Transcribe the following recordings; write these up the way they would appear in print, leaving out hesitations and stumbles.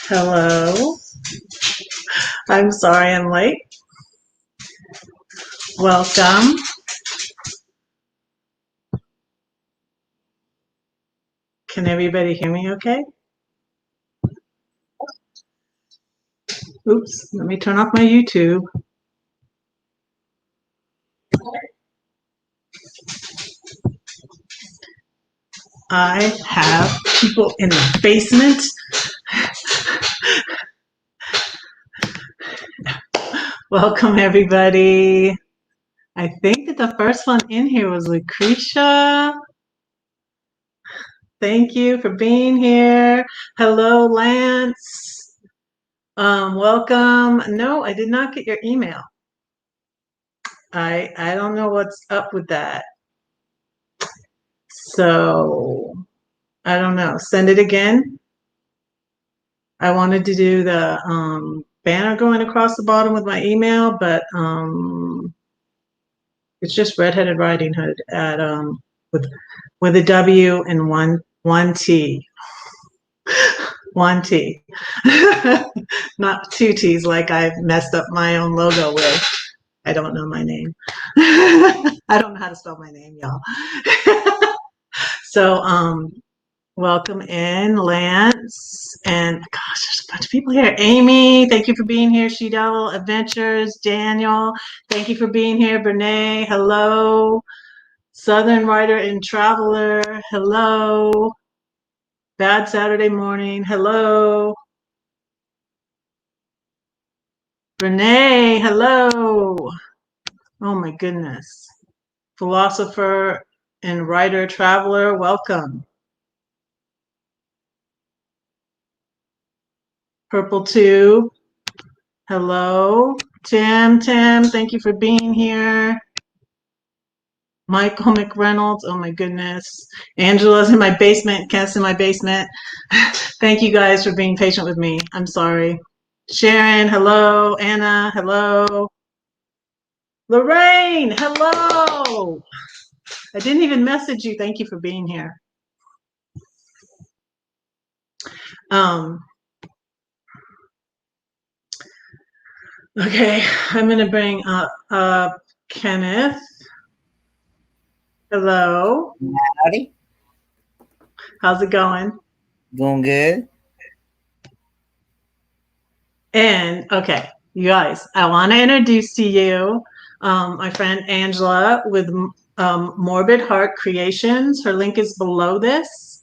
Hello. I'm sorry I'm late. Welcome. Can everybody hear me okay? Oops, let me turn off my YouTube. I have people in the basement. Welcome everybody. I think that the first one in here was Lucretia. Thank you for being here. Hello, Lance. Welcome. No, I did not get your email. I don't know what's up with that. So I don't know. Send it again. I wanted to do the banner going across the bottom with my email, but it's just Redheaded Riding Hood at with a W and one T. One T. Not two T's like I've messed up my own logo with. I don't know my name. I don't know how to spell my name, y'all. So welcome in, Lance. And gosh, there's a bunch of people here. Amy, thank you for being here. She Devil Adventures. Daniel, thank you for being here. Brene, hello. Southern Writer and Traveler, hello. Bad Saturday Morning, hello. Brene, hello. Oh my goodness. Philosopher and Writer Traveler, welcome. Purple Tube, hello. Tim, thank you for being here. Michael McReynolds, oh my goodness. Angela's in my basement, Kent's in my basement. Thank you guys for being patient with me. I'm sorry. Sharon, hello. Anna, hello. Lorraine, hello. I didn't even message you. Thank you for being here. Okay, I'm going to bring up Kenneth. Hello. Howdy. How's it going? Going good. And okay, you guys, I want to introduce to you my friend Angela with Morbid Heart Creations. Her link is below this.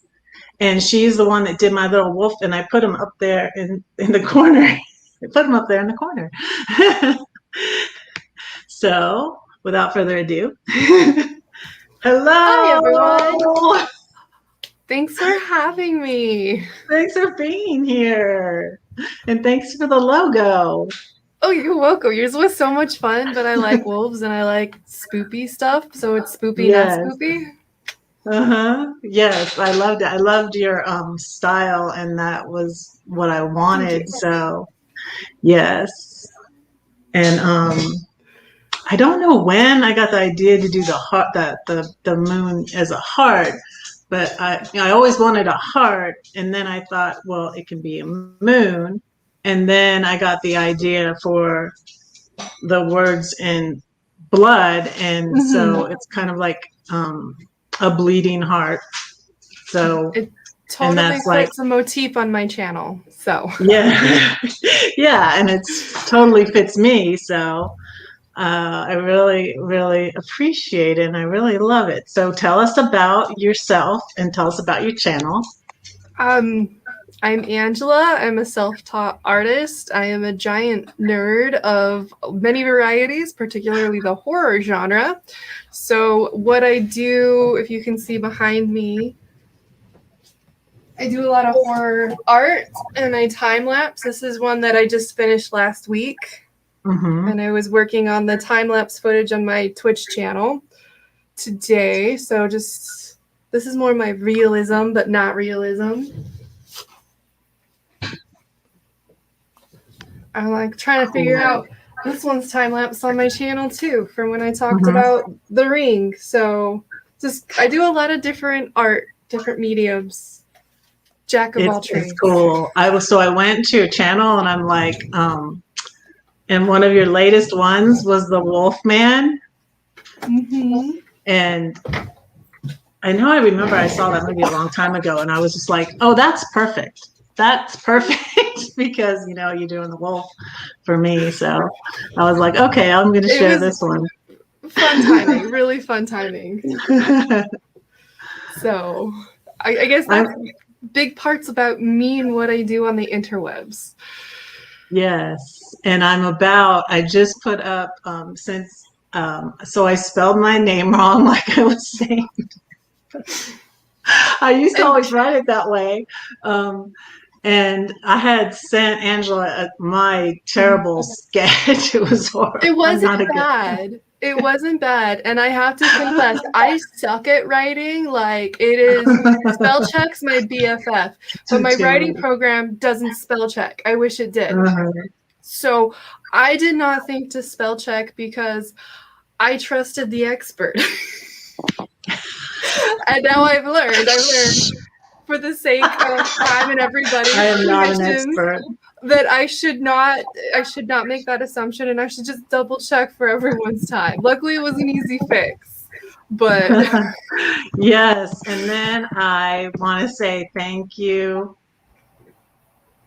And she's the one that did my little wolf, and I put him up there in the corner. I put him up there in the corner. So, without further ado, hello. Hi, everyone. Thanks for having me. Thanks for being here. And thanks for the logo. Oh, you're welcome. Yours was so much fun, but I like wolves and I like spoopy stuff, so it's spoopy, yes. Not spoopy. Yes, I loved it. I loved your style, and that was what I wanted. So, yes. And I don't know when I got the idea to do the heart, the moon as a heart, but I always wanted a heart, and then I thought, well, it can be a moon, and then I got the idea for the words in blood, and so it's kind of like a bleeding heart. So it totally fits a motif on my channel. So yeah, yeah, and it totally fits me. So. I really, really appreciate it, and I really love it. So tell us about yourself and tell us about your channel. I'm Angela. I'm a self-taught artist. I am a giant nerd of many varieties, particularly the horror genre. So what I do, if you can see behind me, I do a lot of horror art and I time-lapse. This is one that I just finished last week. And I was working on the time-lapse footage on my Twitch channel today. So this is more my realism, but not realism. I'm like trying to figure out, this one's time-lapse on my channel too, from when I talked about The Ring. So I do a lot of different art, different mediums. Jack of all It's trades. cool. I went to your channel and I'm like, and one of your latest ones was the Wolfman. Mm-hmm. And I remember I saw that movie a long time ago and I was just like, oh, that's perfect. That's perfect because, you're doing the wolf for me. So I was like, okay, I'm going to It share was this one. fun timing, really fun timing. So I guess that's big parts about me and what I do on the interwebs. Yes. And I just put up, so I spelled my name wrong, like I was saying. I used to always write it that way. And I had sent Angela my terrible sketch. It was horrible. It wasn't bad. It wasn't bad. And I have to confess, I suck at writing. Like, it is, spell check's my BFF. But my writing program doesn't spell check. I wish it did. So I did not think to spell check because I trusted the expert. And now I've learned for the sake of time and everybody, I am not an expert. that I should not make that assumption, and I should just double check for everyone's time. Luckily, it was an easy fix. But yes, and then I want to say thank you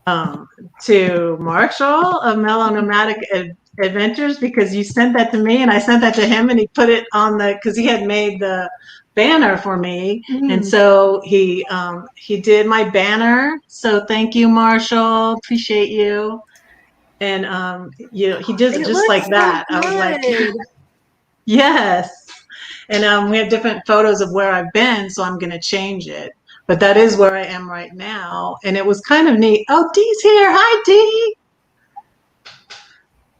to Marshall of Mellow Nomadic Adventures because you sent that to me and I sent that to him and he put it on because he had made the banner for me. And so he did my banner. So thank you, Marshall. Appreciate you. And he did it just like that. I was like, yes. And we have different photos of where I've been, so I'm going to change it. But that is where I am right now. And it was kind of neat. Oh, Dee's here. Hi, Dee.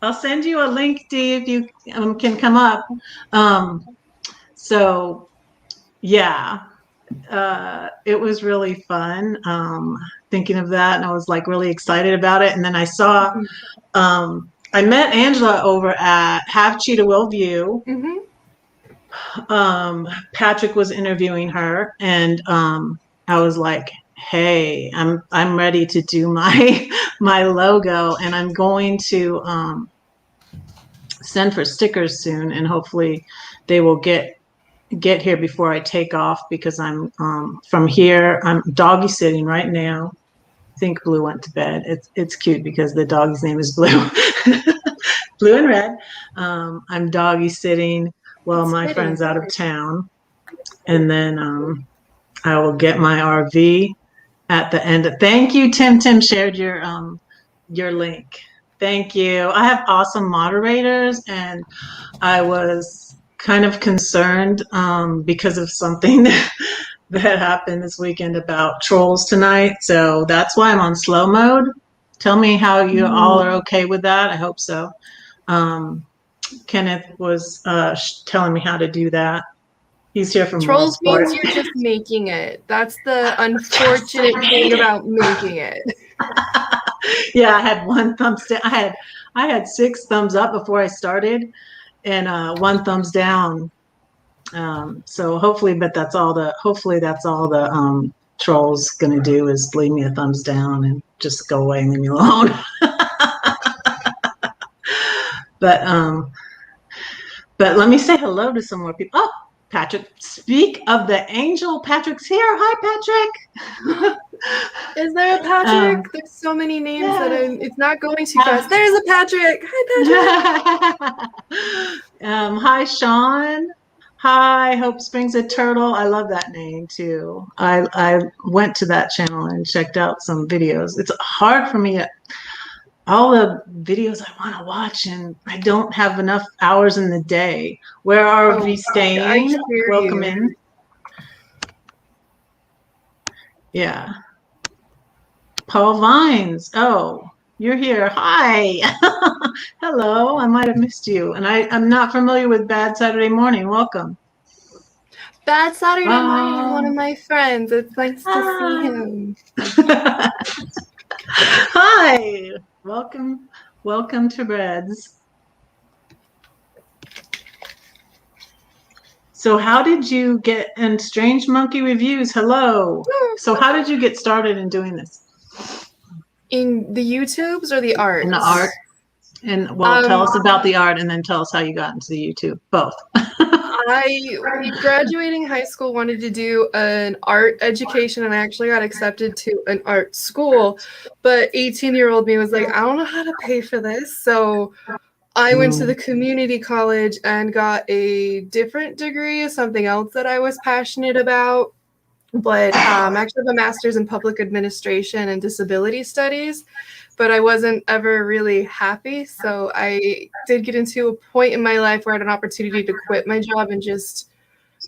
I'll send you a link, Dee, if you can come up. So, yeah, it was really fun thinking of that. And I was like really excited about it. And then I saw, I met Angela over at Have Cheetah Will View. Patrick was interviewing her and I was like, hey, I'm ready to do my logo and I'm going to send for stickers soon and hopefully they will get here before I take off because I'm from here. I'm doggy sitting right now. I think Blue went to bed. It's cute because the doggy's name is Blue. Blue and red. I'm doggy sitting while my friend's out of town. And then I will get my RV at the end. Thank you, Tim. Tim shared your link. Thank you. I have awesome moderators, and I was kind of concerned because of something that happened this weekend about trolls tonight. So that's why I'm on slow mode. Tell me how you all are okay with that. I hope so. Kenneth was telling me how to do that. He's here from trolls means you're just making it. That's the unfortunate thing about making it. Yeah, I had one thumbs down. I had 6 thumbs up before I started, and 1 thumbs down. So hopefully that's all the trolls gonna do is leave me a thumbs down and just go away and leave me alone. But let me say hello to some more people. Oh, Patrick, speak of the angel. Patrick's here. Hi, Patrick. Is there a Patrick? There's so many names that it's not going too fast. There's a Patrick. Hi, Patrick. Hi, Sean. Hi, Hope Springs a Turtle. I love that name too. I went to that channel and checked out some videos. It's hard for me. All the videos I want to watch, and I don't have enough hours in the day. Where are we staying? Welcome in. Yeah. Paul Vines. Oh, you're here. Hi. Hello. I might have missed you. And I'm not familiar with Bad Saturday Morning. Welcome. Bad Saturday Morning is one of my friends. It's nice to see him. Hi. Welcome to Reds. So how did you get and Strange Monkey Reviews? Hello. So how did you get started in doing this? In the YouTubes or the arts? In the art? And well, tell us about the art and then tell us how you got into the YouTube. Both. I, graduating high school, wanted to do an art education, and I actually got accepted to an art school. But 18-year-old me was like, I don't know how to pay for this. So I went to the community college and got a different degree, something else that I was passionate about. But actually have a master's in public administration and disability studies, but I wasn't ever really happy. So I did get into a point in my life where I had an opportunity to quit my job and just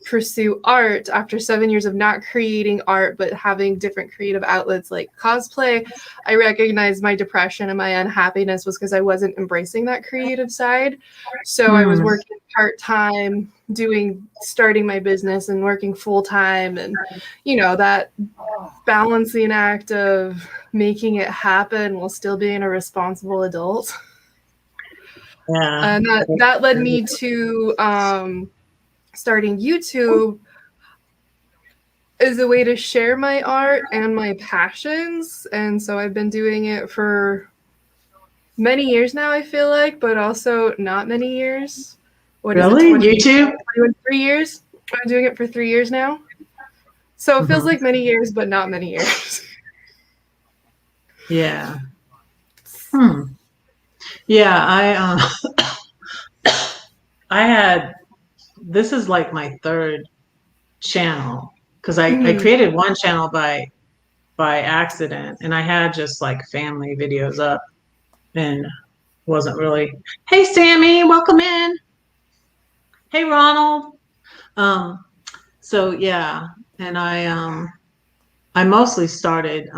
pursue art after 7 years of not creating art, but having different creative outlets like cosplay. I recognized my depression and my unhappiness was because I wasn't embracing that creative side. So I was working part-time, starting my business and working full-time, and that balancing act of making it happen while still being a responsible adult. Yeah. And that led me to starting YouTube as a way to share my art and my passions. And so I've been doing it for many years now, I feel like, but also not many years. What is it? YouTube? 3 years? I'm doing it for 3 years now. So it feels like many years, but not many years. Yeah. Yeah, I had, this is like my third channel because I created one channel by accident, and I had just like family videos up and wasn't really, hey Sammy, welcome in. Hey Ronald. So yeah, and I mostly started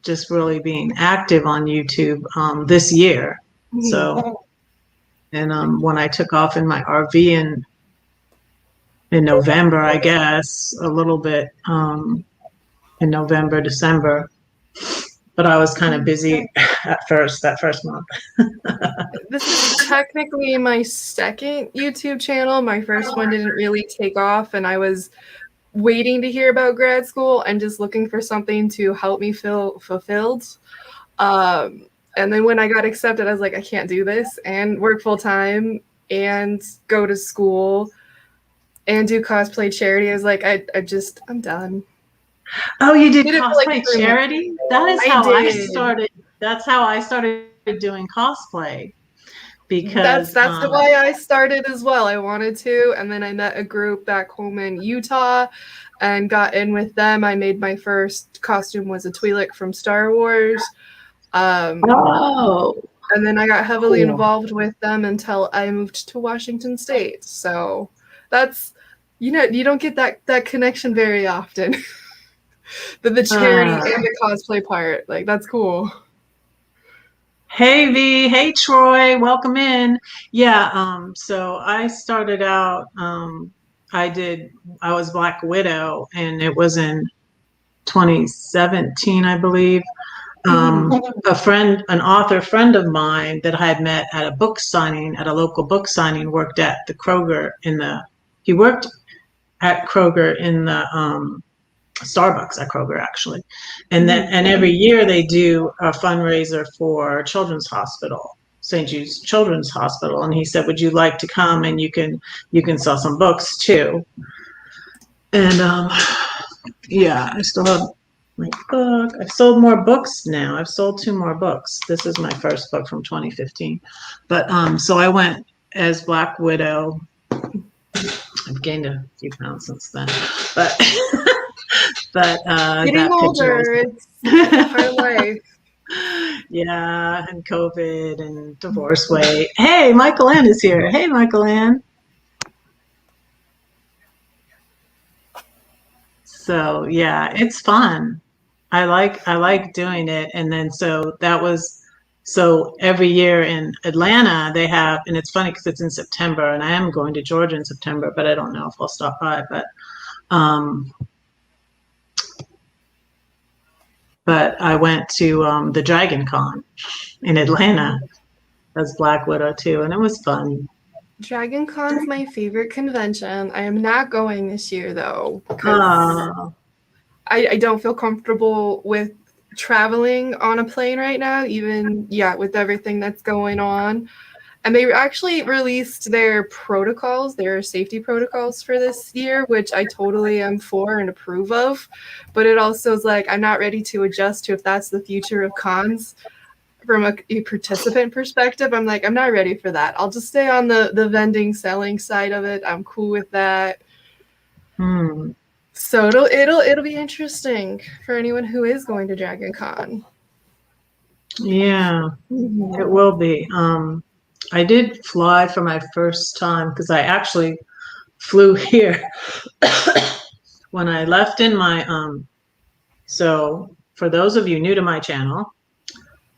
just really being active on YouTube this year. So, and when I took off in my RV in November, I guess, a little bit in November, December, but I was kind of busy at first, that first month. This is technically my second YouTube channel. My first one didn't really take off, and I was waiting to hear about grad school and just looking for something to help me feel fulfilled. And then when I got accepted, I was like, I can't do this and work full time and go to school and do cosplay charity. I was like, I'm done. Oh, you did cosplay charity? That is how I started. That's how I started doing cosplay. Because that's the way I started as well. I wanted to, and then I met a group back home in Utah and got in with them. I made my first costume was a Twi'lek from Star Wars. And then I got heavily involved with them until I moved to Washington State. So that's, you don't get that connection very often. the charity and the cosplay part, like, that's cool. Hey V, hey Troy, welcome in. Yeah, so I started out, I was Black Widow, and it was in 2017, I believe. An author friend of mine that I had met at a book signing, at a local book signing, worked at the Kroger he worked at Kroger in the Starbucks at Kroger, actually. And every year they do a fundraiser for Children's Hospital, St. Jude's Children's Hospital. And he said, would you like to come, and you can sell some books too. And yeah, I still have my book. I've sold more books now. I've sold 2 more books. This is my first book from 2015. But so I went as Black Widow. I've gained a few pounds since then, but getting older, it's hard life. Yeah, and COVID and divorce weight. Hey, Michaelanne is here. Hey, Michaelanne. So yeah, it's fun. I like doing it. And then so every year in Atlanta they have, and it's funny because it's in September, and I am going to Georgia in September, but I don't know if I'll stop by. But I went to the Dragon Con in Atlanta as Black Widow too, and it was fun. Dragon Con's my favorite convention. I am not going this year though, because Oh, I don't feel comfortable with traveling on a plane right now, even with everything that's going on. And they actually released their protocols, their safety protocols for this year, which I totally am for and approve of. But it also is like I'm not ready to adjust to if that's the future of cons. From a participant perspective, I'm like, I'm not ready for that. I'll just stay on the vending, selling side of it. I'm cool with that. hmm. So it'll be interesting for anyone who is going to Dragon Con. Yeah, it will be. I did fly for my first time because I actually flew here when I left in my so for those of you new to my channel,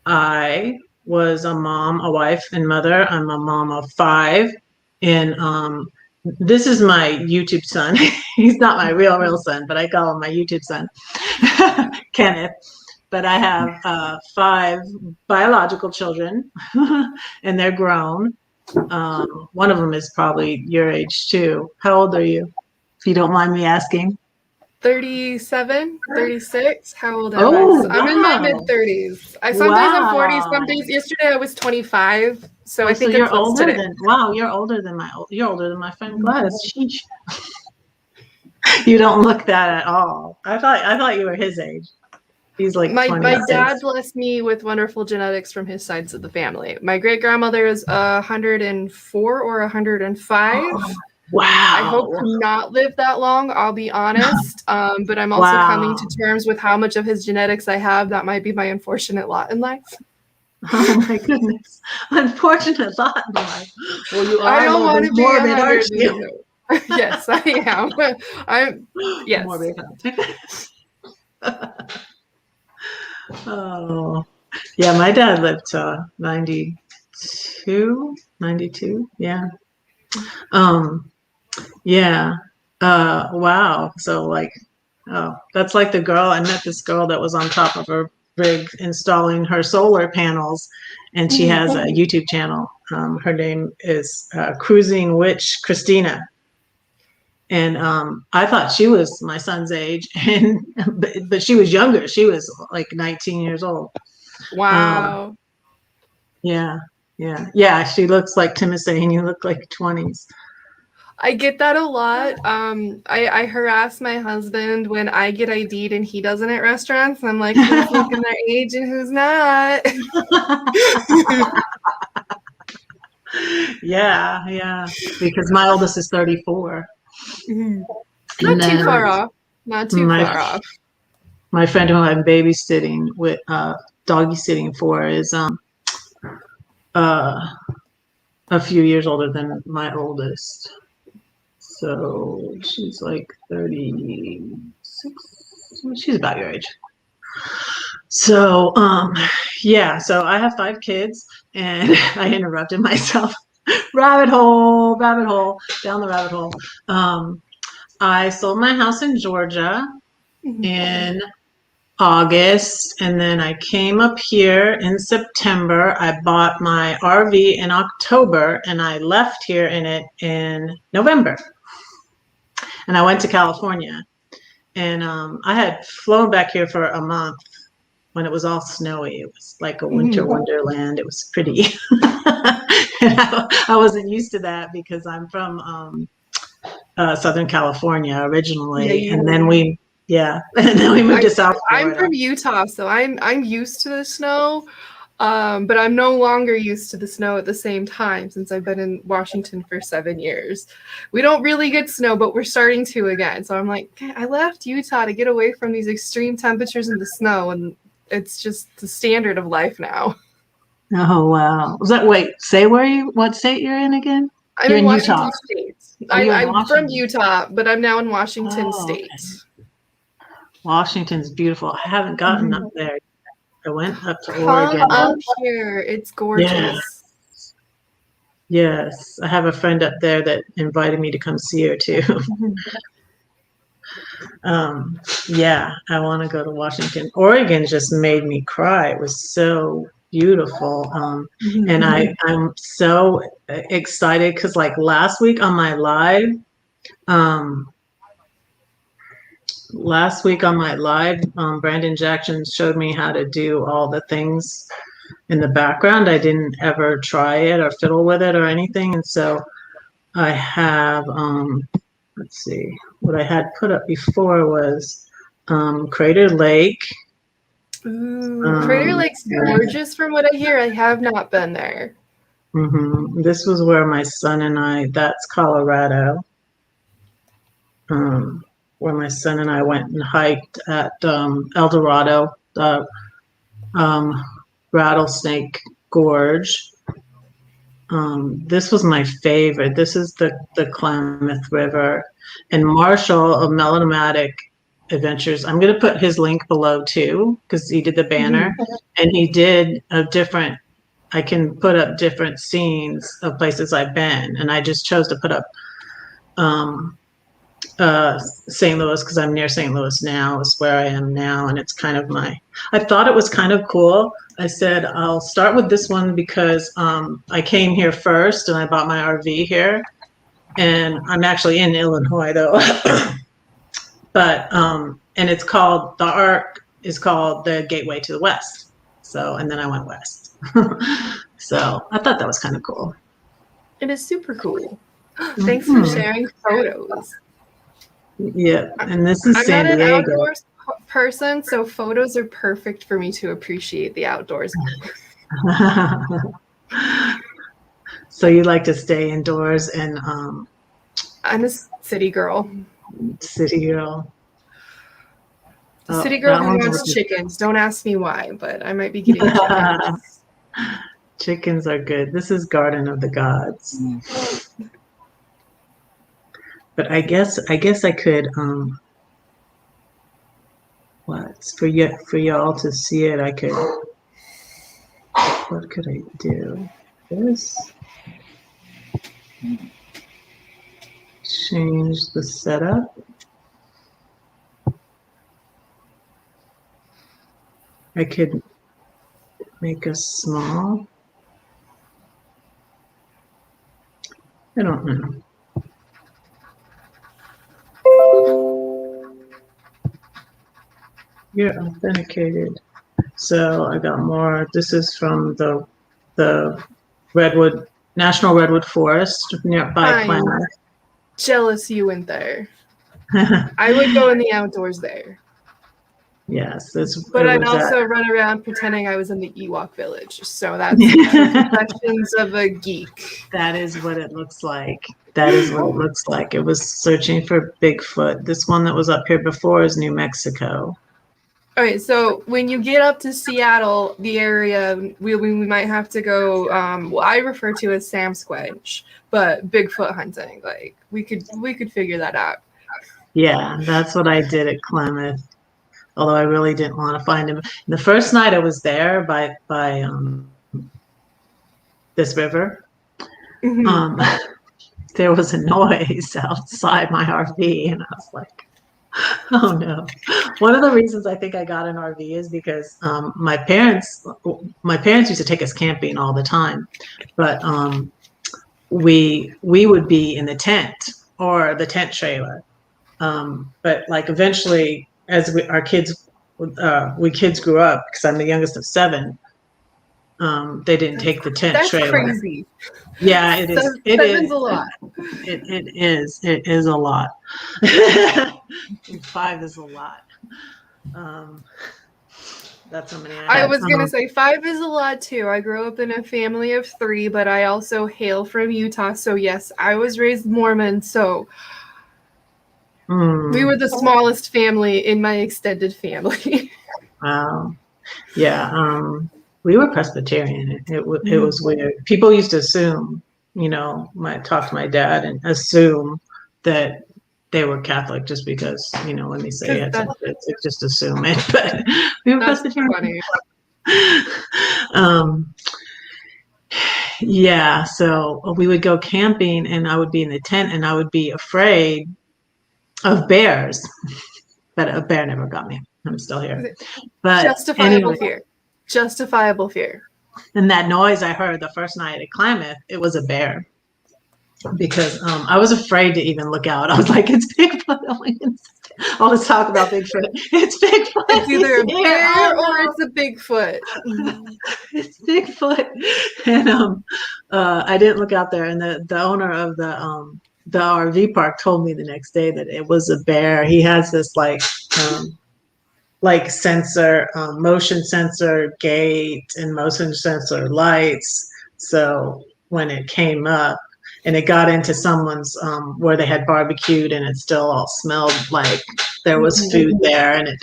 I was a mom, a wife, and mother. I'm a mom of five, and this is my YouTube son. He's not my real son, but I call him my YouTube son, Kenneth. But I have five biological children, and they're grown. One of them is probably your age too. How old are you, if you don't mind me asking? 37, 36. How old am I? Oh, So I'm in my wow. mid-30s. Some days I'm 40, some Wow. days yesterday I was 25. So I Oh, so think I'm you're close older today. than, wow, you're older than my friend Gladys. Sheesh. You don't look that at all. I thought you were his age. He's like My 26. dad blessed me with wonderful genetics from his sides of the family. My great grandmother is 104 or 105. Oh, I wow. hope to not live that long, I'll be honest. But I'm also coming Wow. to terms with how much of his genetics I have. That might be my unfortunate lot in life. Oh my goodness. Unfortunate lot in life. Well, you I are a don't little want bit to be morbid, aren't 100. you? Yes, I am. I'm, yes. Morbid. Oh, yeah, my dad lived to 92, 92. Yeah. Um, yeah. Wow. So like, oh, that's like the girl, I met this girl that was on top of her rig installing her solar panels, and she has a YouTube channel. Her name is Cruising Witch Christina. And I thought she was my son's age, and but she was younger. She was like 19 years old. Um, Wow. yeah, yeah. She looks like Timothy, and you look like 20s. I get that a lot. I harass my husband when I get ID'd and he doesn't at restaurants. I'm like, who's looking their age and who's not? Yeah, yeah. Because my oldest is 34, and Not too then far off. Not too my far off. my friend who I'm babysitting with doggy sitting for is uh a few years older than my oldest. So she's like 36. She's about your age. So yeah, so I have five kids, and I interrupted myself. Rabbit hole, down the rabbit hole. I sold my house in Georgia in August, and then I came up here in September. I bought my RV in October, and I left here in it in November. And I went to California, and I had flown back here for a month when it was all snowy. It was like a winter wonderland. It was pretty. And I wasn't used to that because I'm from Southern California originally, Yeah, and then and then we moved to South I'm Florida. from Utah, so I'm used to the snow. But I'm no longer used to the snow at the same time since I've been in Washington for 7 years. We don't really get snow, but we're starting to again. So I'm like, I left Utah to get away from these extreme temperatures and the snow, and it's just the standard of life now. Oh wow! Say what state you're in again? I'm You're in in Utah. Washington State. Oh, you're in I'm from Washington. Utah, but I'm now in Washington Oh, State. okay. Washington's beautiful. I haven't gotten up there. I went up to Come Oregon. up here. It's gorgeous. Yes. I have a friend up there that invited me to come see her too. Yeah, I want to go to Washington. Oregon just made me cry. It was so beautiful. And I'm so excited because like um, last week on my live, Brandon Jackson showed me how to do all the things in the background. I didn't ever try it or fiddle with it or anything. And so I have, let's see, what I had put up before was Crater Lake. Ooh, Crater Lake's gorgeous from what I hear. I have not been there. This was where my son and that's Colorado, where my son and I went and hiked at El Dorado, Rattlesnake Gorge. This was my favorite. This is the Klamath River. And Marshall of Nomadic Adventures, I'm going to put his link below too, because he did the banner. And he did I can put up different scenes of places I've been. And I just chose to put up St. Louis because I'm near St. Louis now. It's where I am now. And it's kind of I thought it was kind of cool. I said, I'll start with this one because I came here first and I bought my RV here. And I'm actually in Illinois though. But, and the arc is called the Gateway to the West. So, and then I went west. So I thought that was kind of cool. It is super cool. Thanks for sharing photos. Yeah, and this is San Diego. I'm not an outdoors person, so photos are perfect for me to appreciate the outdoors. So you like to stay indoors and I'm a city girl. City girl. City girl who wants chickens. Don't ask me why, but I might be getting chickens. Chickens are good. This is Garden of the Gods. But I guess I could for y'all to see it, I could, what could I do? This, change the setup. I could make a small. I don't know. You're authenticated. So I got more. This is from the National Redwood Forest nearby Klamath. Jealous you went there. I would go in the outdoors there. Yes, but I'd also run around pretending I was in the Ewok village. So that's the confessions of a geek. That is what it looks like. That is what it looks like. It was searching for Bigfoot. This one that was up here before is New Mexico. All right, so when you get up to Seattle, the area, we might have to go, what I refer to as Sam Squench, but Bigfoot hunting. Like, we could figure that out. Yeah, that's what I did at Klamath. Although I really didn't want to find him. The first night I was there by this river, there was a noise outside my RV, and I was like, oh no. One of the reasons I think I got an RV is because my parents used to take us camping all the time, but we would be in the tent or the tent trailer. But like eventually, as we kids grew up, because I'm the youngest of 7, they didn't take the tent trailer. That's crazy. Yeah, it is. Seven's a lot. It is. It is a lot. 5 is a lot. That's how many I was going to say 5 is a lot too. I grew up in a family of 3, but I also hail from Utah. So yes, I was raised Mormon. So we were the smallest family in my extended family. Wow. Yeah. We were Presbyterian. It was weird. People used to assume, talk to my dad and assume that they were Catholic just because, when they say it, just assume it. But we were Presbyterian. Funny. Yeah. So we would go camping, and I would be in the tent, and I would be afraid of bears, but a bear never got me. I'm still here. But Justifiable fear. And that noise I heard the first night at Klamath, it was a bear. Because I was afraid to even look out. I was like, it's Bigfoot. All this talk about Bigfoot. It's Bigfoot. It's either a He's here. bear Oh, or no. it's a Bigfoot. It's Bigfoot. And I didn't look out there. And the owner of the RV park told me the next day that it was a bear. He has this like sensor, motion sensor gate and motion sensor lights. So when it came up and it got into someone's where they had barbecued and it still all smelled like there was food there, and it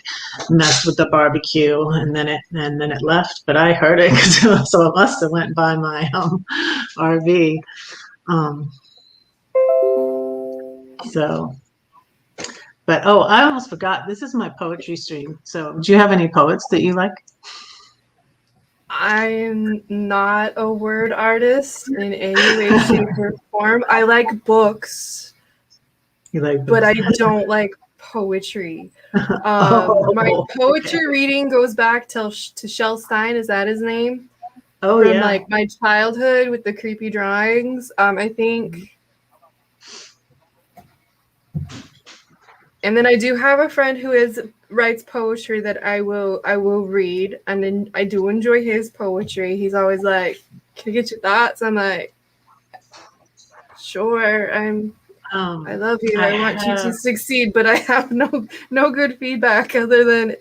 messed with the barbecue, and then it left. But I heard it, so it must have went by my RV. So. But I almost forgot. This is my poetry stream. So, do you have any poets that you like? I'm not a word artist in any way, shape, or form. I like books, You like books? but I don't like poetry. My poetry reading goes back to Shel Stein. Is that his name? Oh, From yeah. like my childhood with the creepy drawings. I think. And then I do have a friend who writes poetry that I will read, and then I do enjoy his poetry. He's always like, "Can I get your thoughts?" I'm like, "Sure, I love you. I want you to succeed," but I have no good feedback other than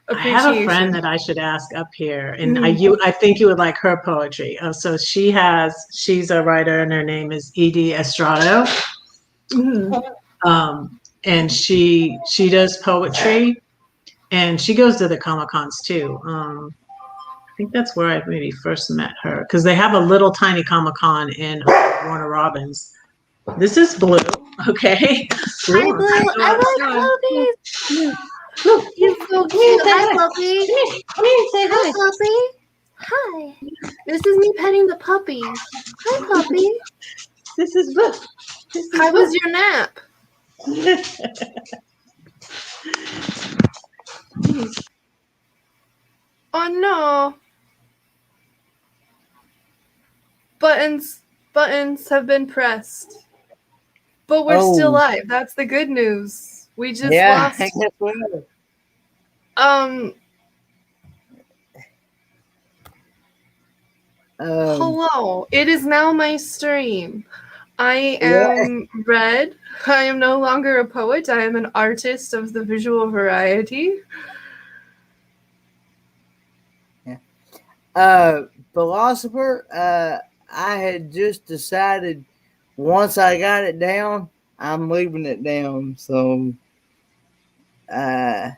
appreciation. I have a friend that I should ask up here, and I think you would like her poetry. So she's a writer, and her name is Edie Estrado. And she does poetry, and she goes to the Comic-Cons too. I think that's where I maybe first met her, because they have a little tiny Comic-Con in Warner Robins. This is Blue, okay? Blue. Hi, Blue. I like puppies. You're so cute. Hi, puppy. Come here, say Hi, puppy. Hi. This is me petting the puppy. Hi, puppy. This is Blue. How was your nap? Oh no. Buttons have been pressed. But we're still live. That's the good news. We just lost. Hello. It is now my stream. I am Red. I am no longer a poet. I am an artist of the visual variety. Philosopher, I had just decided once I got it down, I'm leaving it down. So yeah.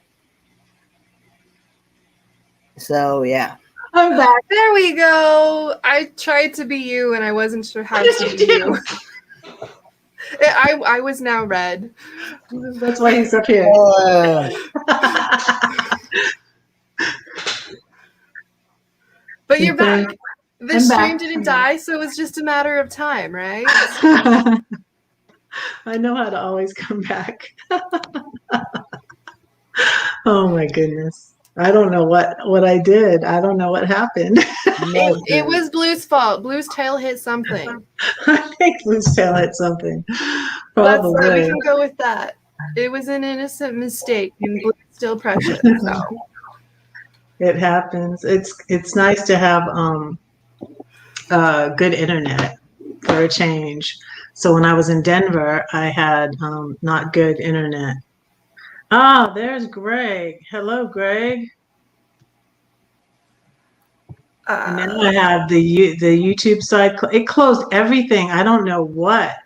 I'm back. There we go. I tried to be you, and I wasn't sure how to be you. I was now Red. That's why he's up here. But you're back. The I'm stream back. didn't die, so it was just a matter of time, right? I know how to always come back. Oh my goodness. I don't know what I did. I don't know what happened. It was Blue's fault. Blue's tail hit something. I think Blue's tail hit something. Probably. We can go with that. It was an innocent mistake, and Blue's still precious. So. It happens. It's nice to have good internet for a change. So when I was in Denver, I had not good internet. Ah, there's Greg. Hello, Greg. And now I have the YouTube side. It closed everything. I don't know what.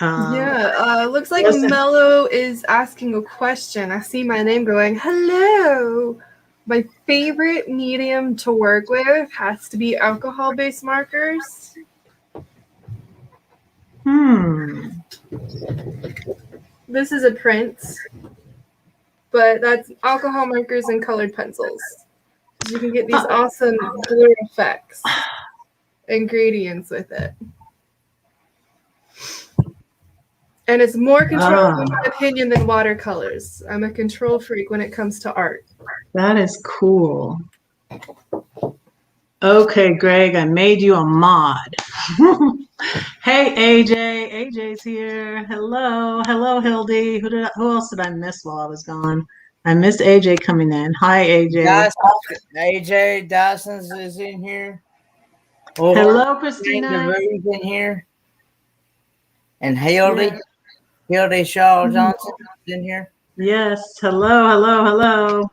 Looks like Mellow is asking a question. I see my name going, hello. My favorite medium to work with has to be alcohol-based markers. This is a print, but that's alcohol markers and colored pencils. You can get these awesome blur effects and gradients with it. And it's more controlled, in my opinion, than watercolors. I'm a control freak when it comes to art. That is cool. Okay, Greg, I made you a mod. Hey, AJ. AJ's here. Hello. Hello, Hilde. Who else did I miss while I was gone? I missed AJ coming in. Hi, AJ. AJ Dyson's is in here. Hello, The Christina. Rue's in here. And Hilde. Yeah. Hilde Shaw Johnson is in here. Yes. Hello, hello, hello.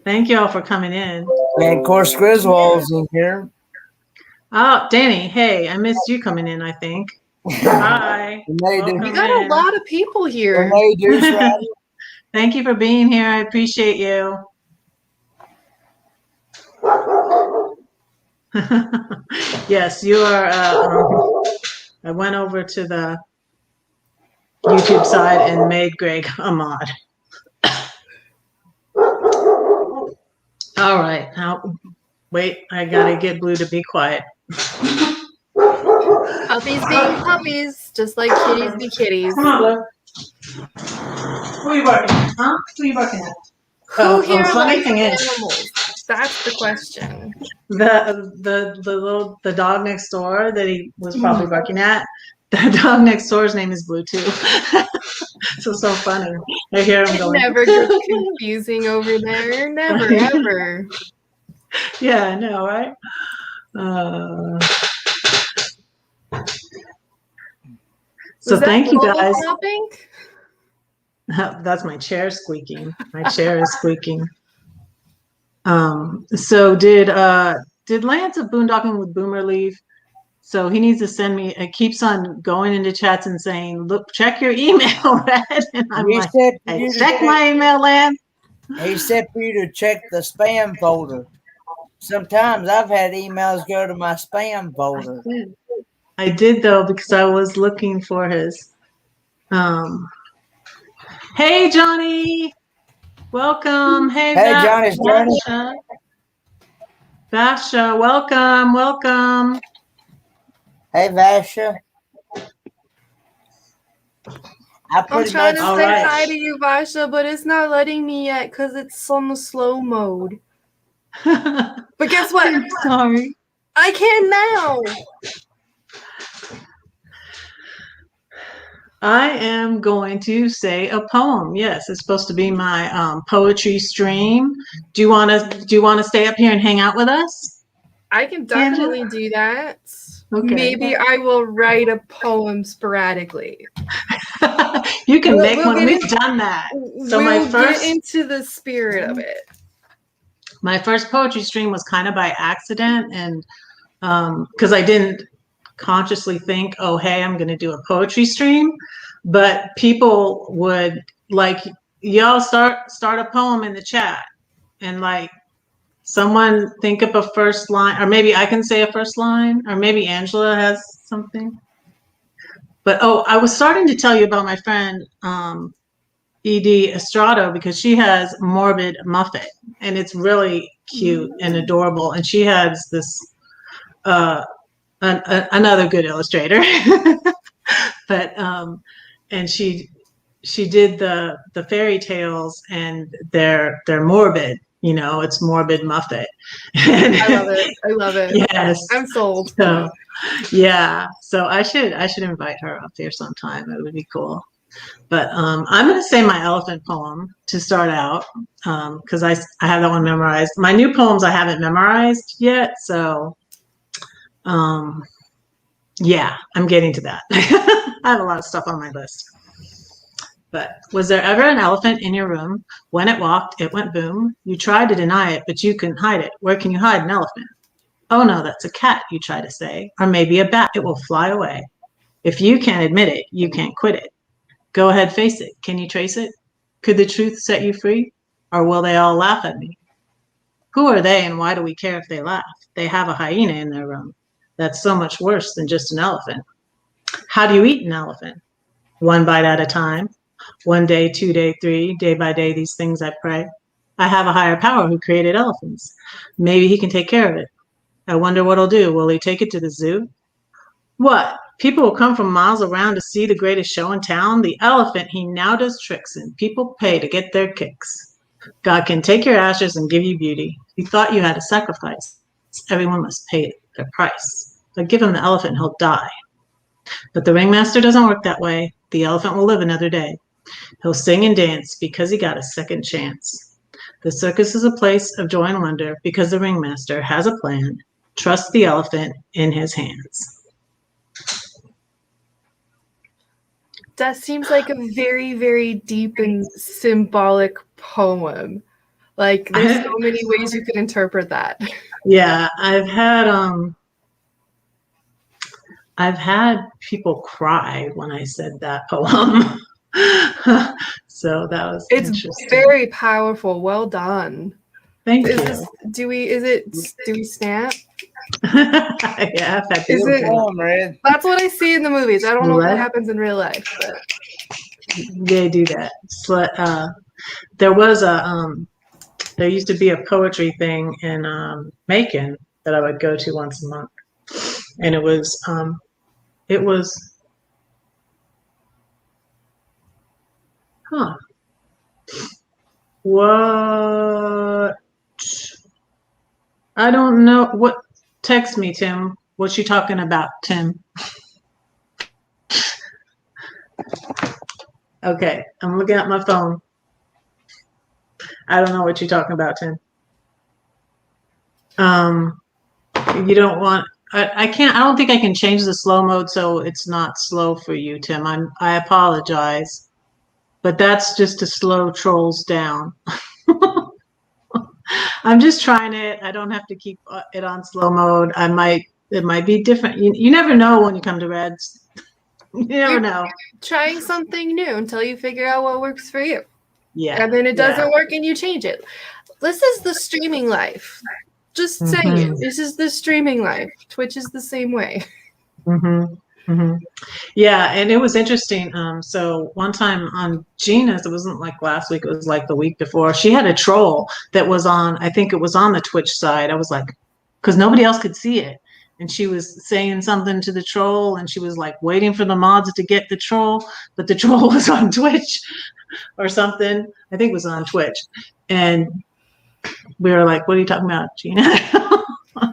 Thank you all for coming in. And of course, Griswold's in here. Oh, Danny. Hey, I missed you coming in, I think. Hi. And they do. We Welcome got a in. lot of people here. And they do Friday. Thank you for being here. I appreciate you. Yes, you are. I went over to the YouTube side and made Greg a mod. All right, now wait. I gotta get Blue to be quiet. Puppies being puppies, just like kitties be kitties. Come on, Blue. Who are you barking at? Huh? Who are you barking at? Who here funny likes thing is, animals? That's the question. the dog next door that he was probably barking at. The dog next door's name is Blue too. So funny. I hear him It going. never gets confusing over there. Never, ever. Yeah, I know, right? So Was that thank you bubble guys. popping? That's my chair squeaking. My chair is squeaking. So did Lance of Boondocking with Boomer leave? So he needs to send me. It keeps on going into chats and saying, "Look, check your email, Red." And I'm He like, said for "I you to check my email, Lance." He said for you to check the spam folder. Sometimes I've had emails go to my spam folder. I did though, because I was looking for his. Hey, Johnny. Welcome. Hey, Johnny, it's Johnny. Vasha, welcome, welcome. Hey, Vasha. I'm trying to All say right. hi to you, Vasha, but it's not letting me yet because it's on the slow mode. But guess what? I'm sorry. I can now. I am going to say a poem. Yes, it's supposed to be my poetry stream. Do you want to stay up here and hang out with us? I can definitely do that. Okay. Maybe I will write a poem sporadically. You can make one. We've done that. So we'll get into the spirit of it. My first poetry stream was kind of by accident, and because I didn't consciously think, oh, hey, I'm going to do a poetry stream, but people would like, y'all start a poem in the chat, and like someone think up a first line, or maybe I can say a first line, or maybe Angela has something. But I was starting to tell you about my friend Edie Estrado, because she has Morbid Muffet, and it's really cute and adorable, and she has this another good illustrator. But and she did the fairy tales, and they're morbid, it's Morbid Muffet. I love it. I love it. Yes, I'm sold. So yeah, so I should invite her up here sometime. It would be cool. But I'm going to say my elephant poem to start out, because I have that one memorized. My new poems I haven't memorized yet, so yeah, I'm getting to that. I have a lot of stuff on my list. But was there ever an elephant in your room? When it walked, it went boom. You tried to deny it, but you couldn't hide it. Where can you hide an elephant? Oh no, that's a cat, you try to say. Or maybe a bat, it will fly away. If you can't admit it, you can't quit it. Go ahead, face it. Can you trace it? Could the truth set you free? Or will they all laugh at me? Who are they, and why do we care if they laugh? They have a hyena in their room. That's so much worse than just an elephant. How do you eat an elephant? One bite at a time. 1 day, 2 day, 3, day by day, these things I pray. I have a higher power who created elephants. Maybe he can take care of it. I wonder what he'll do. Will he take it to the zoo? What? People will come from miles around to see the greatest show in town? The elephant he now does tricks in. People pay to get their kicks. God can take your ashes and give you beauty. You thought you had a sacrifice. Everyone must pay their price. But give him the elephant, he'll die. But the ringmaster doesn't work that way. The elephant will live another day. He'll sing and dance because he got a second chance. The circus is a place of joy and wonder because the ringmaster has a plan. Trust the elephant in his hands. That seems like a very, very deep and symbolic poem. Like, there's so many ways you could interpret that. Yeah, I've had people cry when I said that poem. So that was interesting. It's very powerful. Well done. Thank you. Do we snap? Yeah, Is it? Poem, Red. That's what I see in the movies. I don't know if that happens in real life, but they do that. So, there used to be a poetry thing in Macon that I would go to once a month, and it was what? I don't know what. Text me, Tim. What you talking about, Tim? Okay, I'm looking at my phone. I don't know what you're talking about, Tim. You don't want. I can't. I don't think I can change the slow mode so it's not slow for you, Tim. I apologize, but that's just to slow trolls down. I'm just trying it. I don't have to keep it on slow mode. It might be different. You never know when you come to Reds. You never know. trying something new until you figure out what works for you. Yeah. And then it doesn't work and you change it. This is the streaming life. Just saying it. This is the streaming life. Twitch is the same way. Yeah, and it was interesting. So one time on Gina's, it wasn't like last week, it was like the week before, she had a troll that was on, I think it was on the Twitch side. I was like, because nobody else could see it. And she was saying something to the troll, and she was like waiting for the mods to get the troll, but the troll was on Twitch or something. I think it was on Twitch. And we were like, what are you talking about, Gina?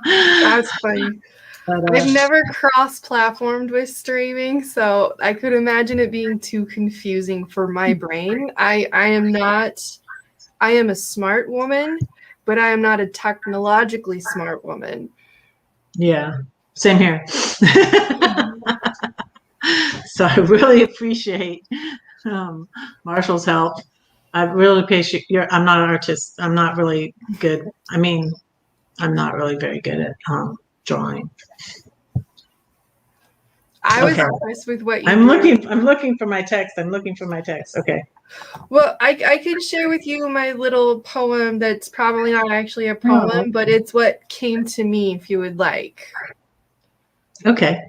That's funny. But, I've never cross-platformed with streaming, so I could imagine it being too confusing for my brain. I am a smart woman, but I am not a technologically smart woman. Yeah, same here. So I really appreciate Marshall's help. I really appreciate I'm not an artist. I'm not really good. I mean, I'm not really very good at drawing. I was impressed with what you I'm looking for my text. Okay. Well, I can share with you my little poem that's probably not actually a poem, but it's what came to me if you would like. Okay.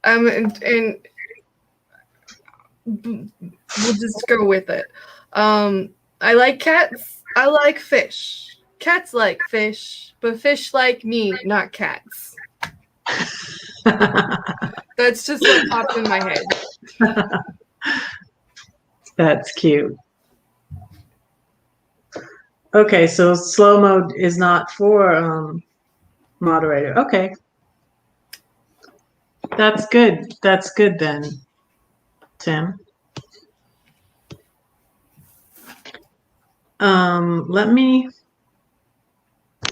And we'll just go with it. I like cats. I like fish. Cats like fish, but fish like me, not cats. That's just what popped in my head. That's cute. Okay, so slow mode is not for moderator. Okay. That's good. That's good then, Tim.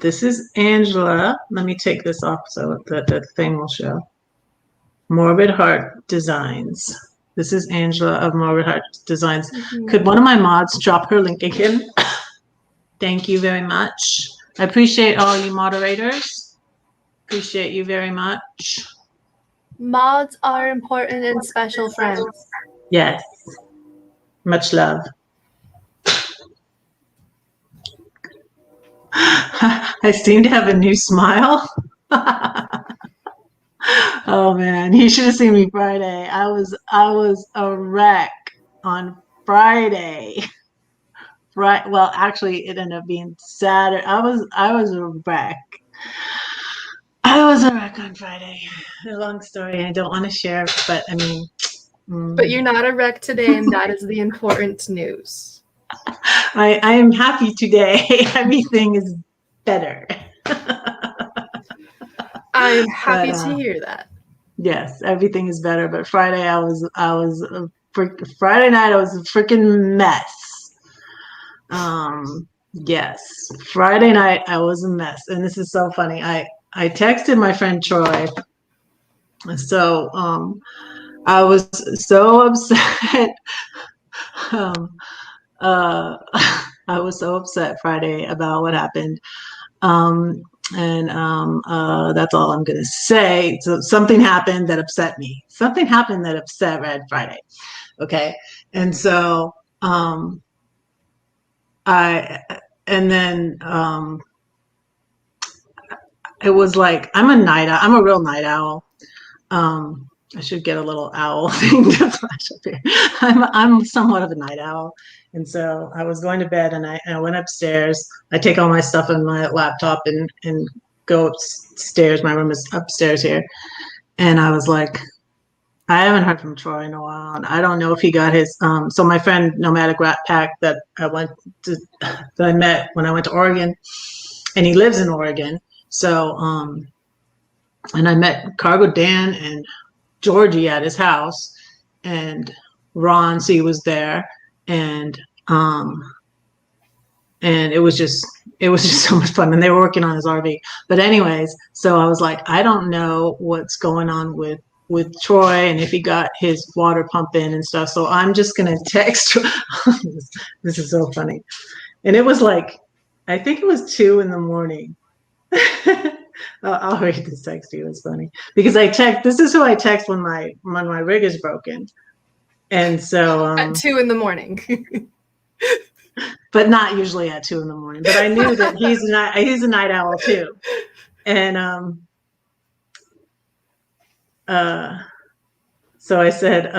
This is Angela. Let me take this off so that the thing will show. Morbid Heart Designs. This is Angela of Morbid Heart Designs. Could one of my mods drop her link again? Thank you very much. I appreciate all you moderators. Appreciate you very much. Mods are important and special friends. Yes. Much love. I seem to have a new smile. Oh man, you should have seen me Friday. I was a wreck on Friday. Right. Well, actually, it ended up being Saturday. I was a wreck. I was a wreck on Friday. A long story. I don't want to share, but I mean. But you're not a wreck today, and that is the important news. I am happy today. Everything is better. I'm happy But, to hear that. yes, everything is better. But Friday, Friday night, I was a freaking mess. Yes, Friday night, I was a mess, and this is so funny. I texted my friend Troy. So, I was so upset. um, uh, I was so upset Friday about what happened. Um, and that's all I'm gonna say. So something happened that upset me. Something happened that upset Red Friday. Okay, and so I and then it was like I'm a night owl. I'm a real night owl. I should get a little owl thing to flash up here. I'm somewhat of a night owl, and so I was going to bed, and I went upstairs. I take all my stuff in my laptop and go upstairs. My room is upstairs here, and I was like, I haven't heard from Troy in a while, and I don't know if he got his. So my friend Nomadic Rat Pack that I met when I went to Oregon, and he lives in Oregon. So and I met Cargo Dan and Georgie at his house, and Ron C was there, and um and it was just so much fun, and they were working on his RV. But anyways, so I was like, I don't know what's going on with Troy and if he got his water pump in and stuff. So I'm just gonna text. This is so funny, and it was like, I think it was 2 a.m. I'll read this text to you. It's funny because I text. This is who I text when my rig is broken, and so At 2 a.m. but not usually at 2 a.m. But I knew that he's a night owl too, and so I said,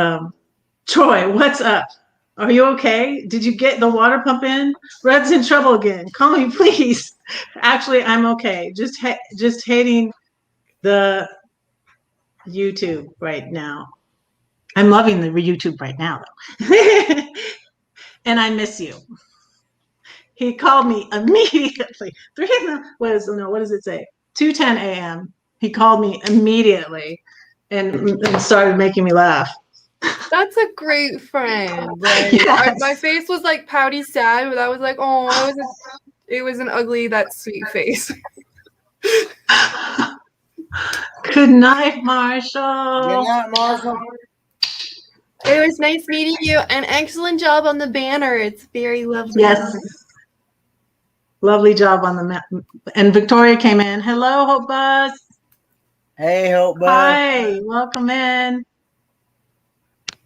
Troy, what's up? Are you okay? Did you get the water pump in? Red's in trouble again. Call me, please. Actually, I'm okay. Just hating the YouTube right now. I'm loving the YouTube right now, though. And I miss you. He called me immediately. What does it say? 2:10 a.m. He called me immediately and started making me laugh. That's a great friend. Like Yes. my face was like pouty sad, but I was like, oh, it was an ugly, that sweet face. Good night, Marshall. Good night, Marshall. It was nice meeting you, and excellent job on the banner. It's very lovely. Yes. Lovely job on the map. And Victoria came in. Hello, Hope Buzz. Hey, Hope Buzz. Hi, welcome in.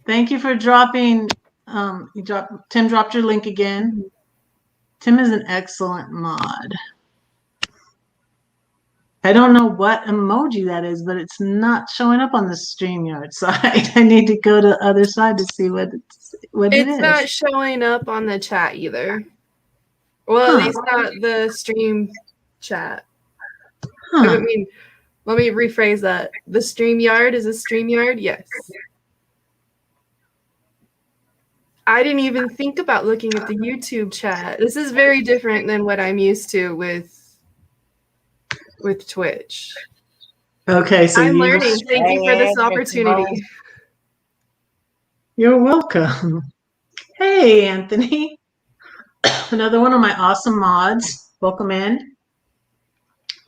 Thank you for dropping. Tim dropped your link again. Tim is an excellent mod. I don't know what emoji that is, but it's not showing up on the StreamYard side. I need to go to the other side to see what it is. It's not showing up on the chat either. Well, at least not the stream chat. Huh. I mean, let me rephrase that. The StreamYard is a StreamYard? Yes. I didn't even think about looking at the YouTube chat. This is very different than what I'm used to with Twitch. Okay, so I'm learning. Thank you for this opportunity. You're welcome. Hey, Anthony. Another one of my awesome mods. Welcome in.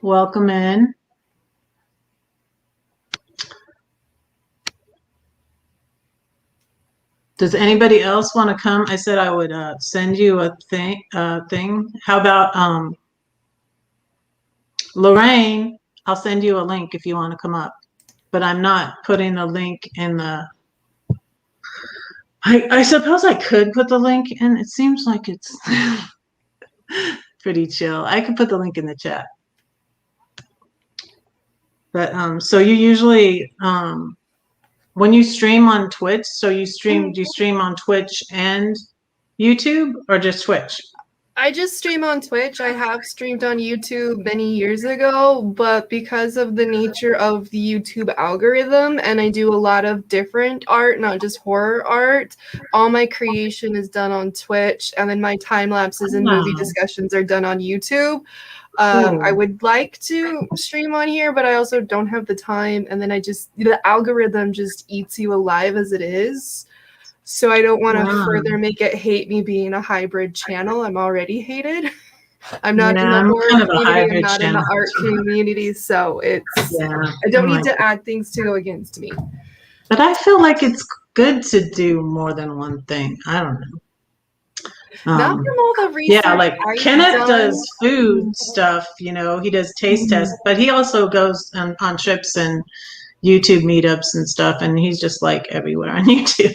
Welcome in. Does anybody else want to come? I said I would send you a thing. How about Lorraine? I'll send you a link if you want to come up. But I'm not putting the link in the. I suppose I could put the link in. It seems like it's pretty chill. I could put the link in the chat. But so you usually when you stream on Twitch, do you stream on Twitch and YouTube or just Twitch? I just stream on Twitch. I have streamed on YouTube many years ago, but because of the nature of the YouTube algorithm, and I do a lot of different art, not just horror art, all my creation is done on Twitch, and then my time lapses and movie discussions are done on YouTube. I would like to stream on here, but I also don't have the time. And then the algorithm just eats you alive as it is. So I don't want to further make it hate me being a hybrid channel. I'm already hated. I'm not in the horror kind of a community. I'm hybrid not in the channel art too. community. So I don't I'm need like to add things to go against me. But I feel like it's good to do more than one thing. I don't know. Not from all the research. Yeah, like I've Kenneth done. does food stuff, you know, he does taste tests, but he also goes on trips and YouTube meetups and stuff, and he's just like everywhere on YouTube.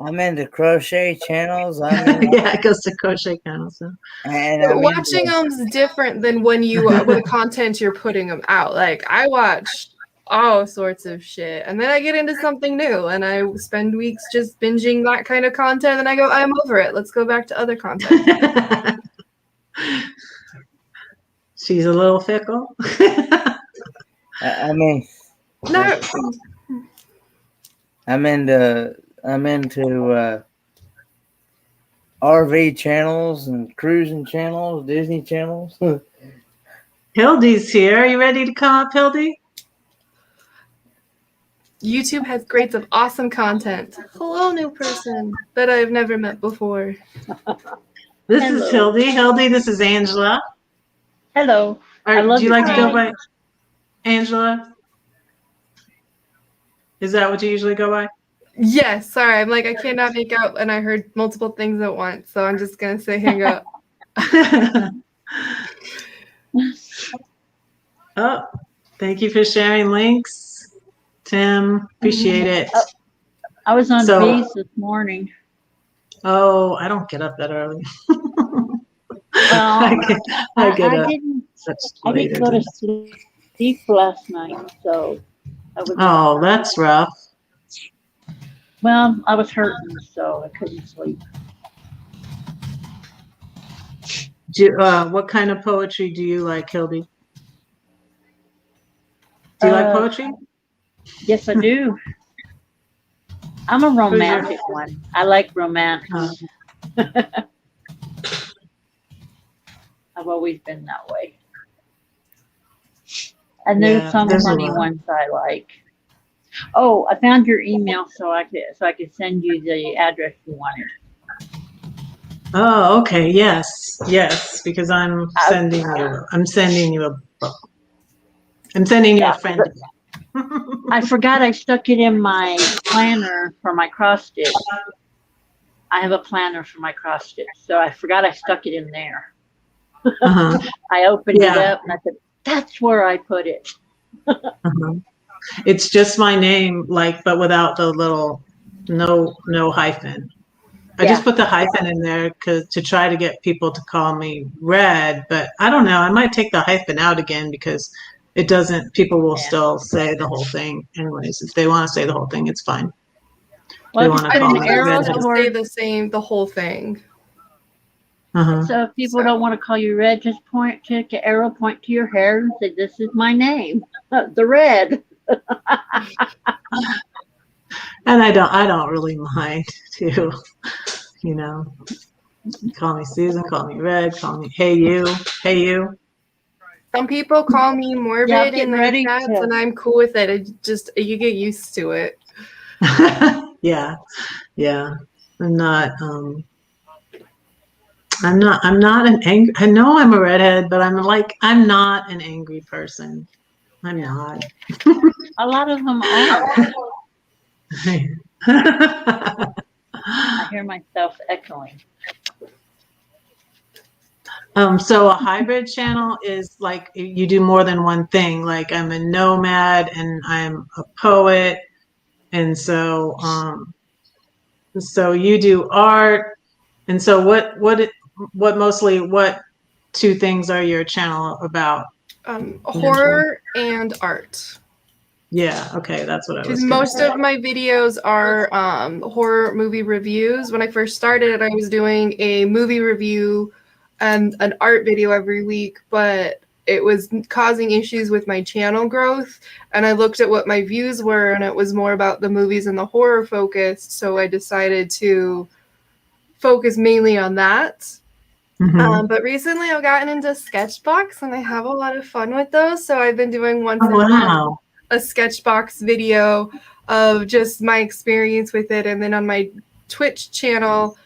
I'm into crochet channels. Yeah, it goes to crochet channels. So. And watching them's different than when the content you're putting them out. Like I watch all sorts of shit, and then I get into something new, and I spend weeks just binging that kind of content, and I go, I'm over it. Let's go back to other content. She's a little fickle. No. I'm into RV channels and cruising channels, Disney channels. Hilde's here. Are you ready to come up, Hilde? YouTube has grades of awesome content. Hello, new person that I've never met before. This is Hilde. Hilde, this is Angela. Hello. Would you like to go by Angela? Is that what you usually go by? Yes. Sorry, I'm like I cannot make out, and I heard multiple things at once, so I'm just gonna say hang up. Oh, thank you for sharing links, Tim. Appreciate it. I was on V's this morning. Oh, I don't get up that early. Well, I didn't go to sleep last night, so I was. Oh, that's rough. Well, I was hurting, so I couldn't sleep. What kind of poetry do you like, Hilde? Do you like poetry? Yes, I do. I'm a romantic one. I like romance. I've always been that way. And there's some funny ones I like. Oh, I found your email so I could send you the address you wanted. Oh, okay. Yes, because I'm sending you a book. I'm sending you a friend. I forgot I stuck it in my planner for my cross stitch. I have a planner for my cross stitch, so I forgot I stuck it in there. I opened it up and I said, "That's where I put it." It's just my name, but without the little no hyphen. I just put the hyphen in there to try to get people to call me Red, but I don't know. I might take the hyphen out again because it doesn't. People will still say the whole thing, anyways. If they want to say the whole thing, it's fine. Well, they want to call me Red. Say the same, the whole thing. So if people don't want to call you Red, just take an arrow, point to your hair, and say, "This is my name, the Red." And I don't really mind too. You know, call me Susan, call me Red, call me Hey You. Some people call me Morbid in their chats, and I'm cool with it. You get used to it. Yeah. I'm not an angry. I know I'm a redhead, but I'm not an angry person. I'm not. A lot of them are. I hear myself echoing. So a hybrid channel is like you do more than one thing. Like I'm a nomad and I'm a poet, and so you do art. And so what two things are your channel about? Horror and art. Yeah, okay, that's what I was. Because most of my videos are horror movie reviews. When I first started, I was doing a movie review and an art video every week, but it was causing issues with my channel growth. And I looked at what my views were, and it was more about the movies and the horror focused. So I decided to focus mainly on that. Mhm. But recently I've gotten into Sketchbox and I have a lot of fun with those. So I've been doing once a month Wow. a Sketchbox video of just my experience with it. And then on my Twitch channel,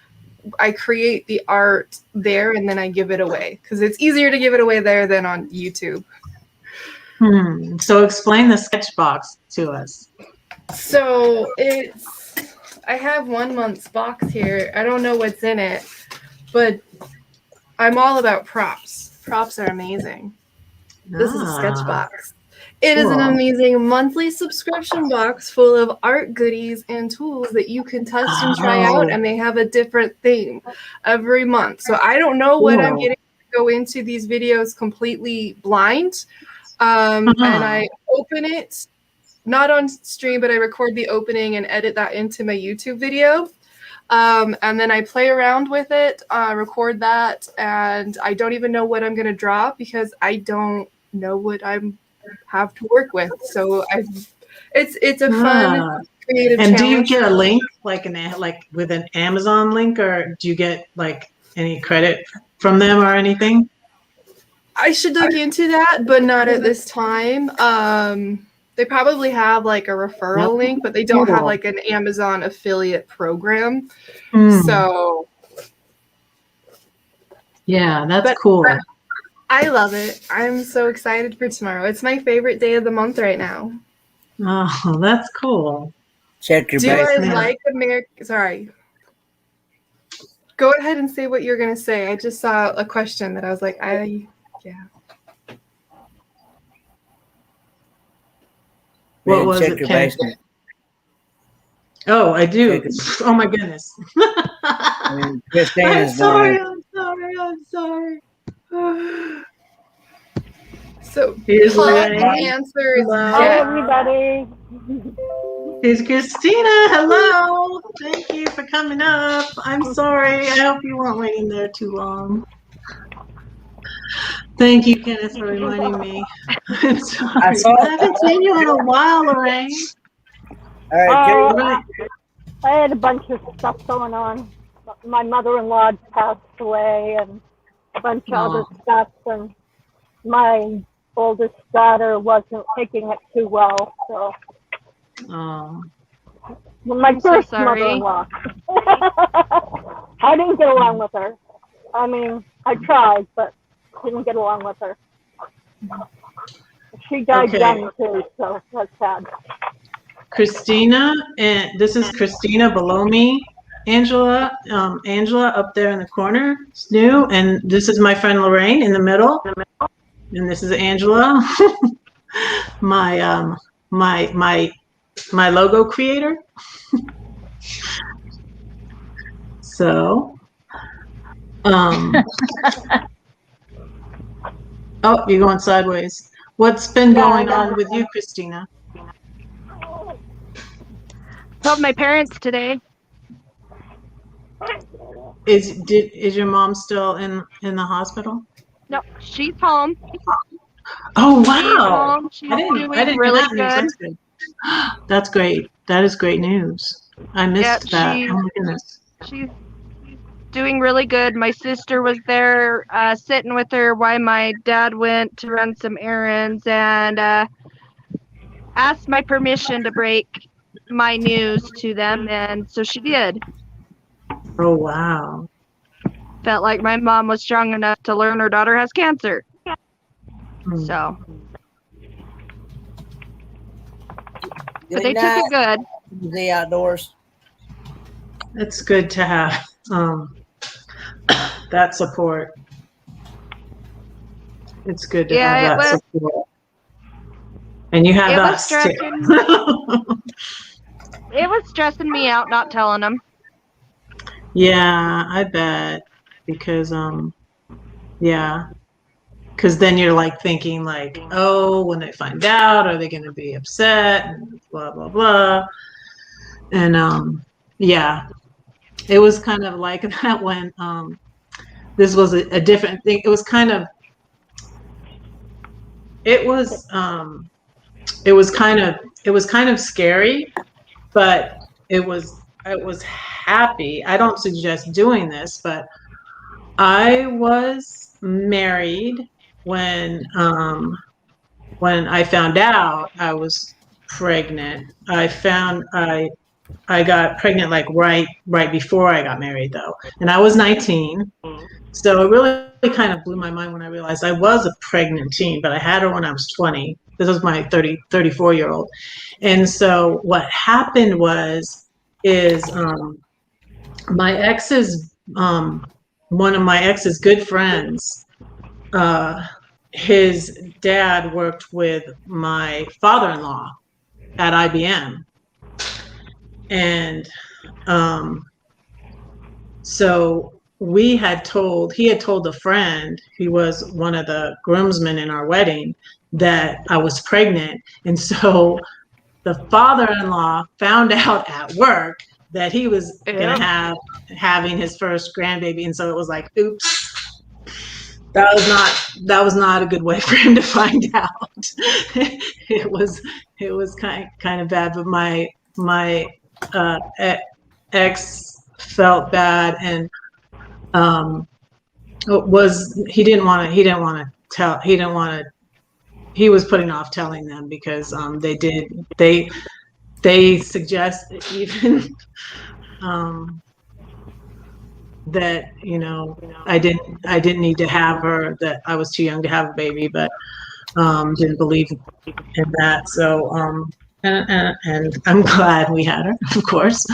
I create the art there and then I give it away because it's easier to give it away there than on YouTube. So explain the sketchbox to us. So I have 1 month's box here. I don't know what's in it, but I'm all about props. Props are amazing. This is a Sketchbox. It is an Cool. amazing monthly subscription box full of art goodies and tools that you can test and try out, and they have a different theme every month. So I don't know what I'm getting to go into these videos completely blind. And I open it, not on stream, but I record the opening and edit that into my YouTube video. And then I play around with it, record that, and I don't even know what I'm going to draw because I don't know what I'm have to work with. So it's a fun creative and challenge. do you get a link like with an Amazon link, or do you get like any credit from them or anything? I should look into that, but not at this time. They probably have like a referral link, but they don't have like an Amazon affiliate program. So yeah, that's cool. I love it. I'm so excited for tomorrow. It's my favorite day of the month right now. Oh, that's cool. Check your Do I basement. like American? Sorry. Go ahead and say what you're going to say. I just saw a question that I was like, yeah. What was check it, your Ken? basement. Oh, I do. Oh my goodness. I'm sorry. So here's the answer is Hi, everybody. Here's Christina. Hello. Thank you for coming up. I'm sorry. I hope you weren't waiting there too long. Thank you, Kenneth, for reminding me. I'm sorry. I haven't seen you in a while, Lorraine. All right, I had a bunch of stuff going on. My mother-in-law passed away and a bunch of other stuff, and my oldest daughter wasn't taking it too well, so. My first mother-in-law. I didn't get along with her. I mean, I tried, but didn't get along with her. She died young too, so that's sad. Christina, and this is Christina below me. Angela, Angela up there in the corner is new, and this is my friend Lorraine in the middle, and this is Angela, my logo creator. So, oh, you're going sideways. What's been going on with you, Christina? Told my parents today. Is your mom still in the hospital? No, she's home. Oh wow! She's doing really good. That's good. That's great. That is great news. I missed that. Oh my goodness. She's doing really good. My sister was there sitting with her while my dad went to run some errands and asked my permission to break my news to them, and so she did. Oh wow. Felt like my mom was strong enough to learn her daughter has cancer. So. But they took it good. The outdoors. It's good to have that support. It's good to have that support. And you have us too. It was stressing me out not telling them. Yeah, I bet. Because because then you're like thinking like, oh, when they find out, are they going to be upset and blah blah blah. And yeah, it was kind of like that when this was a different thing. It was kind of scary, but it was happy. I don't suggest doing this, but I was married when I found out I was pregnant. I got pregnant like right before I got married though, and I was 19. So it really kind of blew my mind when I realized I was a pregnant teen, but I had her when I was 20. This was my 34-year-old. And so what happened is my ex's, one of my ex's good friends, his dad worked with my father-in-law at IBM. And so he had told a friend, he was one of the groomsmen in our wedding, that I was pregnant. And so the father-in-law found out at work that he was gonna having his first grandbaby. And so it was like, oops, that was not a good way for him to find out. it was kind of bad, but my ex felt bad, and he was putting off telling them because they suggested even that I didn't need to have her, that I was too young to have a baby, but didn't believe in that. So and I'm glad we had her, of course.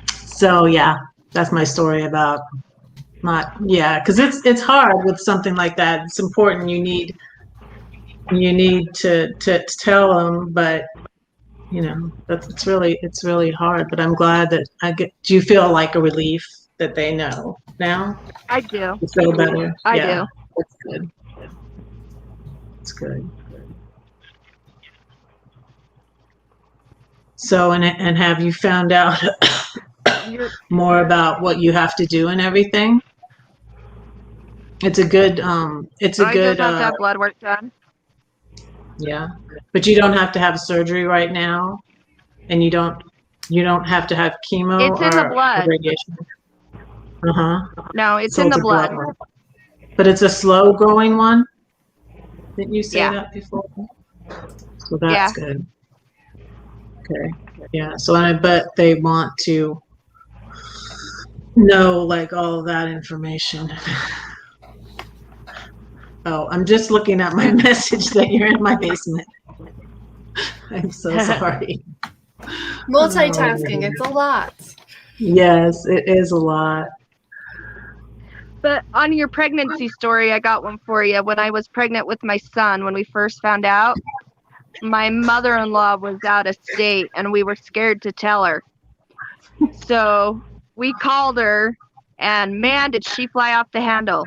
So yeah, that's my story about because it's hard with something like that. It's important. You need to tell them, but it's really hard. But I'm glad that do you feel like a relief that they know now? I do. You feel better? I do. That's good. It's good. So, and have you found out more about what you have to do and everything? It's a good. I just have to have blood work done. Yeah, but you don't have to have surgery right now, and you don't have to have chemo. It's in the blood. Radiation. No, it's in the blood. But it's a slow growing one. Didn't you say that before? So that's good. Okay. Yeah. So I bet they want to know like all of that information. Oh, I'm just looking at my message that you're in my basement. I'm so sorry. Multitasking, it's a lot. Yes, it is a lot. But on your pregnancy story, I got one for you. When I was pregnant with my son, when we first found out, my mother-in-law was out of state and we were scared to tell her. So we called her, and man, did she fly off the handle.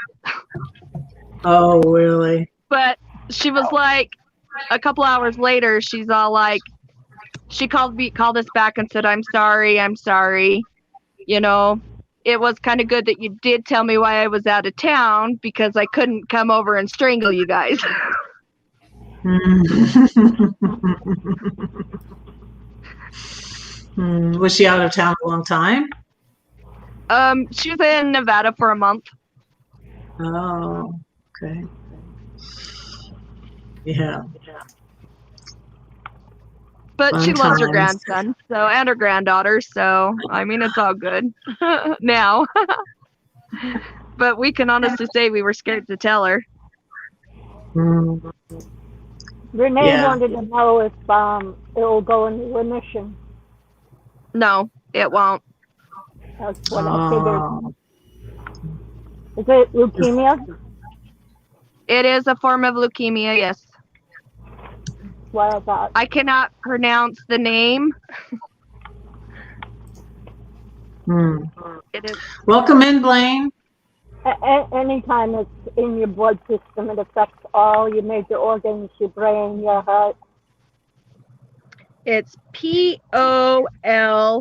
Oh, really? But she was like, a couple hours later, she's all like, she called us back and said, I'm sorry. It was kind of good that you did tell me why I was out of town, because I couldn't come over and strangle you guys. Was she out of town a long time? She was in Nevada for a month. Oh, okay. Yeah. But Fun she loves her times. grandson, and her granddaughter, so I mean it's all good now. But we can honestly say we were scared to tell her. Renee wanted to know if it will go into remission. No, it won't. That's what I figured. Is it leukemia? It is a form of leukemia, yes. What I thought. I cannot pronounce the name. It is. Welcome in, Blaine. Anytime it's in your blood system, it affects all your major organs, your brain, your heart. It's POLYCYTHEMIA.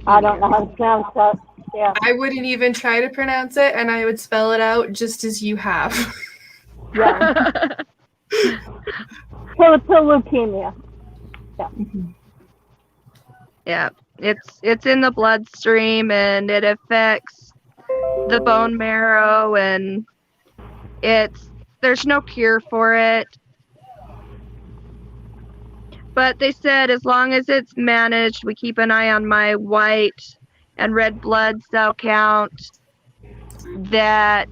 I don't know how to pronounce that. Yeah. I wouldn't even try to pronounce it, and I would spell it out just as you have. Yeah. to leukemia. Yeah, it's in the bloodstream and it affects the bone marrow, and there's no cure for it. But they said as long as it's managed, we keep an eye on my white and red blood cell count, that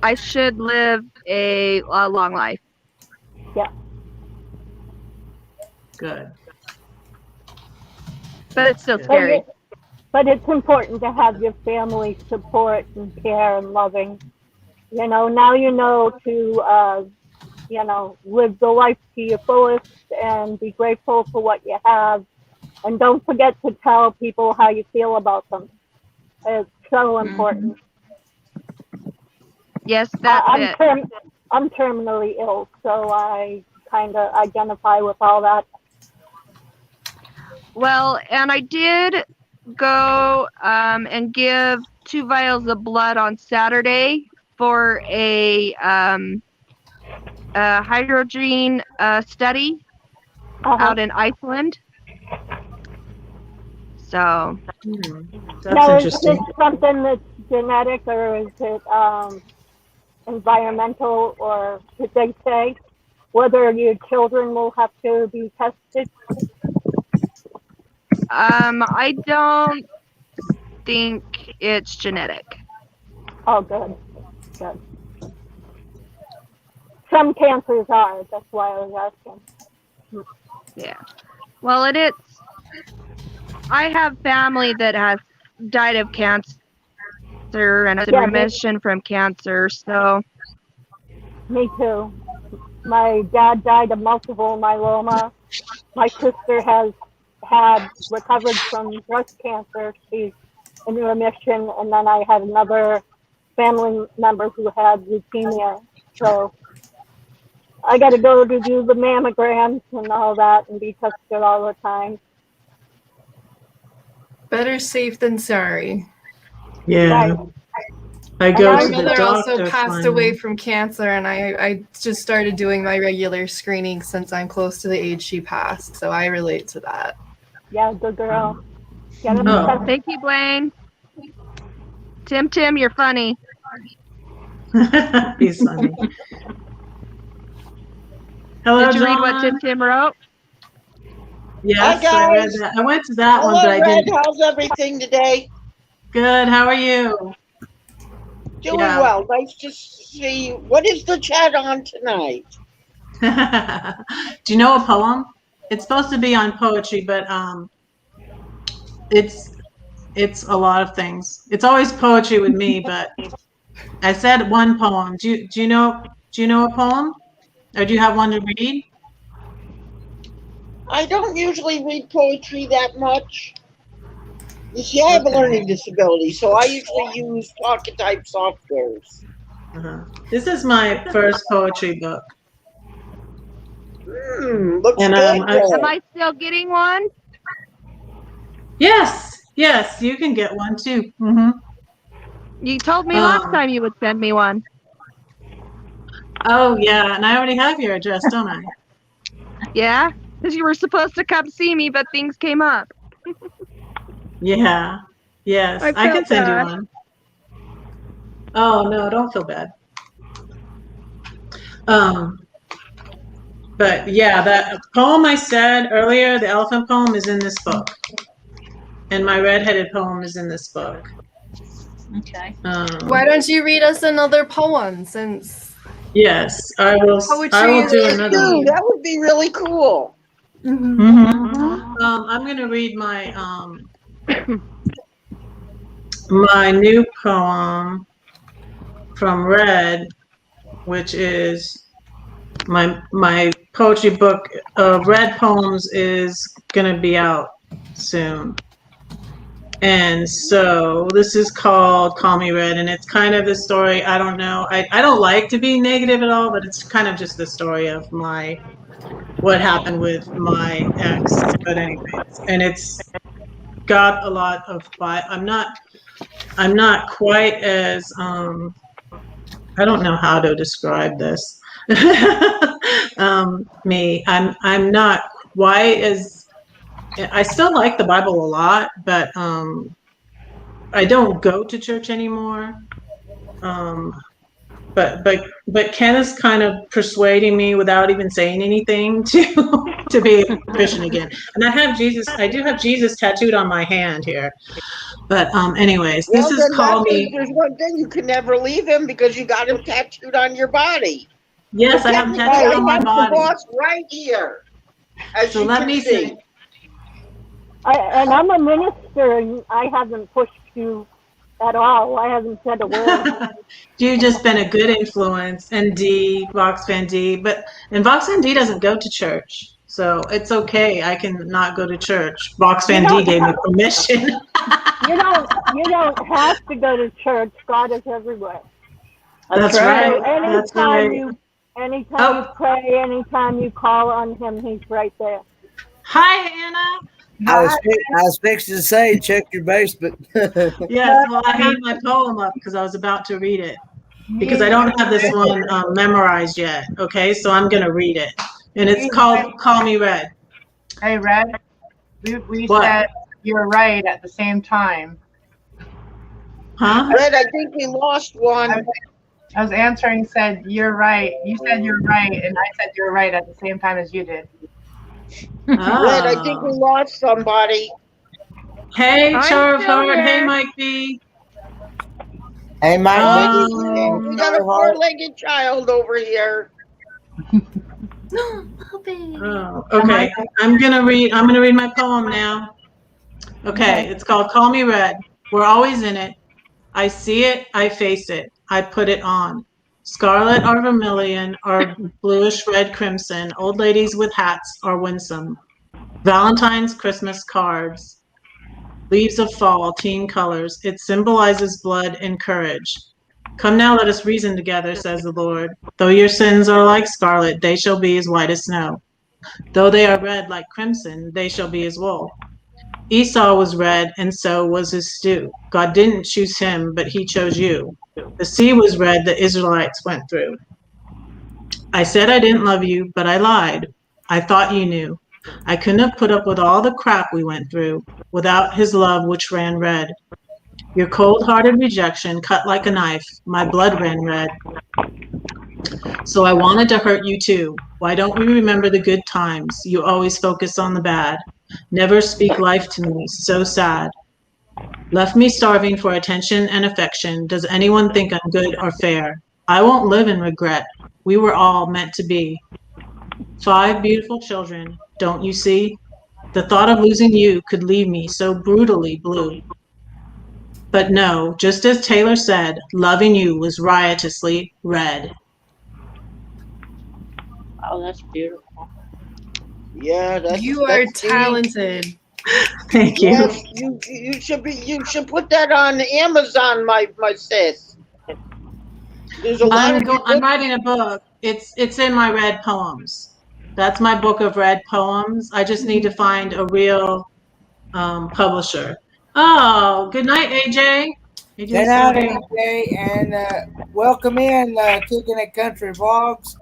I should live a long life. Good. But it's still Good. scary. But it's important to have your family support and care and loving. You know, now you know to, you know, live the life to your fullest and be grateful for what you have. And don't forget to tell people how you feel about them. It's so important. Yes, that's it. I'm terminally ill, so I kind of identify with all that. Well, and I did go and give 2 vials of blood on Saturday for a hydrogen study out in Iceland. So That's Now, is interesting. this something that's genetic or is it environmental, or did they say whether your children will have to be tested? I don't think it's genetic. Oh, good, good. Some cancers are, that's why I was asking. Yeah. Well, I have family that has died of cancer and is in remission from cancer, so. Me too. My dad died of multiple myeloma. My sister has recovered from breast cancer. She's in remission. And then I had another family member who had leukemia. So I got to go to do the mammograms and all that and be tested all the time. Better safe than sorry. Yeah. Right. I go My to the My mother doctor. also passed finally. away from cancer, and I just started doing my regular screening since I'm close to the age she passed, so I relate to that. Yeah, good girl. Get them Oh. tested. Thank you, Blaine. Tim, you're funny. He's funny. Hello, Did you read what John. Tim wrote? Yes, Hi, I read guys. that. I went to that one, Hello, but I Red. didn't. How's everything today? Good. How are you? Doing Yeah. well. Nice to see you. What is the chat on tonight? Do you know a poem? It's supposed to be on poetry, but it's a lot of things. It's always poetry with me, but I said one poem. Do you know a poem? Or do you have one to read? I don't usually read poetry that much. You see, I have a learning disability, so I usually use pocket type softwares. This is my first poetry book. Looks And, good. Am I still getting one? Yes, you can get one too. You told me last time you would send me one. Oh yeah, and I already have your address, don't I? Yeah? Because you were supposed to come see me, but things came up. Yeah. Yes, I can send you one. Oh no, don't feel bad. But yeah, that poem I said earlier, the elephant poem, is in this book. And my redheaded poem is in this book. Okay. Why don't you read us another poem since Yes, I will do another one. That would be really cool. I'm going to read my my new poem from Red, which is my poetry book. Red Poems is going to be out soon. And so this is called Call Me Red, and it's kind of the story. I don't know. I don't like to be negative at all, but it's kind of just the story of what happened with my ex. But anyways, and it's got a lot of. I'm not quite as. I don't know how to describe this. Me, I'm not quite as. I still like the Bible a lot, but I don't go to church anymore. Um, but Ken is kind of persuading me without even saying anything to be a Christian again. And I do have Jesus tattooed on my hand here. But anyways, this Well, is then Call that means Me. there's one thing, you can never leave him because you got him tattooed on your body. Yes, I have him tattooed on my I have the body. boss right here, as So you let can me see. say, And I'm a minister, and I haven't pushed you at all. I haven't said a word. you've just been a good influence, and D, Vox Van D, and Vox Van D doesn't go to church. So it's okay. I can not go to church. Vox You Van D don't gave me have, permission. you don't have to go to church. God is everywhere. That's So right. That's anytime right. you you Oh, pray, anytime you call on him, he's right there. hi, Hannah. I was fixing to say, check your basement. Yes, well, I have my poem up because I was about to read it because I don't have this one memorized yet. Okay, so I'm going to read it. And it's called Call Me Red. Hey, Red, we What? said you're right at the same time. Huh? Red, I think we lost one. I was answering, said you're right. You said you're right, and I said you're right at the same time as you did. Red, I think we Oh. lost somebody. Hey, I'm Charles still Hart. Hey, here. Mike B. Hey, Mike, We got a four-legged child over here. Oh, okay. I'm gonna read my poem now. Okay, it's called Call Me Red. We're always in it. I see it, I face it, I put it on. Scarlet or vermilion or bluish red crimson, old ladies with hats are winsome. Valentine's Christmas cards, leaves of fall, teen colors. It symbolizes blood and courage. Come now, let us reason together, says the Lord. Though your sins are like scarlet, they shall be as white as snow. Though they are red like crimson, they shall be as wool. Esau was red, and so was his stew. God didn't choose him, but he chose you. The sea was red, the Israelites went through. I said I didn't love you, but I lied. I thought you knew. I couldn't have put up with all the crap we went through without his love, which ran red. Your cold-hearted rejection cut like a knife. My blood ran red. So I wanted to hurt you too. Why don't we remember the good times? You always focus on the bad. Never speak life to me. So sad. Left me starving for attention and affection. Does anyone think I'm good or fair? I won't live in regret. We were all meant to be. 5 beautiful children, don't you see? The thought of losing you could leave me so brutally blue. But no, just as Taylor said, loving you was riotously red. Oh, that's beautiful. Yeah, that's You are that's deep. talented. Thank you. Yes, you should put that on Amazon, my sis. There's a lot of I'm writing a book. It's in my red poems. That's my book of red poems. I just need to find a real publisher. Oh, good night, AJ. AJ Good night, Soto. AJ, and welcome in Kicking It Country Vlogs.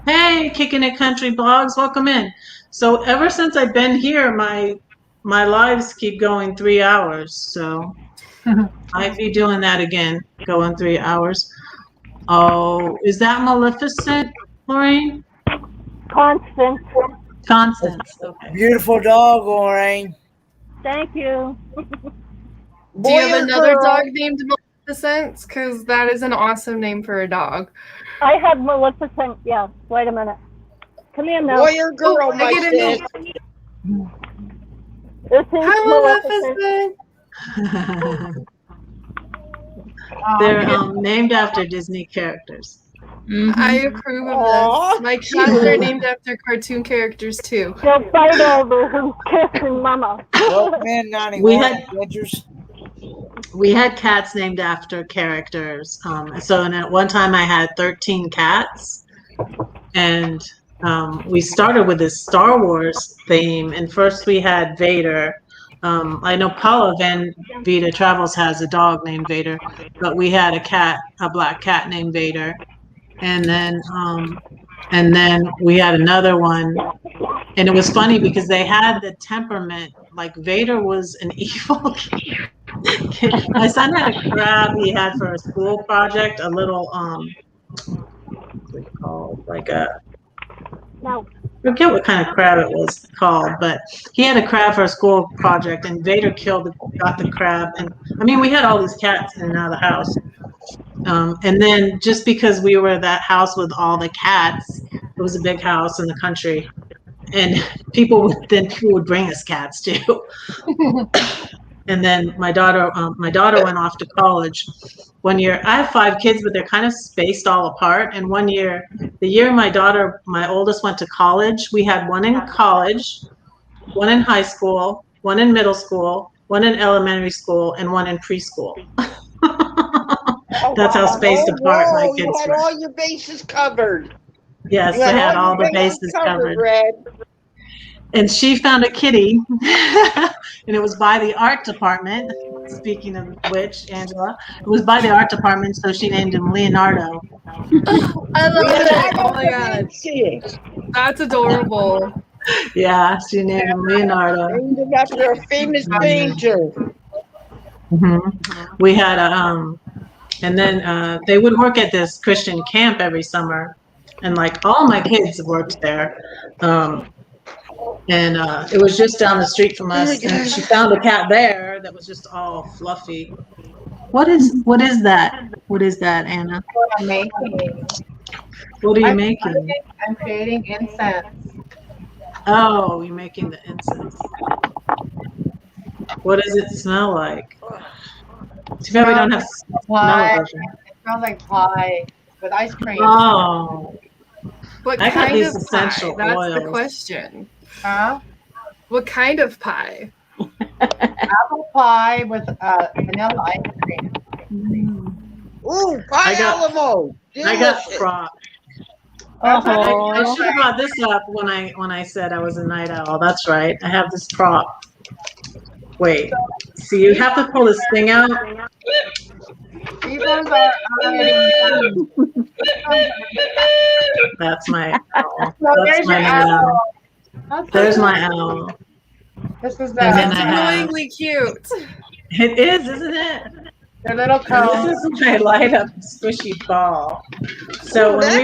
Hey, Kicking It Country blogs, welcome in. So ever since I've been here, my lives keep going 3 hours. So I'd be doing that again, going 3 hours. Oh, is that Maleficent, Lorraine? Constant. Constance. Okay. Beautiful dog, Lorraine. Thank you. Do boy you have or another girl. dog named Maleficent? Because that is an awesome name for a dog. I have Maleficent. Yeah. Wait a minute. Come here now. Boy or girl, Oh, I my get a sis. note. This is Hi, Maleficent. Maleficent. They're named after Disney characters. I approve of Aw, this. My cats are named after cartoon characters too. They'll fight over who's kissing Mama. Welcome in, 91 Adventures. We had cats named after characters. So at one time I had 13 cats, and we started with this Star Wars theme. And first we had Vader. I know Paula Van Vita Travels has a dog named Vader, but we had a black cat named Vader. and then we had another one, and it was funny because they had the temperament like Vader was an evil kid. My son had a crab he had for a school project, a little what's it called, like a, No. I forget what kind of crab it was called, but he had a crab for a school project, and Vader got the crab, and I mean we had all these cats in and out of the house. And then just because we were that house with all the cats, it was a big house in the country, and people would bring us cats too. And then my daughter went off to college. One year, I have 5 kids, but they're kind of spaced all apart. And one year, the year my oldest went to college, we had one in college, one in high school, one in middle school, one in elementary school, and one in preschool. That's how spaced apart my kids You had were. all your bases covered. Yes, You I had your all the bases covered. Red. And she found a kitty, and it was by the art department. Speaking of which, Angela, it was by the art department, so she named him Leonardo. I love it. Oh my god. That's adorable. Yeah, she named him Leonardo. Named him after a famous painter. We had and then they would work at this Christian camp every summer, and like all my kids worked there. And it was just down the street from us, and she found a cat there that was just all fluffy. What is that? What is that, Anna? What I'm making. What are you making? I'm creating incense. Oh, you're making the incense. What does it smell like? Too bad we don't have pie. smell. It smells like pie with ice cream. Oh. What I got kind these of essential pie? That's oils. the question. Huh? What kind of pie? Apple pie with vanilla ice cream. Ooh, pie Alamo. I got prop. I should have brought this up when I said I was a night owl. That's right. I have this prop. Wait. See, you have to pull this thing out. These ones are already. That's my owl. So That's my owl. There's my owl. This is And then That's I have- annoyingly cute. It is, isn't it? Their little And cones. this is my light up squishy ball. So when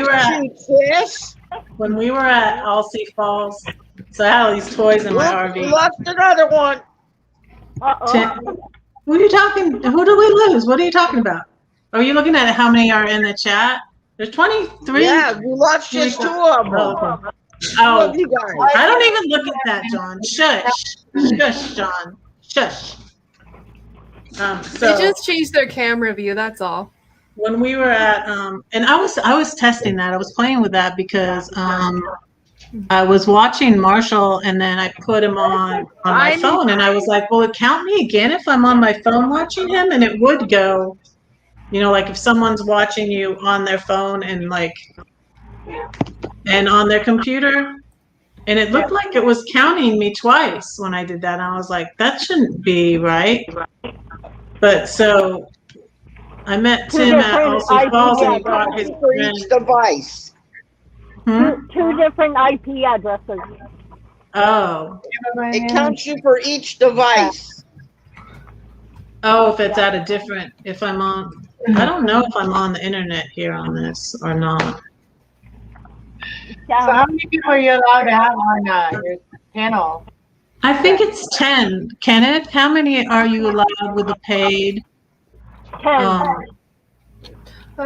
we were at Allsea Falls, so I had all these toys in my We RV. lost another one. Who are you talking? Who did we lose? What are you talking about? Are you looking at how many are in the chat? There's 23. Yeah, we lost just 2 of them. Oh, You guys. I don't even look at that, John. Shush. Shush, John. Shush. They So just changed their camera view, that's all. when we were at and I was testing that. I was playing with that because I was watching Marshall, and then I put him on my phone, and I was like, will it count me again if I'm on my phone watching him? And it would go, like if someone's watching you on their phone and on their computer, and it looked like it was counting me twice when I did that. And I was like, that shouldn't be right. But so I met Tim at Allsea Falls, and he brought his for friend. each device. Two different IP addresses. Oh. It counts you for each device. Oh, if it's at if I'm on, I don't know if I'm on the internet here on this or not. So how many people are you allowed to have on your panel? I think it's 10. Kenneth, how many are you allowed with the paid? 10.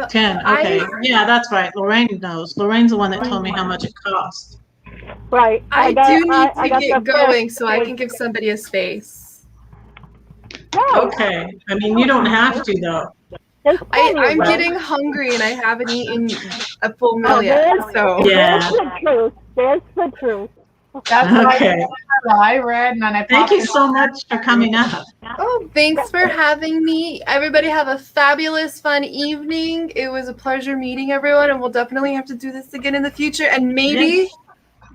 10. Okay. Yeah, that's right. Lorraine knows. Lorraine's the one that told me how much it cost. Right. I do need to get going so I can give somebody a space. Okay. I mean, you don't have to, though. I'm getting hungry and I haven't eaten a full meal yet. So Yeah. There's the truth. There's the truth. That's Okay. what I read, and then I Thank you so much for coming up. Oh, thanks for having me. Everybody have a fabulous, fun evening. It was a pleasure meeting everyone, and we'll definitely have to do this again in the future. And maybe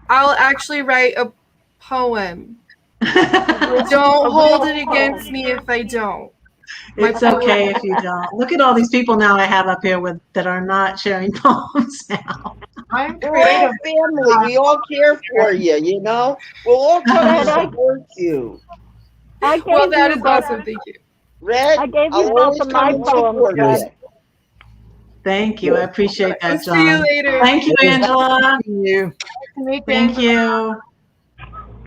I'll actually write a poem. Don't hold it against me if I don't. It's okay if you don't. Look at all these people now I have up here with that are not sharing poems now. I'm We're all creative. family. We all care for you, you know? We'll all come Red, to support you. I gave Well, that you is both. awesome. Thank you. Red, I gave you I'll both always of come my and poems, support Red. you. Thank you. I appreciate that, See you John. later. Thank you, Angela. You. Thank you.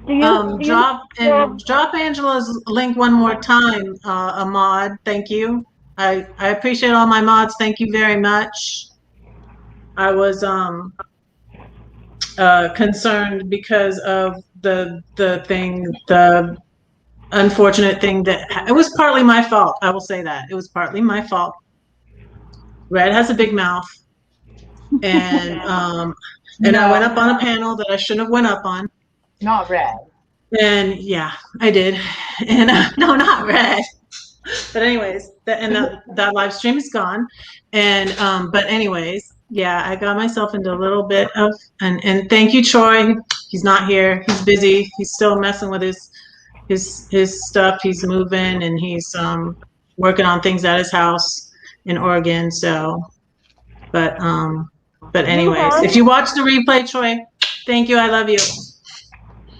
Do you Drop Angela's link one more time, Ahmad. Thank you. I appreciate all my mods. Thank you very much. I was concerned because of the unfortunate thing that it was partly my fault. I will say that it was partly my fault. Red has a big mouth, and I went up on a panel that I shouldn't have went up on. Not Red. And yeah, I did. And no, not Red. But anyways, that live stream is gone. And but anyways, yeah, I got myself into a little bit of and thank you, Troy. He's not here. He's busy. He's still messing with his stuff. He's moving and he's working on things at his house in Oregon. So but anyways, if you watch the replay, Troy, thank you. I love you.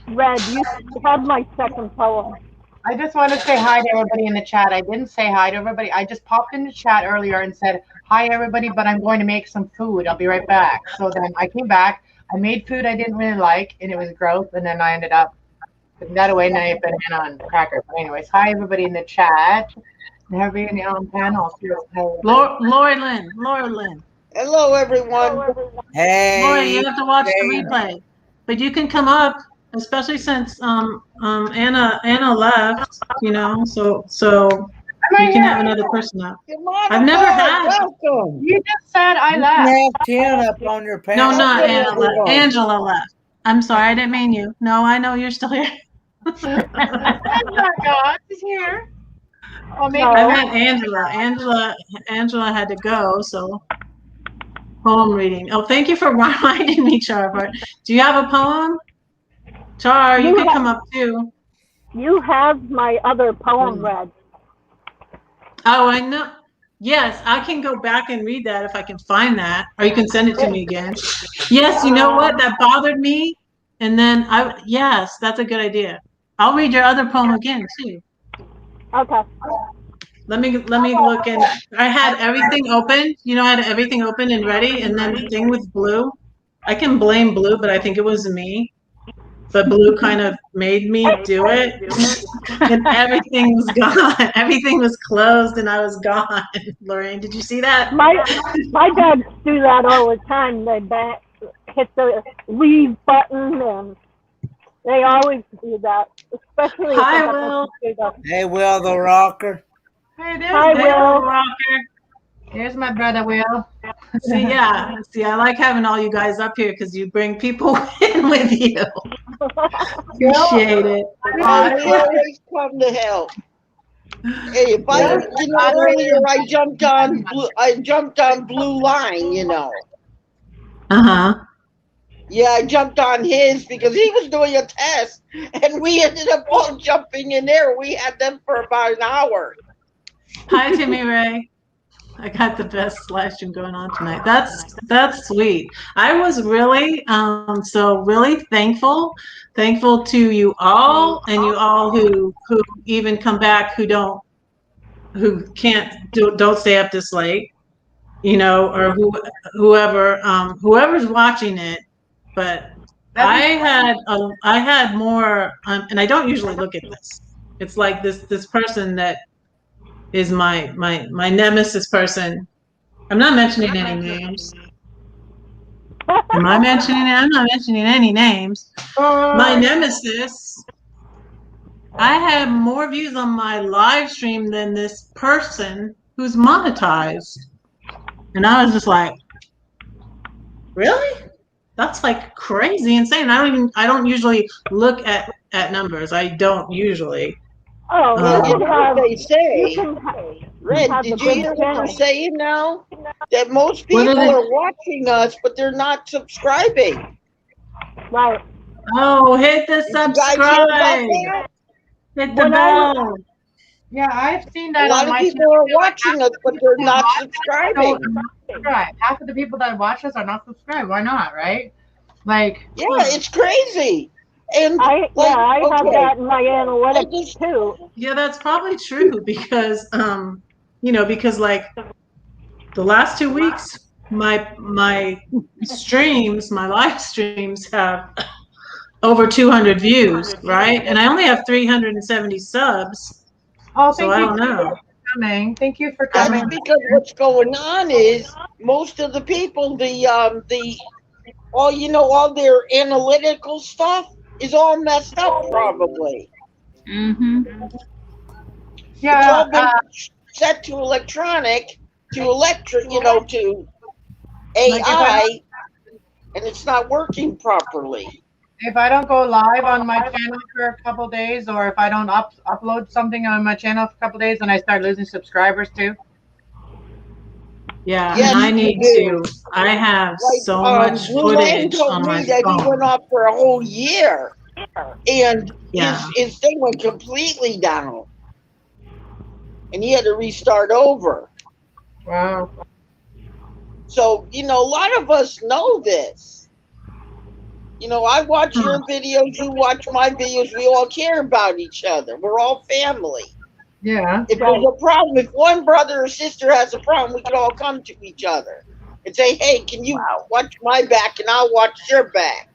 Red, you have my second poem. I just want to say hi to everybody in the chat. I didn't say hi to everybody. I just popped in the chat earlier and said, hi, everybody, but I'm going to make some food. I'll be right back. So then I came back. I made food I didn't really like, and it was gross. And then I ended up putting that away, and I had banana and cracker. But anyways, hi, everybody in the chat. And everybody on panel. Laura Lynn. Hello, everyone. Hey. Laura, you have to watch the replay. But you can come up, especially since Anna left, you know, so you can have another person up. I've never had. Welcome. You just said I You left. can have 10 up on your panel. No, not Anna left. Angela left. I'm sorry, I didn't mean you. No, I know you're still here. Oh my God, she's here. Oh, maybe I meant Angela. Angela had to go, so poem reading. Oh, thank you for reminding me, Char. Do you have a poem? Char, you can come up too. You have my other poem, Red. Oh, I know. Yes, I can go back and read that if I can find that, or you can send it to me again. Yes, you know what? That bothered me. And then yes, that's a good idea. I'll read your other poem again too. Okay. Let me look in. I had everything open. You know, I had everything open and ready, and then the thing with Blue. I can blame Blue, but I think it was me. But Blue kind of made me do it, and everything was gone. Everything was closed, and I was gone. Lorraine, did you see that? My dogs do that all the time. They hit the leave button, and they always do that. Especially if Hi, they Will. Hey, Will the Rocker. Hey, there's Hi, Will. Will. Rocker. Here's my brother, Will. See, I like having all you guys up here because you bring people in with you. Appreciate it. We always come to help. Hey, if earlier I jumped on Blue Line, you know. Yeah, I jumped on his because he was doing a test, and we ended up all jumping in there. We had them for about an hour. Hi, Timmy Ray. I got the best live stream going on tonight. That's sweet. I was really really thankful to you all, and you all who even come back who don't stay up this late, you know, or whoever's watching it. But I had more, and I don't usually look at this. It's like this person that is my nemesis person. I'm not mentioning any names. Am I mentioning it? I'm not mentioning any names. My nemesis. I have more views on my live stream than this person who's monetized. And I was just like, really? That's like crazy insane. I don't usually look at numbers. I don't usually. Oh, You know what they say. Red, have did the you big hear what channel. they're saying now? That most people are watching us, but they're not subscribing. Right. Oh, hit the Did you guys hear about subscribe. that? Hit the bell. Yeah, I've seen A that lot on of my people channel. are Like, watching us, but they're not don't subscribing. subscribe. Half of the people that watch us are not subscribed. Why not, right? Like, Yeah, it's crazy. And I have okay, that in my I analytics just too. Yeah, that's probably true because because like the last 2 weeks, my streams, my live streams have over 200 views, right? And I only have 370 subs, oh, so thank I you don't know. for coming. Thank you for that's coming. because what's going on is most of the people, all their analytical stuff is all messed up probably. Mm-hmm. It's Yeah, all been set to electronic, to electric, to like AI, and it's not working properly. if I don't go live on my channel for a couple days, or if I don't upload something on my channel for a couple days, then I start losing subscribers too. Yeah, Yes, and I you need do. to. I have Like so much Blue Man footage told on my me that he went phone. off for a whole year, and Yeah. his thing went completely down, and he had to restart over. Wow. So a lot of us know this. I watch your videos, you watch my videos. We all care about each other. We're all family. Yeah. If there's a problem, if one brother or sister has a problem, we can all come to each other and say, "Hey, can you watch my back and I'll watch your back?"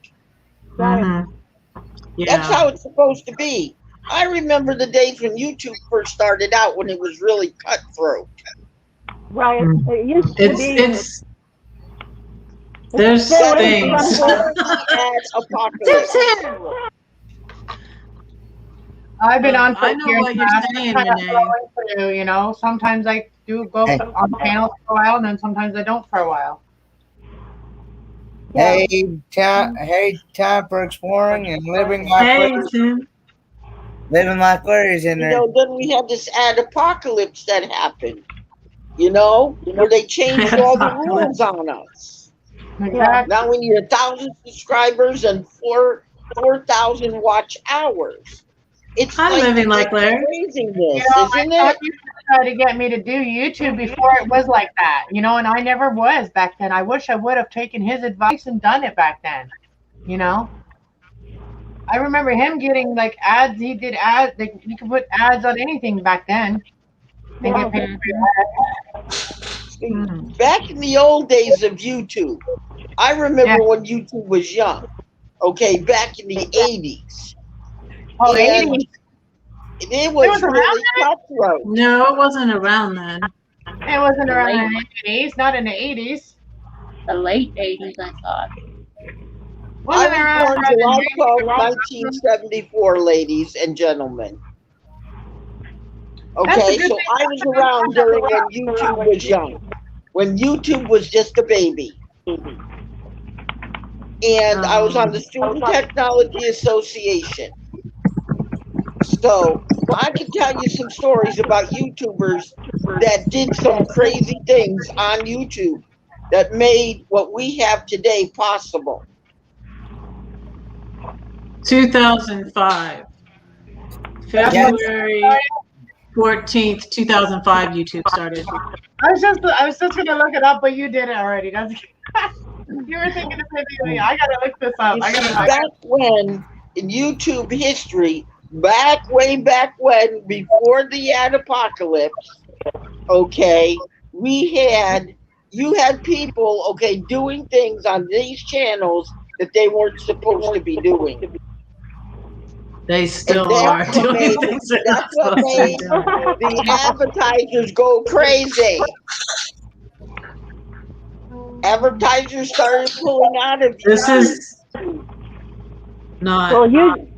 Mhm. Yeah. That's how it's supposed to be. I remember the days when YouTube first started out, when it was really cutthroat. Right. It used to It's be. there's Still is things. As apocalypse. I've been on for I a know year what and a you're half. saying, Kind of Renee. through, sometimes I do go on panels for a while, and then sometimes I don't for a while. Hey, time for exploring and living like Hey, Tim. Larry's in there. Then we had this ad apocalypse that happened. Where they changed all the rules on us. Exactly. Now we need 1,000 subscribers and 4,000 watch hours. It's I'm living like Larry. craziness, My isn't son it? used to try to get me to do YouTube before it was like that, and I never was back then. I wish I would have taken his advice and done it back then. I remember him getting like ads. He did ads. You could put ads on anything back then. And get paid for ads. Back in the old days of YouTube, I remember when YouTube was young. Okay, back in the 80s. Oh, and 80s. It was really cutthroat. No, it wasn't around then. It wasn't around in the 80s, not in the 80s. The late 80s, I thought. I was born July 12, 1974, ladies and gentlemen. Okay, so I was around during when YouTube was young, when YouTube was just a baby. And I was on the Student Technology Association. So I can tell you some stories about YouTubers that did some crazy things on YouTube that made what we have today possible. 2005. February 14th, 2005, YouTube started. I was just gonna look it up, but you did it already. That's you were thinking the same thing. I gotta look this up. Back when in YouTube history, way back when, before the ad apocalypse, okay, you had people, doing things on these channels that they weren't supposed to be doing. They still are doing things they're not supposed to be doing. The advertisers go crazy. Advertisers started pulling out of this is not. Well, YouTube.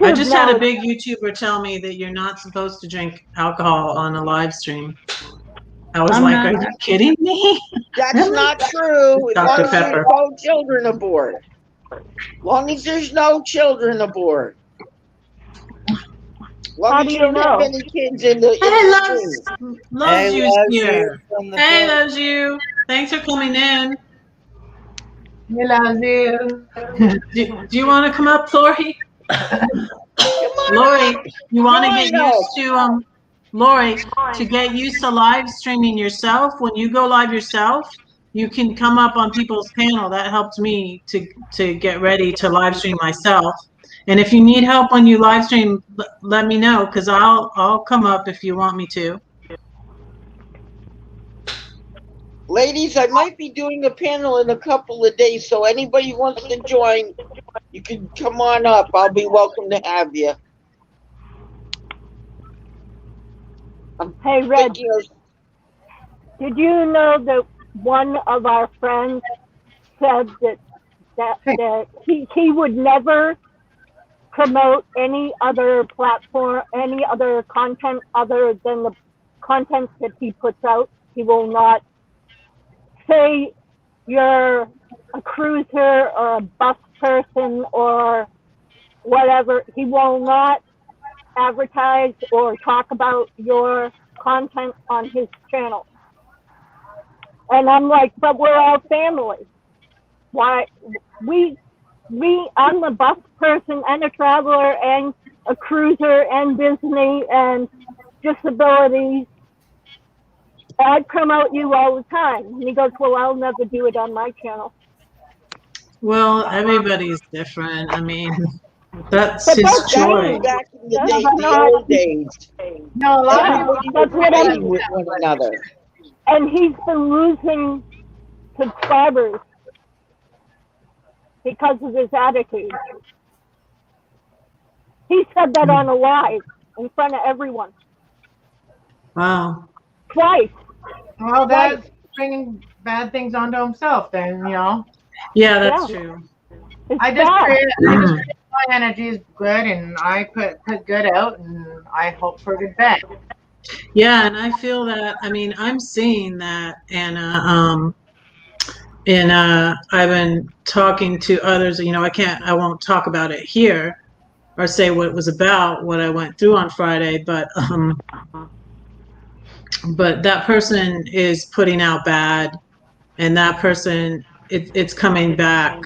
I just had a big YouTuber tell me that you're not supposed to drink alcohol on a live stream. I was like, are you kidding me? That's not true. As long Dr. as Pepper. there's no children aboard. Long as there's no children aboard. Long as you don't have any kids in the Hey, loves you here. Hey, loves you. Thanks for coming in. He loves you. Do you want to come up, Lori? Lori, you want to get used to Lori, to get used to live streaming yourself, when you go live yourself, you can come up on people's panel. That helped me to get ready to live stream myself. And if you need help when you live stream, let me know, because I'll come up if you want me to. Ladies, I might be doing a panel in a couple of days, so anybody who wants to join, you can come on up. I'll be welcome to have you. Hey, Red, did you know that one of our friends said that he would never promote any other platform, any other content other than the content that he puts out? He will not say you're a cruiser or a bus person or whatever. He will not advertise or talk about your content on his channel. And I'm like, but we're all family. Why? I'm a bus person and a traveler and a cruiser and Disney and disabilities. I'd promote you all the time. And he goes, well, I'll never do it on my channel. Well, everybody's different. I mean, that's But his that's choice. Back in the day, the old days, No, a lot of everybody people. was That's what I'm- fighting with one another. And he's been losing subscribers because of his attitude. He said that on a live in front of everyone. Wow. Twice. Well, that's bringing bad things onto himself. Then Yeah, that's Yeah. true. It's I just bad. pray my energy is good, and I put good out, and I hope for good back. Yeah, and I feel that. I mean, I'm seeing that, Anna. And I've been talking to others. I won't talk about it here, or say what it was about, what I went through on Friday. But that person is putting out bad, and that person, it's coming back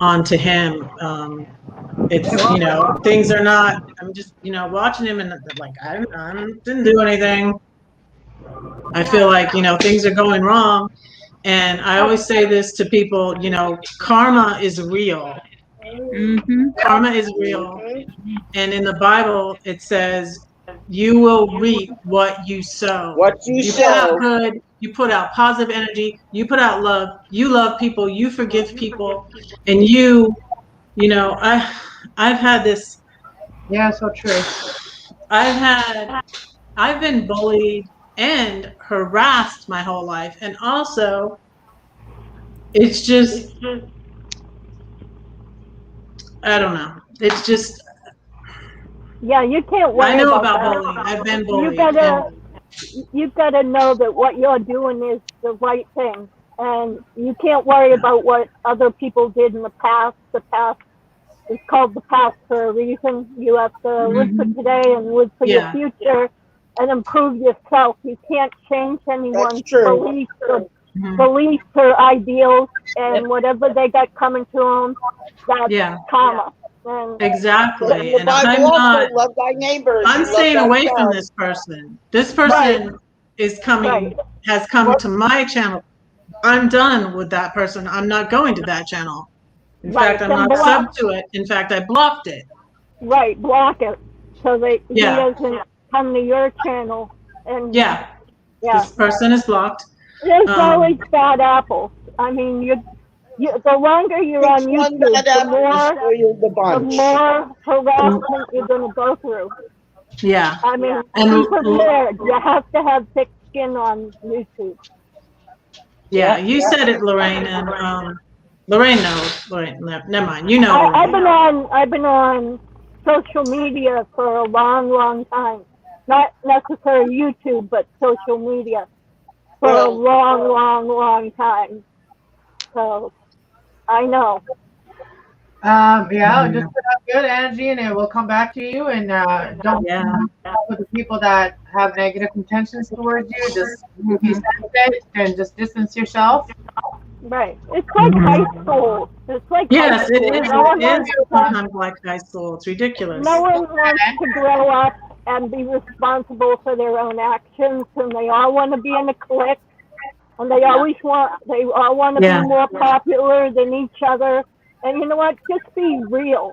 onto him. It's things are not. I'm just watching him, and like I didn't do anything. I feel like things are going wrong, and I always say this to people. Karma is real. Mm-hmm. Karma is real, and in the Bible it says, "You will reap what you sow." What you You put out sow. good. You put out positive energy. You put out love. You love people. You forgive people, and I've had this. Yeah, so true. I've been bullied and harassed my whole life, and also it's just I don't know. It's just Yeah, you can't worry I know about about that. bullying. I've been bullied. You've got to know that what you're doing is the right thing. And you can't worry about what other people did in the past. The past is called the past for a reason. You have to live for today and live for your future and improve yourself. You can't change anyone's true. beliefs or ideals, and whatever they got coming to them, that's karma. And Exactly. The And Bible also, love thy neighbors. I'm love staying away thyself. from this person. This person has come to my channel. I'm done with that person. I'm not going to that channel. In fact, I'm not sub to it. In fact, I blocked it. Right, block it so that he doesn't come to your channel. And this person is blocked. There's always bad apples. I mean, the longer you're on YouTube, the more harassment you're going to go through. Yeah. I mean, be prepared. You have to have thick skin on YouTube. Yeah, you said it, Lorraine, and Lorraine knows. Lorraine, never mind. You know. I've been on social media for a long, long time. Not necessarily YouTube, but social media for a long, long, long time. So I know. Just put out good energy, and it will come back to you. And don't with the people that have negative intentions towards you. Just if you sense it, then just distance yourself. Right. It's like high school. It's like yes, high school. it is. It is sometimes like high school. It's ridiculous. No one wants to grow up and be responsible for their own actions, and they all want to be in a clique, and they all want to Yeah. be more popular than each other. And you know what? Just be real.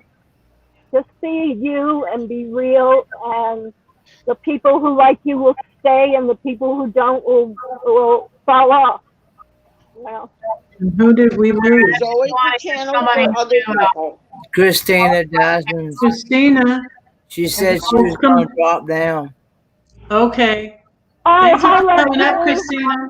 Just be you and be real, and the people who like you will stay, and the people who don't will fall off. Well, And who did we lose? There's always a channel for other people. Christina Dawson. Christina. She said she was going to drop down. Okay. I Thanks for highlight coming up, you. Christina.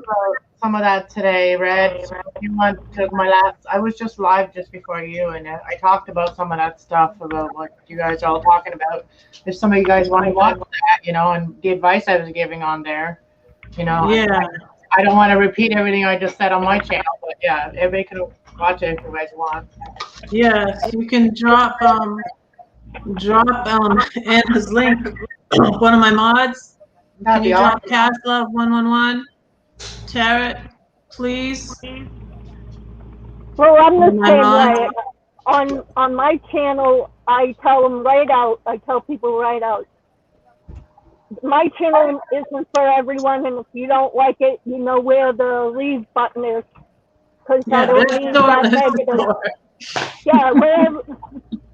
Some of that today, Red. You want to my last? I was just live just before you, and I talked about some of that stuff about what you guys are all talking about. If some of you guys want to watch that, and the advice I was giving on there, Yeah. I don't want to repeat everything I just said on my channel, but yeah, everybody can watch it if you guys want. Yes, you can drop Anna's link. One of my mods. That'd Can be you drop awesome. Cast Love 111? Tarot, please. Well, I'm the Am I same on? way. On my channel, I tell them right out. I tell people right out. My channel isn't for everyone, and if you don't like it, you know where the leave button is. Because I Yeah, don't there's mean door, that there's negative. door. Yeah,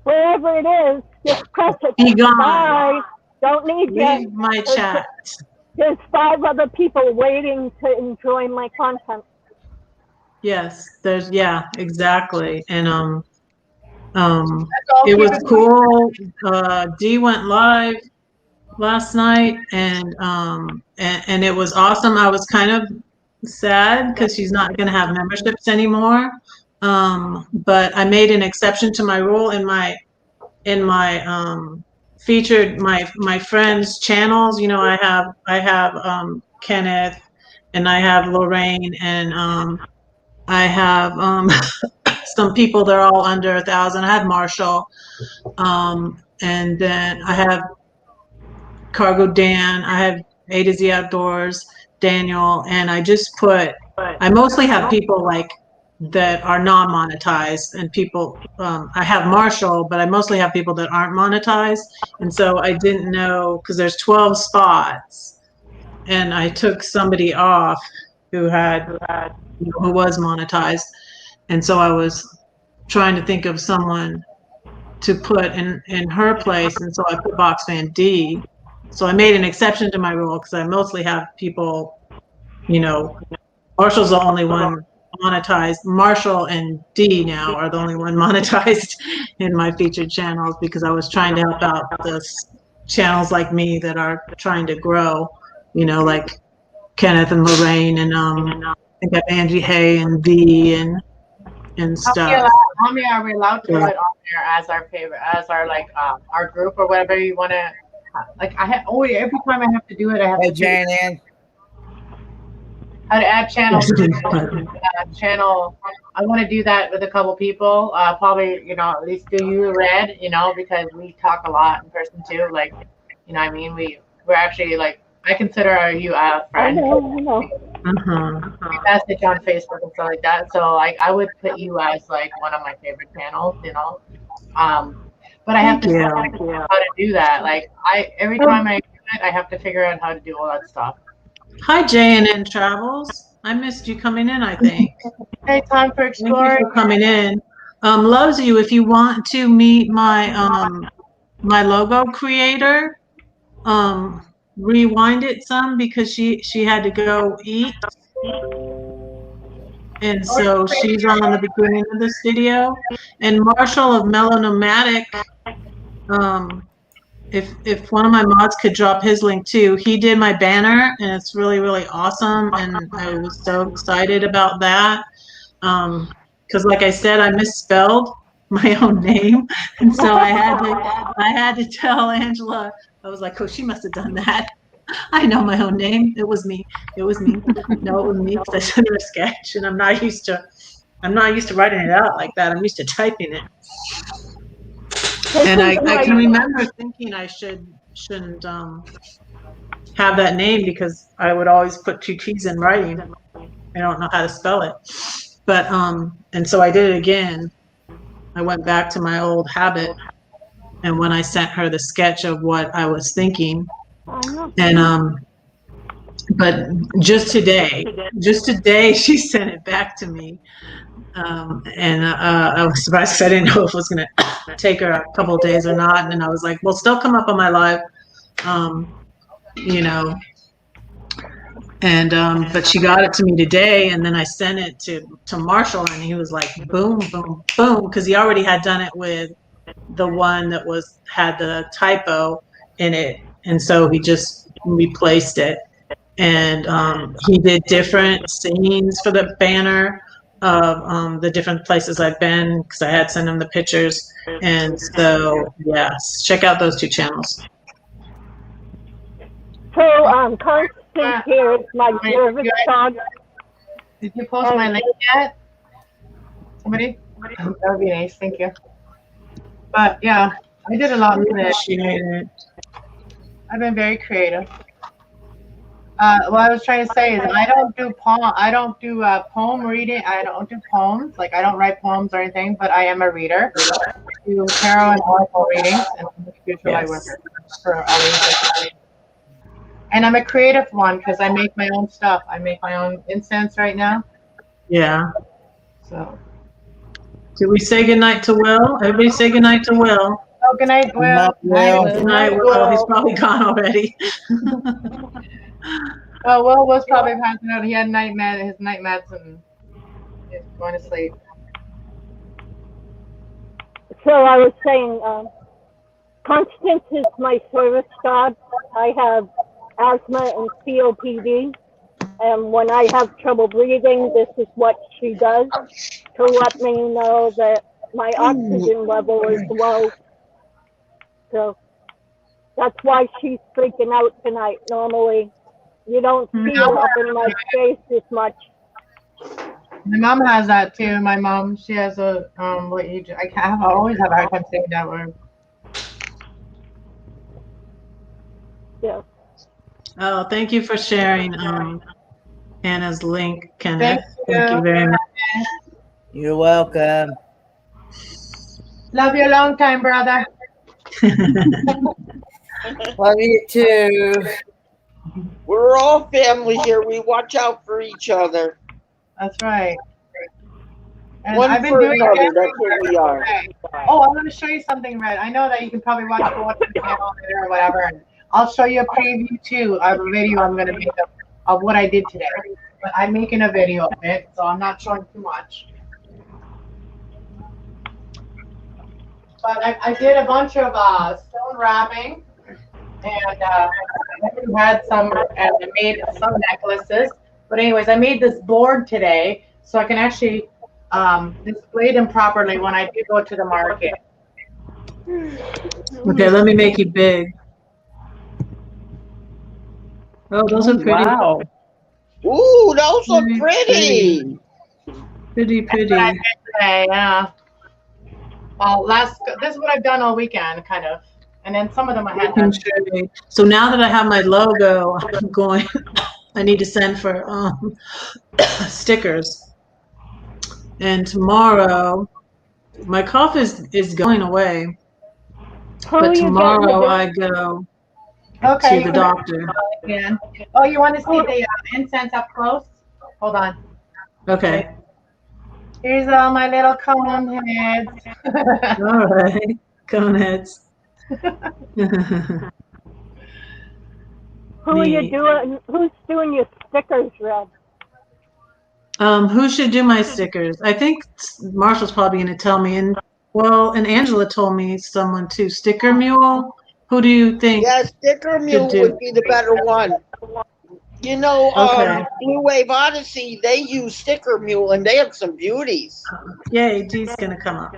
wherever it is, just press it. Be gone. Bye. Don't need you. Leave my chat. There's 5 other people waiting to enjoy my content. Yes, yeah, exactly. And All it was keep cool. Dee went live last night, and it was awesome. I was kind of sad because she's not going to have memberships anymore. But I made an exception to my rule in my featured my friends' channels. I have Kenneth, and I have Lorraine, and I have some people. They're all under 1,000. I have Marshall, and then I have Cargo Dan. I have A to Z Outdoors, Daniel, and I just put. I mostly have people like that are non-monetized, and people. I have Marshall, but I mostly have people that aren't monetized, and so I didn't know because there's 12 spots, and I took somebody off who was monetized, and so I was trying to think of someone to put in her place, and so I put Box Fan D. So I made an exception to my rule because I mostly have people, Marshall's the only one monetized. Marshall and D now are the only one monetized in my featured channels because I was trying to help out the channels like me that are trying to grow, like Kenneth and Lorraine, and I think I have Angie Hay and V and stuff. How many are we allowed to put on there as our favorite, as our our group or whatever you want to? Every time I have to do it, I have Hey, to Jane Ann. how to add channels. Channel. I want to do that with a couple people. Probably, at least do you, Red, because we talk a lot in person too. What I mean? We're actually I consider you a friend. I know. We message on Facebook and stuff like that. So I would put you as one of my favorite channels, But I have to figure out how to do that. Every time I do it, I have to figure out how to do all that stuff. Hi, J&N Travels. I missed you coming in, I think. Hey, time for Thank you exploring. for coming in. Loves you. If you want to meet my my logo creator, rewind it some because she had to go eat, and so she's on the beginning of this video. And Marshall of Mellow Nomadic, if one of my mods could drop his link too, he did my banner, and it's really, really awesome, and I was so excited about that. Because like I said, I misspelled my own name, and so I had to tell Angela. I was like, oh, she must have done that. I know my own name. It was me. No, it was me because I sent her a sketch, and I'm not used to writing it out like that. I'm used to typing it. And I can remember thinking I shouldn't have that name because I would always put 2 T's in writing. I don't know how to spell it. But and so I did it again. I went back to my old habit, and when I sent her the sketch of what I was thinking, I know. And but just today she sent it back to me. And I was surprised because I didn't know if it was going to take her a couple of days or not. And I was like, well, still come up on my live, you know. And but she got it to me today, and then I sent it to Marshall, and he was like, boom, boom, boom, because he already had done it with the one that had the typo in it, and so he just replaced it. And he did different scenes for the banner of the different places I've been, because I had sent him the pictures. And so, yes, check out those two channels. So, Constance here is my service dog. Did you post my link yet? Somebody? That would be nice. Thank you. But yeah, I did a lot today. Appreciate it. I've been very creative. What I was trying to say is I don't do poem reading. I don't do poems. Like I don't write poems or anything, but I am a reader. I do tarot and oracle readings and future light work for all these. And I'm a creative one because I make my own stuff. I make my own incense right now. Yeah. So. Did we say goodnight to Will? Everybody say goodnight to Will. Oh, good night, Will. Good night, Will. He's probably gone already. Oh, Will was probably passing out. He had his night meds and he's going to sleep. So I was saying, Constance is my service dog. I have asthma and COPD. And when I have trouble breathing, this is what she does to let me know that my oxygen level is low. So that's why she's freaking out tonight. Normally, you don't see her up in my face as much. My mom has that too. My mom, she has a I always have a hard time saying that word. Yeah. Oh, thank you for sharing Anna's link, Kenneth. Thank you very much. You're welcome. Love you a long time, brother. Love you too. We're all family here. We watch out for each other. That's right. And One I've been for doing another. it That's what we are. Oh, I'm going to show you something, Red. I know that you can probably watch the channel or whatever. And I'll show you a preview too of a video I'm going to make of what I did today. But I'm making a video of it, so I'm not showing too much. But I did a bunch of stone wrapping, and I had some, and I made some necklaces. But anyways, I made this board today, so I can actually display them properly when I do go to the market. Okay, let me make you big. Oh, those are pretty. Wow. Ooh, those are pretty. Pretty. That's what I did today, yeah. Well, this is what I've done all weekend, kind of. And then some of them I had done. So now that I have my logo, I'm going. I need to send for stickers. And tomorrow, my cough is going away. But tomorrow I go to the doctor. Again. Oh, you want to see the incense up close? Hold on. Okay. Here's all my little cone heads. All right. Cone heads. Who are you doing? Who's doing your stickers, Red? Who should do my stickers? I think Marshall's probably going to tell me. And Angela told me someone too. Sticker Mule. Who do you think? Yeah, Sticker Mule would be the better one. You know, Blue Wave Odyssey, they use Sticker Mule, and they have some beauties. Yay, Dee's going to come up.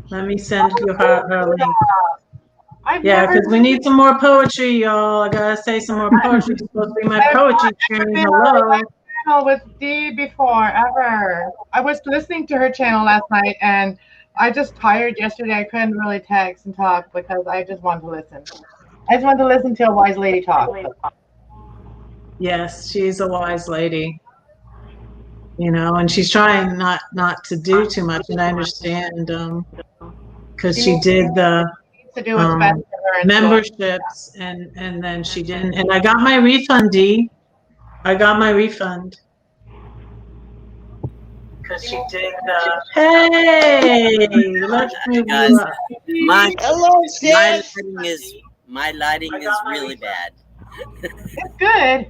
Let me send you her link. Yeah, because we need some more poetry, y'all. I got to say some more poetry. It's supposed to be my poetry training. Hello. With Dee before, ever. I was listening to her channel last night, and I just tired yesterday. I couldn't really text and talk because I just wanted to listen. I just wanted to listen to a wise lady talk. Yes, she's a wise lady. You know, and she's trying not to do too much, and I understand because she did the to do what's best for her and memberships, and then she didn't. And I got my refund, Dee. I got my refund. Because she did hey, let's move Guys, you up. my Hello, my sis. lighting is really bad. It's good.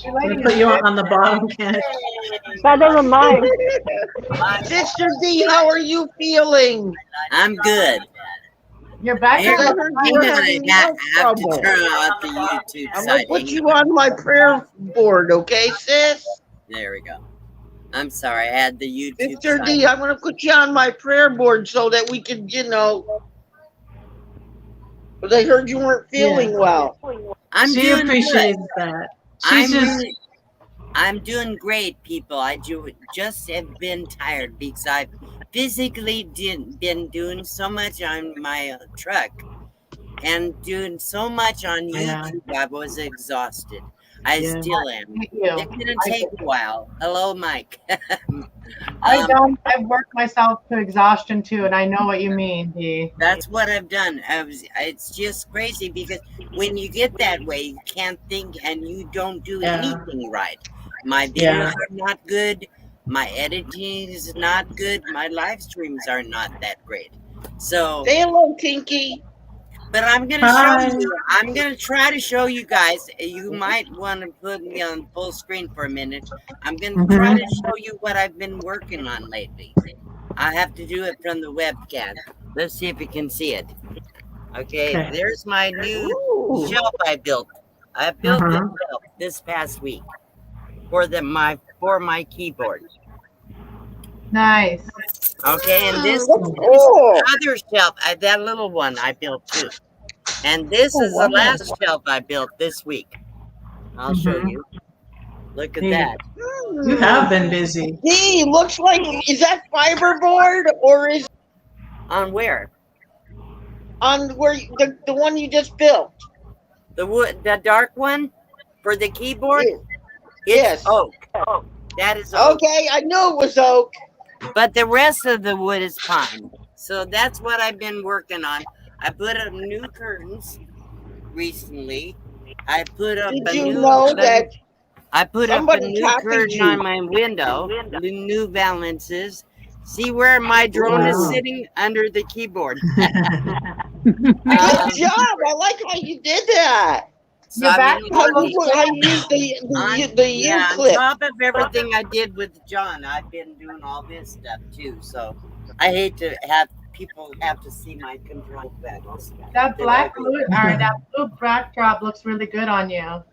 Your I'm lighting gonna put is you good. on the bottom, Ken. Better than mine. Sister D, how are you feeling? I'm good. Your Hang Because I background. heard hang you were on, having I health have to trouble. turn off the YouTube I'm gonna side. put Hang you on. on my prayer board, okay, sis? There we go. I'm sorry, I had the YouTube Sister side. D, I'm gonna put you on my prayer board so that we can, because I heard you weren't feeling well. I'm She doing good. appreciates that. She's I'm doing great, people. I just have been tired because I've physically been doing so much on my truck and doing so much on Yeah. YouTube. I was exhausted. I Yeah. still am. Thank you. It's gonna take a while. Hello, Mike. I've worked myself to exhaustion too, and I know what you mean, Dee. That's what I've done. It's just crazy because when you get that way, you can't think and you don't do Yeah. anything right. My videos Yeah. are not good. My editing is not good. My live streams are not that great. So, Say hello, Tinky. but I'm gonna Hi. show you. I'm gonna try to show you guys. You might want to put me on full screen for a minute. I'm gonna try to show you what I've been working on lately. I have to do it from the webcam. Let's see if you can see it. Okay, Okay. there's my new Ooh. shelf I built. I built this shelf this past week for my keyboard. Nice. Okay, and this That's cool. other shelf, that little one I built too. And this is the last shelf I built this week. I'll show you. Look at that. You have been busy. D, looks like, is that fiberboard or is On where? on where the one you just built? The wood, the dark one for the keyboard? Yeah. It's Yes. oak. That is oak. Okay, I knew it was oak. But the rest of the wood is pine. So that's what I've been working on. I put up new curtains recently. I put up Did a you new know that I put up a somebody new copied curtain you? on my window, new valances. See where my drone is Wow. sitting? Under the keyboard. Good job. I like how you did that. So Your I've been How working you used the yeah, U on clip. top of everything I did with John, I've been doing all this stuff too. So I hate to have people have to see my control panels. That blue backdrop looks really good on you.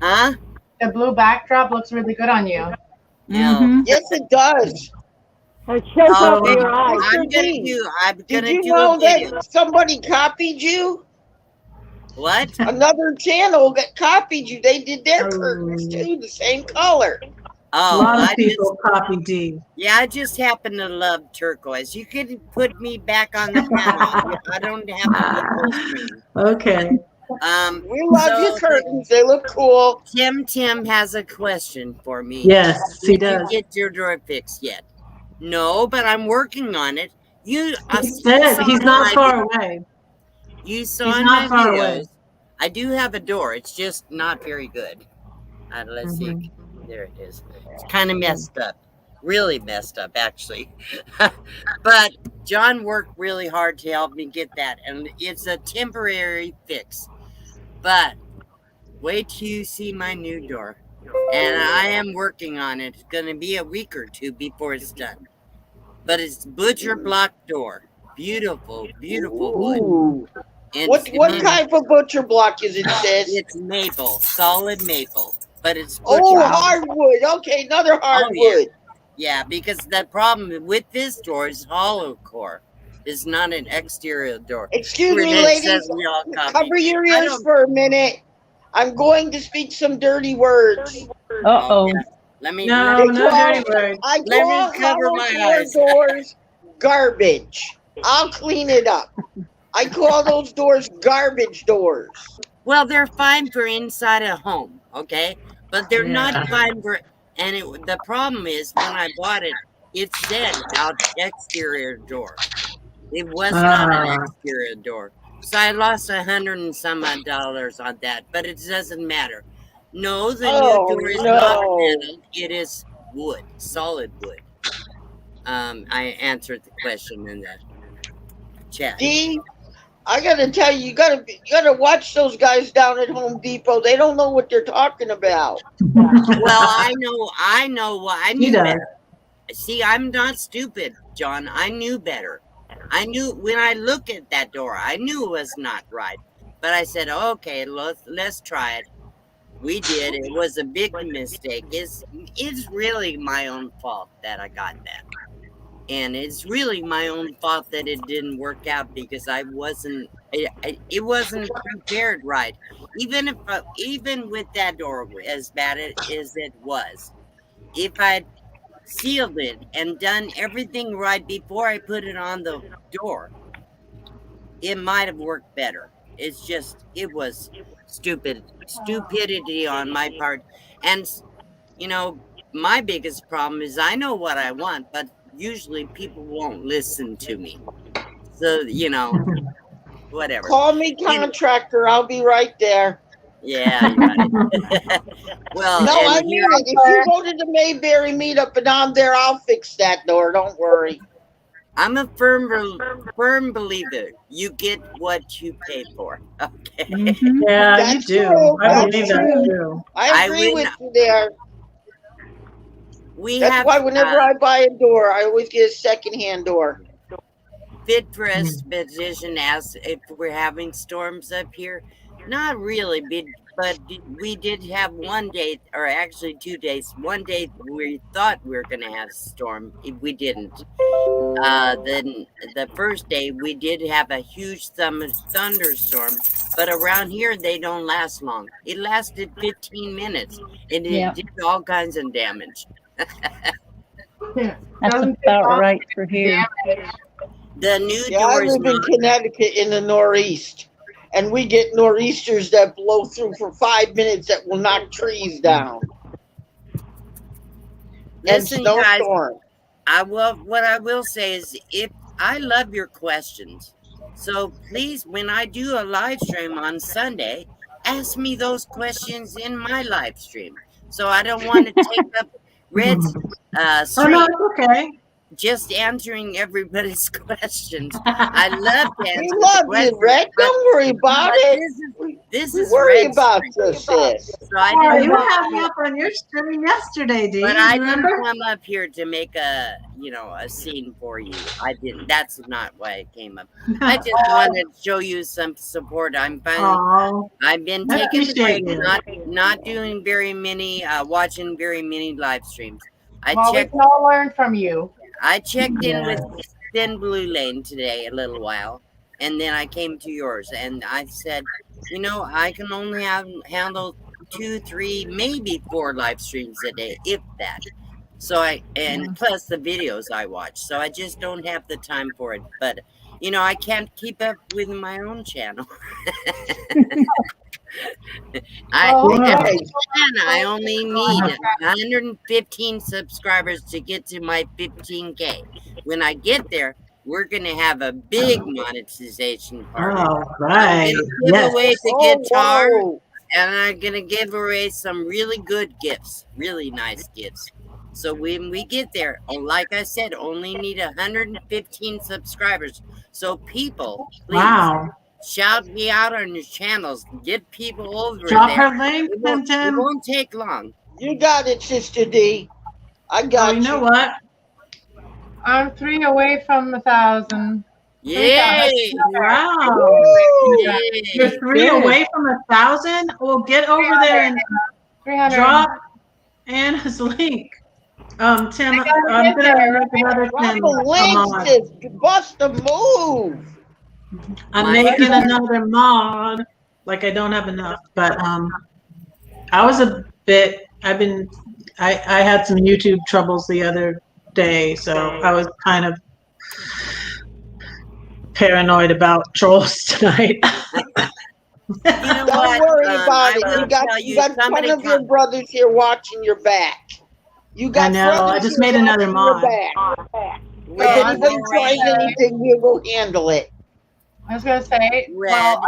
Huh? The blue backdrop looks really good on you. No. Yes, it does. It shows Oh, over your eyes. I'm Did gonna you do know a video. that somebody copied you? What? Another channel that copied you. They did their curtains too, the same color. A Oh, lot of I people copy D. I just happen to love turquoise. You could put me back on the panel. I don't have to be full screen. Okay. We love your curtains. They look cool. Tim has a question for me. Yes, he Did you does. get your door fixed yet? No, but I'm working on it. He said he's not far away. You saw He's in not my far videos. away. I do have a door. It's just not very good. Let's see. There it is. It's kind of messed up. Really messed up, actually. But John worked really hard to help me get that. And it's a temporary fix. But wait till you see my new door. And I am working on it. It's going to be a week or two before it's done. But it's butcher block door. Beautiful, beautiful wood. Ooh. And What type of butcher block is it, sis? It's maple, solid maple. But it's butcher Oh, block. hardwood. Okay, another hardwood. Yeah, because the problem with this door is hollow core. It's not an exterior door. Excuse Where me, it ladies. says we all copy. Cover your I ears don't- for a minute. I'm going to speak some dirty words. Uh-oh. Let me No, let me- no dirty word. I Let me call cover hollow my core eyes. doors garbage. I'll clean it up. I call those doors garbage doors. Well, they're fine for inside a home, okay? But they're Yeah. not fine for. And the problem is when I bought it, it said out exterior door. It was not an exterior door. So I lost $100 and some odd on that, but it doesn't matter. No, the new Oh door is not no. metal. It is wood, solid wood. I answered the question in the chat. Dee, I gotta tell you, you gotta watch those guys down at Home Depot. They don't know what they're talking about. Well, I know what I He knew does. better. See, I'm not stupid, John. I knew better. I knew when I looked at that door, I knew it was not right. But I said, okay, let's try it. We did. It was a big mistake. It's really my own fault that I got that. And it's really my own fault that it didn't work out because I wasn't it wasn't prepared right. Even with that door as bad as it was, if I'd sealed it and done everything right before I put it on the door, it might have worked better. It's just it was stupidity on my part. And you know, my biggest problem is I know what I want, but usually people won't listen to me. So, whatever. Call me contractor. I'll be right there. Yeah, you're right. Well, No, I and mean here, it. If you go to the Mayberry meetup and I'm there, I'll fix that door. Don't worry. I'm a firm believer. You get what you pay for. Okay. Yeah, That's you do. true. I That's believe that's true. true. I agree with you there. That's why whenever I buy a door, I always get a secondhand door. Fit for expedition as if we're having storms up here. Not really, but we did have one day, or actually 2 days. One day we thought we were going to have a storm. We didn't. Then the first day we did have a huge thunderstorm, but around here they don't last long. It lasted 15 minutes, and it did all kinds of damage. That's about right for here. The new I doors. live in Connecticut in the Northeast, and we get nor'easters that blow through for 5 minutes that will knock trees down. Listen, and guys, snowstorm. what I will say is, if I love your questions, so please, when I do a live stream on Sunday, ask me those questions in my live stream. So I don't want to take up Red's stream. Oh, no, it's okay. Just answering everybody's questions. I love to answer. We love you, Red. Don't worry about it. This We is worry Red's about stream. your sis. So I Oh, didn't you want had me up on your stream yesterday, Dee. But I Remember? didn't come up here to make a scene for you. I didn't. That's not why I came up. I just wanted to show you some support. I've been I taking a break, appreciate you. not doing very many, watching very many live streams. We can all learn from you. I checked in with Thin Blue Lane today a little while, and then I came to yours, and I said, I can only handle 2, 3, maybe 4 live streams a day, if that. So and plus the videos I watch. So I just don't have the time for it. But I can't keep up with my own channel. I only need 115 subscribers to get to my 15K. When I get there, we're gonna have a big monetization party. All right. I'm gonna give away the guitar, whoa. and I'm gonna give away some really good gifts, really nice gifts. So when we get there, like I said, only need 115 subscribers. So people, please. Wow. Shout me out on your channels. Get people over Drop there. her link, It Tim. won't take long. You got it, Sister D. I got you know what? I'm 3 away from 1,000. Yay! Wow. Yay. You're 3 away from 1,000? Well, get over there and 300. drop Anna's link. Tim, I'm gonna make another Drop Tim. a link, sis. Bust a move. I'm making another mod. Like I don't have enough, but I was I had some YouTube troubles the other day, so I was kind of paranoid about trolls tonight. Don't worry about it. You got 10 of your brothers here watching your back. You got I know. I brothers just here made another watching your mod. back. If anybody tries anything, we'll go handle it. I was gonna say, Red. well,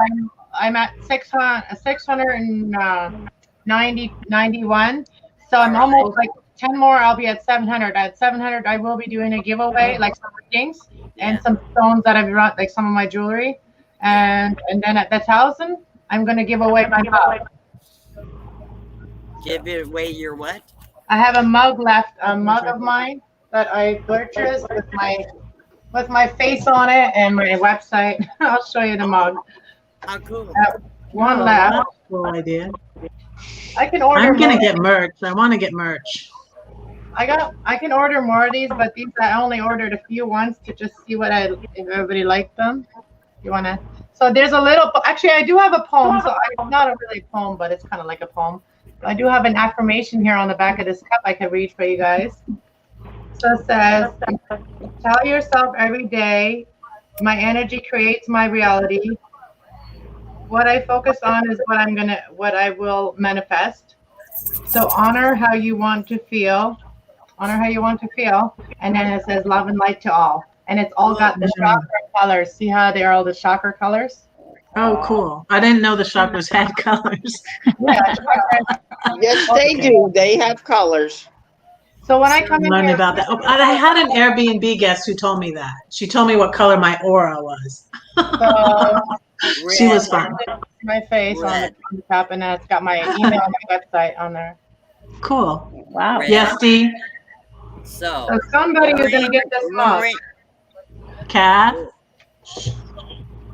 I'm at 691. So I'm almost like 10 more. I'll be at 700. At 700, I will be doing a giveaway, like some readings and some stones that I've brought, like some of my jewelry, and then at the 1,000, I'm gonna give away my mug. Give it away your what? I have a mug left, a mug of mine that I purchased with my face on it and my website. I'll show you the mug. How cool. One left. That's a cool idea. I can order. I'm gonna more. get merch. I want to get merch. I can order more of these, but these I only ordered a few once to just see if everybody liked them. You wanna? So there's a little. Actually, I do have a poem. So it's not a really poem, but it's kind of like a poem. I do have an affirmation here on the back of this cup I can read for you guys. So it says, "Tell yourself every day, my energy creates my reality. What I focus on is what I will manifest. So honor how you want to feel. Honor how you want to feel." And then it says, "Love and light to all." And it's all got the chakra colors. See how they are all the chakra colors? Oh, cool. I didn't know the chakras had colors. Yeah. Yes, they do. They have colors. So when I come in Learn here, about that. Oh, I had an Airbnb guest who told me that. She told me what color my aura was. so She was fun. my face on the top, and then it's got my email and my website on there. Cool. Wow. Red. Yes, Dee? So So somebody is going to get this mug. Kath?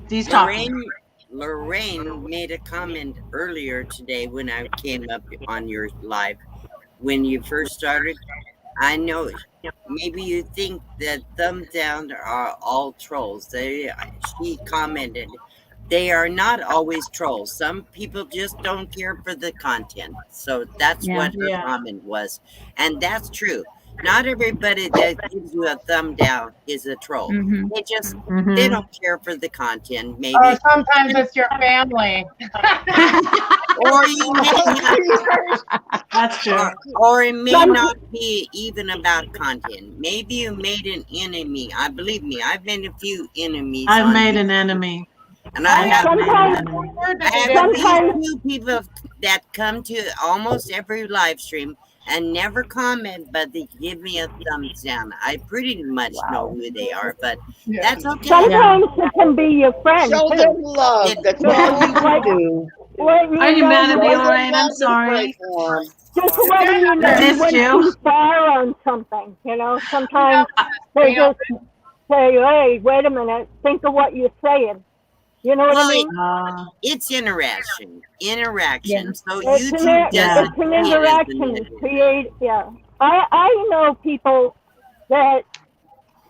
Dee's talking. Lorraine made a comment earlier today when I came up on your live. When you first started, I know maybe you think that thumbs down are all trolls. She commented, they are not always trolls. Some people just don't care for the content. So that's what her comment was. And that's true. Not everybody that gives you a thumb down is a troll. Mm-hmm. They just they don't care for the content. Maybe Sometimes it's your family. or you may That's true. or it may not be even about content. Maybe you made an enemy. I believe me, I've made a few enemies. I've made an enemy. And I have sometimes few people that come to almost every live stream and never comment, but they give me a thumbs down. I pretty much know who they are, but that's okay. sometimes it can be your friend. Show too. them love. That's all you can do. Are you mad at me, Lorraine? I'm sorry. Just letting you know I missed you went you. too far on something. You know, sometimes they just say, "Hey, wait a minute. Think of what you're saying." You know what I mean? It's interaction. So It's YouTube doesn't it's an interaction. I know people that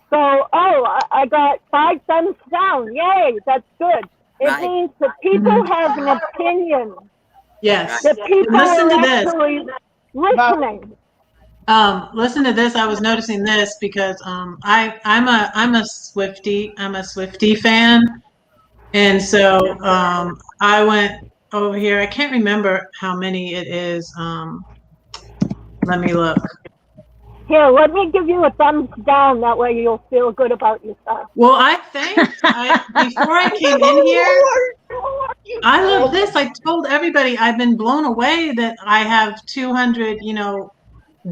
go, "Oh, I got 5 thumbs down. Yay, that's good." It means that people have an opinion. Yes. That people Listen are to this. actually listening. Listen to this. I was noticing this because I'm a Swiftie. I'm a Swiftie fan, and so I went over here. I can't remember how many it is. Let me look. Here, let me give you a thumbs down. That way you'll feel good about yourself. Well, I think before I came in here, I love this. I told everybody I've been blown away that I have 200. You know,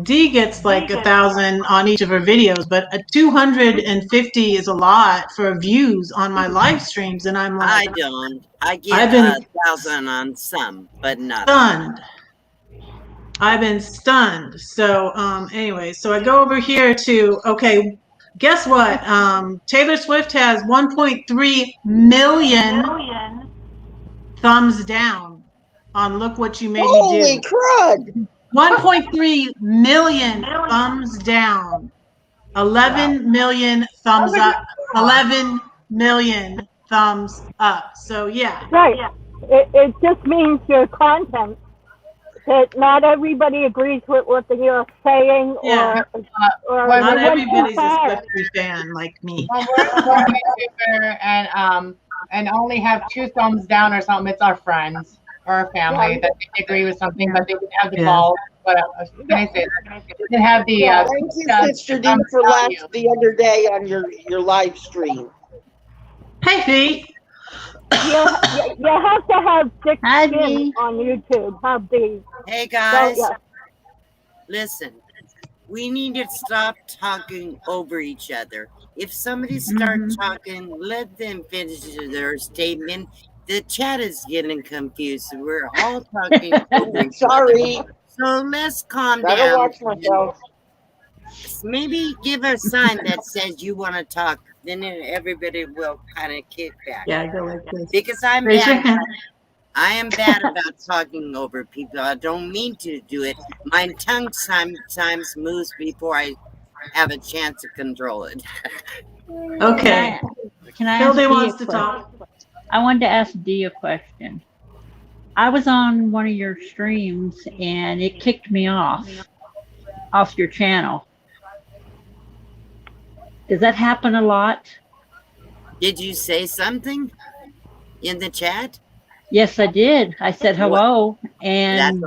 Dee gets like 1,000 on each of her videos, but 250 is a lot for views on my live streams, and I'm like, I don't. I get 1,000 on some, but not stunned. I've been stunned. So anyway, so I go over here to, okay, guess what? Taylor Swift has 1.3 million thumbs down on Look What You Made Me Do. Holy crud! 1.3 million thumbs down. 11 million thumbs up. 11 million thumbs up. So yeah. Right. It just means your content. That not everybody agrees with what you're saying, or not everybody's a Swiftie fan like me. When we're a YouTuber and only have 2 thumbs down or something, it's our friends or our family that they agree with something, but they didn't have the balls. What can I say? They didn't have the. Thank you, Sister D, for the other day on your live stream. Hey, Fee. You have to have thick Hi, skin Dee. on YouTube. Have the Hey so guys, yeah. listen. We need to stop talking over each other. If somebody starts Mm-hmm. talking, let them finish their statement. The chat is getting confused. We're all talking over each other. Sorry, So let's calm gotta down. watch myself. Maybe give a sign that says you want to talk. Then everybody will kind of kick back. Yeah, go like this. Because I'm Raise your bad. hand. I am bad about talking over people. I don't mean to do it. My tongue sometimes moves before I have a chance to control it. Okay. Can I ask Hilde Dee a wants to question? talk. I wanted to ask Dee a question. I was on one of your streams and it kicked me off your channel. Does that happen a lot? Did you say something in the chat? Yes, I did. I said hello, and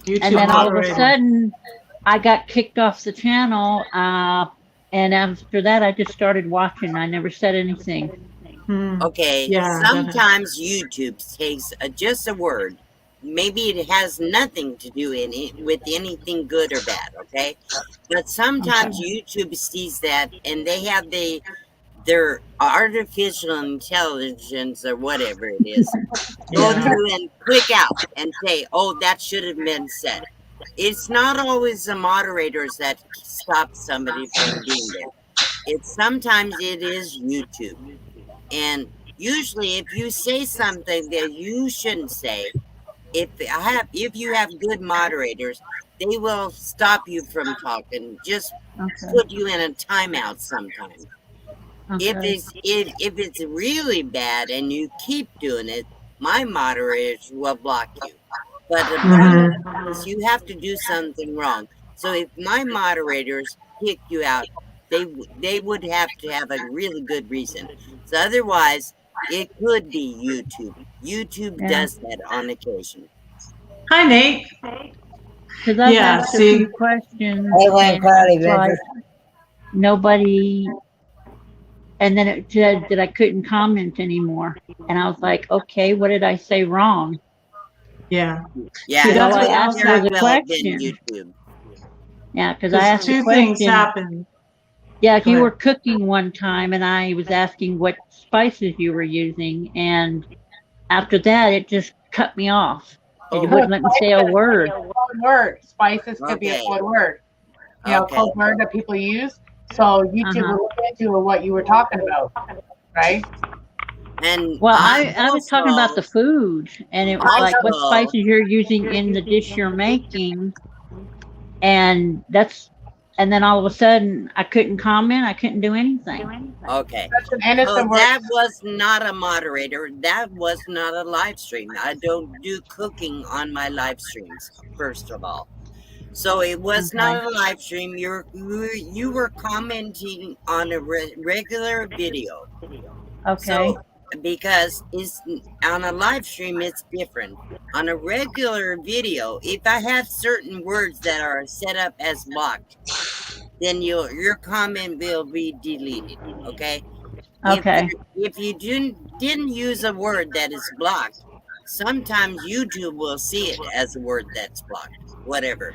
then all of a sudden I got kicked off the channel. And after that, I just started watching. I never said anything. Okay, Yeah, sometimes YouTube takes just a word. Maybe it has nothing to do with anything good or bad, okay? But sometimes YouTube sees that and they have their artificial intelligence or whatever it is go through and click out and say, oh, that should have been said. It's not always the moderators that stop somebody from being there. Sometimes it is YouTube. And usually if you say something that you shouldn't say, if you have good moderators, they will stop you from talking, just put you in a timeout sometimes. If it's really bad and you keep doing it, my moderators will block you. But the problem is you have to do something wrong. So if my moderators kick you out, they would have to have a really good reason. So otherwise, it could be YouTube. YouTube does that on occasion. Hi, Nate. Because I've asked a few questions. And it's like nobody. And then it said that I couldn't comment anymore. And I was like, okay, what did I say wrong? Yeah. Yeah, all I asked was a question. YouTube. Yeah, because I asked two a question. things happen. Yeah, you were cooking one time, and I was asking what spices you were using, and after that, it just cut me off. It wouldn't let me say a word. Code word. Spices could be a code word. You know, code word that people use. So YouTube will look into what you were talking about, right? And well, I was talking about the food, and it was like what spices you're using in the dish you're making, and then all of a sudden I couldn't comment, I couldn't do anything. Okay, so that was not a moderator. That was not a live stream. I don't do cooking on my live streams, first of all. So it was not a live stream. You were commenting on a regular video. Okay. So, because it's on a live stream, it's different. On a regular video, if I have certain words that are set up as blocked, then your comment will be deleted. Okay. Okay. If you didn't use a word that is blocked, sometimes YouTube will see it as a word that's blocked. Whatever.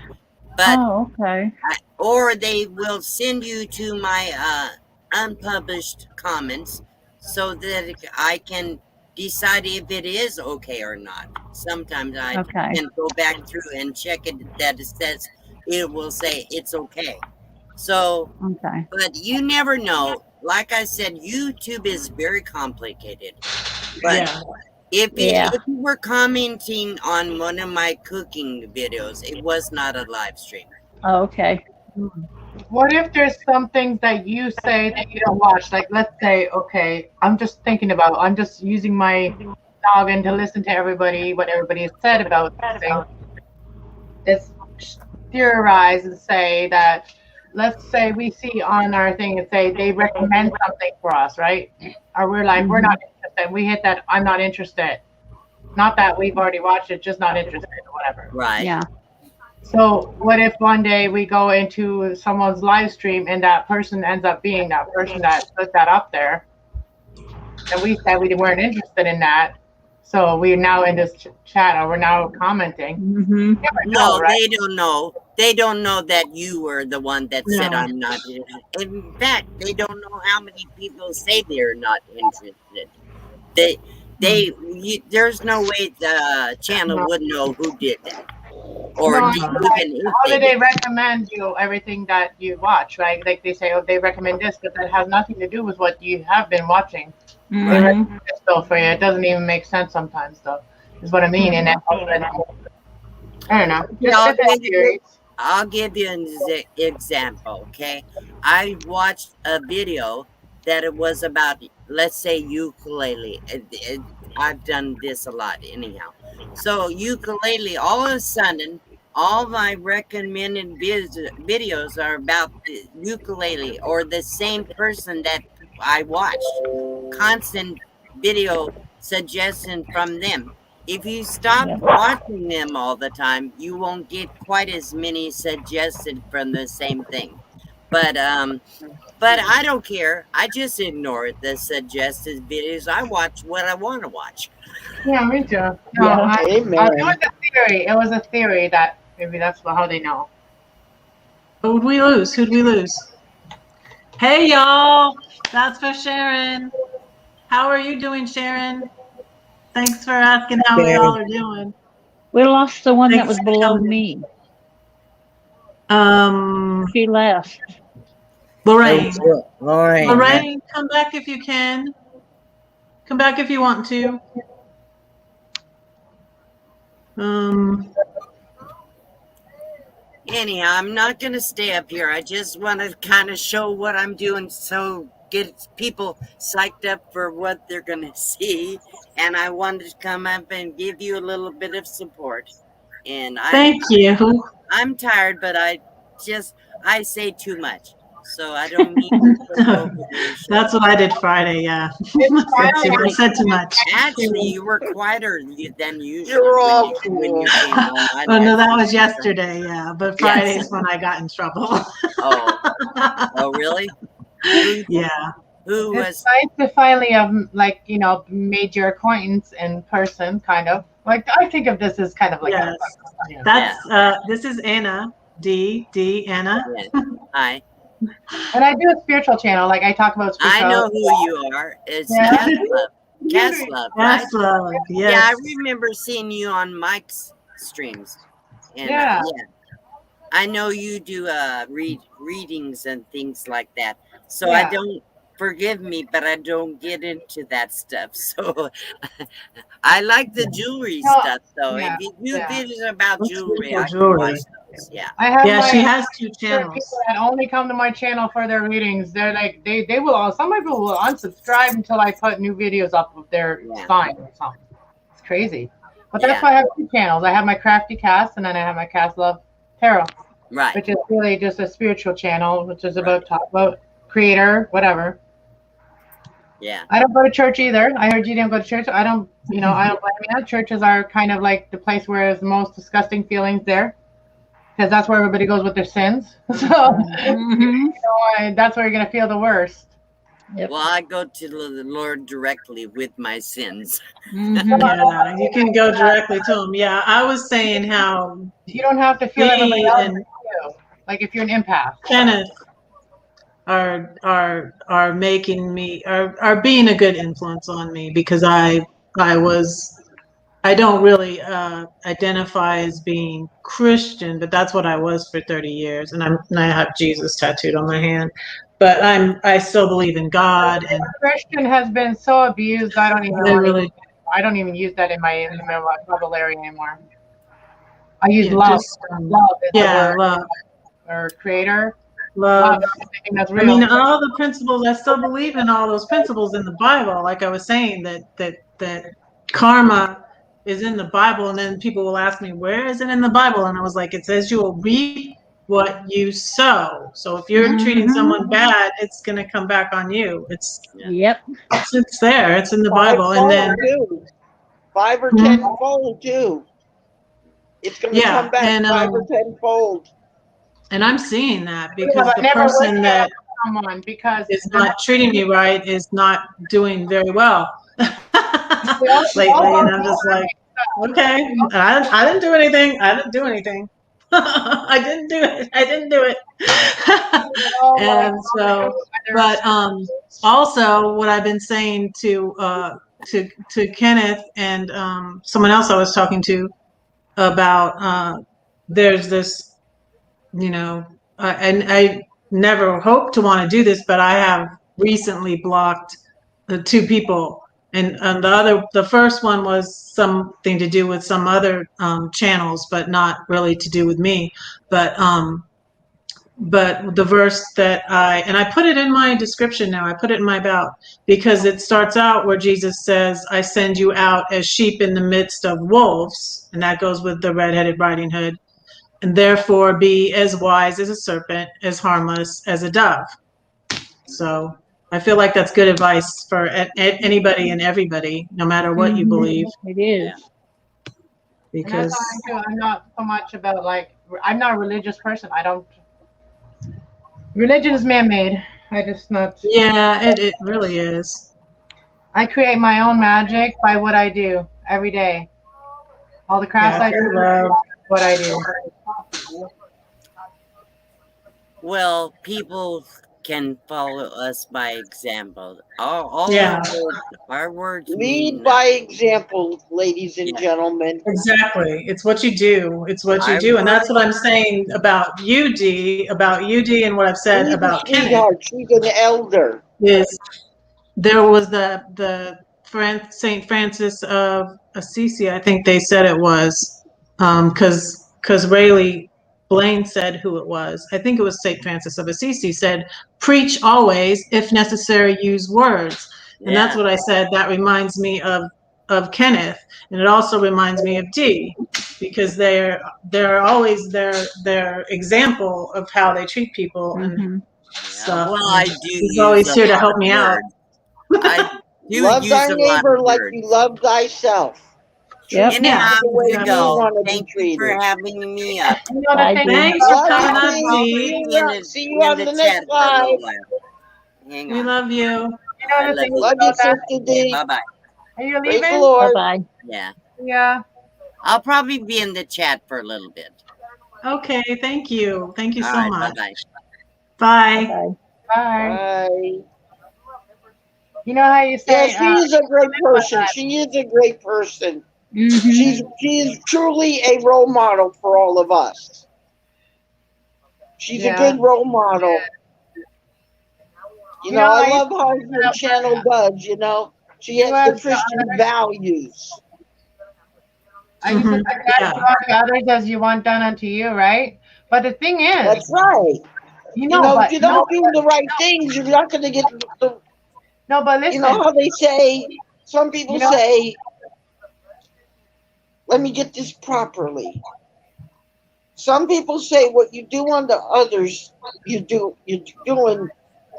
But okay. Or they will send you to my unpublished comments so that I can decide if it is okay or not. Sometimes I can go back through and check it that it says it will say it's okay. So, but you never know. Like I said, YouTube is very complicated. But if you were commenting on one of my cooking videos, it was not a live stream. Oh, okay. What if there's something that you say that you don't watch? Like, let's say, okay, I'm just using my noggin to listen to everybody, what everybody has said about things. Let's theorize and say that, let's say we see on our thing and say they recommend something for us, right? Or we're like, we're not interested. We hit that, I'm not interested. Not that we've already watched it, just not interested or whatever. Right. Yeah. So what if one day we go into someone's live stream and that person ends up being that person that put that up there? and we said we weren't interested in that. So we're now in this chat, or we're now commenting. Mm-hmm. No, right? they don't know. They don't know that you were the one that said No. I'm not interested. In fact, they don't know how many people say they're not interested. There's no way the channel No. would know who did that, or No, even if how they do they did. recommend you everything that you watch, right? Like they say, oh, they recommend this, but that has nothing to do with what you have been watching. They Mm-hmm. recommend this stuff for you. It doesn't even make sense sometimes, though. Is what I mean. And that, I don't know. Yeah, Just theories. I'll give you an example, okay? I watched a video that it was about, let's say, ukulele. I've done this a lot anyhow. So ukulele, all of a sudden, all my recommended videos are about the ukulele or the same person that I watched. Constant video suggestion from them. If you stop watching them all the time, you won't get quite as many suggested from the same thing. But I don't care. I just ignore the suggested videos. I watch what I want to watch. Yeah, me too. No, Yeah. it was a theory. It was a theory that maybe that's how they know. Who'd we lose? Who'd we lose? Hey, y'all. That's for Sharon. How are you doing, Sharon? Thanks for asking how we all are doing. We lost the one that was Thanks for below coming. me. She left. Lorraine. Lorraine. Lorraine, come back if you can. Come back if you want to. Anyhow, I'm not going to stay up here. I just want to kind of show what I'm doing, so get people psyched up for what they're going to see. And I wanted to come up and give you a little bit of support. And Thank you. I'm tired, but I say too much. So I don't mean to put over your show. That's what I did Friday, yeah. I said too much. Actually, you were quieter than usual. You're all when you came on. Oh, no, that was yesterday, yeah. But Friday's Yes. when I got in trouble. Oh, really? Yeah. Who was? It's nice to finally have, like, you know, made your acquaintance in person, kind of. Like, I think of this as kind of like Yes. a, That's this is Anna. Anna. Yeah. Hi. And I do a spiritual channel, like I talk about spiritual. I know who you are. It's Caslove. Caslove, right? Caslove, yes. Yeah, I remember seeing you on Mike's streams. And, Yeah. I know you do readings and things like that. So Yeah. I don't, forgive me, but I don't get into that stuff. So I like the jewelry stuff, though. Yeah, If you do yeah. videos about jewelry, I can jewelry. watch those. Yeah. I have Yeah, my, she has 2 there are channels. people that only come to my channel for their readings. They're like, they will, some people will unsubscribe until I put new videos up of their sign or something. It's crazy. But that's why I have 2 channels. I have my Crafty Cast, and then I have my Cast Love Tarot. Right. Which is really just a spiritual channel, which is about talk about creator, whatever. Yeah. I don't go to church either. I heard you didn't go to church. I don't, I don't blame you. Churches are kind of like the place where there's the most disgusting feelings there, because that's where everybody goes with their sins. So that's where you're gonna feel the worst. Well, I go to the Lord directly with my sins. Yeah, you can go directly to him. Yeah, I was saying how you don't have to feel everybody else and you. Like if you're an empath. Kenneth are making me are being a good influence on me, because I don't really identify as being Christian, but that's what I was for 30 years, and I have Jesus tattooed on my hand. But I still believe in God, and Christian has been so abused. I don't even I don't even use that in my vocabulary anymore. I use love. Love is the word. Love. Or creator. Love. That's I real. mean, all the principles, I still believe in all those principles in the Bible. Like I was saying, that karma is in the Bible, and then people will ask me, where is it in the Bible? And I was like, it says you will reap what you sow. So if you're treating someone bad, it's going to come back on you. It's there. It's in the Bible. And then 5 or 10 fold too. It's going to come back 5 or 10 fold. And I'm seeing that, because the person that someone because is not treating me right, is not doing very well lately. And I'm just like, okay, I didn't do anything. I didn't do anything. I didn't do it. I didn't do it. And so, but also what I've been saying to Kenneth and someone else I was talking to about there's this, and I never hoped to want to do this, but I have recently blocked the two people, and the first one was something to do with some other channels, but not really to do with me. But the verse that I put it in my description now, I put it in my about, because it starts out where Jesus says, I send you out as sheep in the midst of wolves, and that goes with the red-headed riding hood, and therefore be as wise as a serpent, as harmless as a dove. So I feel like that's good advice for anybody and everybody, no matter what you believe. It is. Because I'm not so much about I'm not a religious person. Religion is man-made. I just not. Yeah, it really is. I create my own magic by what I do every day. All the crafts I do, what I do. Well, people can follow us by example. All our words lead by example, ladies and gentlemen. Exactly. It's what you do. It's what you do. And that's what I'm saying about you, D, and what I've said She's about a Kenneth. sweetheart. She's an elder. Is there was the Saint Francis of Assisi, I think they said it was, because Rayleigh Blaine said who it was. I think it was Saint Francis of Assisi said, preach always, if necessary, use words. And that's what I said. That reminds me of Kenneth, and it also reminds me of Dee, because they're always their example of how they treat people and stuff. Well, I do. He's always here to help me out. I do love use thy a lot neighbor of like words. you love thyself. Yep. Anyhow, the way you you go. want to be Thank you for treated. having me up. Thanks for coming up, I'll Dee. be in the, See you on in the the next chat for a little live. while. Hang We on. love you. I love you. Love you, Sister D. Bye bye. Are you Praise the leaving? Lord. Bye-bye. Yeah. Yeah. I'll probably be in the chat for a little bit. Okay, thank you. Thank you All so right, much. bye-bye. Bye. Bye. Bye. Bye. You know how you Yeah, say? she is a great person. She is a great person. She is truly a role model for all of us. She's a good role model. You know, I love how her channel does, you know. She has the Christian values. I used to say that to others as you want done unto you, right? But the thing is, that's right. You know, if you don't do the right things, you're not going to get the. No, but listen. You know how they say. Some people say, "Let me get this properly." Some people say, "What you do unto others, you're doing."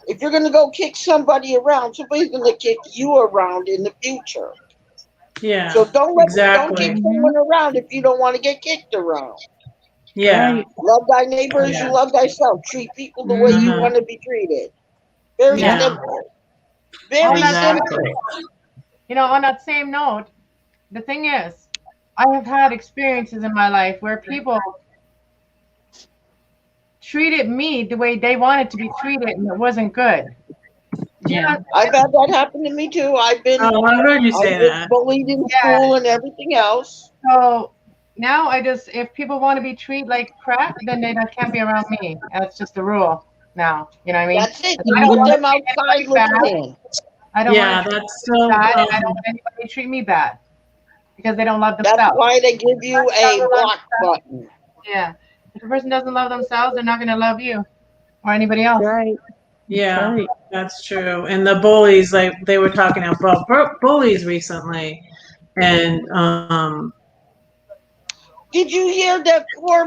If you're going to go kick somebody around, somebody's going to kick you around in the future. Yeah. So don't kick someone around if you don't want to get kicked around. Yeah. Right. Love thy neighbor as you love thyself. Treat people the way you want to be treated. Very simple. Very simple. You know, on that same note, the thing is, I have had experiences in my life where people treated me the way they wanted to be treated, and it wasn't good. Yeah. I've had that happen to me too. I've been bullied in school and everything else. So now if people want to be treated like crap, then they can't be around me. That's just the rule now. You know what I mean? That's it. You put them outside looking in. I don't want that's so bad, and I don't want anybody to treat me bad because they don't love themselves. That's why they give you a block button. Yeah. If a person doesn't love themselves, they're not going to love you or anybody else. Right. Yeah, that's true. And the bullies, like they were talking about bullies recently, and did you hear that poor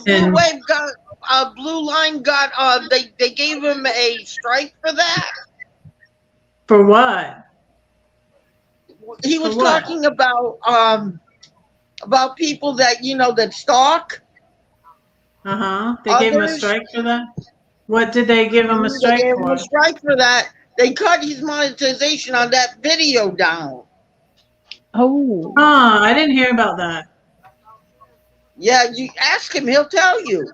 Blue Wave got Blue Line got they gave him a strike for that? For what? He was talking about people that that stalk. They gave him a strike for that. What did they give him a They strike gave him for? a strike for that. They cut his monetization on that video down. Oh. I didn't hear about that. Yeah, you ask him, he'll tell you.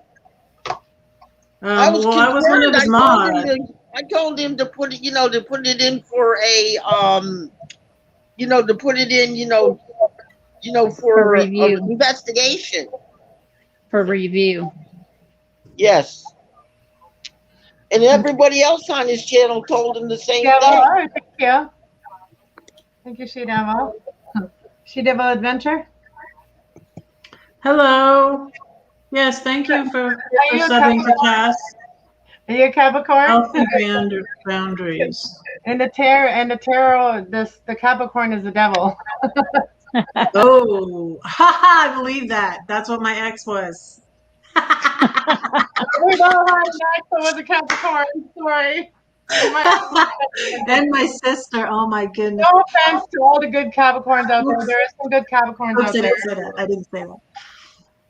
I was Well, I was one of concerned. his mods. I told him to put it, to put it in for a, to put it in, for review. investigation. For review. Yes. And everybody else on his channel told him the same Yeah, thing. well, thank you. Thank you, She Devil. She Devil Adventure. Hello. Yes, thank you for subbing to Cass. Are you a Capricorn? Healthy boundaries. And the tarot, the Capricorn is the devil. Oh, I believe that. That's what my ex was. We all had an ex that was a Capricorn. Sorry. And my sister. Oh my goodness. No offense to all the good Capricorns out there. There are some good Capricorns out there. I didn't say that.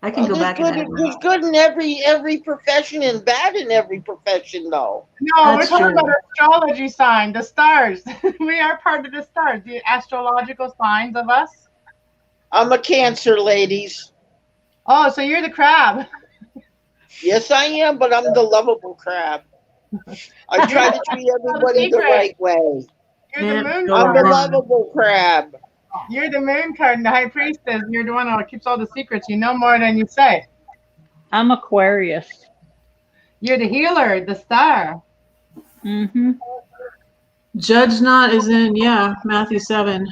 I can go back and There's good in every profession and bad in every profession, though. No, we're talking about astrology sign, the stars. We are part of the stars, the astrological signs of us. I'm a Cancer, ladies. Oh, so you're the crab. Yes, I am, but I'm the lovable crab. I try to treat everybody the right way. You're the moon I'm the card. lovable crab. You're the moon card and the high priestess. You're the one that keeps all the secrets. You know more than you say. I'm Aquarius. You're the healer, the star. Mm-hmm. Judge not is in, Matthew 7.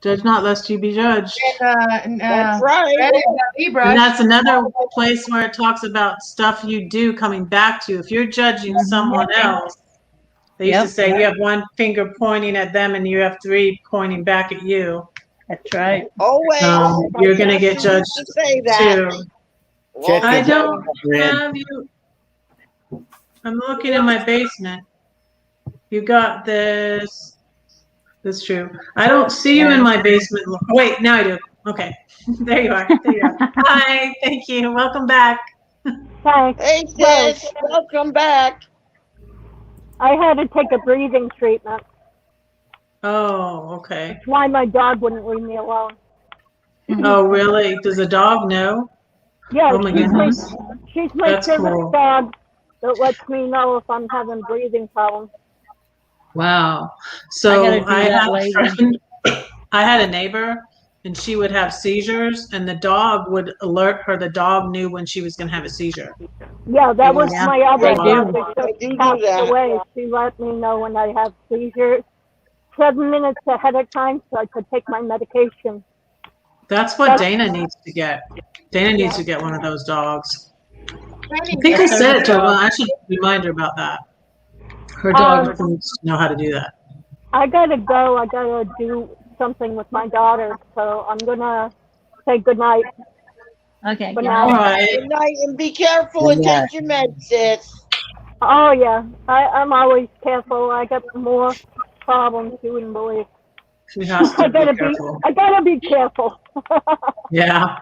Judge not lest you be judged. That's right. And that's another place where it talks about stuff you do coming back to you. If you're judging someone else, they used to say you have one finger pointing at them and you have three pointing back at you. That's right. Always. You're going to get judged to say that. too. I don't have you. I'm looking in my basement. You got this. That's true. I don't see you in my basement. Wait, now I do. Okay. There you are. Hi. Thank you. Welcome back. Thanks. Hey, sis. Welcome back. I had to take a breathing treatment. Oh, okay. That's why my dog wouldn't leave me alone. Oh, really? Does the dog know? Yeah, Oh my goodness. She's my That's service cool. dog that lets me know if I'm having breathing problems. Wow. So I had a neighbor and she would have seizures and the dog would alert her. The dog knew when she was going to have a seizure. Yeah, that was my other dog that do just passed that. away. She let me know when I have seizures 7 minutes ahead of time so I could take my medication. That's what Dana needs to get. Dana needs to get one of those dogs. I think I said it to her. Well, I should remind her about that. Her dog needs to know how to do that. I gotta go. I gotta do something with my daughter, so I'm gonna say good night. Okay. Good All night. right. Good night and be careful and take your meds, sis. Oh yeah, I'm always careful. I got more problems you wouldn't believe. She has to be careful. I gotta be careful. Yeah.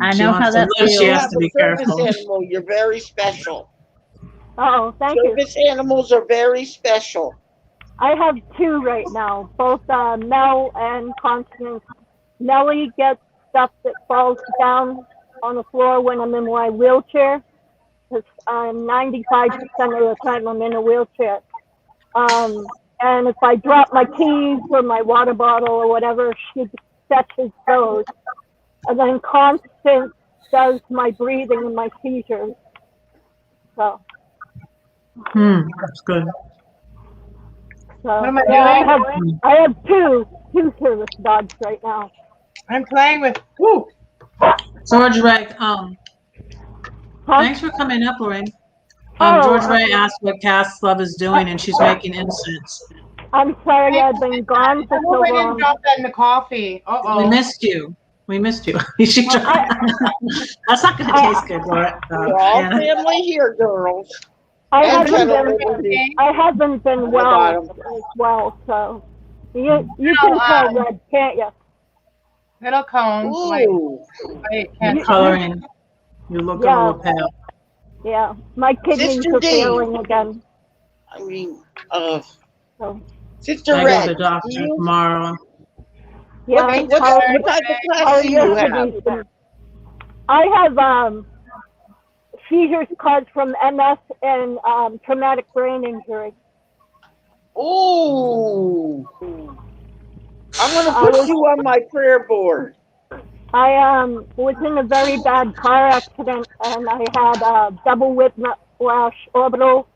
I know how that feels. She has to be Service careful. animal, you're very special. Oh, thank you. Service animals are very special. I have 2 right now, both Mel and Constance. Nellie gets stuff that falls down on the floor when I'm in my wheelchair. 'Cause 95% of the time I'm in a wheelchair. And if I drop my keys or my water bottle or whatever, she fetches those. And then Constance does my breathing and my seizures. So. That's good. So What am I yeah, doing? I have two service dogs right now. I'm playing with. George Ray, thanks for coming up, Lorraine. George Ray asked what Cass Love is doing, and she's making incense. I'm sorry I've been gone for I hope so I didn't long. drop that in the coffee. We missed you. You should try. That's not going to taste good, Laura. We're all family here, girls. I And haven't been well as well, so you can tell Red, can't you? Little cones. Ooh. Wait, You're coloring. You look a little pale. Yeah, my kidneys Sister are D. failing again. I mean, So, Sister I go to Red. the doctor tomorrow. yeah, What type of how class are do your you have? kidneys been? I have seizures caused from MS and traumatic brain injury. Ooh. I'm going to put you on my prayer board. I was in a very bad car accident, and I had double whiplash, orbital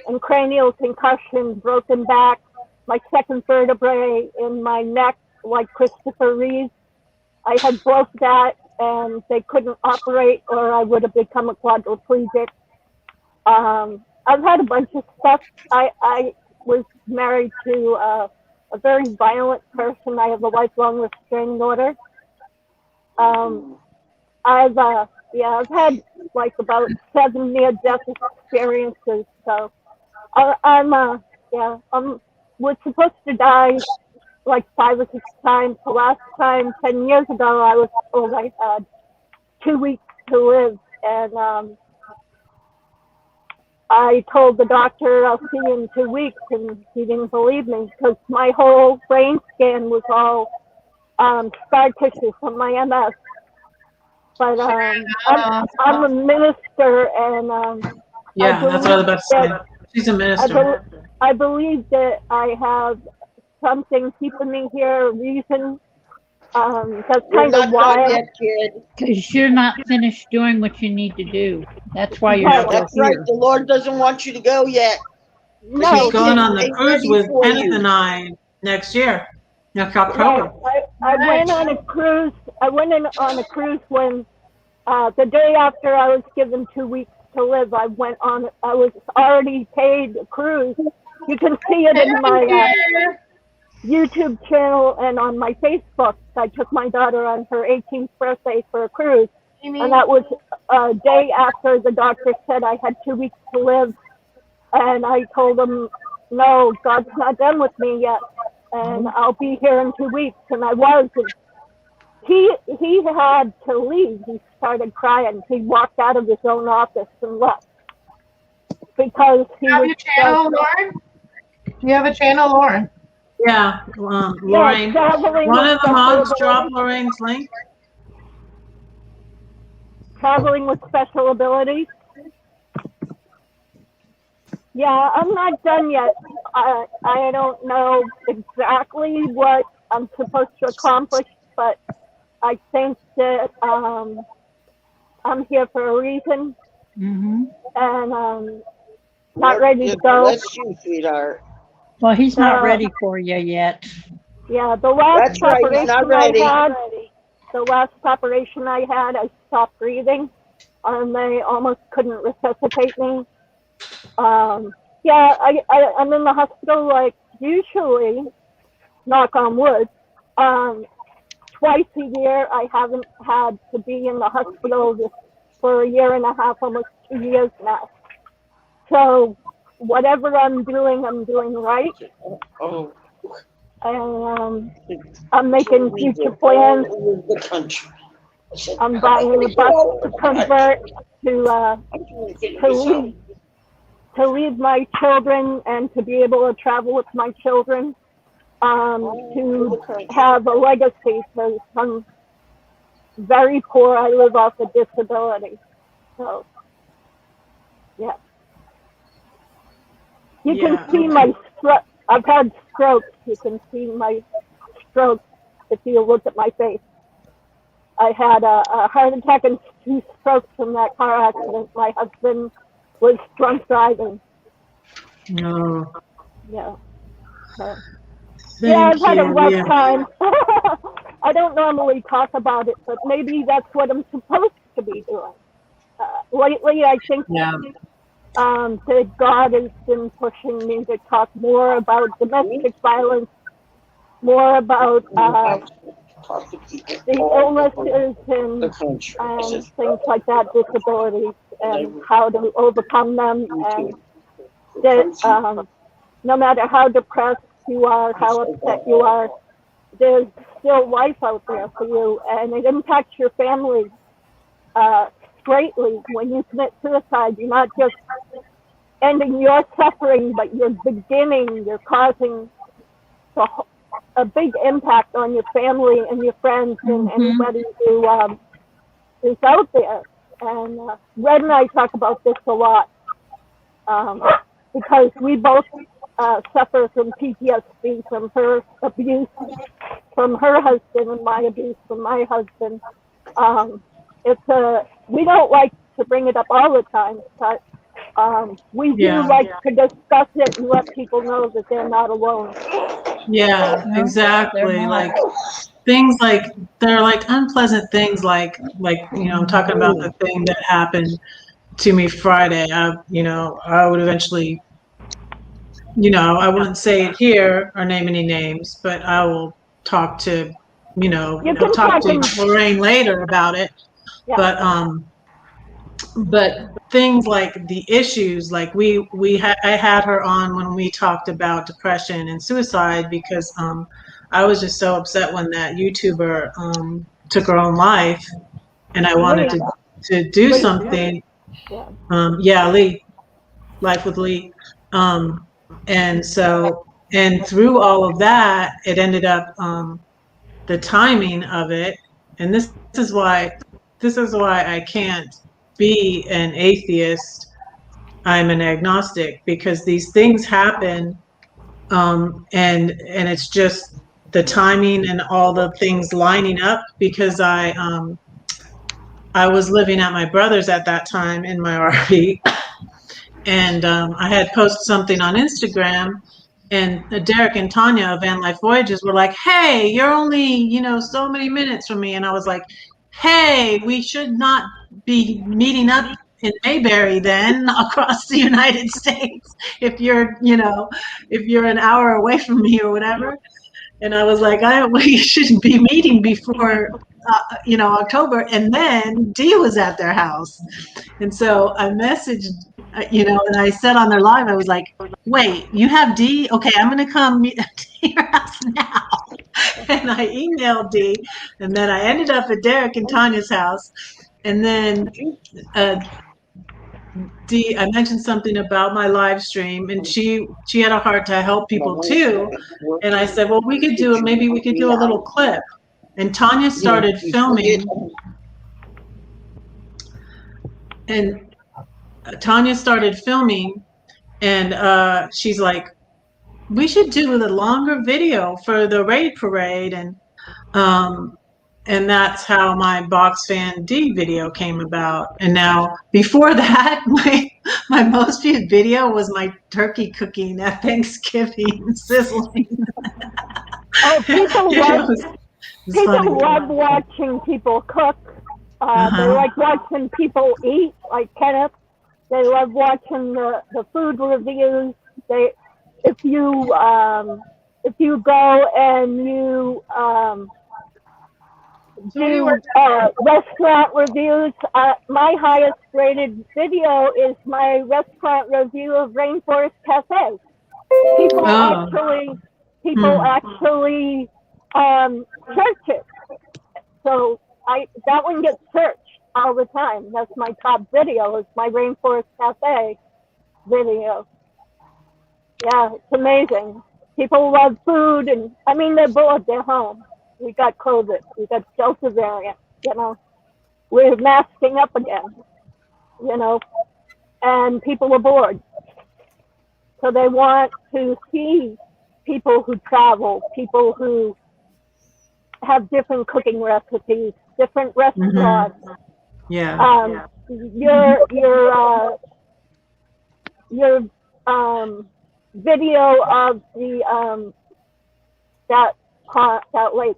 and cranial concussion, broken back, my second vertebrae in my neck, like Christopher Reeve. I had broke that, and they couldn't operate, or I would have become a quadriplegic. I've had a bunch of stuff. I was married to a very violent person. I have a lifelong restraining order. I've had like about 7 near-death experiences. So I'm was supposed to die like 5 or 6 times. The last time 10 years ago, I was told I had 2 weeks to live, and I told the doctor I'll see you in 2 weeks, and he didn't believe me because my whole brain scan was all scar tissue from my MS. But I'm a minister, and Yeah, that's what I was about to say. She's a minister. I believe that I have something keeping me here, a reason. That's kind of why. Yet, kid. Because you're not finished doing what you need to do. That's why you're still That's right. here. The Lord doesn't want you to go yet. No, She's going on the Ain't cruise ready with for Kenneth you. and I next year, next October. I went on a cruise. I went on a cruise when the day after I was given 2 weeks to live. I was already paid a cruise. You can see it in my YouTube channel and on my Facebook. I took my daughter on her 18th birthday for a cruise, and that was a day after the doctor said I had 2 weeks to live. And I told him, no, God's not done with me yet, and I'll be here in 2 weeks. And I was. And he had to leave. He started crying. He walked out of his own office and left because he was. Channel, Lauren? Do you have a channel, Lauren? Yeah, Lorraine. One of the mods dropped Lorraine's link. Traveling with special abilities. Yeah, I'm not done yet. I don't know exactly what I'm supposed to accomplish, but I think that I'm here for a reason, and not ready to go. Bless you, sweetheart. Well, he's not ready for you yet. Yeah, the last operation ready. the last operation I had, I stopped breathing, and they almost couldn't resuscitate me. I'm in the hospital like usually, knock on wood, twice a year. I haven't had to be in the hospital for a year and a half, almost 2 years now. So whatever I'm doing right. Oh. And I'm making future plans. I'm buying a bus to convert to leave my children and to be able to travel with my children, to have a legacy, because I'm very poor. I live off of disability. So, yeah. You can see my stroke. I've had strokes. You can see my strokes if you look at my face. I had a heart attack and 2 strokes from that car accident. My husband was drunk driving. No. Yeah. So, I've had a rough time. I don't normally talk about it, but maybe that's what I'm supposed to be doing. Lately, I think that God has been pushing me to talk more about domestic violence, more about the illnesses and things like that, disabilities, and how to overcome them, and that no matter how depressed you are, how upset you are, there's still life out there for you, and it impacts your family greatly. When you commit suicide, you're not just ending your suffering, but you're causing a big impact on your family and your friends and anybody who is out there. And Red and I talk about this a lot because we both suffer from PTSD from her abuse from her husband and my abuse from my husband. We don't like to bring it up all the time, but we do like to discuss it and let people know that they're not alone. Yeah, No, exactly. they're not. Like things like they're like unpleasant things I'm talking about the thing that happened to me Friday. I would eventually, I wouldn't say it here or name any names, but I will talk to, You I'll can talk to talk Lorraine later about it. yeah. But things like the issues, like I had her on when we talked about depression and suicide because I was just so upset when that YouTuber took her own life, and I wanted to do Lee. something. Yeah. Lee, Life with Lee, and through all of that, it ended up the timing of it, and is why this is why I can't be an atheist. I'm an agnostic because these things happen, and it's just the timing and all the things lining up because I was living at my brother's at that time in my RV, and I had posted something on Instagram, and Derek and Tanya of Van Life Voyages were like, "Hey, you're only so many minutes from me," and I was like, "Hey, we should not be meeting up in Mayberry then across the United States if you're an hour away from me or whatever." And I was like, we shouldn't be meeting before October. And then Dee was at their house, and so I messaged, and I said on their live, I was like, "Wait, you have Dee? Okay, I'm gonna come meet to your house now." And I emailed Dee, and then I ended up at Derek and Tanya's house, and then Dee, I mentioned something about my live stream, and she had a heart to help people too. And I said, well, maybe we could do a little clip. And Tanya started filming. And she's like, we should do the longer video for the raid parade. And that's how my Box Fan D video came about. And now, before that, my most viewed video was my turkey cooking at Thanksgiving, sizzling. Oh, people love watching people cook. They like watching people eat, like Kenneth. They love watching the food reviews. If you go and you do restaurant reviews, my highest rated video is my restaurant review of Rainforest Cafe. People actually search it. So that one gets searched all the time. That's my top video, is my Rainforest Cafe video. Yeah, it's amazing. People love food, and I mean, they're bored, they're home. We got COVID, we got Delta variant, we're masking up again, and people are bored. So they want to see people who travel, people who have different cooking recipes, different restaurants. Yeah. Your video of the that lake.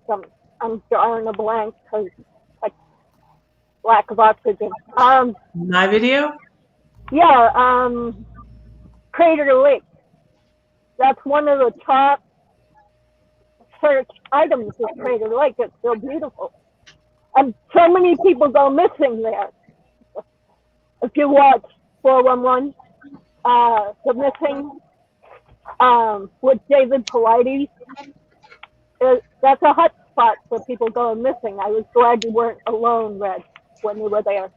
I'm drawing a blank because like lack of oxygen. My video? Yeah. Crater Lake. That's one of the top search items is Crater Lake. It's so beautiful. And so many people go missing there. If you watch 411, The Missing, with David Paulides, that's a hot spot for people going missing. I was glad you weren't alone, Red, when you were there.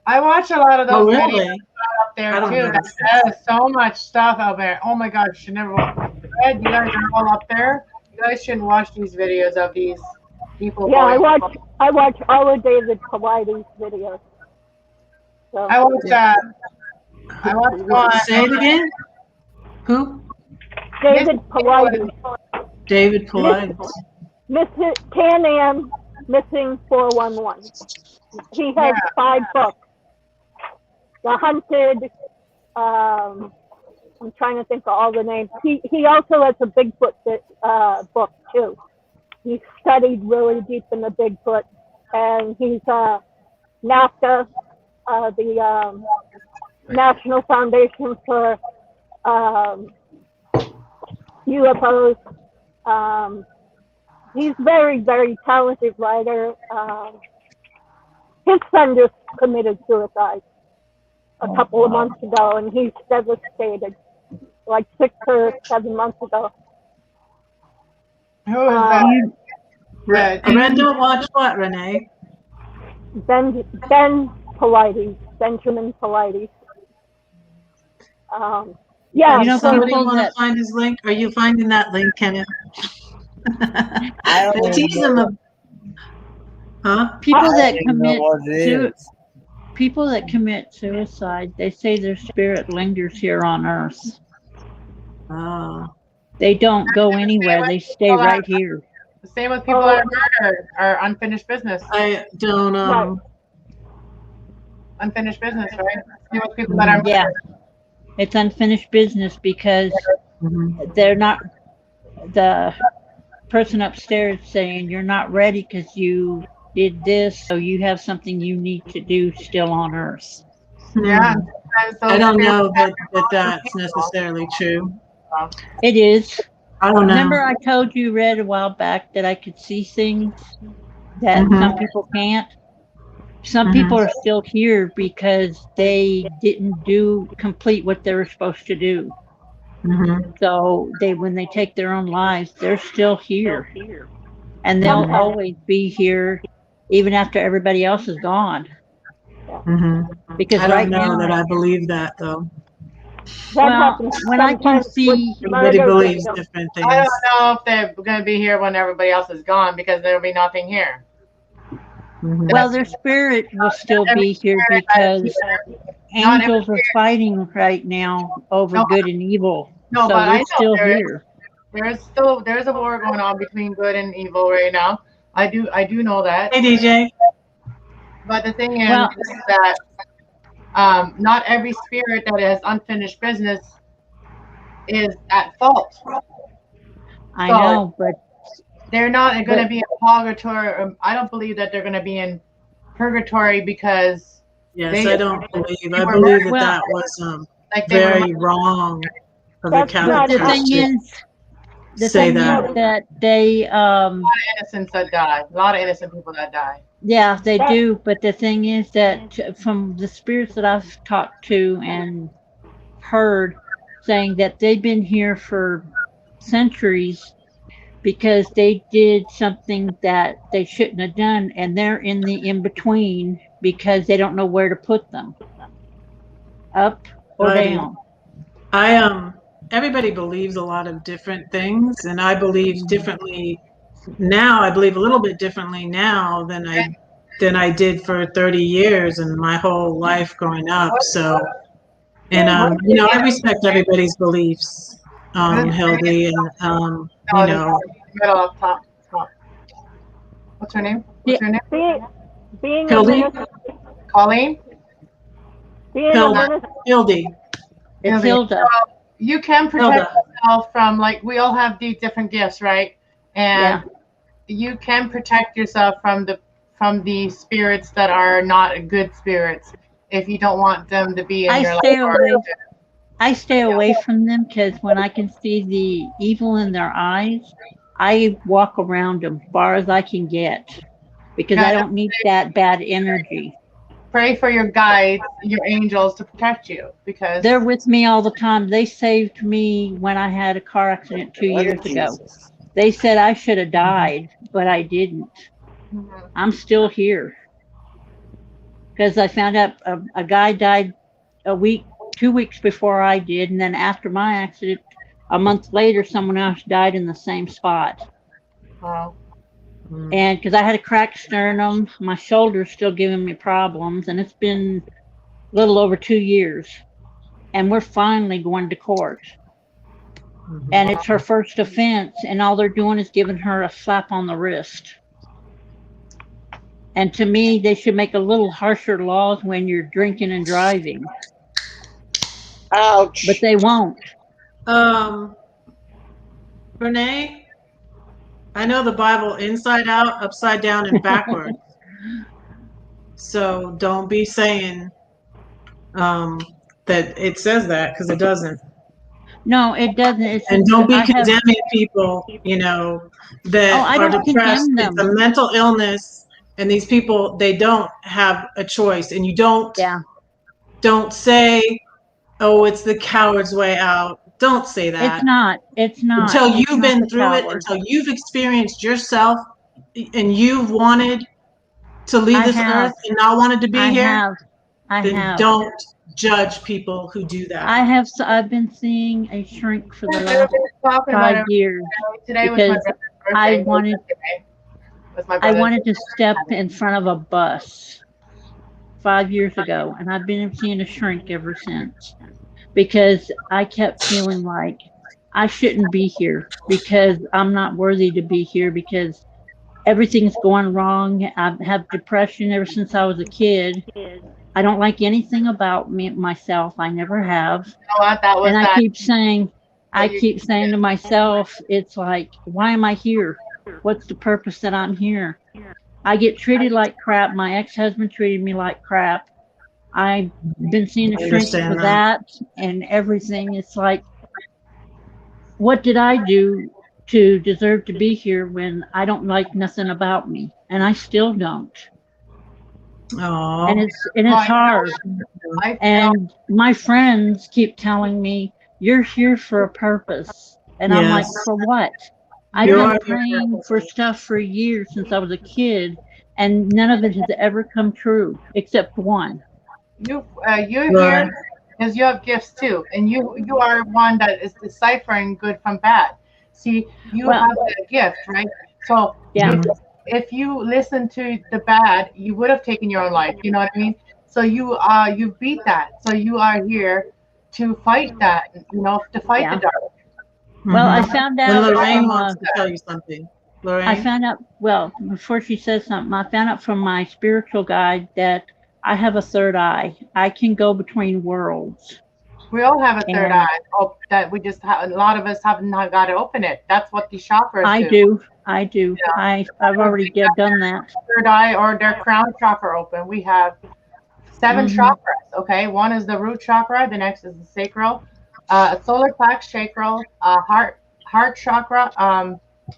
I watch a lot of Oh, those videos really? up there I don't too. know. There's so much stuff out there. Oh my gosh, you never. Ed, you guys are all up there. You guys shouldn't watch these videos of these people. Yeah, going. I watch all of David Pilates videos. So I watched I watched Say it again. Who? David Pilates, David Pilates. missing Pan Am, missing 411. He has 5 books. The Hunted. I'm trying to think of all the names. He also has a Bigfoot book too. He studied really deep in the Bigfoot, and he's NAFTA, the National Foundation for UFOs. He's very, very talented writer. His son just committed suicide a couple of months ago, and he's devastated. Like 6 or 7 months ago. Who is that? Brenda, watch what, Renee? Ben Pilates, Benjamin Pilates. Yeah. You know, Somebody people want to that- find his link? Are you finding that link, Kenneth? I don't Tease even him. know. Huh? People I that don't even know commit what it is. people that commit suicide, they say their spirit lingers here on Earth. Oh. They don't go anywhere. They stay right here. The same with people that are murdered or unfinished business. I don't Unfinished business, right? Same with people that are murdered. Yeah. It's unfinished business because they're not, the person upstairs saying you're not ready because you did this, so you have something you need to do still on Earth. Yeah. I don't know that that's necessarily true. It is. I don't know. Remember I told you, Red, a while back that I could see things that some people can't? Some people are still here because they didn't complete what they were supposed to do. So when they take their own lives, they're still here. And they'll always be here even after everybody else is gone. Because I don't right know now, that I believe that though. well, when I can see, Everybody believes different things. I don't know if they're going to be here when everybody else is gone because there'll be nothing here. well, their spirit will still be here because angels are fighting right now over good and evil. No, So but I they're know still here. There's a war going on between good and evil right now. I do know that. Hey, DJ. But the thing is Well, that not every spirit that has unfinished business is at fault. I know, but they're not going to be in purgatory. I don't believe that they're going to be in purgatory because Yes, I don't believe. I believe that was very wrong of the Catholic the Church thing to is, say that. that they a lot of innocents that die. A lot of innocent people that die. yeah, they do. But the thing is that from the spirits that I've talked to and heard saying that they've been here for centuries because they did something that they shouldn't have done, and they're in the in-between because they don't know where to put them, up or down. Everybody believes a lot of different things, and I believe differently now. I believe a little bit differently now than I did for 30 years and my whole life growing up. So, and I respect everybody's beliefs, Hilde, and Middle up top. What's her name? What's her name? Being Hilde? Colleen? Hilde. It's Hilde. You can protect yourself from, like, we all have these different gifts, right? And you can protect yourself from the spirits that are not good spirits if you don't want them to be in your life. I stay away from them because when I can see the evil in their eyes, I walk around them as far as I can get because I don't need that bad energy. Pray for your guides, your angels to protect you because they're with me all the time. They saved me when I had a car accident 2 years ago. They said I should have died, but I didn't. I'm still here. because I found out a guy died 2 weeks before I did, and then after my accident, a month later, someone else died in the same spot. Wow. And because I had a cracked sternum, my shoulder's still giving me problems, and it's been a little over 2 years. And we're finally going to court. And it's her first offense, and all they're doing is giving her a slap on the wrist. And to me, they should make a little harsher laws when you're drinking and driving. Ouch. But they won't. Renee, I know the Bible inside out, upside down, and backwards. So don't be saying that it says that, because it doesn't. No, it doesn't. It's And don't be I have- condemning people, you know, that Oh, I are don't depressed. condemn It's a them. mental illness, and these people, they don't have a choice. And you don't say, oh, it's the coward's way out. Don't say that. It's not. It's not. Until It's you've not been the through it, coward. until you've experienced yourself, and you've wanted to leave this earth and not wanted to be here, then don't judge people who do that. I've been seeing a shrink for the We've been last talking about 5 it. years Today was my because brother's birthday. I wanted Was my I brother's wanted to step in front of a bus 5 years ago, and I've been seeing a shrink ever since because I kept feeling like I shouldn't be here because I'm not worthy to be here because everything's going wrong. I have depression ever since I was a kid. I don't like anything about myself. I never have. You know what? That was And I that. keep saying to myself, it's like, why am I here? What's the purpose that I'm here? I get treated like crap. My ex-husband treated me like crap. I've been seeing a shrink for that and everything. It's like, what did I do to deserve to be here when I don't like nothing about me? And I still don't. Aww. And it's hard. And my friends keep telling me, you're here for a purpose. And I'm like, for what? I've been praying for stuff for years since I was a kid, and none of it has ever come true, except one. You're here because you have gifts too, and you are one that is deciphering good from bad. See, you have a gift, right? So if you listen to the bad, you would have taken your own life. You know what I mean? So you beat that. So you are here to fight that. You know, to fight the dark. Well, I found out. And Lorraine wants to tell you something. Lorraine? I found out, well, before she says something, I found out from my spiritual guide that I have a third eye. I can go between worlds. We all have a third eye. Oh, that we just have, a lot of us have not got to open it. That's what the chakras do. I do. Yeah. I've already done that. Third eye or their crown chakra open. We have 7 chakras. Okay, one is the root chakra. The next is the sacral. Solar plexus, chakral, heart chakra,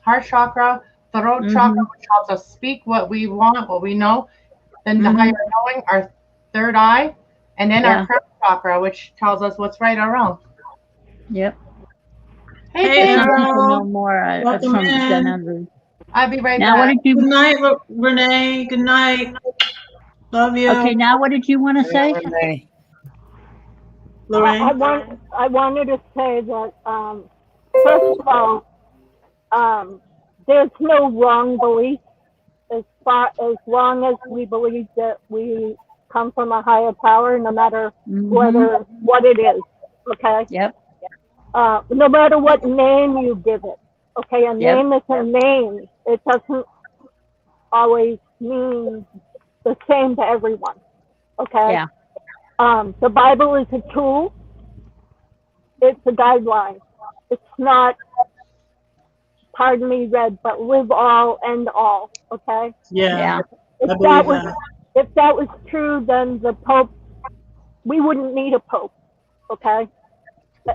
throat chakra, which helps us speak what we want, what we know. Then the higher knowing, our third eye, and then our crown chakra, which tells us what's right or wrong. Yep. Hey, some people know more than others. I'll be right now, back. Good night, Renee. Good night. Love you. Okay, now what did you want to say? Lorraine? I wanted to say that, first of all, there's no wrong belief as long as we believe that we come from a higher power, no matter what it is. Okay. Yep. No matter what name you give it. Okay, a name is a name. It doesn't always mean the same to everyone. Okay. Yeah. The Bible is a tool. It's a guideline. It's not, pardon me, red, but live all, end all. Okay. Yeah. If that was true, then the Pope, we wouldn't need a Pope. Okay.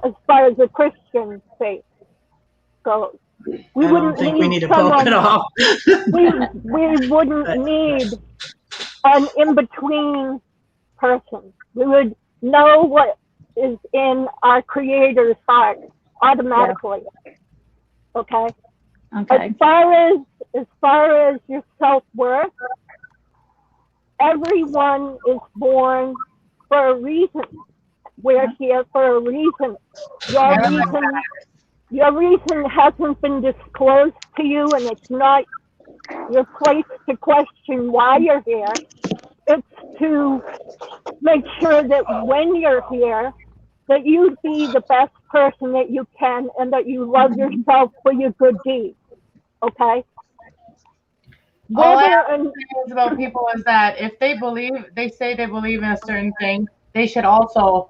As far as the Christian faith goes, we wouldn't need a Pope at all. we wouldn't need an in-between person. We would know what is in our Creator's heart automatically. Okay. Okay. As far as your self-worth, everyone is born for a reason. We're here for a reason. Your reason, your reason hasn't been disclosed to you, and it's not your place to question why you're here. It's to make sure that when you're here, that you be the best person that you can, and that you love yourself for your good deeds. Okay? All I Whether have to say about people is that if they say they believe in a certain thing, they should also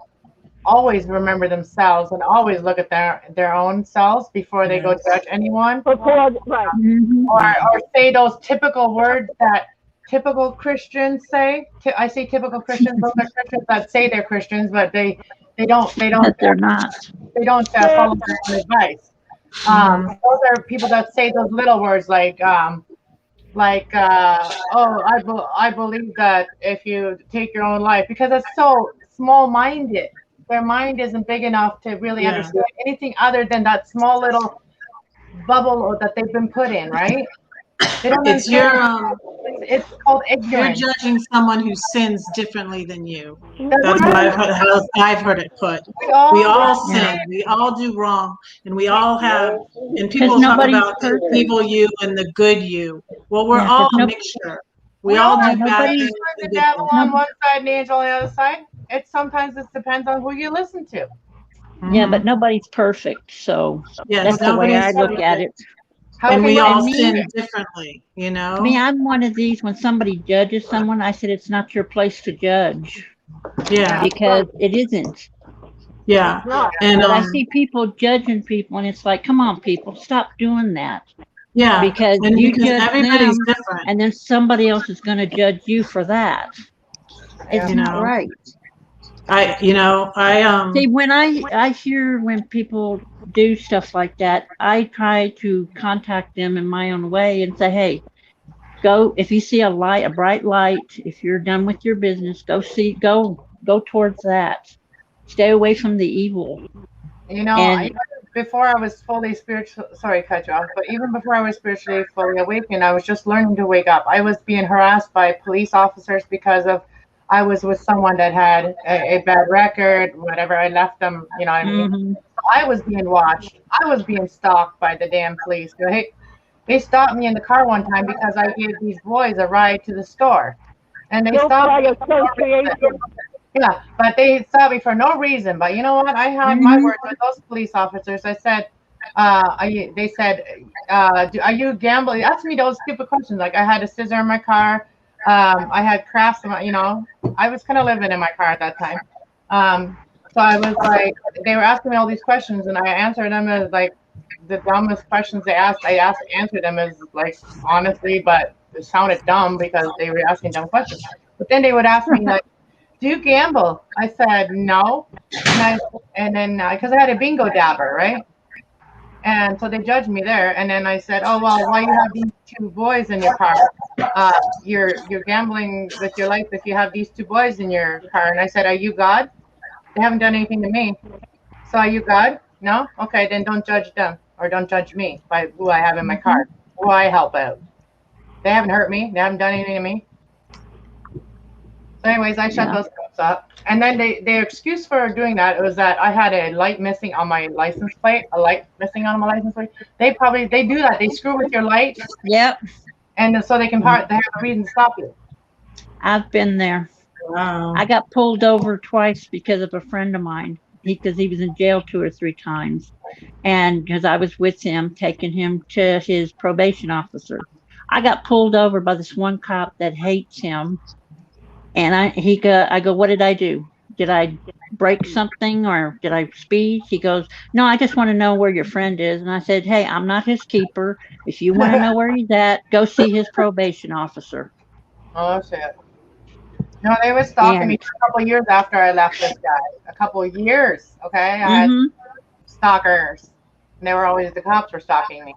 always remember themselves and always look at their own selves before they go judge anyone. before, right. Or say those typical words that typical Christians say. I say typical Christians. Those are Christians that say they're Christians, but they don't But they're not. they don't follow their own advice. Those are people that say those little words like I believe that if you take your own life, because it's so small-minded. Their mind isn't big enough to really understand anything other than that small little bubble that they've been put in, right? They don't It's understand. It's called ignorance. You're judging someone who sins differently than you. That's what I've heard it put. We all sin. We all do wrong, and we all have. And people talk about the evil you and the good you. Well, we're all a mixture. We all do bad things. The devil on one side and the angel on the other side. It sometimes it depends on who you listen to. Yeah, but nobody's perfect, so that's the way I look at it. And we all sin differently, you know? Me, I'm one of these, when somebody judges someone, I said, it's not your place to judge. Yeah. Because it isn't. Yeah. And I see people judging people, and it's like, come on, people, stop doing that. Yeah. Because everybody's different. And then somebody else is going to judge you for that. It's not right. See, when I hear when people do stuff like that, I try to contact them in my own way and say, hey, go, if you see a bright light, if you're done with your business, go towards that. Stay away from the evil. You know, before I was fully spiritual, sorry, cut you off, but even before I was spiritually fully awakened, I was just learning to wake up. I was being harassed by police officers because of I was with someone that had a bad record, whatever. I left them, you know what I mean? I was being watched. I was being stalked by the damn police. They stopped me in the car one time because I gave these boys a ride to the store. And they stopped me. Yeah, but they stopped me for no reason. But you know what? I had my words with those police officers. I said, they said, are you gambling? They asked me those stupid questions. Like I had a scissor in my car. I had crafts, you know, I was kind of living in my car at that time. So I was like, they were asking me all these questions, and I answered them as like the dumbest questions they asked. I answered them as like honestly, but it sounded dumb because they were asking dumb questions. But then they would ask me like, do you gamble? I said no, and then because I had a bingo dabber, right? And so they judged me there. And then I said, oh, well, why you have these two boys in your car? You're gambling with your life if you have these two boys in your car. And I said, are you God? They haven't done anything to me. So are you God? No? Okay, then don't judge them or don't judge me by who I have in my car, who I help out. They haven't hurt me. They haven't done anything to me. So anyways, I shut those cops up. And then their excuse for doing that was that I had a light missing on my license plate, They do that. They screw with your light. Yep. And so they have a reason to stop you. I've been there. Wow. I got pulled over twice because of a friend of mine. Because he was in jail 2 or 3 times. And because I was with him, taking him to his probation officer. I got pulled over by this one cop that hates him. And I go, what did I do? Did I break something or did I speed? He goes, no, I just want to know where your friend is. And I said, hey, I'm not his keeper. If you want to know where he's at, go see his probation officer. Oh, shit. No, they were stalking me for a couple of years after I left this guy. A couple of years, okay? I had stalkers. And they were always, the cops were stalking me.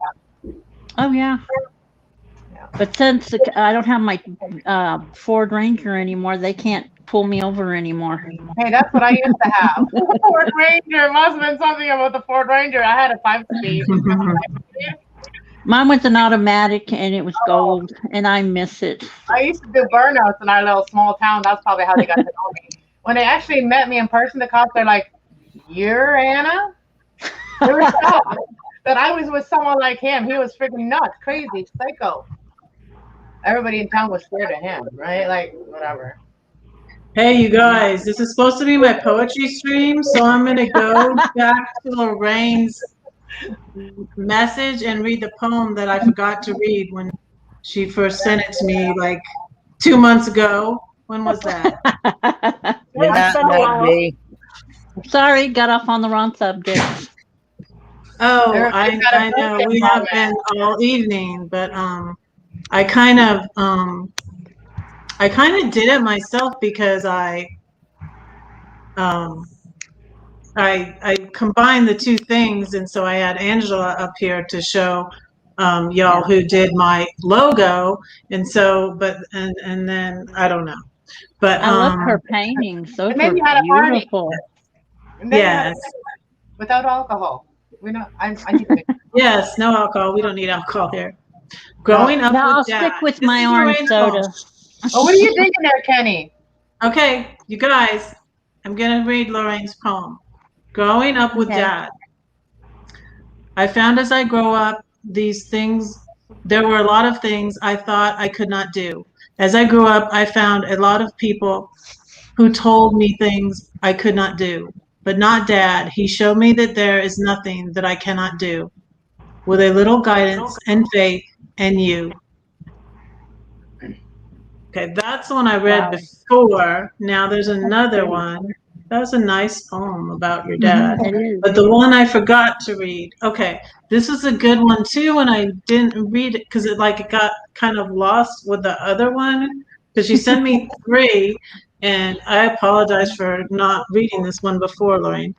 Oh, yeah. But since I don't have my Ford Ranger anymore, they can't pull me over anymore. Hey, that's what I used to have. Ford Ranger. It must have been something about the Ford Ranger. I had a 5-speed. Mine was an automatic and it was gold, and I miss it. I used to do burnouts in our little small town. That's probably how they got to know me. When they actually met me in person, the cops are like, "You're Anna?" They were shocked that I was with someone like him. He was freaking nuts, crazy, psycho. Everybody in town was scared of him, right? Like, whatever. Hey, you guys, this is supposed to be my poetry stream, so I'm going to go back to Lorraine's message and read the poem that I forgot to read when she first sent it to me like 2 months ago. When was that? Yeah, been a might while. be. Sorry, got off on the wrong subject. Oh, Everybody's got a I know birthday we have moment. been all evening, but I kind of did it myself because I combined the two things, and so I had Angela up here to show y'all who did my logo, and so and then I don't know, but I love her paintings. Those And were then you had a party. beautiful. And then you had a yes, party without alcohol. We know. I need to. yes, no alcohol. We don't need alcohol here. Growing up No, I'll with stick dad. with This my is orange Lorraine's poem. soda. Oh, what are you thinking there, Kenny? Okay, you guys, I'm gonna read Lorraine's poem. Growing up with Okay. dad. I found as I grow up, there were a lot of things I thought I could not do. As I grew up, I found a lot of people who told me things I could not do, but not dad. He showed me that there is nothing that I cannot do. With a little guidance and faith and you. Okay, that's the one I read before. Now there's another one. That was a nice poem about your dad. It is. But the one I forgot to read. Okay, this is a good one too, and I didn't read it because it got kind of lost with the other one. Because she sent me 3, and I apologize for not reading this one before, Lorraine.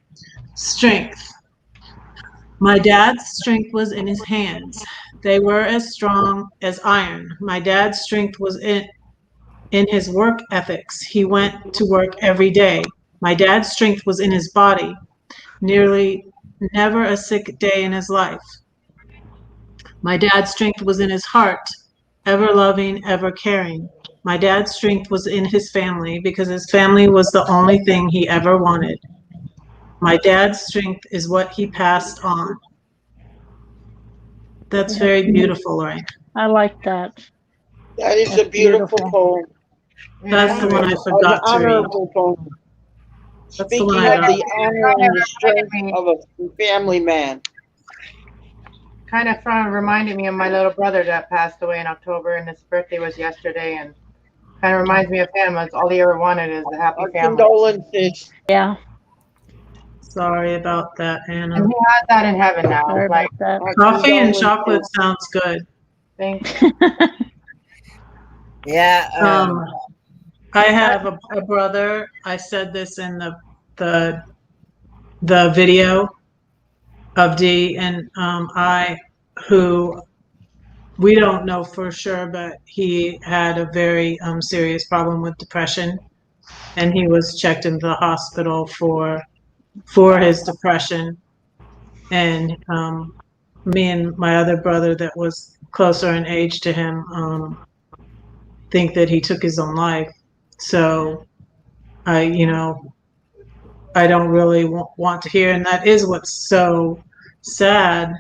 Strength. My dad's strength was in his hands. They were as strong as iron. My dad's strength was in his work ethics. He went to work every day. My dad's strength was in his body. Nearly never a sick day in his life. My dad's strength was in his heart, ever loving, ever caring. My dad's strength was in his family because his family was the only thing he ever wanted. My dad's strength is what he passed on. That's very beautiful, Lorraine. I like that. That is That's a beautiful beautiful. poem. That's the one I An forgot to read. honorable poem. That's the one Speaking I of got. the honor and the strength of a family man. Kind of reminded me of my little brother that passed away in October, and his birthday was yesterday, and kind of reminds me of him. That's all he ever wanted is a happy Our family. condolences. Yeah. Sorry about that, Anna. And he has that in heaven now. Sorry Like, about that. Our Coffee and condolences. chocolate sounds good. thanks. Yeah. I have a brother. I said this in the video of Dee and who we don't know for sure, but he had a very serious problem with depression, and he was checked into the hospital for his depression. And me and my other brother that was closer in age to him think that he took his own life. So I don't really want to hear, and that is what's so sad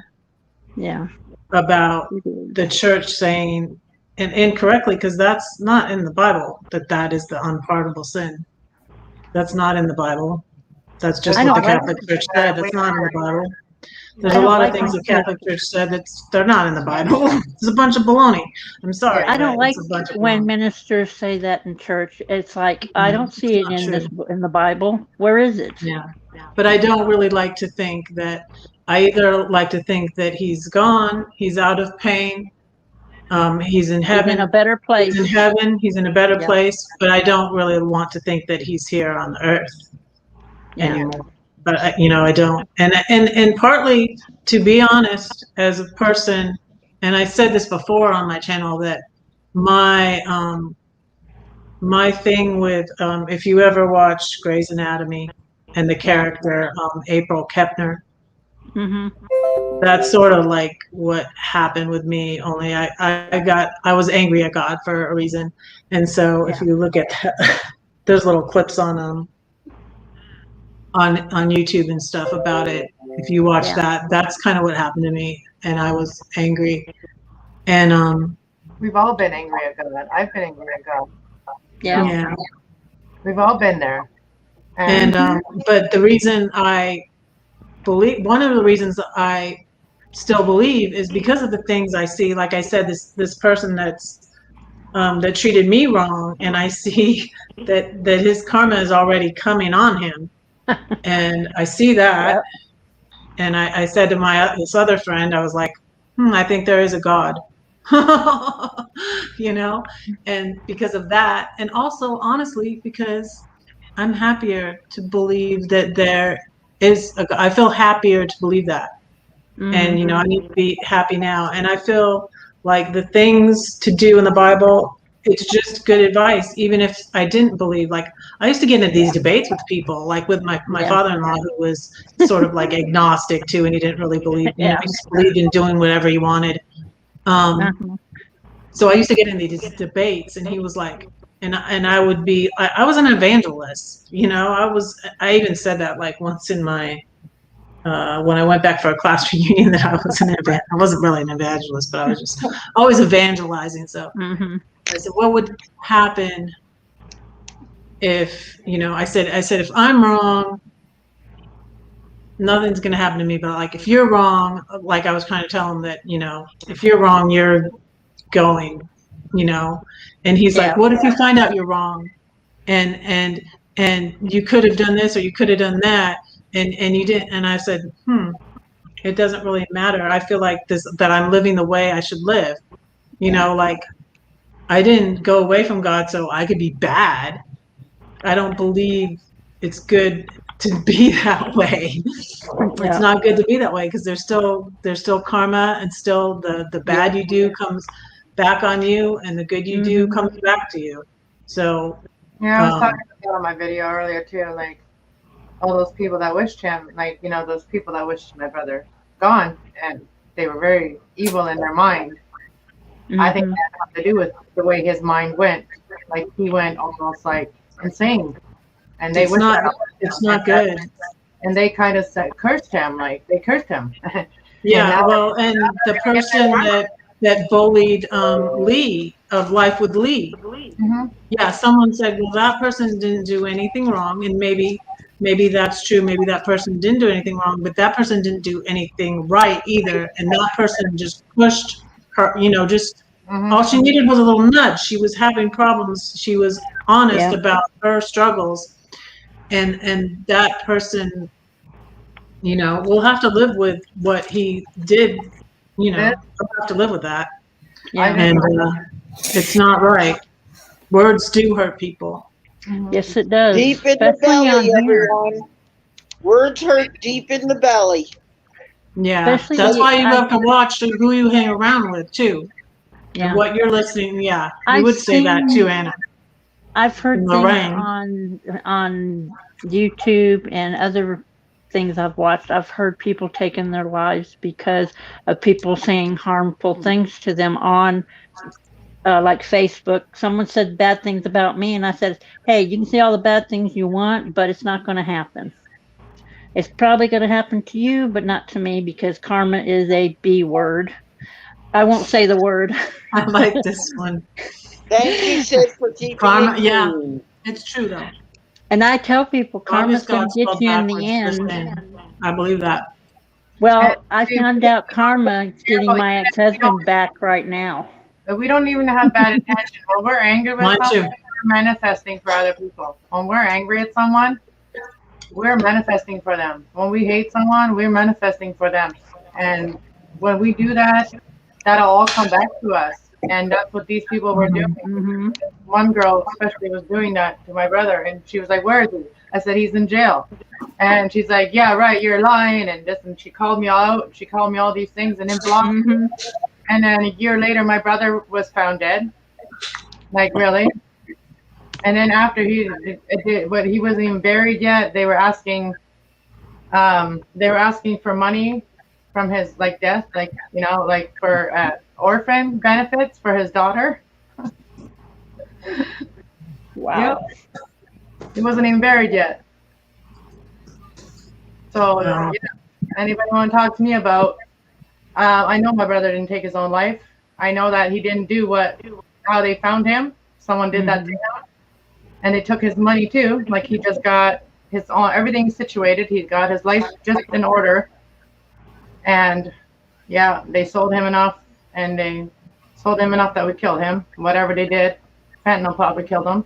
Yeah. about the church saying, and incorrectly, because that's not in the Bible, that is the unpardonable sin. That's not in the Bible. That's just I what the don't like Catholic Church said. That's not in the Bible. There's I a don't lot of like things when the Catholic Church said they're not in the Bible. It's a bunch of baloney. I'm sorry. I don't but like it's a bunch of when baloney. ministers say that in church. It's like I don't see it not in true. in the Bible. Where is it? Yeah. But I don't really like to think that I either like to think that he's gone, he's out of pain, he's in He's heaven. in a better place. He's in heaven, he's in a better Yeah. place, but I don't really want to think that he's here on the earth anymore. But I don't. And partly, to be honest, as a person, and I said this before on my channel, that my my thing with if you ever watch Grey's Anatomy and the character April Kepner, Mm-hmm. that's sort of like what happened with me. Only I was angry at God for a reason, and so if you look at there's little clips on YouTube and stuff about it. If you watch that, that's kind of what happened to me, and I was angry. And We've all been angry at God. I've been angry at God. yeah. We've all been there. And but the reason I believe, one of the reasons I still believe is because of the things I see. Like I said, this person that treated me wrong, and I see that his karma is already coming on him, and I see that. And I said to this other friend, I was like, I think there is a God. You know, and because of that, and also honestly because I'm happier to believe that there is I feel happier to believe that. And you know, I need to be happy now, and I feel like the things to do in the Bible, it's just good advice, even if I didn't believe. Like I used to get into these debates with people, like with my father-in-law, who was sort of like agnostic too, and he didn't really believe, you know, he just believed in doing whatever he wanted. So I used to get into these debates, and he was like, and I would be, I was an evangelist, you know, I even said that like once in my, when I went back for a class reunion, that I wasn't really an evangelist, but I was just always evangelizing. So I said, what would happen if, you know, I said, if I'm wrong, nothing's going to happen to me. But like, if you're wrong, like I was trying to tell him that, you know, if you're wrong, you're going, you know. And he's like, what if you find out you're wrong, and you could have done this or you could have done that, and you didn't? And I said, it doesn't really matter. I feel like that I'm living the way I should live, you know. Like I didn't go away from God so I could be bad. I don't believe it's good to be that way. It's not good to be that way, because there's still karma, and still the bad you do comes back on you, and the good you do comes back to you. So I was talking about on my video earlier too, like all those people that wished him, like, you know, those people that wished my brother gone, and they were very evil in their mind. I think that had to do with the way his mind went. Like he went almost like insane, and they it's not good. And they kind of cursed him, like they cursed him. Yeah, well, and the person that bullied Lee of Life with Lee. Yeah, someone said, well, that person didn't do anything wrong, and maybe that's true. Maybe that person didn't do anything wrong, but that person didn't do anything right either, and that person just pushed her. You know, just all she needed was a little nudge. She was having problems. She was honest about her struggles, and that person, you know, will have to live with what he did. You know, we'll have to live with that. And it's not right. Words do hurt people. Yes, it does. Deep in the belly, everyone. Words hurt deep in the belly. Yeah, that's why you have to watch who you hang around with too. And what you're listening. Yeah, you would say that too, Anna. I've heard things on YouTube and other things I've watched. I've heard people taking their lives because of people saying harmful things to them on like Facebook. Someone said bad things about me, and I said, hey, you can say all the bad things you want, but it's not going to happen. It's probably going to happen to you, but not to me, because karma is a B word. I won't say the word. I like this one. Thank you, Sid, for keeping karma. it Yeah, clean. it's true though. And I tell people karma's going to get you in the end. I believe that. Well, I found out karma is getting my ex-husband back right now. But we don't even have bad intention. When we're angry with someone, we're manifesting for other people. When we're angry at someone, we're manifesting for them. When we hate someone, we're manifesting for them. And when we do that, that'll all come back to us. And that's what these people were doing. One girl especially was doing that to my brother, and she was like, where is he? I said, he's in jail. And she's like, yeah, right, you're lying, and this, and she called me out. She called me all these things and then blocked me. And then a year later, my brother was found dead. Like, really? And then after he wasn't even buried yet, they were asking for money from his like death, like like for orphan benefits for his daughter. Wow. Yep. He wasn't even buried yet. So Wow. anybody want to talk to me about? I know my brother didn't take his own life. I know that he didn't do how they found him. Someone did that to him, and they took his money too. Like he just got everything situated. He got his life just in order, and yeah, they sold him enough, and they sold him enough that would kill him. Whatever they did, fentanyl probably killed him.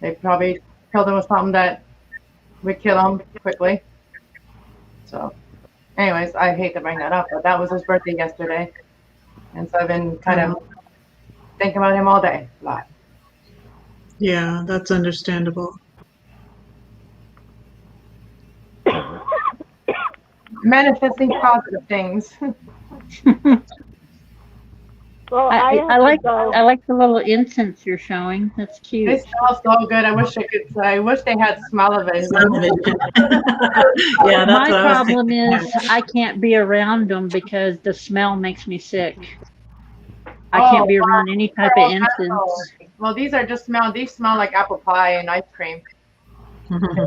They probably killed him with something that would kill him quickly. So, anyways, I hate to bring that up, but that was his birthday yesterday, and so I've been kind of thinking about him all day, a lot. Yeah, that's understandable. Manifesting positive things. Well, I like the little incense you're showing. That's cute. It smells so good. I wish they had smell of it. Yeah, that's My what I was problem thinking. is I can't be around them because the smell makes me sick. I can't be around any type of incense. Well, these smell like apple pie and ice cream.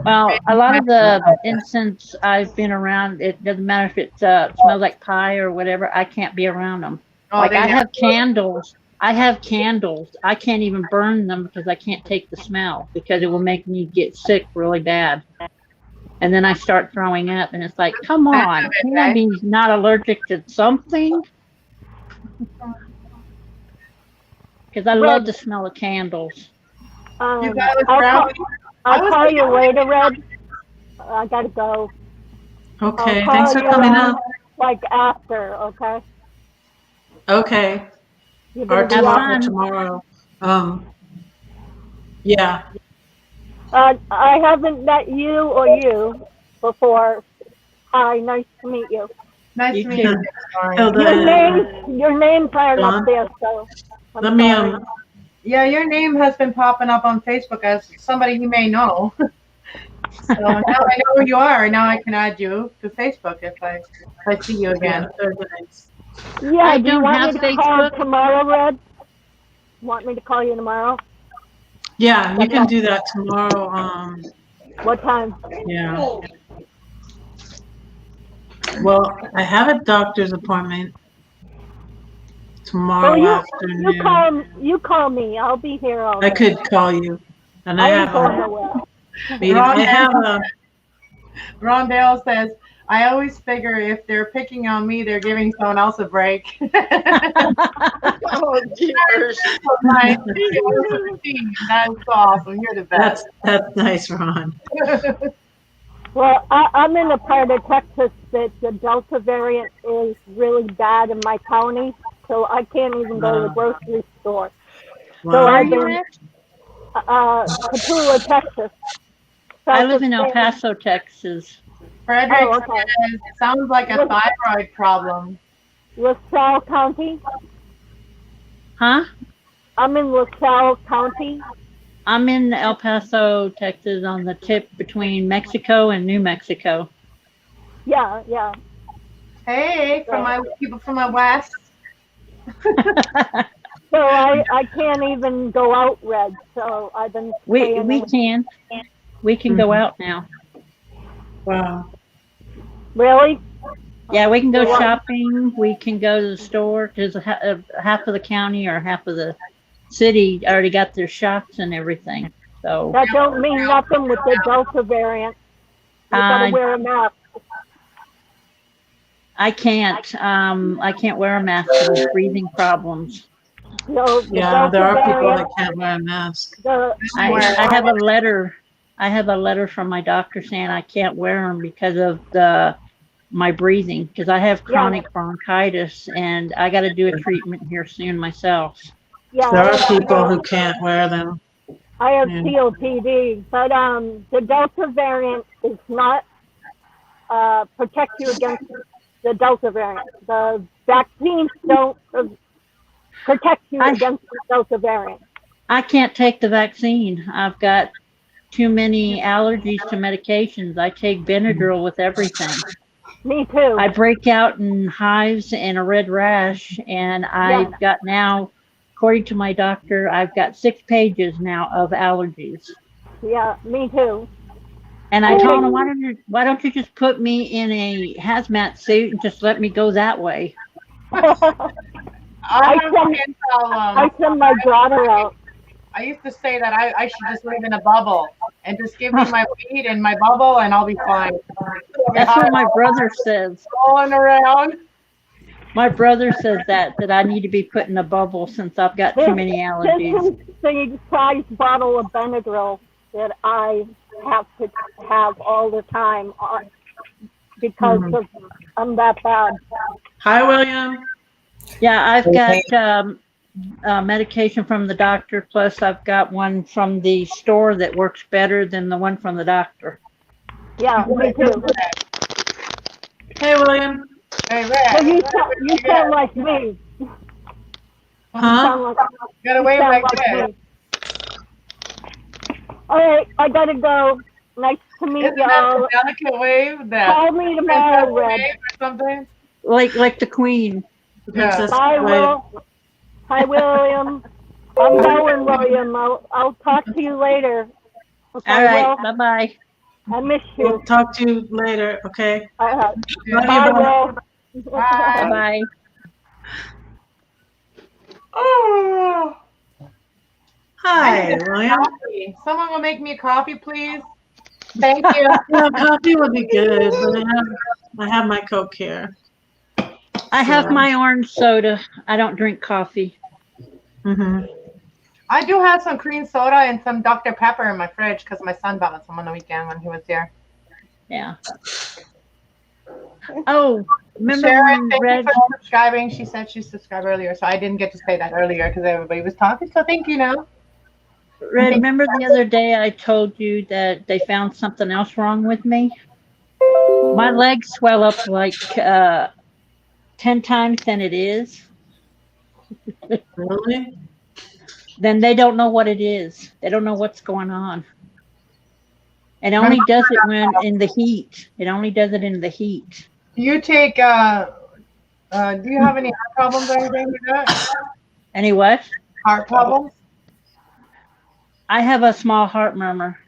Well, a lot of the incense I've been around, it doesn't matter if it smells like pie or whatever, I can't be around them. Like I have candles. I can't even burn them because I can't take the smell because it will make me get sick really bad. And then I start throwing up and it's like, come on, can I be not allergic to something? Because I love the smell of candles. You guys I'll call you later, Red. I gotta go. Okay, thanks for coming up. Like after, okay? Okay. Our talk tomorrow. Yeah. I haven't met you or you before. Hi, nice to meet you. Nice to meet you. Your name's right up there, so let me yeah, your name has been popping up on Facebook as somebody you may know. So now I know who you are. Now I can add you to Facebook if I see you again. Yeah, I do you don't want have me to call Facebook. tomorrow, Red? Want me to call you tomorrow? Yeah, you can do that tomorrow. What time? Yeah. Well, I have a doctor's appointment tomorrow afternoon. You call me. I'll be here all day. I could call you, and I have a meeting. I have a. Rondale says, I always figure if they're picking on me, they're giving someone else a break. Oh, dear. That's awesome. You're the best. That's nice, Ron. Well, I'm in a part of Texas that the Delta variant is really bad in my county, so I can't even go to the grocery store. Wow. So I've been Petula, Texas. I live in El Paso, Texas. Frederick says, sounds like a thyroid problem. LaSalle County? Huh? I'm in LaSalle County. I'm in El Paso, Texas, on the tip between Mexico and New Mexico. Yeah, yeah. Hey, from my people from my west. So I can't even go out, Red. So I've been. We can go out now. Wow. Really? Yeah, we can go shopping. We can go to the store because half of the county or half of the city already got their shots and everything. So that don't mean nothing with the Delta variant. You gotta wear a mask. I can't wear a mask with breathing problems. No, yeah, there are people that can't wear a mask. I have a letter. I have a letter from my doctor saying I can't wear them because of my breathing, because I have chronic bronchitis and I got to do a treatment here soon myself. Yeah, there are people who can't wear them. I have COPD, but the Delta variant is not protect you against the Delta variant. The vaccines don't protect you against the Delta variant. I can't take the vaccine. I've got too many allergies to medications. I take Benadryl with everything. Me too. I break out in hives and a red rash, and I've got now, according to my doctor, I've got 6 pages now of allergies. Yeah, me too. And I told him, why don't you just put me in a hazmat suit and just let me go that way? I send my daughter out. I used to say that I should just live in a bubble and just give me my weed in my bubble and I'll be fine. That's what my brother says. Rolling around. My brother says that I need to be put in a bubble since I've got too many allergies. This is the size bottle of Benadryl that I have to have all the time because I'm that bad. Hi, William. Yeah, I've got medication from the doctor, plus I've got one from the store that works better than the one from the doctor. Yeah, me too. Hey, William. Hey, Red. Well, you sound like me. Huh? Got away like this. All right, I gotta go. Nice to meet Isn't that y'all. a delicate wave? That Call me tomorrow, Red. wave or something? Like the Queen. Yeah. Bye, Will. Hi, William. I'm going, William. I'll talk to you later. Okay, All right, Will? bye-bye. I miss you. We'll talk to you later, okay? Love Bye, Will. Bye-bye. Oh. Hi, William. Coffee. Someone will make me a coffee, please. Thank you. Yeah, coffee would be good, but I have my Coke here. I have my orange soda. I don't drink coffee. I do have some cream soda and some Dr. Pepper in my fridge because my son bought some on the weekend when he was here. Yeah. Oh, remember Sharon, when thank Red... you for subscribing. She said she subscribed earlier, so I didn't get to say that earlier because everybody was talking. So thank you now. Red, remember the other day I told you that they found something else wrong with me? My legs swell up like 10 times than it is. Really? Then they don't know what it is. They don't know what's going on. It only does it when in the heat. It only does it in the heat. Do you take, do you have any heart problems or anything like that? Any what? Heart problems? I have a small heart murmur.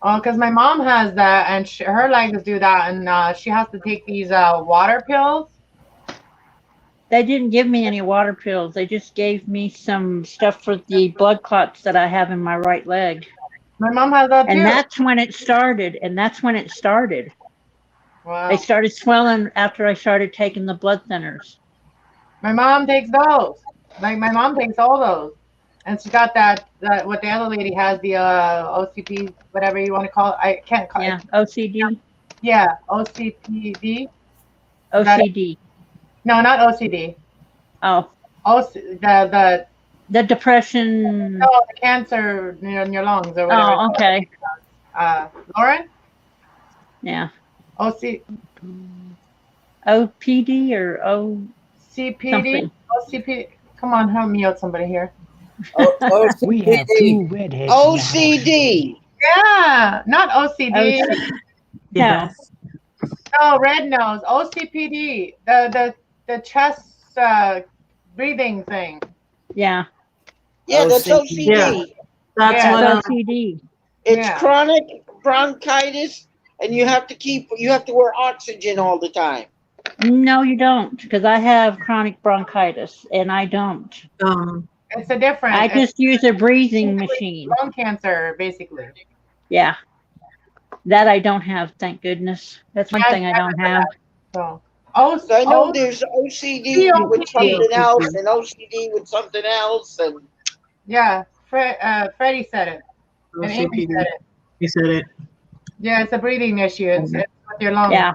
Oh, because my mom has that, and her legs do that, and she has to take these water pills. They didn't give me any water pills. They just gave me some stuff for the blood clots that I have in my right leg. My mom has that too. And that's when it started. Wow. They started swelling after I started taking the blood thinners. My mom takes those. Like my mom takes all those, and she got that what the other lady has, the OCP, whatever you want to call it. I can't call it. OCD. Yeah, OCPD. OCD. No, not OCD. Oh. The depression. No, the cancer in your lungs or whatever. Oh, okay. Lauren? Yeah. OPD or O? CPD? Something. OCP. Come on, help me out, somebody here. We have two redheads. OCD. Yeah, not OCD. Yes. No, red nose. OCPD. The chest breathing thing. Yeah. Yeah, that's OCD. Yeah. That's what OCD. It's chronic bronchitis, and you have to wear oxygen all the time. No, you don't, because I have chronic bronchitis, and I don't. It's a different. I just use a breathing machine. Lung cancer, basically. Yeah. That I don't have, thank goodness. That's one thing I don't have. So I know there's OCD with something else, and OCD with something else, and yeah, Freddie said it. And Amy said it. He said it. Yeah, it's a breathing issue. It's with your lungs. Yeah.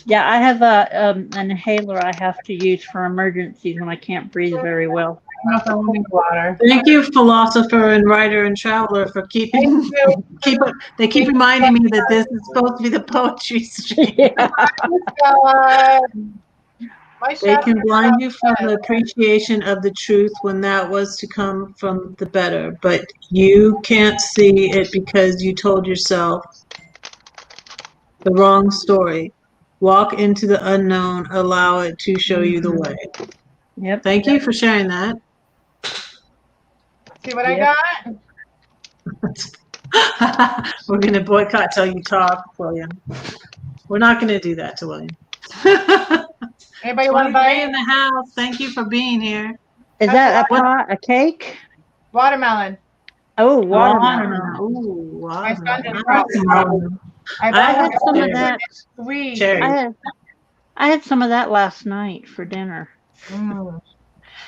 Yeah, I have an inhaler I have to use for emergencies when I can't breathe very well. Water. Thank you, philosopher and writer and traveler, for keeping. They keep reminding me that this is supposed to be the poetry stream. They can blind you from the appreciation of the truth when that was to come from the better, but you can't see it because you told yourself the wrong story. Walk into the unknown. Allow it to show you the way. Yep. Thank you for sharing that. See what I Yep. got? We're going to boycott till you talk, William. We're not going to do that to William. Anybody want 23 to buy in the house. Thank you for being here. Is that a cake? watermelon? Oh, watermelon. Ooh, My son watermelon. just brought me some. I I bought had one some of that's that. sweet. Cherry. I had some of that last night for dinner.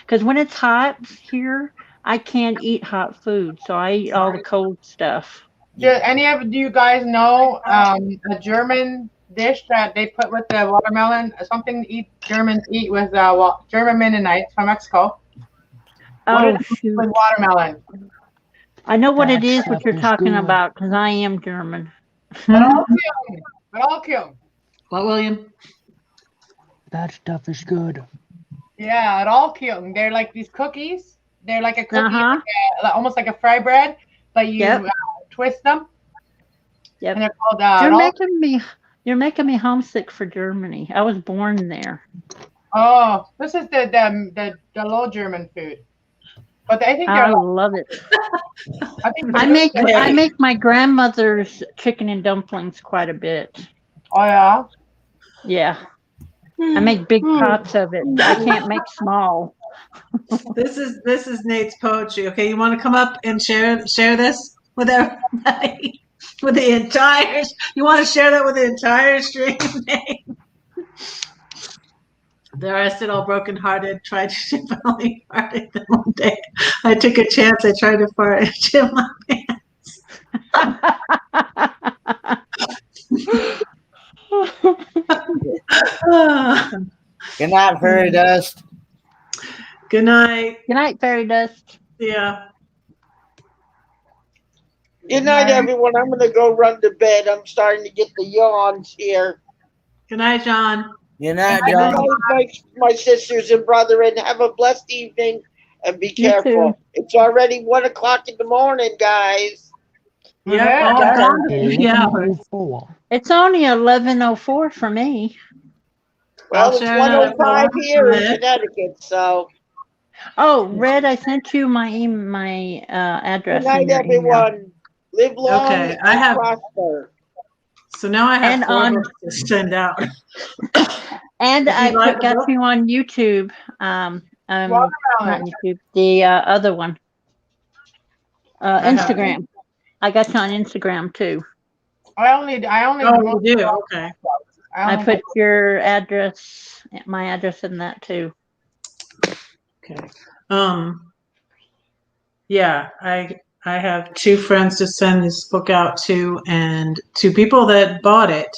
Because when it's hot here, I can't eat hot food, so I eat all the cold stuff. Do any of you guys know a German dish that they put with the watermelon? Something Germans eat with German Mennonites from Mexico. What Oh, is it shoot. with watermelon? I know what That it is, stuff what you're is talking good. about, because I am German. But I'll kill. But I'll kill. What, William? That stuff is good. Yeah, it all kill. They're like these cookies. They're like a cookie, Uh-huh. almost like a fry bread, but you Yep. twist them. Yep. And they're called. You're making me homesick for Germany. I was born there. Oh, this is the low German food. But I think I they're. love it. I think I make my grandmother's chicken and dumplings quite a bit. Oh yeah. Yeah. I make big pots of it. I can't make small. This is Nate's poetry. Okay, you want to come up and share this with everybody? With the entire, you want to share that with the entire stream, Nate? There I stood all brokenhearted, tried to finally farted. Then one day I took a chance. I tried to fart and shit my pants. Good night, fairy dust. Good night. Good night, fairy dust. Yeah. Good night, everyone. I'm going to go run to bed. I'm starting to get the yawns here. Good night, John. Good night, Good John. night, my sisters and brethren. Have a blessed evening and be You careful. too. It's already 1 o'clock in the morning, guys. Yeah. Oh, gone a few hours. 11:04. It's only 11:04 for me. Well, I'll it's share another 1:05 poem. here in Connecticut, so Oh, Red, I sent you my address. good night, in your email. everyone. Live long Okay, and prosper. So now I have And 4 on- books to send out. And If I you'd like a got book. you on YouTube. Not Watermelon. YouTube. The other one. I have- Instagram. I got you on Instagram too. I only. Oh, you do? Okay. I put your address, my address in that too. Okay. Yeah, I have 2 friends to send this book out to, and 2 people that bought it.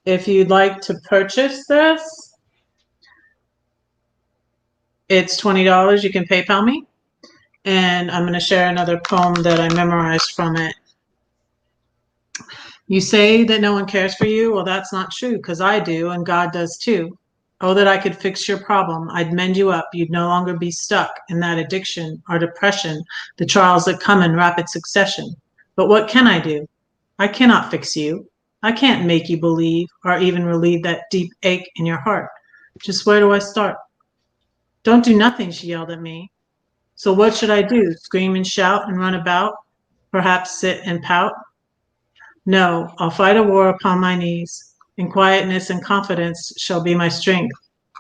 If you'd like to purchase this, it's $20. You can PayPal me, and I'm going to share another poem that I memorized from it. You say that no one cares for you. Well, that's not true, because I do, and God does too. Oh, that I could fix your problem. I'd mend you up. You'd no longer be stuck in that addiction or depression, the trials that come in rapid succession. But what can I do? I cannot fix you. I can't make you believe or even relieve that deep ache in your heart. Just where do I start? Don't do nothing, she yelled at me. So what should I do? Scream and shout and run about? Perhaps sit and pout? No, I'll fight a war upon my knees. In quietness and confidence shall be my strength.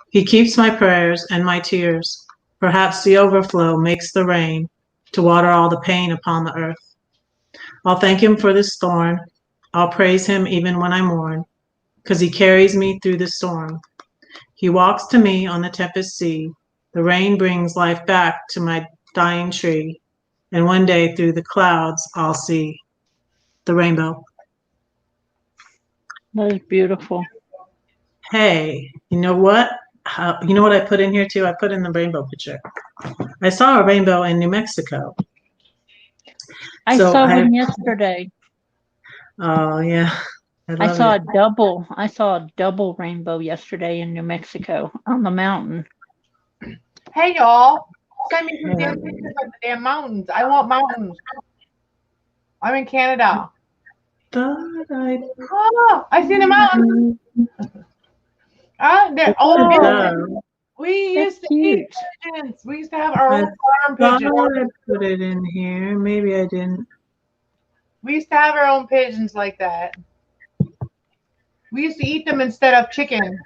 He keeps my prayers and my tears. Perhaps the overflow makes the rain to water all the pain upon the earth. I'll thank him for this thorn. I'll praise him even when I mourn, 'cause he carries me through the storm. He walks to me on the tempest sea. The rain brings life back to my dying tree. And one day through the clouds I'll see the rainbow. That is beautiful. Hey, you know what? You know what I put in here too? I put in the rainbow picture. I saw a rainbow in New Mexico. I So saw one yesterday. Oh yeah. I saw a double rainbow yesterday in New Mexico on the mountain. Hey y'all, send me some damn pictures of the damn mountains. I want mountains. I'm in Canada. thought I. Oh, I see the mountain. They're all Oh, we That's used to eat cute. pigeons. We used to have our I own farm thought pigeons. I put it in here. Maybe I didn't. We used to have our own pigeons like that. We used to eat them instead of chicken.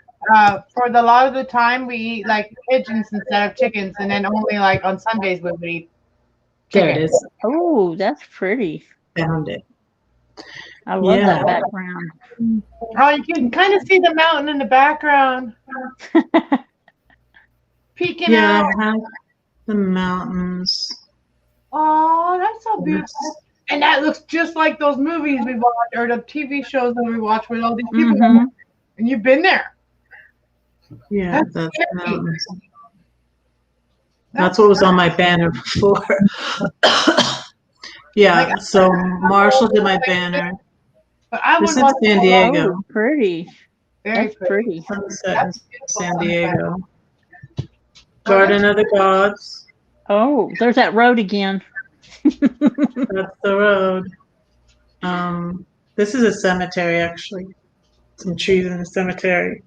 For the lot of the time, we eat like pigeons instead of chickens, and then only like on Sundays we would eat There chicken. it is. Oh, that's pretty. Found it. I love Yeah. that background. Oh, you can kind of see the mountain in the background peeking Yeah, out. I have the mountains. Oh, that's so beautiful. And that looks just like those movies we watch or the TV shows that we watch with all these people. Mhm. And you've been there. Yeah, That's that's scary. mountains. That's what was on my banner before. Yeah, so Marshall did my banner. But I This would is want San Diego. Oh, pretty. Very That's pretty. Sunset in That's San Diego. Oh, Garden of the Gods. Oh, there's that road again. That's the road. This is a cemetery, actually. Some trees in the cemetery.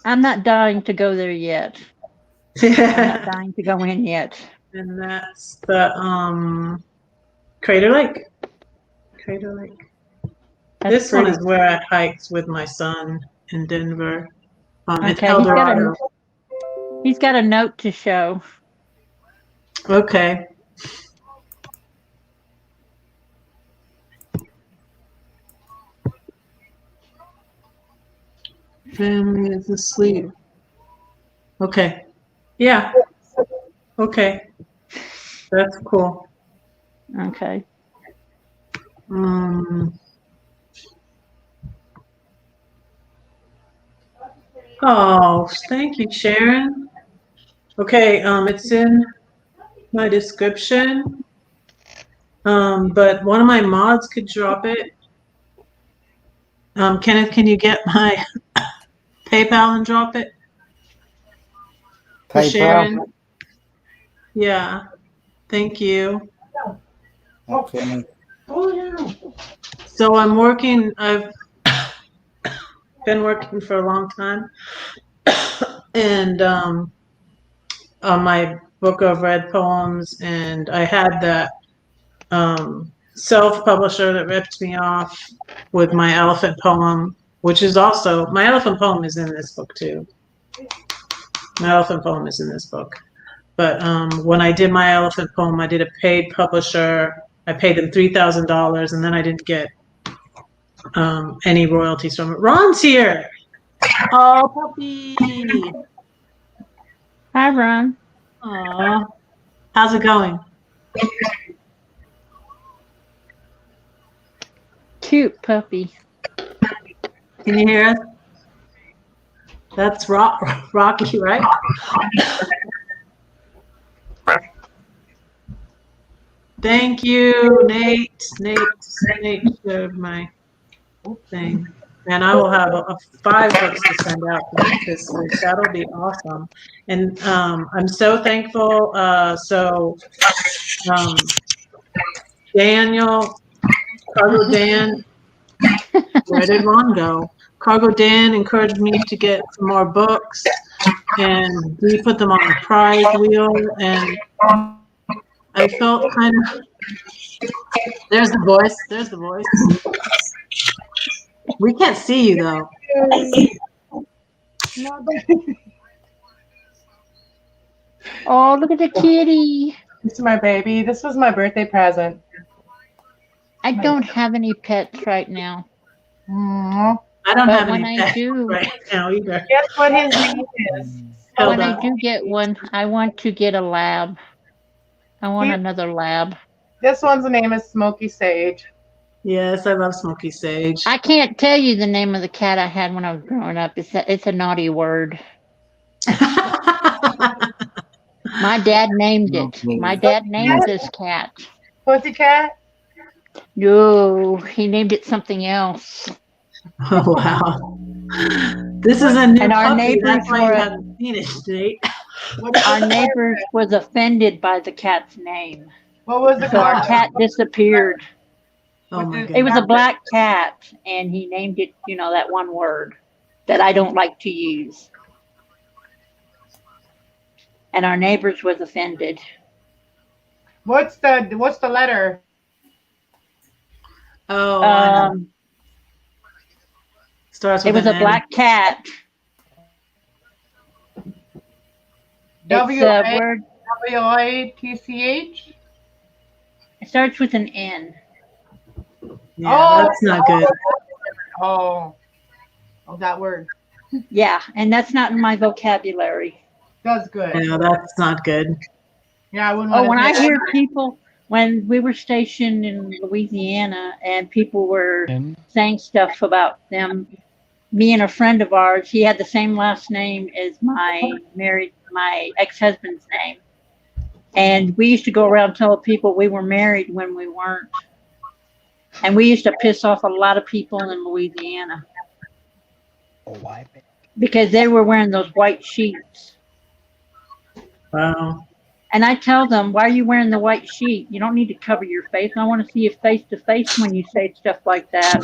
I'm not dying to go there yet. I'm not dying to go in yet. And that's the Crater Lake. Crater Lake. That's This one pretty. is where I hiked with my son in Denver. It's Okay, El Dorado. he's got a note to show. Okay. Family is asleep. Okay. Yeah. Okay. That's cool. Okay. Oh, thank you, Sharon. Okay, it's in my description. But one of my mods could drop it. Kenneth, can you get my PayPal and drop it? For PayPal. Sharon? Yeah. Thank you. Okay. So I've been working for a long time. And on my book of read poems, and I had that self-publisher that ripped me off with my elephant poem, which is also, my elephant poem is in this book too. My elephant poem is in this book. But when I did my elephant poem, I did a paid publisher. I paid them $3,000, and then I didn't get any royalties from it. Ron's here. Oh, puppy. Hi, Ron. Aw. How's it going? Cute puppy. Can you hear us? That's Rocky, right? Thank you, Nate. Nate showed my thing. And I will have 5 books to send out this week. That'll be awesome. And I'm so thankful. Daniel, Cargo Dan, where did Ron go? Cargo Dan encouraged me to get some more books, and we put them on the prize wheel, and I felt kind of, there's the voice. We can't see you though. Oh, look at the kitty. This is my baby. This was my birthday present. I don't have any pets right now. Aww. I don't But have when any I pets do, right now either. Guess what his name is? when I Hilde. do get one, I want to get a lab. I want He- another lab. This one's name is Smoky Sage. Yes, I love Smoky Sage. I can't tell you the name of the cat I had when I was growing up. It's a naughty word. My dad named it. My dad named this cat. Pussycat? No, he named it something else. Oh, wow. This is a new And our puppy. neighbors That's why you were- haven't seen it, Nate. Our neighbors was offended by the cat's name. What was the So our car? cat disappeared. Oh my It It goodness. was a black cat, and he named it, that one word that I don't like to use. And our neighbors was offended. What's the letter? Oh, I know. Starts It with was an a N. black cat. It's a word. WITCH? It starts with an N. Yeah, that's not good. Oh, that word. Yeah, and that's not in my vocabulary. That's good. Yeah, that's not good. Yeah, I wouldn't Oh, want when to I say hear people, when we were stationed in Louisiana and people were saying stuff about them, me and a friend of ours, he had the same last name as my ex-husband's name. And we used to go around telling people we were married when we weren't. And we used to piss off a lot of people in Louisiana. Why? Because they were wearing those white sheets. Wow. And I tell them, why are you wearing the white sheet? You don't need to cover your face. I want to see you face to face when you say stuff like that.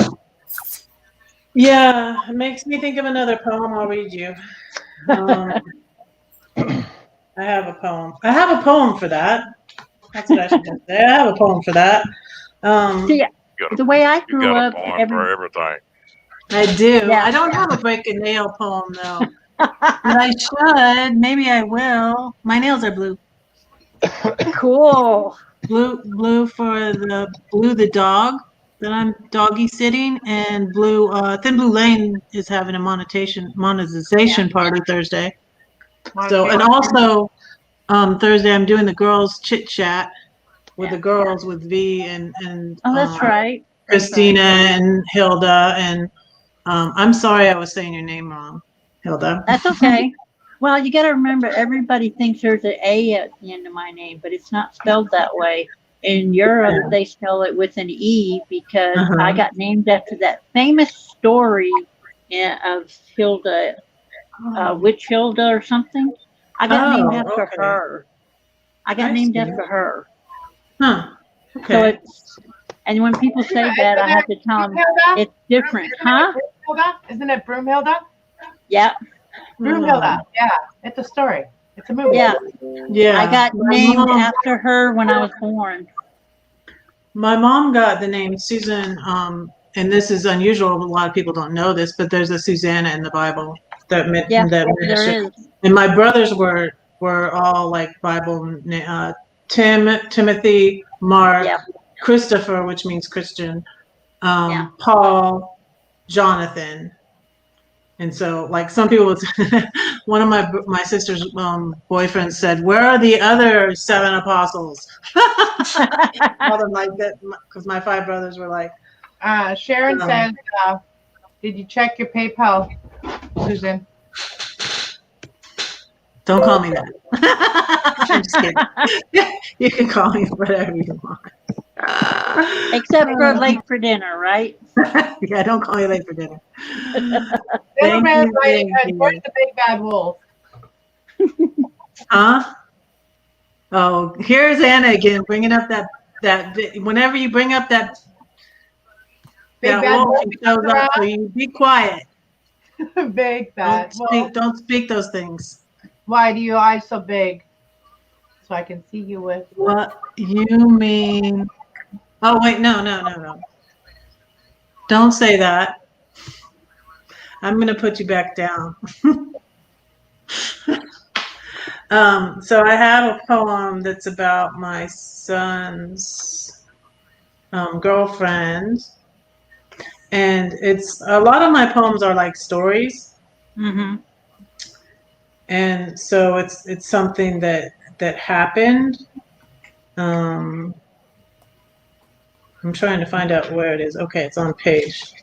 Yeah, it makes me think of another poem I'll read you. I have a poem. I have a poem for that. That's what I should just say. I have a poem for that. See, the way I You grew got up, a poem for everything. I do. Yeah. I don't have a break a nail poem though. But I should. Maybe I will. My nails are blue. Cool. Blue for the dog that I'm doggy sitting, and Thin Blue Lane is having a monetization party Thursday. So, and also Thursday I'm doing the girls chit chat with the girls with V and Oh, that's right. Christina and Hilde, and I'm sorry I was saying your name wrong, Hilde. That's okay. Well, you got to remember, everybody thinks there's an A at the end of my name, but it's not spelled that way. In Europe, they spell it with an E because I got named after that famous story of Hilde, Witch Hilde or something. I got named after her. I got named after her. Huh. Okay. So it's, and when people say that, I have to tell them it's different, huh? Isn't it Broomhilda? Yeah. Broomhilda. Yeah, it's a story. It's a movie. Yeah. Yeah. I got named after her when I was born. My mom got the name Susan, and this is unusual. A lot of people don't know this, but there's a Susanna in the Bible that there is. And my brothers were all like Bible, Timothy, Mark, Christopher, which means Christian, Paul, Jonathan. And so, like, some people, one of my sister's boyfriends said, "Where are the other 7 apostles?" All them like that, because my 5 brothers were like. Sharon says, "Did you check your PayPal, Susan?" Don't call me that. I'm just kidding. You can call me whatever you want. Except for late for dinner, right? Yeah, don't call me late for dinner. Where's the big bad wolf? Huh? Oh, here's Anna again, bringing up that whenever you bring up that wolf, she shows up. So you be quiet. Big bad wolf. Don't speak those things. Why do your eyes so big? So I can see you with. What you mean? Oh wait, no. Don't say that. I'm gonna put you back down. So I have a poem that's about my son's girlfriend, and it's a lot of my poems are like stories. Mm-hmm. And so it's something that happened. I'm trying to find out where it is. Okay, it's on page.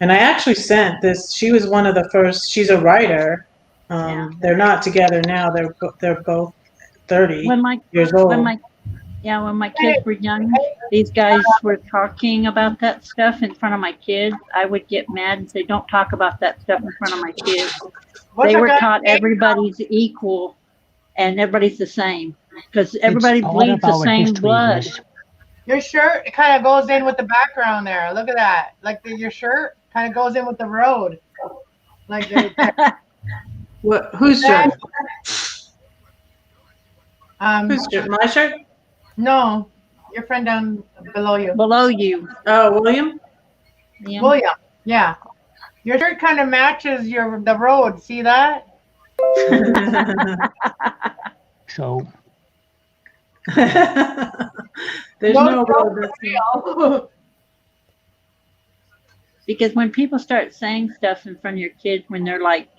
And I actually sent this. She was one of the first. She's a writer. They're not together now. They're both 30 years old. When my kids were young, these guys were talking about that stuff in front of my kids. I would get mad and say, "Don't talk about that stuff in front of my kids." They were taught everybody's equal and everybody's the same because everybody bleeds the same blood. Your shirt, it kind of goes in with the background there. Look at that. Like your shirt kind of goes in with the road. Like What? Whose shirt? Whose shirt? um, My shirt? no, your friend down below you. Below you. Oh, William? Yeah. William, yeah. Your shirt kind of matches the road. See that? So There's no road that's real. Because when people start saying stuff in front of your kids when they're like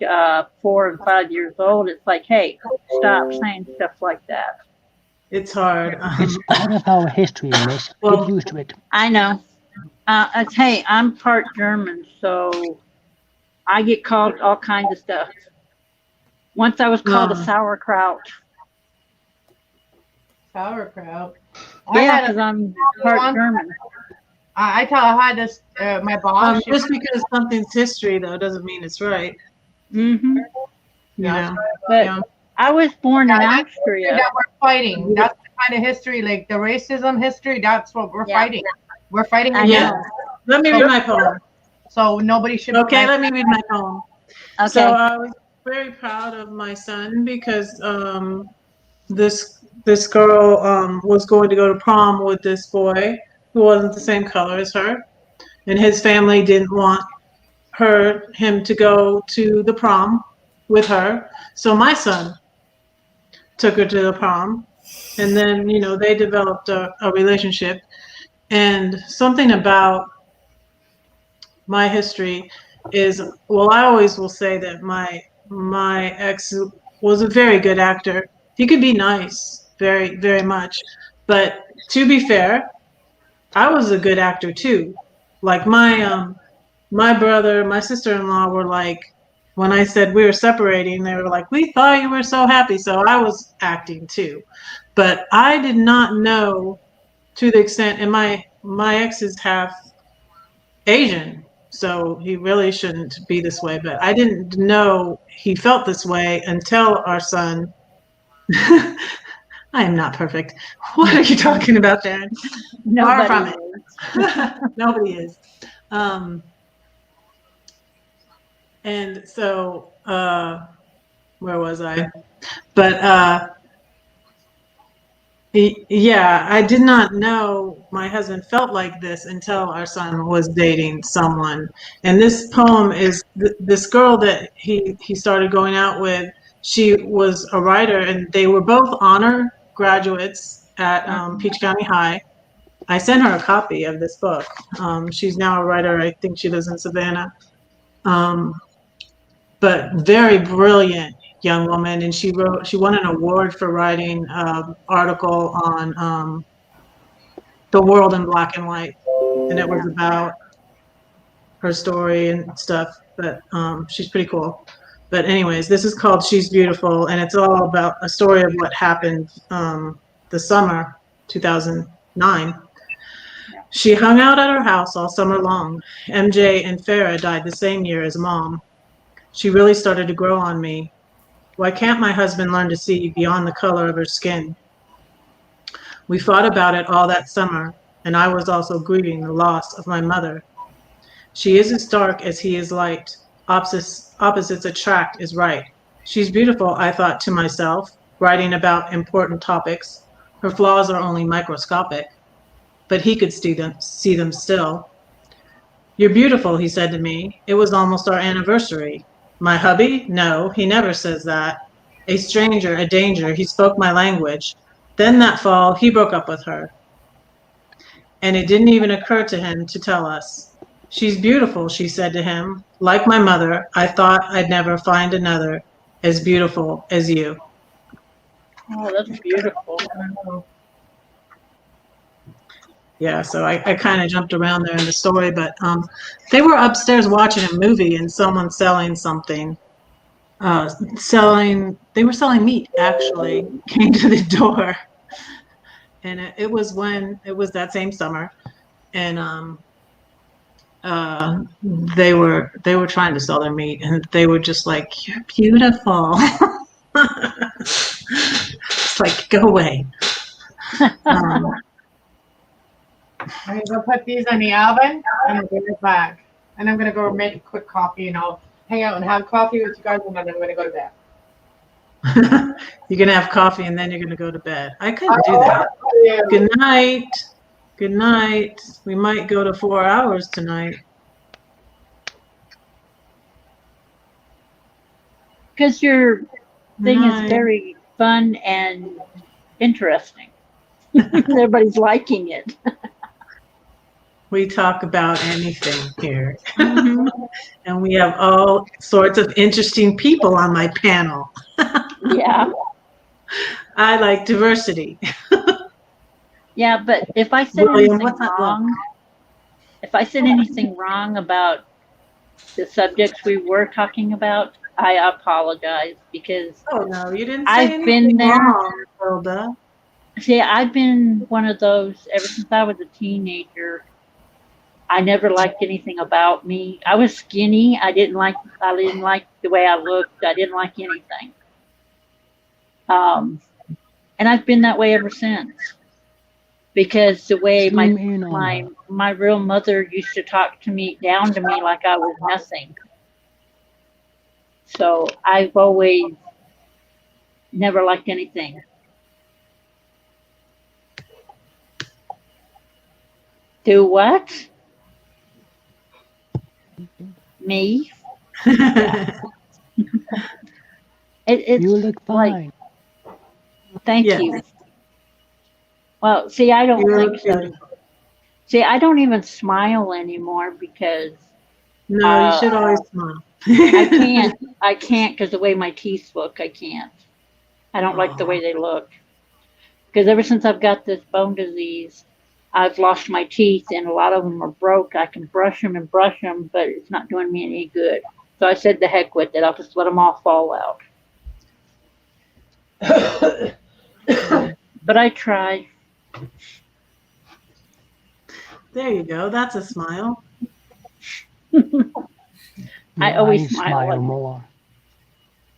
4 and 5 years old, it's like, hey, stop saying stuff like that. It's hard. it's part of our history, miss. Well- Get used to it. I know. Hey, I'm part German, so I get called all kinds of stuff. Once I was called a sauerkraut. Sauerkraut. Yeah, because I'm part German. I had this, my boss. Just because something's history, though, doesn't mean it's right. Mm-hmm. Yeah. But Yeah. I was born in That's Austria. that we're fighting. That's the kind of history, like the racism history. That's what we're fighting. We're fighting I against. know. Let me read my poem. So nobody should. Okay, let me read my poem. Okay. So I was very proud of my son because this girl was going to go to prom with this boy who wasn't the same color as her, and his family didn't want him to go to the prom with her. So my son took her to the prom, and then they developed a relationship. And something about my history is, well, I always will say that my ex was a very good actor. He could be nice, very, very much. But to be fair, I was a good actor too. Like my brother, my sister-in-law were like, when I said we were separating, they were like, we thought you were so happy. So I was acting too. But I did not know to the extent, and my ex is half Asian, so he really shouldn't be this way. But I didn't know he felt this way until our son. I am not perfect. What are you talking about, Darren? Far from it. Nobody is. And so, where was I? But yeah, I did not know my husband felt like this until our son was dating someone. And this poem is this girl that he started going out with. She was a writer, and they were both honor graduates at Peach County High. I sent her a copy of this book. She's now a writer. I think she lives in Savannah. But very brilliant young woman, and she won an award for writing an article on the world in black and white, and it was about her story and stuff. But she's pretty cool. But anyways, this is called She's Beautiful, and it's all about a story of what happened the summer 2009. She hung out at her house all summer long. MJ and Farah died the same year as Mom. She really started to grow on me. Why can't my husband learn to see beyond the color of her skin? We fought about it all that summer, and I was also grieving the loss of my mother. She is as dark as he is light. Opposites attract is right. She's beautiful, I thought to myself, writing about important topics. Her flaws are only microscopic, but he could see them still. You're beautiful, he said to me. It was almost our anniversary. My hubby? No, he never says that. A stranger, a danger, he spoke my language. Then that fall, he broke up with her. And it didn't even occur to him to tell us. She's beautiful, she said to him. Like my mother, I thought I'd never find another as beautiful as you. Oh, that's beautiful. Yeah, so I kind of jumped around there in the story, but they were upstairs watching a movie and someone selling something. They were selling meat, actually, came to the door. And it was that same summer. And they were trying to sell their meat, and they were just like, you're beautiful. It's like, go away. I'm gonna go put these in the oven and I'll be right back. And I'm gonna go make a quick coffee and I'll hang out and have coffee with you guys and then I'm gonna go to bed. You're gonna have coffee and then you're gonna go to bed. I could do that. Good night. Good night. We might go to 4 hours tonight. Because your thing is Night. very fun and interesting. Everybody's liking it. We talk about anything here. Mhm. And we have all sorts of interesting people on my panel. Yeah. I like diversity. Yeah, but if I said William, anything what's that look? wrong, if I said anything wrong about the subjects we were talking about, I apologize because Oh no, you didn't say I've anything been there. wrong, Hilda. See, I've been one of those ever since I was a teenager. I never liked anything about me. I was skinny. I didn't like the way I looked. I didn't like anything. And I've been that way ever since. Because the way Zoom in on my real mother used to talk to me down to me like I was nothing. So I've always never liked anything. Do what? Me? It's You look like, fine. thank Yes. you. Well, see, I don't You think look so. beautiful. See, I don't even smile anymore because No, you should always smile. I can't because the way my teeth look, I can't. I don't like the way they look. Because ever since I've got this bone disease, I've lost my teeth and a lot of them are broke. I can brush them, but it's not doing me any good. So I said, the heck with it. I'll just let them all fall out. But I try. There you go. That's a smile. I Your always eyes smile like- more.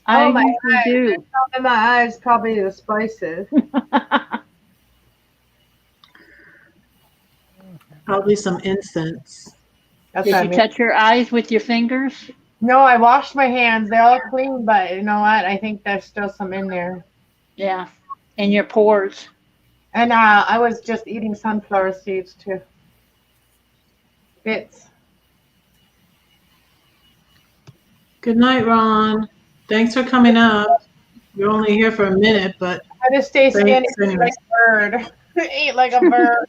I Oh, my usually eyes. do. In my eyes, probably the spices. Probably some incense. That's Did what I you mean. touch your eyes with your fingers? No, I washed my hands. They're all clean, but you know what? I think there's still some in there. Yeah. In your pores. And I was just eating sunflower seeds too. Bits. Good night, Ron. Thanks for coming up. You're only here for a minute, but I just stay Thanks skinny anyway. like a bird. Eat like a bird.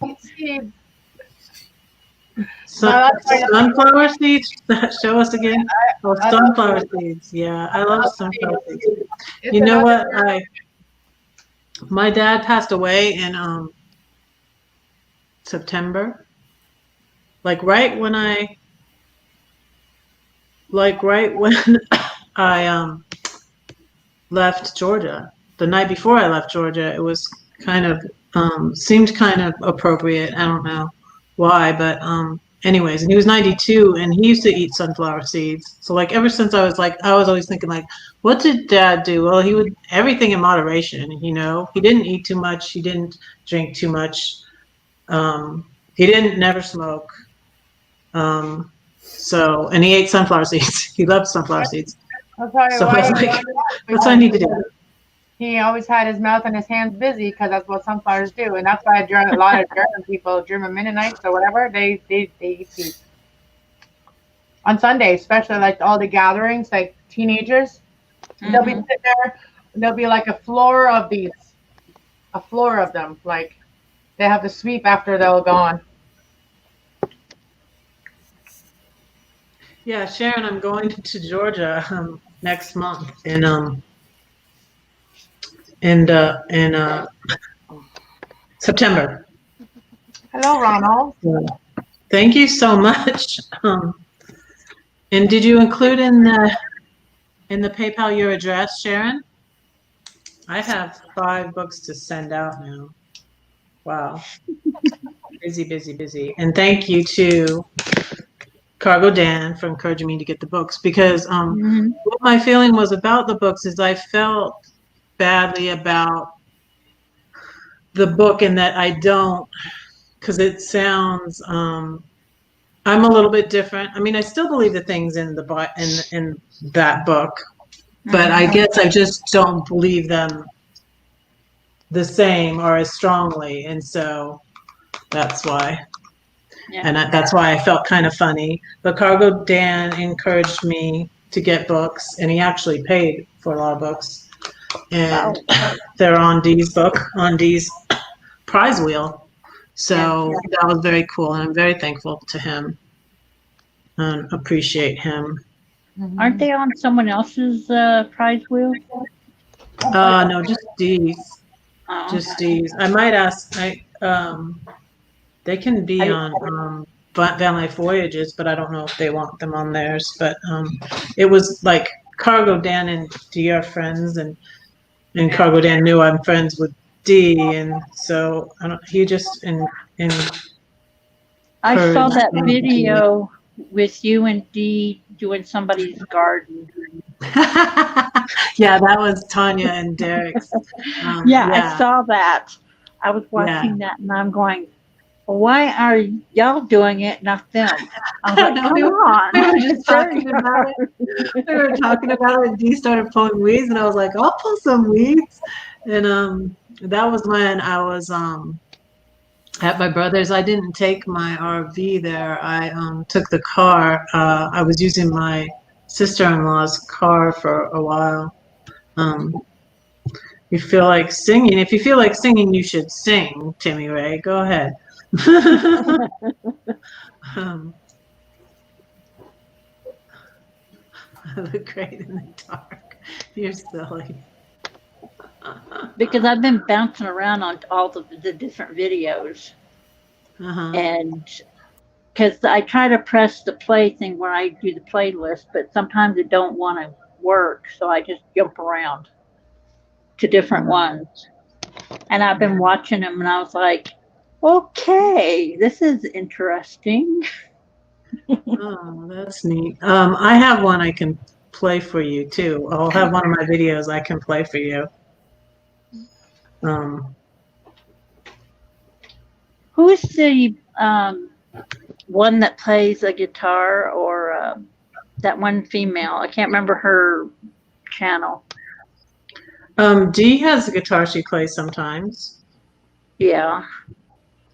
Eat seeds. sunflower seeds. Show us again. Oh, I love sunflower seeds. Yeah, I love sunflower seeds. It's You know what? another- My dad passed away in September. Like right when I left Georgia. The night before I left Georgia, it was kind of seemed kind of appropriate. I don't know why, but anyways, and he was 92 and he used to eat sunflower seeds. So like ever since I was always thinking like, what did Dad do? Well, he would everything in moderation, you know. He didn't eat too much, he didn't drink too much. He didn't never smoke. So and he ate sunflower seeds. He loved sunflower seeds. I'll tell you So I why. was like, that's what I need to do. He always had his mouth and his hands busy because that's what sunflowers do, and that's why a lot of German people, German Mennonites or whatever, they eat seeds on Sunday, especially like all the gatherings, like teenagers. They'll be sitting there. There'll be like a floor of them. Like they have to sweep after they're all gone. Yeah, Sharon, I'm going to Georgia next month in September. Hello, Ronald. Thank you so much. And did you include in the PayPal your address, Sharon? I have 5 books to send out now. Wow. Busy. And thank you to Cargo Dan for encouraging me to get the books because what my feeling was about the books is I felt badly about the book in that I don't, because it sounds, I'm a little bit different. I mean, I still believe the things in in that book, but I guess I just don't believe them the same or as strongly, and so that's why. Yeah. And that's why I felt kind of funny. But Cargo Dan encouraged me to get books, and he actually paid for a lot of books. And they're on Dee's prize wheel. So that was very cool, and I'm very thankful to him and appreciate him. Aren't they on someone else's prize wheel? No, just Dee's. Oh. Just Dee's. I might ask. They can be on Van Life Voyages, but I don't know if they want them on theirs. But it was like Cargo Dan and Dee are friends, and Cargo Dan knew I'm friends with Dee, and so he just I saw that video with you and Dee doing somebody's garden. Yeah, that was Tanya and Derek's. I saw that. I was watching that, and I'm going, why are y'all doing it, not them? I was like, come on. We were just talking about it. We were talking about it, and Dee started pulling weeds, and I was like, I'll pull some weeds. And that was when I was at my brother's. I didn't take my RV there. I took the car. I was using my sister-in-law's car for a while. You feel like singing. If you feel like singing, you should sing, Timmy Ray. Go ahead. I look great in the dark. You're silly. Because I've been bouncing around on all the different videos. And because I try to press the play thing when I do the playlist, but sometimes it don't want to work, so I just jump around to different ones. And I've been watching them, and I was like, okay, this is interesting. Oh, that's neat. I have one I can play for you too. I'll have one of my videos I can play for you. Who's the one that plays a guitar, or that one female? I can't remember her channel. Dee has a guitar she plays sometimes. Yeah.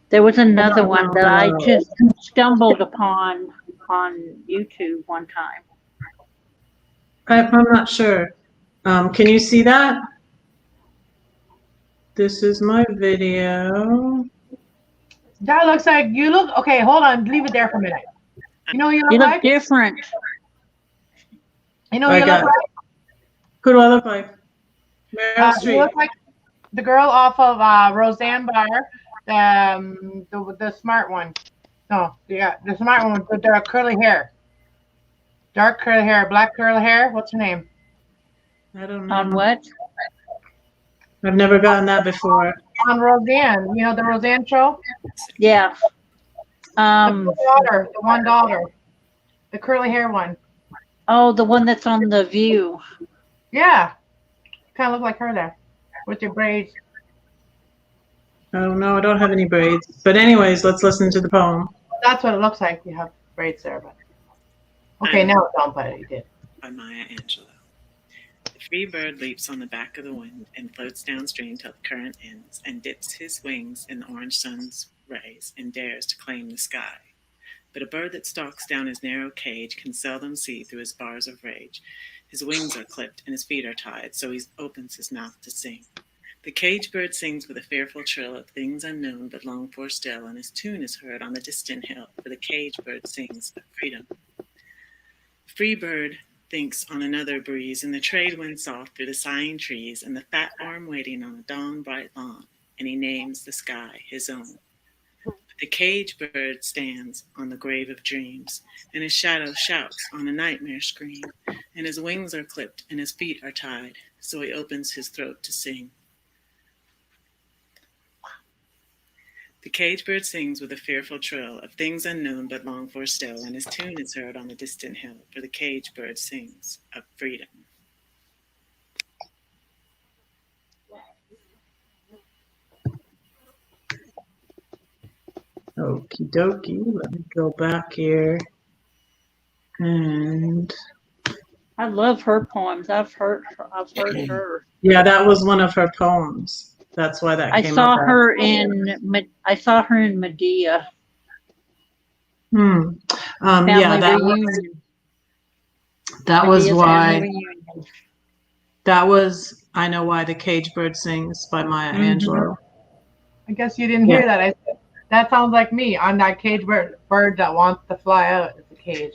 There was another one that I just stumbled upon on YouTube one time. I'm not sure. Can you see that? This is my video. That looks like you look okay. Hold on, leave it there for a minute. You know who you look like? Different. You know who you look like? Who do I look like? Meryl Streep. You look like the girl off of Roseanne Barr, the smart one. No, yeah, the smart one with the curly hair. Dark curly hair, black curly hair. What's her name? I don't know. On what? I've never gotten that before. On Roseanne. You know the Roseanne show? Yeah. The one daughter. The curly hair one. Oh, the one that's on The View. Yeah. Kind of look like her there. With your braids. Oh, no, I don't have any braids. But anyways, let's listen to the poem. That's what it looks like. You have braids there, but okay, now don't put it. You did. By Maya Angelou. The free bird leaps on the back of the wind and floats downstream till the current ends, and dips his wings in the orange sun's rays and dares to claim the sky. But a bird that stalks down his narrow cage can seldom see through his bars of rage. His wings are clipped and his feet are tied, so he opens his mouth to sing. The cage bird sings with a fearful trill of things unknown but longed for still, and his tune is heard on the distant hill, for the cage bird sings of freedom. Free bird thinks on another breeze, and the trade winds soft through the sighing trees, and the fat worm waiting on a dawn bright lawn, and he names the sky his own. But the cage bird stands on the grave of dreams, and his shadow shouts on a nightmare scream, and his wings are clipped and his feet are tied, so he opens his throat to sing. The cage bird sings with a fearful trill of things unknown but longed for still, and his tune is heard on the distant hill, for the cage bird sings of freedom. Okie dokie. Let me go back here. And I love her poems. I've heard her. yeah, that was one of her poems. That's why that I came up. I saw her in Medea. Yeah, Family that reunion. that was Medea's why. family reunion. That was I Know Why the Cage Bird Sings by Maya Angelou. I guess you didn't Yeah. hear that. I said, that sounds like me. I'm that cage bird that wants to fly out of the cage.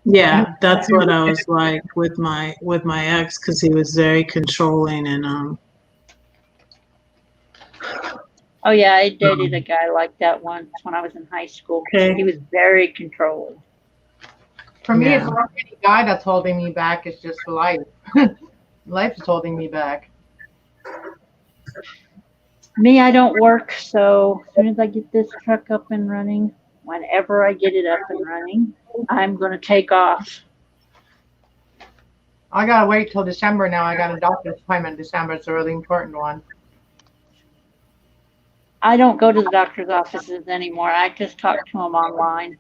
Yeah, that's what I was like with my ex, because he was very controlling and Oh yeah, I dated a guy like that once when I was in high school. Okay. He was very controlling. For me, Yeah. it's not any guy that's holding me back. It's just life. Life is holding me back. Me, I don't work, so as soon as I get this truck up and running, whenever I get it up and running, I'm going to take off. I gotta wait till December now. I got a doctor's appointment in December. It's a really important one. I don't go to the doctor's offices anymore. I just talk to them online.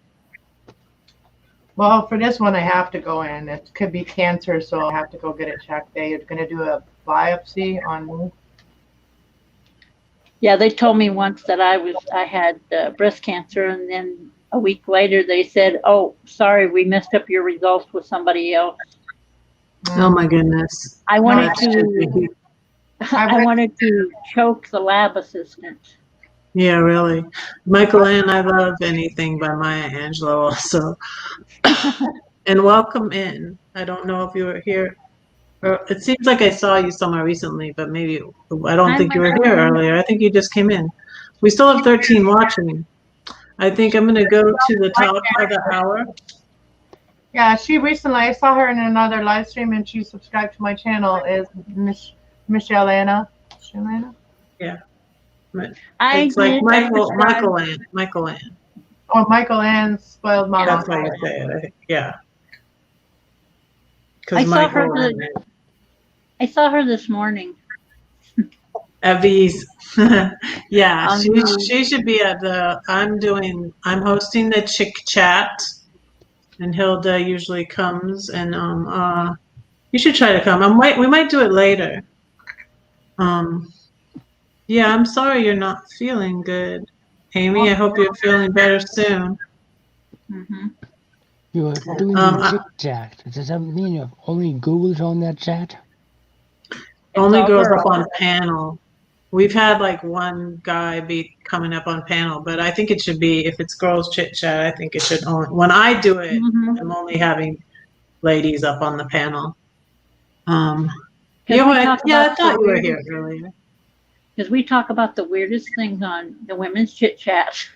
Well, for this one, I have to go in. It could be cancer, so I'll have to go get it checked. They're gonna do a biopsy on me. Yeah, they told me once that I had breast cancer, and then a week later they said, "Oh, sorry, we messed up your results with somebody else." Oh my goodness. I wanted That should be- I wanted to choke the lab assistant. Yeah, really. Michaelanne, I love anything by Maya Angelou also. And welcome in. I don't know if you were here. It seems like I saw you somewhere recently, but maybe I don't Hi, think you were here Michaelanne. earlier. I think you just came in. We still have 13 watching. I think I'm going to go to the top of the hour. Yeah, she recently, I saw her in another live stream and she subscribed to my channel. Is Michaelanne? Yeah. I It's like subscribed. Michaelanne. Oh, Michaelanne Spoiled Mama. That's how you say it, I think. Yeah. I Because saw her. Michaelanne. I saw her this morning. Evie's. Yeah, Um, she should be at I'm hosting the Chick Chat, and Hilde usually comes, and you should try to come. We might do it later. Yeah, I'm sorry you're not feeling good, Amy. I hope you're feeling better soon. mhm. You're doing the chick chat. Does that mean you have only girls on that chat? Only all girls girls. up on panel. We've had like one guy be coming up on panel, but I think it should be, if it's girls chit chat, I think it should only, when I do it, Mhm. I'm only having ladies up on the panel. we Yeah, talk I about thought the you were here weirdest- earlier. Because we talk about the weirdest things on the women's chit chat.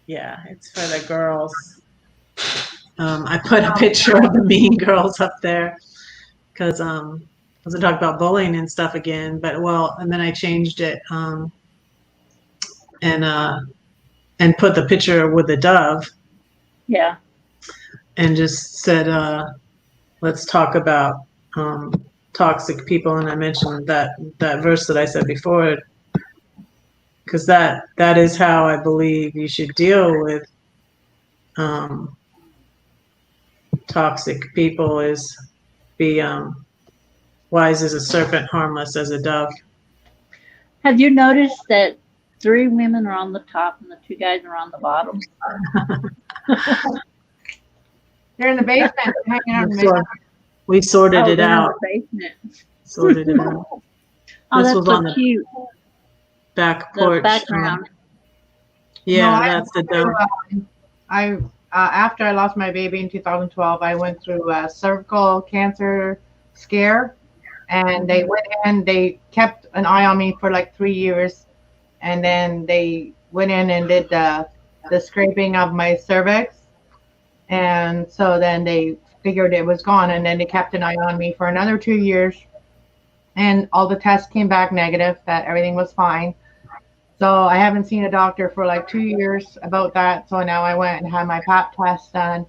Yeah, it's for the girls. I put a picture of the mean girls up there because I was gonna talk about bullying and stuff again, but and then I changed it and put the picture with the dove Yeah. and just said, let's talk about toxic people, and I mentioned that verse that I said before, because that is how I believe you should deal with toxic people, is be wise as a serpent, harmless as a dove. Have you noticed that 3 women are on the top and the 2 guys are on the bottom? They're in the basement, hanging out in the basement. We sorted it they're in out. the basement. Sorted it out. Oh, This that's was so on the cute. back The porch. background. Yeah, No, that's the dove. After I lost my baby in 2012, I went through a cervical cancer scare, and they went in. They kept an eye on me for like 3 years, and then they went in and did the scraping of my cervix, and so then they figured it was gone, and then they kept an eye on me for another 2 years, and all the tests came back negative, that everything was fine. So I haven't seen a doctor for like 2 years about that. So now I went and had my pap test done.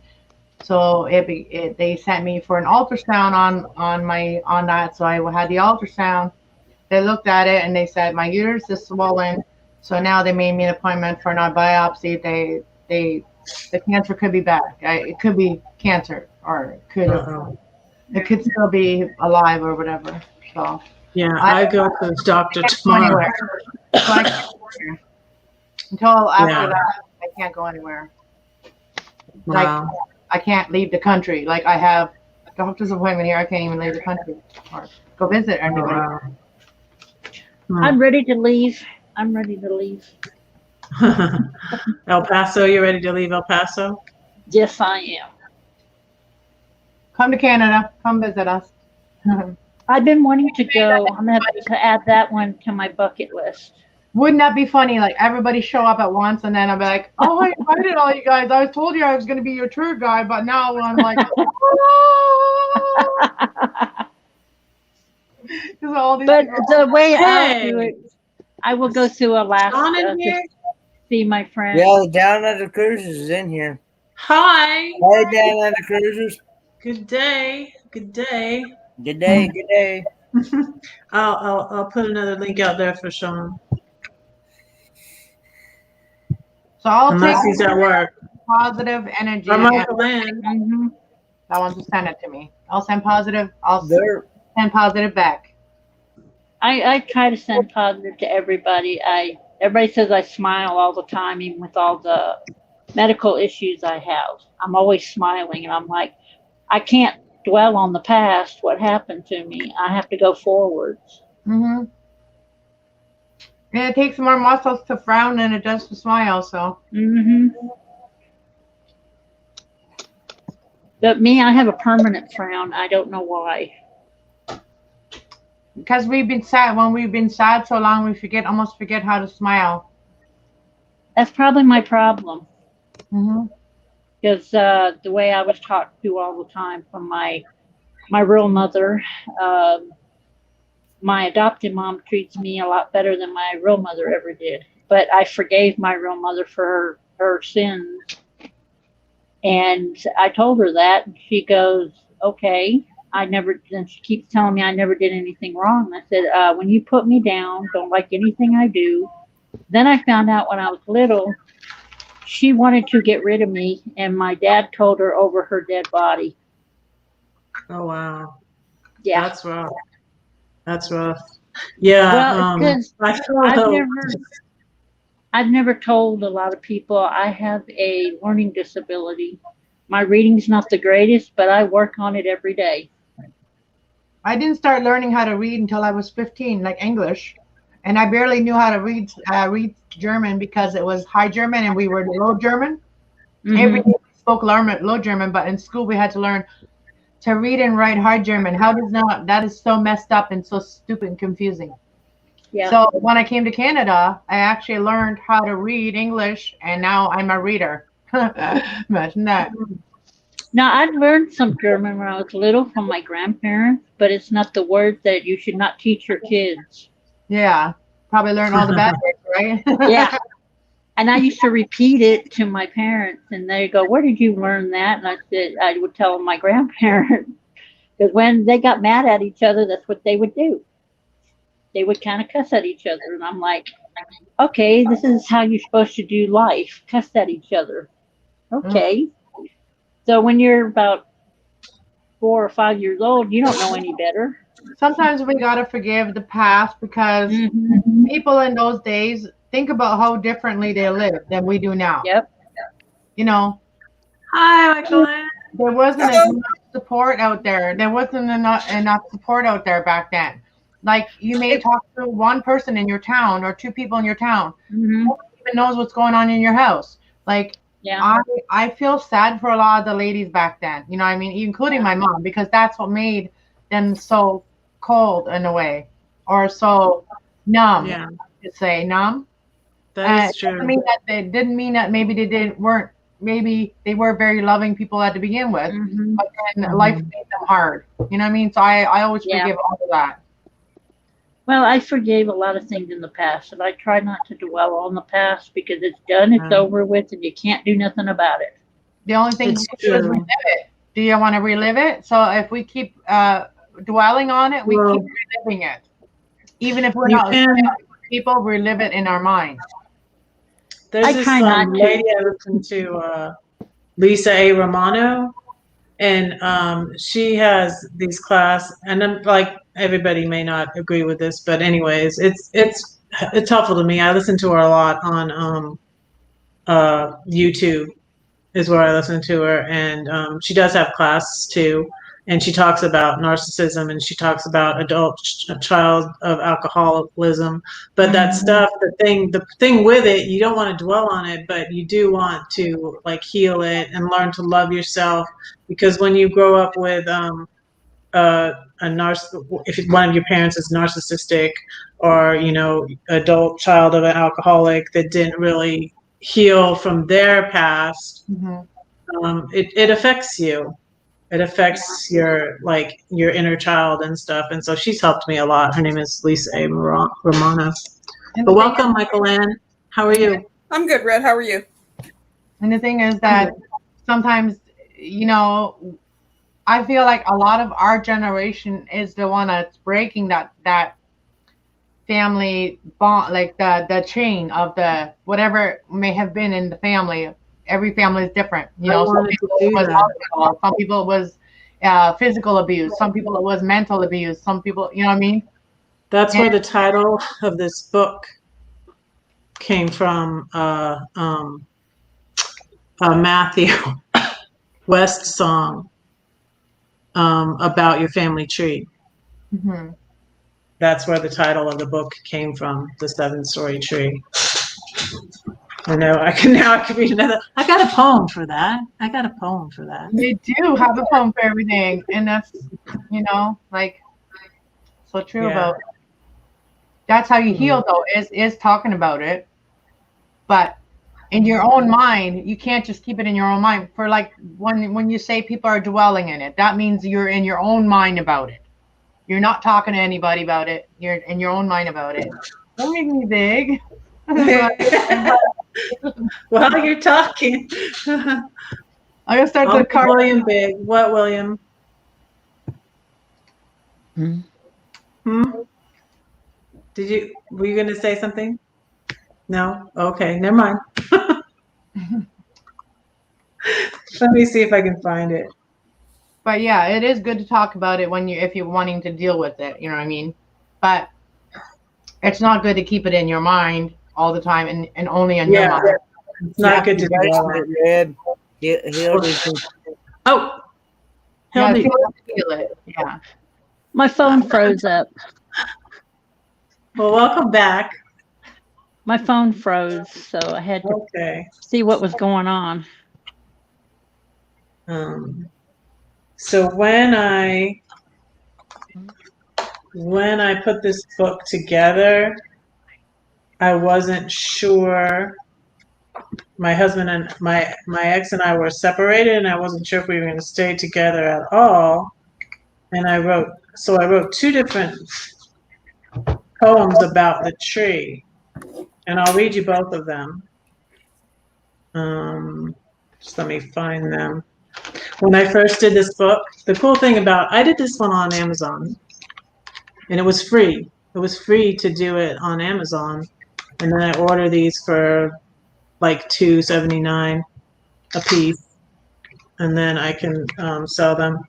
So they sent me for an ultrasound on that. So I had the ultrasound, They looked at it and they said my uterus is swollen. So now they made me an appointment for a biopsy. The cancer could be back. It could be cancer, or it could still be alive or whatever. So yeah, I go to the doctor tomorrow. So until after that, I can't go anywhere. Wow. Like I can't leave the country. Like I have a doctor's appointment here. I can't even leave the country or go visit anybody. Wow. I'm ready to leave. I'm ready to leave. El Paso, you ready to leave El Paso? Yes, I am. Come to Canada. Come visit us. I've been wanting to go. I'm going to have to add that one to my bucket list. Wouldn't that be funny? Like everybody show up at once, and then I'll be like, "Oh, I invited all you guys. I told you I was going to be your tour guide, but now I'm like, all these but people. the way I do it, I will go to Alaska to see my friends. Yeah, the Down Under Cruises is in here. Hi. Hi, Down Under Cruisers. Good day. Good day. Good day. Good day. I'll put another link out there for Sean. So I'll Unless take he's at work. positive energy. Or Michaelanne. That one, just send it to me. I'll send positive. I'll send positive back. I try to send positive to everybody. Everybody says I smile all the time, even with all the medical issues I have. I'm always smiling, and I'm like, I can't dwell on the past, what happened to me. I have to go forwards. Mm-hmm. And it takes more muscles to frown than it does to smile, so. Mm-hmm. But me, I have a permanent frown. I don't know why. Because we've been sad. When we've been sad so long, we almost forget how to smile. That's probably my problem. Mm-hmm. Because the way I was talked to all the time from my real mother, my adopted mom treats me a lot better than my real mother ever did. But I forgave my real mother for her sins. And I told her that, and she goes, okay. And she keeps telling me I never did anything wrong. I said, when you put me down, don't like anything I do. Then I found out when I was little, she wanted to get rid of me, and my dad told her over her dead body. Oh, wow. Yeah. That's rough. That's rough. Yeah. Well, I've never told a lot of people I have a learning disability. My reading's not the greatest, but I work on it every day. I didn't start learning how to read until I was 15, like English. And I barely knew how to read German because it was High German and we were Low German. Mm-hmm. Everybody spoke Low German, but in school we had to learn to read and write High German. That is so messed up and so stupid and confusing. Yeah. So when I came to Canada, I actually learned how to read English, and now I'm a reader. Imagine that. Now, I'd learned some German when I was little from my grandparents, but it's not the word that you should not teach your kids. Yeah, probably learn all the bad words, right? Yeah. And I used to repeat it to my parents, and they go, where did you learn that? And I said, I would tell my grandparents, because when they got mad at each other, that's what they would do. They would kind of cuss at each other. And I'm like, okay, this is how you're supposed to do life, cuss at each other. Okay. So when you're about 4 or 5 years old, you don't know any better. Sometimes we got to forgive the past because people in those days, think about how differently they lived than we do now. Yep. You know. Hi, Michaelanne. There wasn't enough support out there. There wasn't enough support out there back then. Like, you may talk to one person in your town or 2 people in your town. Mm-hmm. No one even knows what's going on in your house. Like, yeah. I feel sad for a lot of the ladies back then. You know what I mean? Including my mom, because that's what made them so cold in a way, or so numb. Yeah. To say numb. That is true. Didn't mean that maybe maybe they were very loving people at to begin with, but then life made them hard. You know what I mean? So I always forgive all of that. Well, I forgave a lot of things in the past, and I try not to dwell on the past because it's done, it's over with, and you can't do nothing about it. The only thing you can do is relive it. Do you want to relive it? So if we keep dwelling on it, we keep reliving it. Even if we're You not can. people, we live it in our mind. There's I this try not to. lady I listen to, Lisa A. Romano, and she has these class, and I'm like, everybody may not agree with this, but anyways, it's helpful to me. I listen to her a lot on YouTube is where I listen to her, and she does have class too, and she talks about narcissism, and she talks about child of alcoholism. But that stuff, the thing with it, you don't want to dwell on it, but you do want to like heal it and learn to love yourself, because when you grow up with if one of your parents is narcissistic, or adult child of an alcoholic that didn't really heal from their past, it affects you. It affects your inner child and stuff. And so she's helped me a lot. Her name is Lisa A. Romano. But welcome, Michaelanne. How are you? I'm good, Red. How are you? And the thing is that sometimes, I feel like a lot of our generation is the one that's breaking that family bond, like the chain of the whatever may have been in the family. Every family is different. Some people it was alcohol, some people it was physical abuse, some people it was mental abuse, some people, you know what I mean? That's where the title of this book came from. Matthew West song about your family tree. Mm-hmm. That's where the title of the book came from, the 7-story tree. I know. I can read another. I got a poem for that. They do have a poem for everything, and that's like so true about. That's how you heal, though. Is talking about it, but in your own mind, you can't just keep it in your own mind. For like when you say people are dwelling in it, that means you're in your own mind about it. You're not talking to anybody about it. You're in your own mind about it. Don't make me big. Well, you're talking. I'm gonna start the card. William Big. What, William? Hmm? Were you gonna say something? No? Okay, never mind. Let me see if I can find it. But yeah, it is good to talk about it if you're wanting to deal with it, you know what I mean? But it's not good to keep it in your mind all the time and only in your mind. It's not good to do that. Oh, yeah, Hilde. feel it. Yeah. My phone froze up. Well, welcome back. My phone froze, so I had to see what was going on. So when I put this book together, I wasn't sure. My husband and my ex and I were separated, and I wasn't sure if we were going to stay together at all. And I wrote 2 different poems about the tree, and I'll read you both of them. Just let me find them. When I first did this book, the cool thing I did this one on Amazon, and it was free. It was free to do it on Amazon, and then I ordered these for like $2.79 a piece, and then I can sell them.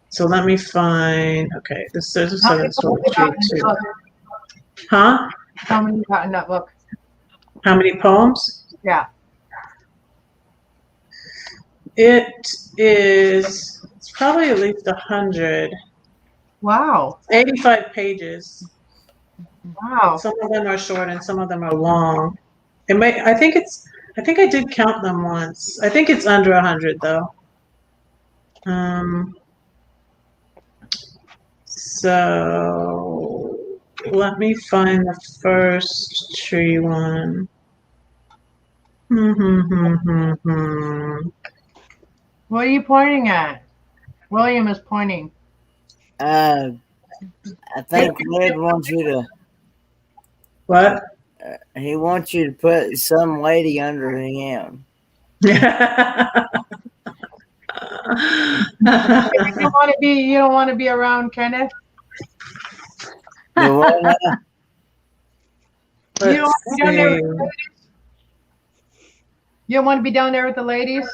So let me find. Okay, this is a 7-story tree too. Huh? How many you got in that book? How many poems? Yeah. It's probably at least 100. Wow. 85 pages. Wow. Some of them are short and some of them are long. I think I did count them once. I think it's under 100 though. So let me find the first tree one. What are you pointing at? William is pointing. I think Red wants you to. What? He wants you to put some lady under him. You don't want to be around Kenneth? The one, You don't Let's want to be down there with the see. ladies? You don't want to be down there with the ladies?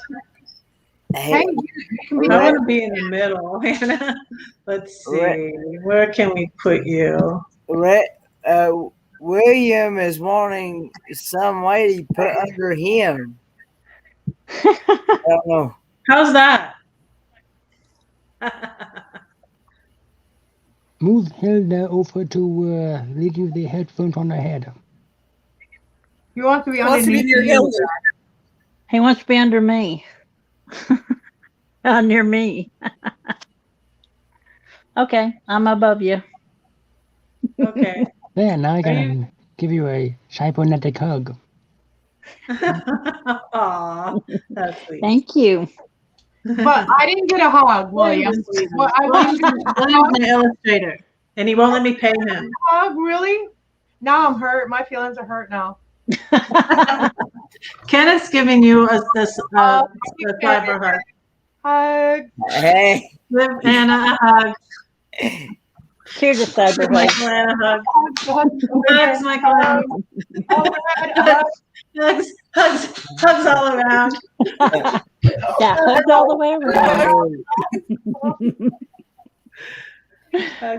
Hey, you can be I down want to be in the middle. Let's see. Where can we put you? William is wanting some lady put under him. I don't know. How's that? Move Hilde over to lead you the headphones on her head. You want to be Wants to be underneath near you. Hilde. He wants to be under me. Near me. Okay, I'm above you. Okay. There, now I can give you a cybernetic hug. Aw, that's sweet. Thank you. But I didn't get a hug, William. Well, I want you to William's an illustrator, and he won't let me pay him. hug, really? Now I'm hurt. My feelings are hurt now. Kenneth's giving you a cyber hug. Hug. Hey. Give Anna a hug. Here's a cyber hug. Michaelanne a hug. Hugs, Michaelanne. Hugs all around. Yeah, hugs all the way around. I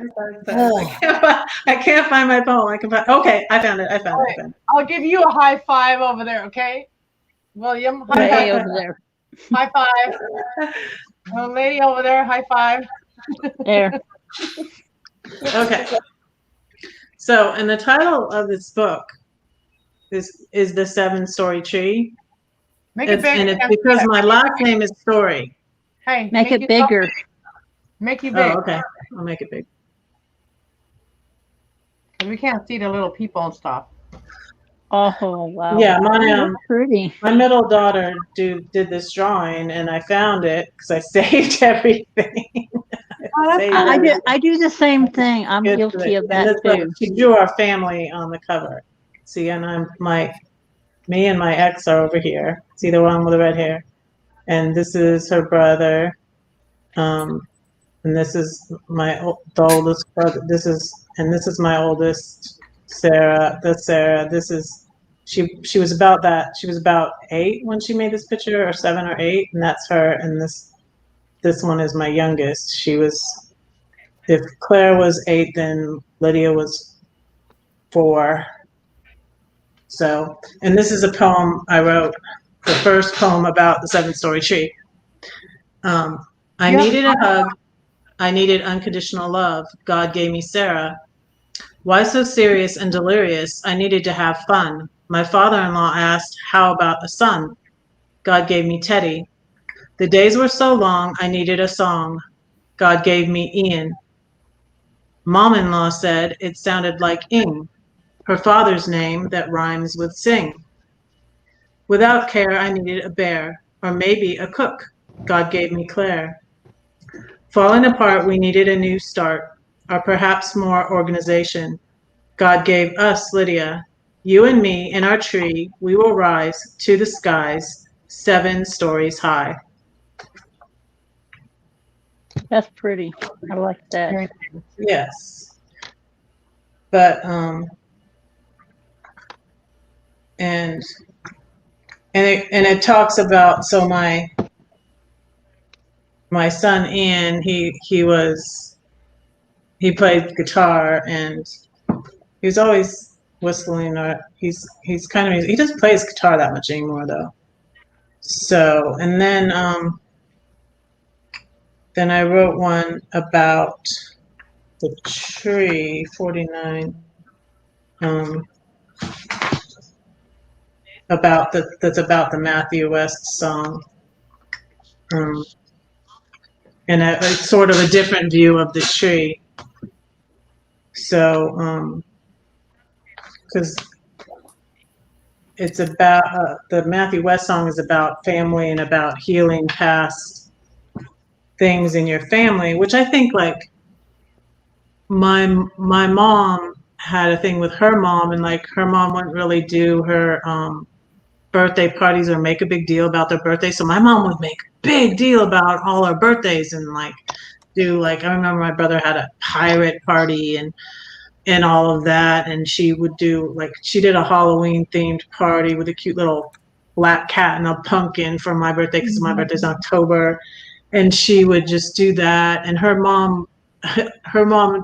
can't find my phone. Okay, I found it. I found it. I'll give you a high five over there, okay? William, high Way five. over there. High five. Oh, lady over there, high five. There. Okay. So, and the title of this book is The 7-Story Tree. Make it big. And it's because my last name is Story. Hey, Make it bigger. Make you big. Oh, okay. I'll make it big. We can't see the little people and stuff. Oh, wow. Yeah, That's pretty. my middle daughter did this drawing, and I found it because I saved everything. I do the same thing. I'm guilty of that too. She drew our family on the cover. See, and me and my ex are over here. See the one with the red hair, and this is her brother, and this is the oldest brother. This is my oldest, Sarah. That's Sarah. This is she was about that. She was about 8 when she made this picture, or 7 or 8, and that's her. And this one is my youngest. She was, if Claire was 8, then Lydia was 4. So, and this is a poem I wrote, the first poem about the 7-story tree. I needed a hug. I needed unconditional love. God gave me Sarah. Why so serious and delirious? I needed to have fun. My father-in-law asked, how about a son? God gave me Teddy. The days were so long, I needed a song. God gave me Ian. Mom-in-law said it sounded like Ing, her father's name that rhymes with sing. Without care, I needed a bear, or maybe a cook. God gave me Claire. Falling apart, we needed a new start, or perhaps more organization. God gave us Lydia. You and me in our tree, we will rise to the skies, 7 stories high. That's pretty. I like that. Yes. But and it talks about, so my son Ian, he played guitar, and he was always whistling, or he's kind of, he doesn't play his guitar that much anymore though. So, and then I wrote one about the tree, 49, that's about the Matthew West song, and it's sort of a different view of the tree. So, because it's about the Matthew West song is about family and about healing past things in your family, which I think, like, my mom had a thing with her mom, and like her mom wouldn't really do her birthday parties or make a big deal about their birthday. So my mom would make a big deal about all our birthdays, and like do, like, I remember my brother had a pirate party, and and all of that. And she would do like, she did a Halloween themed party with a cute little black cat and a pumpkin for my birthday, because my birthday's in October. And she would just do that. And her mom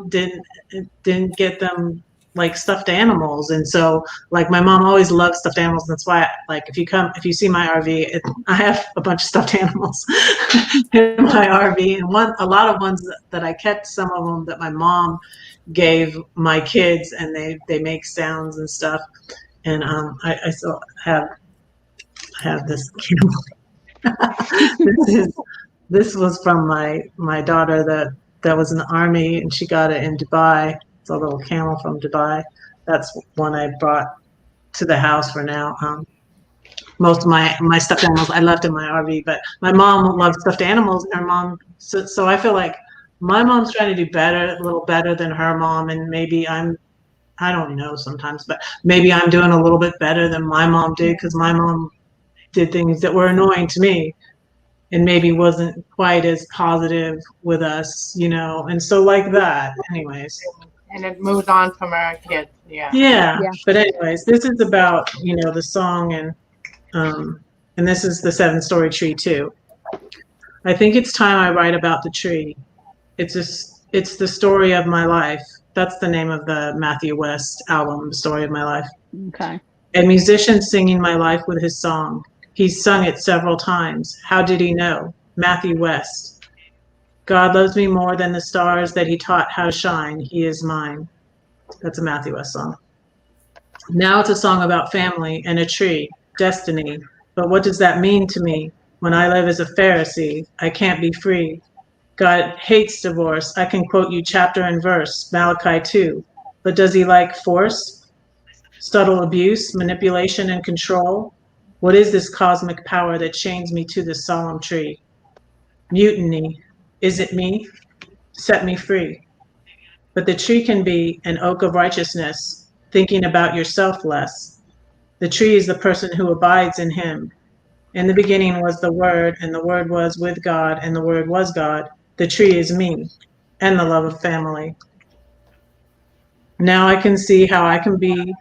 didn't get them like stuffed animals. And so like my mom always loved stuffed animals. That's why like if you see my RV, I have a bunch of stuffed animals in my RV, and a lot of ones that I kept, some of them that my mom gave my kids, and they make sounds and stuff. And I still have this camel. This was from my daughter that was in the army, and she got it in Dubai. It's a little camel from Dubai. That's one I brought to the house for now. Most of my stuffed animals I left in my RV, but my mom loved stuffed animals, and her mom. So I feel like my mom's trying to do better, a little better than her mom, and maybe I don't know sometimes, but maybe I'm doing a little bit better than my mom did, because my mom did things that were annoying to me, and maybe wasn't quite as positive with us, and so like that. Anyways. And it moved on from our kids. Yeah. Yeah. But anyways, this is about, the song, and this is the 7-story tree too. I think it's time I write about the tree. It's the story of my life. That's the name of the Matthew West album, The Story of My Life. Okay. A musician singing my life with his song. He's sung it several times. How did he know? Matthew West. God loves me more than the stars that he taught how to shine. He is mine. That's a Matthew West song. Now it's a song about family and a tree, destiny. But what does that mean to me? When I live as a Pharisee, I can't be free. God hates divorce. I can quote you chapter and verse, Malachi 2. But does he like force? Subtle abuse, manipulation, and control? What is this cosmic power that chains me to this solemn tree? Mutiny. Is it me? Set me free. But the tree can be an oak of righteousness, thinking about yourself less. The tree is the person who abides in him. In the beginning was the Word, and the Word was with God, and the Word was God. The tree is me, and the love of family. Now I can see how I can be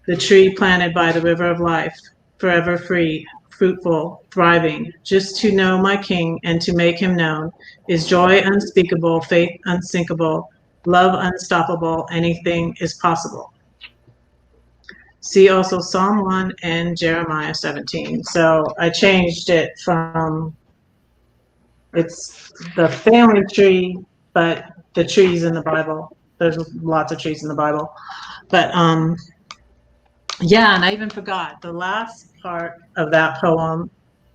the tree planted by the river of life, forever free, fruitful, thriving. Just to know my King and to make him known is joy unspeakable, faith unsinkable, love unstoppable. Anything is possible. See also Psalm 1 and Jeremiah 17. So I changed it from, it's the family tree, but the trees in the Bible. There's lots of trees in the Bible. But yeah, and I even forgot the last part of that poem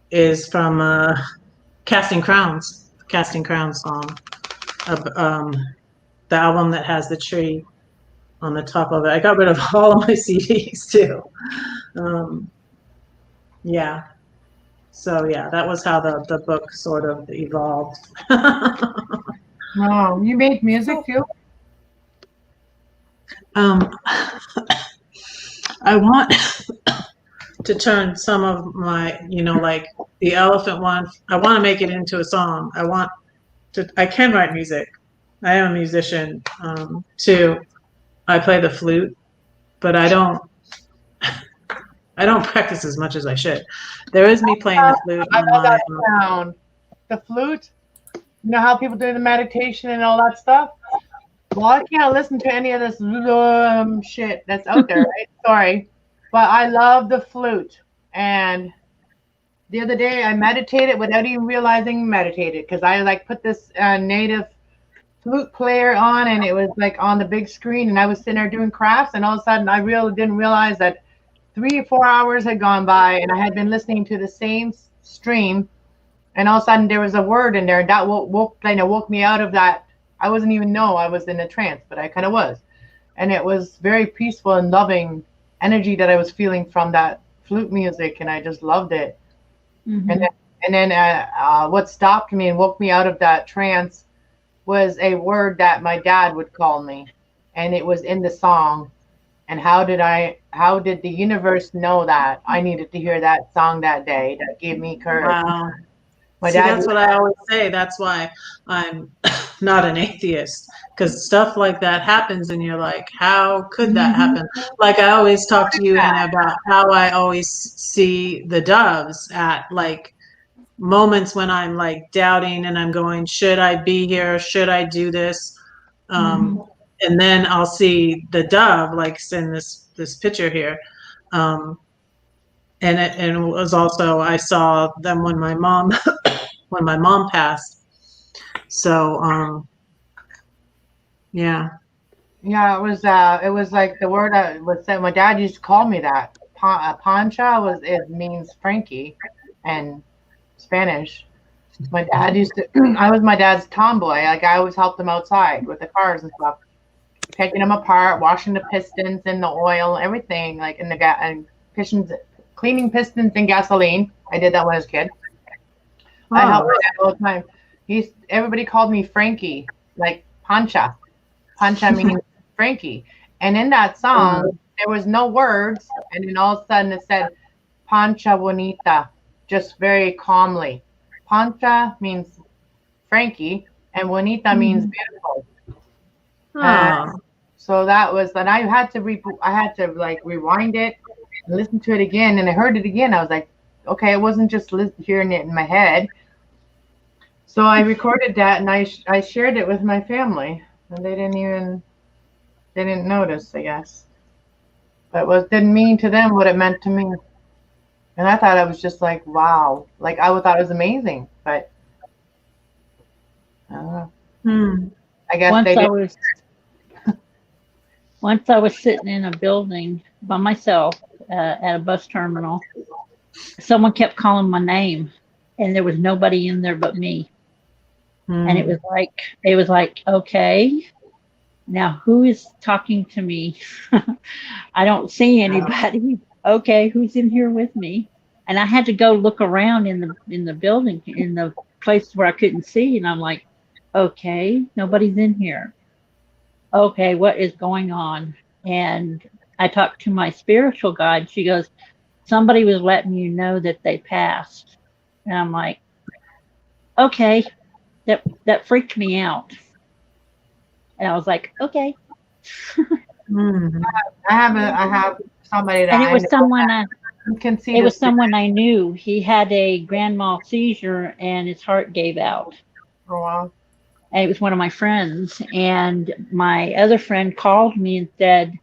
is from Casting Crowns song, of the album that has the tree on the top of it. I got rid of all of my CDs too. Yeah. So yeah, that was how the book sort of evolved. Oh, you made music too? I want to turn some of my, like the elephant one, I want to make it into a song. I can write music. I am a musician too. I play the flute, but I don't practice as much as I should. There is me playing the flute. I love that sound. The flute. You know how people do the meditation and all that stuff? Well, I can't listen to any of this shit that's out there, right? Sorry. But I love the flute. And the other day I meditated without even realizing meditated, because I like put this native flute player on, and it was like on the big screen, and I was sitting there doing crafts, and all of a sudden I really didn't realize that 3 or 4 hours had gone by, and I had been listening to the same stream, and all of a sudden there was a word in there that woke me out of that. I wasn't even know I was in a trance, but I kind of was. And it was very peaceful and loving energy that I was feeling from that flute music, and I just loved it. Mm-hmm. And then what stopped me and woke me out of that trance was a word that my dad would call me, and it was in the song. And how did the universe know that I needed to hear that song that day? That gave me courage. Wow. My See, dad. that's what I always say. That's why I'm not an atheist, because stuff like that happens, and you're like, how could that happen? Like I always talk to you, Anna, about how I always see the doves at like moments when I'm like doubting and I'm going, should I be here? Should I do this? And then I'll see the dove, like in this picture here. And it was also, I saw them when my mom when my mom passed. So yeah. Yeah, it was like the word that was said. My dad used to call me that. Pancha it means Frankie, and Spanish. My dad used to. I was my dad's tomboy. Like I always helped him outside with the cars and stuff, taking them apart, washing the pistons and the oil, everything, like in the and pistons, cleaning pistons in gasoline. I did that when I was a kid. I helped my dad all the time. Everybody called me Frankie, like Pancha. Pancha meaning Frankie. And in that song, there was no words, and then all of a sudden it said Pancha Bonita, just very calmly. Pancha means Frankie, and Bonita means beautiful. So that was, and I had to like rewind it and listen to it again, and I heard it again. I was like, okay, it wasn't just hearing it in my head. So I recorded that, and I shared it with my family, and they didn't notice, I guess. But it didn't mean to them what it meant to me. And I thought it was just like, wow. Like, I thought it was amazing. But, I don't know. I guess once I was sitting in a building by myself at a bus terminal. Someone kept calling my name, and there was nobody in there but me. And it was like, okay, now who is talking to me? I don't see anybody. Okay, who's in here with me? And I had to go look around in the building, in the place where I couldn't see, and I'm like, okay, nobody's in here. Okay, what is going on? And I talked to my spiritual guide. She goes, somebody was letting you know that they passed. And I'm like, okay. That freaked me out. And I was like, okay. I have somebody that and it was someone I knew. knew. He had a grand mal seizure and his heart gave out. Oh, wow. And it was one of my friends. And my other friend called me and said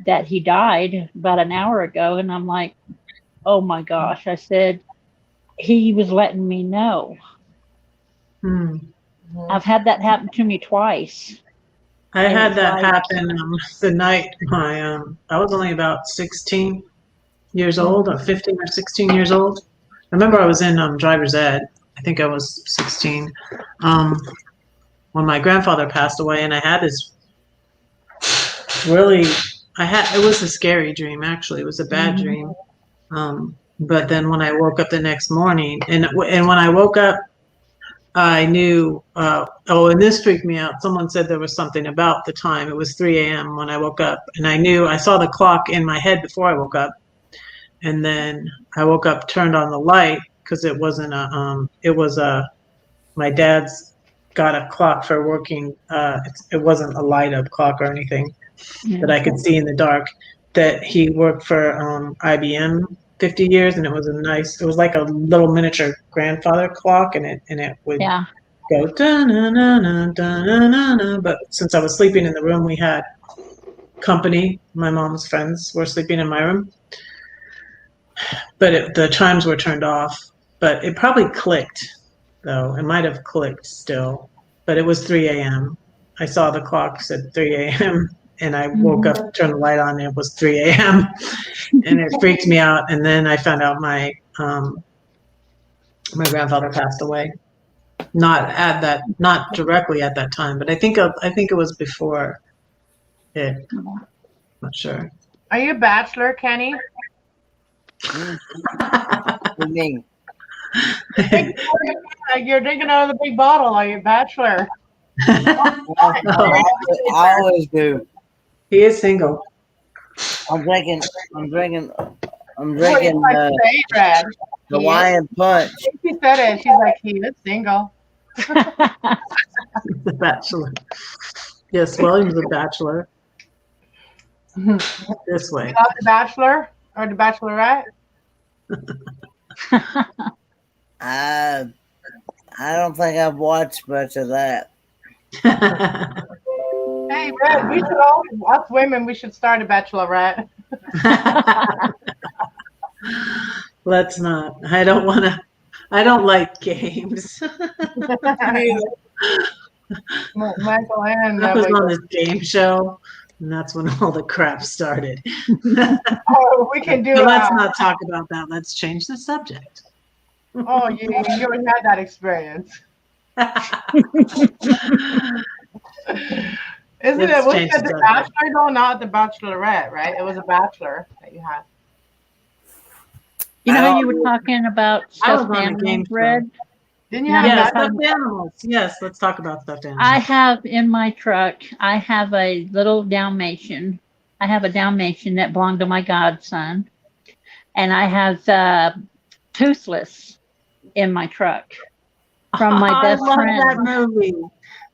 that he died about an hour ago. And I'm like, oh my gosh. I said, he was letting me know. I've had that happen to me twice. I had that happen the night I was only about 16 years old, or 15 or 16 years old. I remember I was in driver's ed. I think I was 16 when my grandfather passed away, and I had this it was a scary dream, actually. It was a bad dream. But then when I woke up the next morning, and when I woke up, I knew, and this freaked me out. Someone said there was something about the time. It was 3 a.m. when I woke up, and I saw the clock in my head before I woke up. And then I woke up, turned on the light, because it wasn't my dad's got a clock for working. It wasn't a light up clock or anything that I could see in the dark. That he worked for IBM 50 years, and it was like a little miniature grandfather clock, and it would go da-na-na-na-da-na-na-na. But since I was sleeping in the room, we had company. My mom's friends were sleeping in my room, but the chimes were turned off. But it probably clicked, though. It might have clicked still, but it was 3 a.m. I saw the clock said 3 a.m. And I woke up, turned the light on, and it was 3 a.m. and it freaked me out. And then I found out my grandfather passed away. Not directly at that time, but I think it was before it. I'm not sure. Are you a bachelor, Kenny? What do you mean? You're drinking out of the big bottle. Are you a bachelor? I always do. He is single. I'm drinking Hawaiian Hawaiian punch. He said it. She's like, he is single. The Bachelor. Yes, William's a bachelor. This way. You love The Bachelor or The Bachelorette? I don't think I've watched much of that. Hey, Red, we should all, us women, we should start a Bachelorette. Let's not. I don't want to. I don't like games. Michaelanne, I was on this game show, and that's when all the crap started. oh, we can do But let's not talk about that. Let's change the subject. Oh, you already had that experience. Isn't Let's it? Was change it the The subject. Bachelor? No, not The Bachelorette, right? It was a Bachelor that you had. You know how you were talking about I was stuffed on a game animals, show. Red? Didn't you Yeah, have Yeah, that? stuffed animals. Yes, let's talk about stuffed animals. I have in my truck, I have a little Dalmatian. I have a Dalmatian that belonged to my godson. And I have Toothless in my truck from my best I love friend. that movie.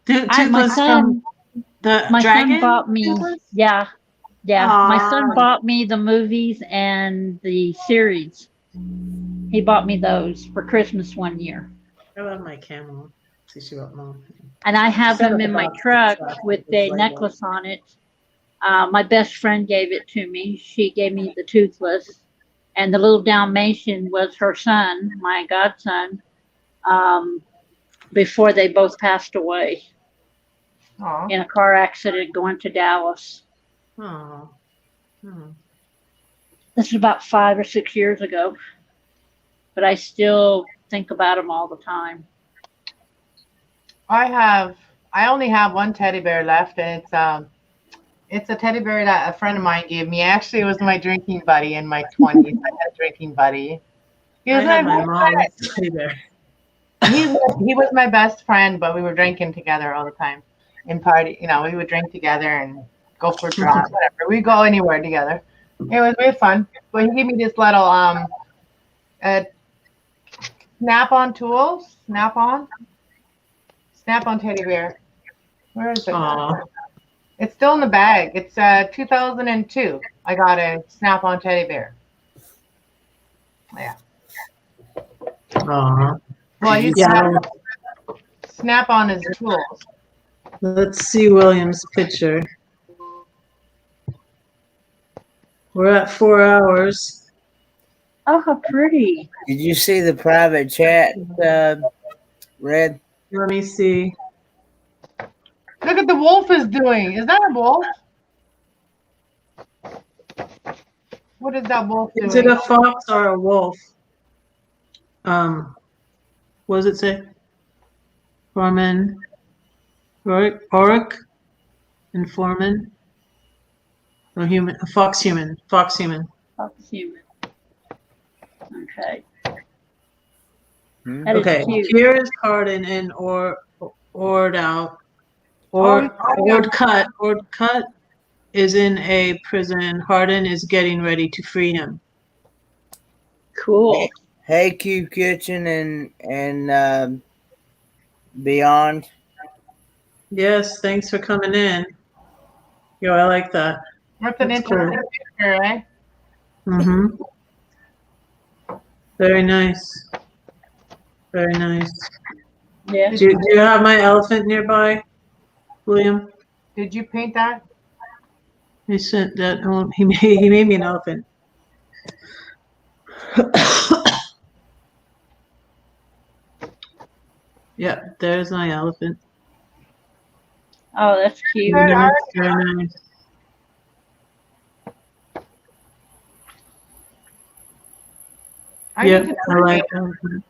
My Toothless son, from the my dragon? son bought me, Toothless? yeah. My son Aw. bought me the movies and the series. He bought me those for Christmas one year. I love my camel. See, she wrote mom. And I have Set them up in a my box and truck stuff. with It's a like necklace on it. My best friend gave it to me. She gave me the Toothless. And the little Dalmatian was her son, my godson, before they both passed away Aw. in a car accident going to Dallas. Oh. Oh. This is about 5 or 6 years ago. But I still think about them all the time. I only have one teddy bear left, and it's a teddy bear that a friend of mine gave me. Actually, it was my drinking buddy in my 20s. I had a drinking buddy. He I was had my my best mom's teddy bear. he was my best friend, but we were drinking together all the time. In party, we would drink together and go for drives, whatever. We go anywhere together. It was really fun. But he gave me this little snap-on tools, snap-on teddy bear. Where is it? Aw. It's still in the bag. It's 2002. I got a snap-on teddy bear. Yeah. Aw. Well, I used to Yeah. have snap-on as tools. Let's see William's picture. We're at 4 hours. Oh, how pretty. Did you see the private chat, Red? Let me see. Look at the wolf is doing. Is that a wolf? What is that wolf doing? Is it a fox or a wolf? What does it say? Foreman, Oric, and Foreman. Or human, a fox human. Fox human. Okay. That is Okay, cute. here is Hardin and Ord out. Oh, Ord cut is in a prison. Hardin is getting ready to free him. Cool. Hey, Cube Kitchen and Beyond. Yes, thanks for coming in. Yo, I like that. What's an That's cool. interesting picture, eh? Mm-hmm. Very nice. Very nice. Yeah. Do you have my elephant nearby, William? Did you paint that? He sent that home. He made me an elephant. Yeah, there's my elephant. Oh, that's cute. Good art. Very nice. I Yep, need to I like that.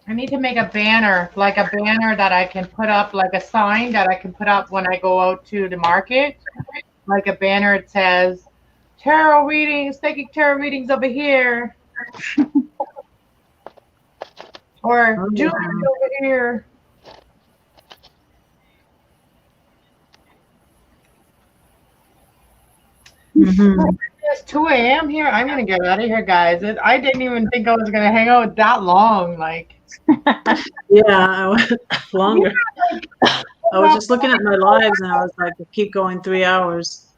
I need to make a banner, like a banner that I can put up, like a sign that I can put up when I go out to the market. Like a banner that says, tarot readings, psychic tarot readings over here. Or Julie over here. Mm-hmm. It's 2 a.m. here. I'm gonna get out of here, guys. I didn't even think I was gonna hang out that long. Like, Yeah, I went longer. I was just looking at my lives and I was like, keep going 3 hours.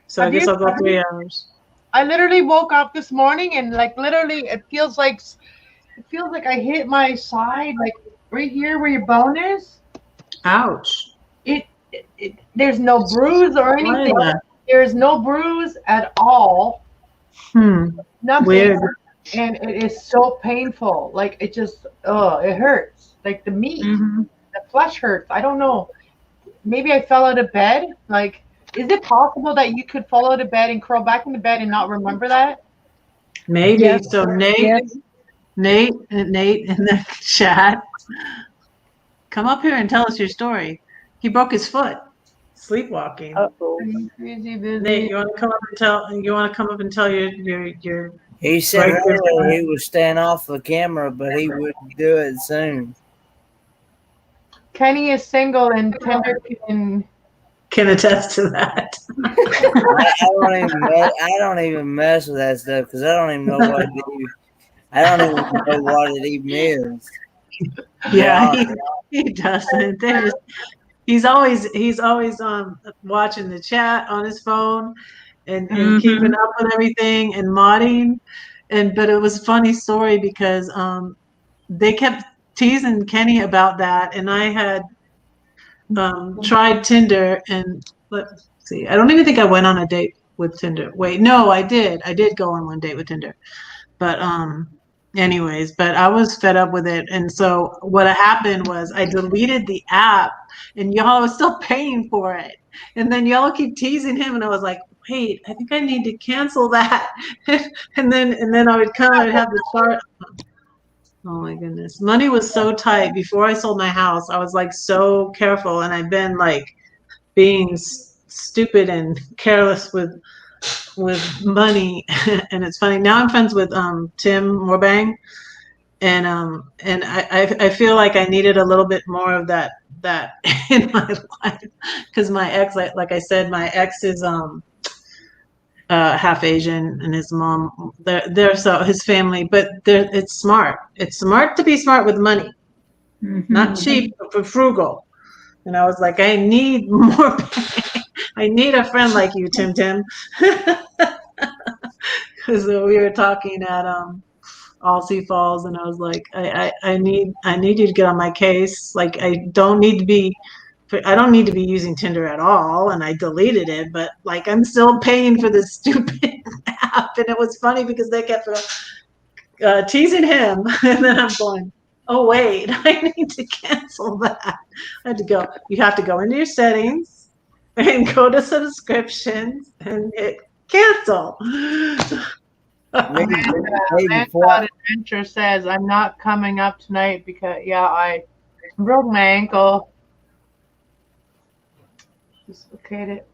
So I guess I'll go 3 hours. I literally woke up this morning and like literally it feels like I hit my side, like right here where your bone is. Ouch. There's no bruise or anything. There's no bruise at all. Nothing. Weird. And it is so painful. Like it just, it hurts. Like the meat, the flesh hurts. I don't know. Maybe I fell out of bed. Like, is it possible that you could fall out of bed and curl back into bed and not remember that? Maybe. Yes. So Nate in the chat, come up here and tell us your story. He broke his foot sleepwalking. Uh-oh. Nate, you want to come up and tell your He said earlier he was staying off the camera, but he wouldn't do it soon. Kenny is single and Tender can attest to that. I don't even mess with that stuff because I don't even know what it even is. Yeah, he doesn't. He's always watching the chat on his phone and keeping up with everything and modding. But it was a funny story because they kept teasing Kenny about that, and I had tried Tinder, and let's see, I don't even think I went on a date with Tinder. Wait, no, I did go on one date with Tinder, but anyways, but I was fed up with it, and so what happened was I deleted the app, and y'all was still paying for it, and then y'all keep teasing him, and I was like, wait, I think I need to cancel that. and then I would come, I'd have the chart. Oh my goodness. Money was so tight before I sold my house. I was like so careful, and I've been like being stupid and careless with money. And it's funny. Now I'm friends with Tim Morbang, and I feel like I needed a little bit more of that in my life, because my ex, like I said, my ex is half Asian, and his mom, they're so his family, but it's smart. It's smart to be smart with money, not cheap, but frugal. And I was like, I need more. I need a friend like you, Tim. Because we were talking at All Falls, and I was like, I need you to get on my case. Like, I don't need to be using Tinder at all, and I deleted it, but like I'm still paying for this stupid app. And it was funny because they kept teasing him, and then I'm going, oh wait, I need to cancel that. I had to go. You have to go into your settings and go to subscriptions and hit cancel. Adventure says, I'm not coming up tonight because I broke my ankle. Dislocated.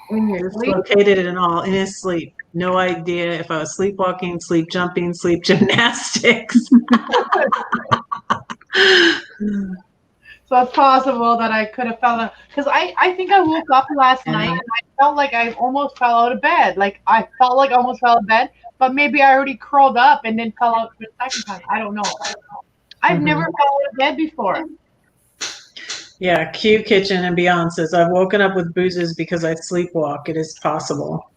When you're dislocated in his sleep. No idea if I was sleepwalking, sleep jumping, sleep gymnastics. So it's possible that I could have fell out, because I think I woke up last night and I felt like I almost fell out of bed. Like I felt like I almost fell out of bed, but maybe I already curled up and then fell out for the second time. I don't know. I've never fell out of bed before. Yeah, Q Kitchen and Beyond says, I've woken up with bruises because I sleepwalk. It is possible.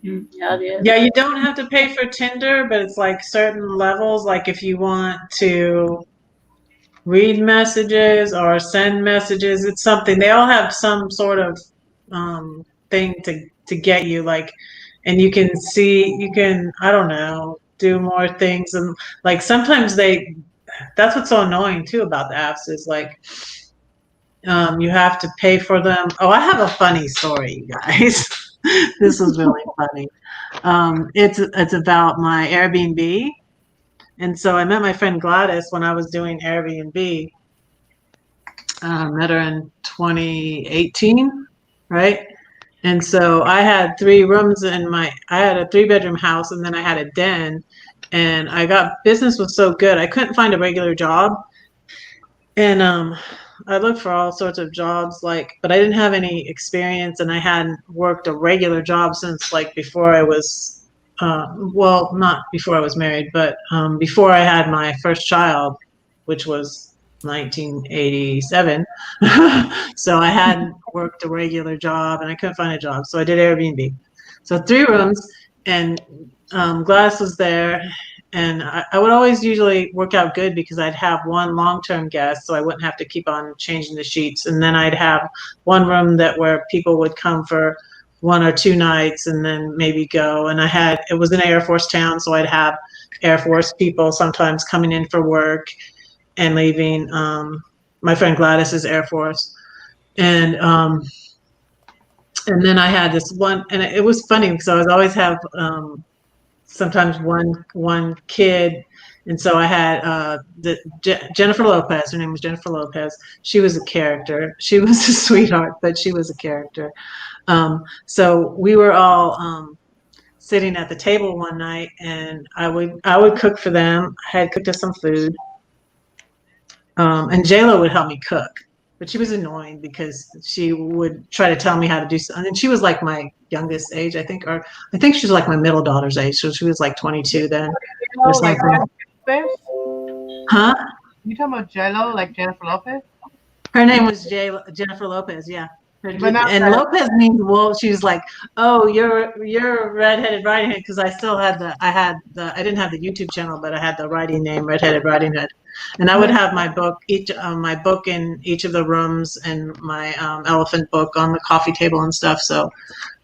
Yeah, it is. Yeah, you don't have to pay for Tinder, but it's like certain levels. Like if you want to read messages or send messages, it's something. They all have some sort of thing to get you, like, and you can I don't know, do more things. And like sometimes that's what's so annoying too about the apps is like you have to pay for them. Oh, I have a funny story, you guys. This is really funny. It's about my Airbnb. And so I met my friend Gladys when I was doing Airbnb. Met her in 2018, right? And so I had 3 rooms I had a 3-bedroom house, and then I had a den. And business was so good, I couldn't find a regular job. And looked for all sorts of jobs, like, but I didn't have any experience, and I hadn't worked a regular job since like before I was, well, not before I was married, but before I had my first child, which was 1987. So I hadn't worked a regular job, and I couldn't find a job, so I did Airbnb. So 3 rooms, and Gladys was there. And I would always usually work out good because I'd have one long-term guest, so I wouldn't have to keep on changing the sheets. And then I'd have one room that where people would come for 1 or 2 nights and then maybe go. And it was an Air Force town, so I'd have Air Force people sometimes coming in for work and leaving. My friend Gladys is Air Force. And then I had this one, and it was funny because I was always have sometimes one kid, and so I had Jennifer Lopez. Her name was Jennifer Lopez. She was a character. She was a sweetheart, but she was a character. So we were all sitting at the table one night, and I would cook for them. I had cooked us some food, and JLo would help me cook. But she was annoying because she would try to tell me how to do something. And she was like my youngest age, I think, or I think she was like my middle daughter's age. So she was like 22 then. Or something. Huh? You talking about JLo, like Jennifer Lopez? Her name was Jennifer Lopez, yeah. And Lopez means wolf. She was like, "Oh, you're Redheaded Riding Hood," because I still had I didn't have the YouTube channel, but I had the writing name Redheaded Riding Hood, and I would have my book in each of the rooms and my elephant book on the coffee table and stuff. So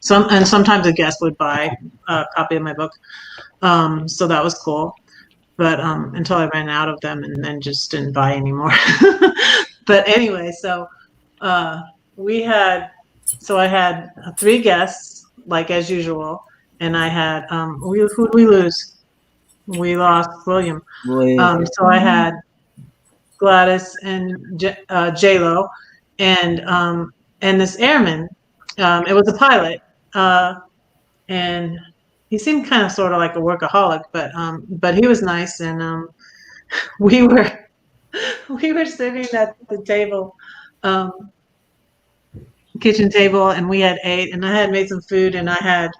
sometimes a guest would buy a copy of my book, so that was cool. But until I ran out of them and then just didn't buy anymore. But anyway, so. I had 3 guests, like as usual, and I had who'd we lose? We lost William. So I had Gladys and JLo, and this airman. It was a pilot, and he seemed kind of sort of like a workaholic, but he was nice, and we were sitting at the table. Kitchen table, and we had ate, and I had made some food, and I had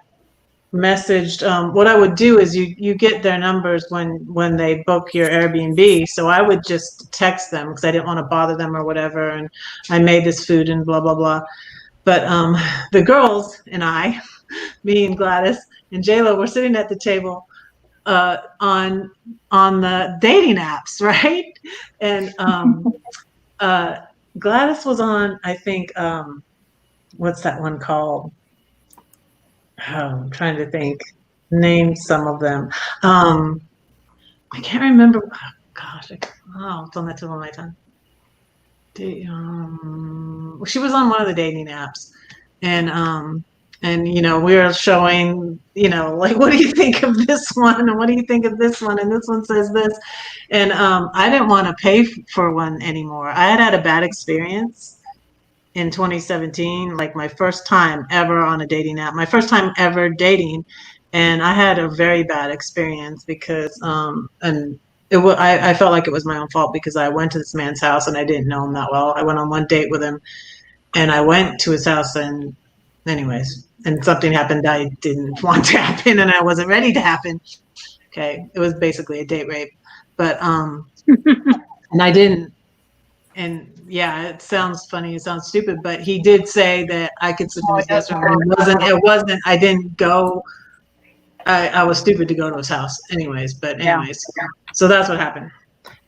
messaged. What I would do is you get their numbers when they book your Airbnb, so I would just text them because I didn't want to bother them or whatever, and I made this food and blah blah blah. But the girls and I, me and Gladys and JLo, were sitting at the table on the dating apps, right? And Gladys was on, I think. What's that one called? Oh, I'm trying to think. Name some of them. I can't remember. Oh, gosh. It's on the tip of my tongue. She was on one of the dating apps, and we were showing, like, what do you think of this one, and what do you think of this one, and this one says this, and I didn't want to pay for one anymore. I had a bad experience in 2017, like my first time ever on a dating app, my first time ever dating, and I had a very bad experience because I felt like it was my own fault because I went to this man's house and I didn't know him that well. I went on one date with him, and I went to his house, and anyways, and something happened I didn't want to happen, and I wasn't ready to happen. Okay, it was basically a date rape, but and I didn't. And yeah, it sounds funny, it sounds stupid, but he did say that I could sleep in his guest room. It wasn't, I didn't go, I was stupid to go to his house anyways, so that's what happened.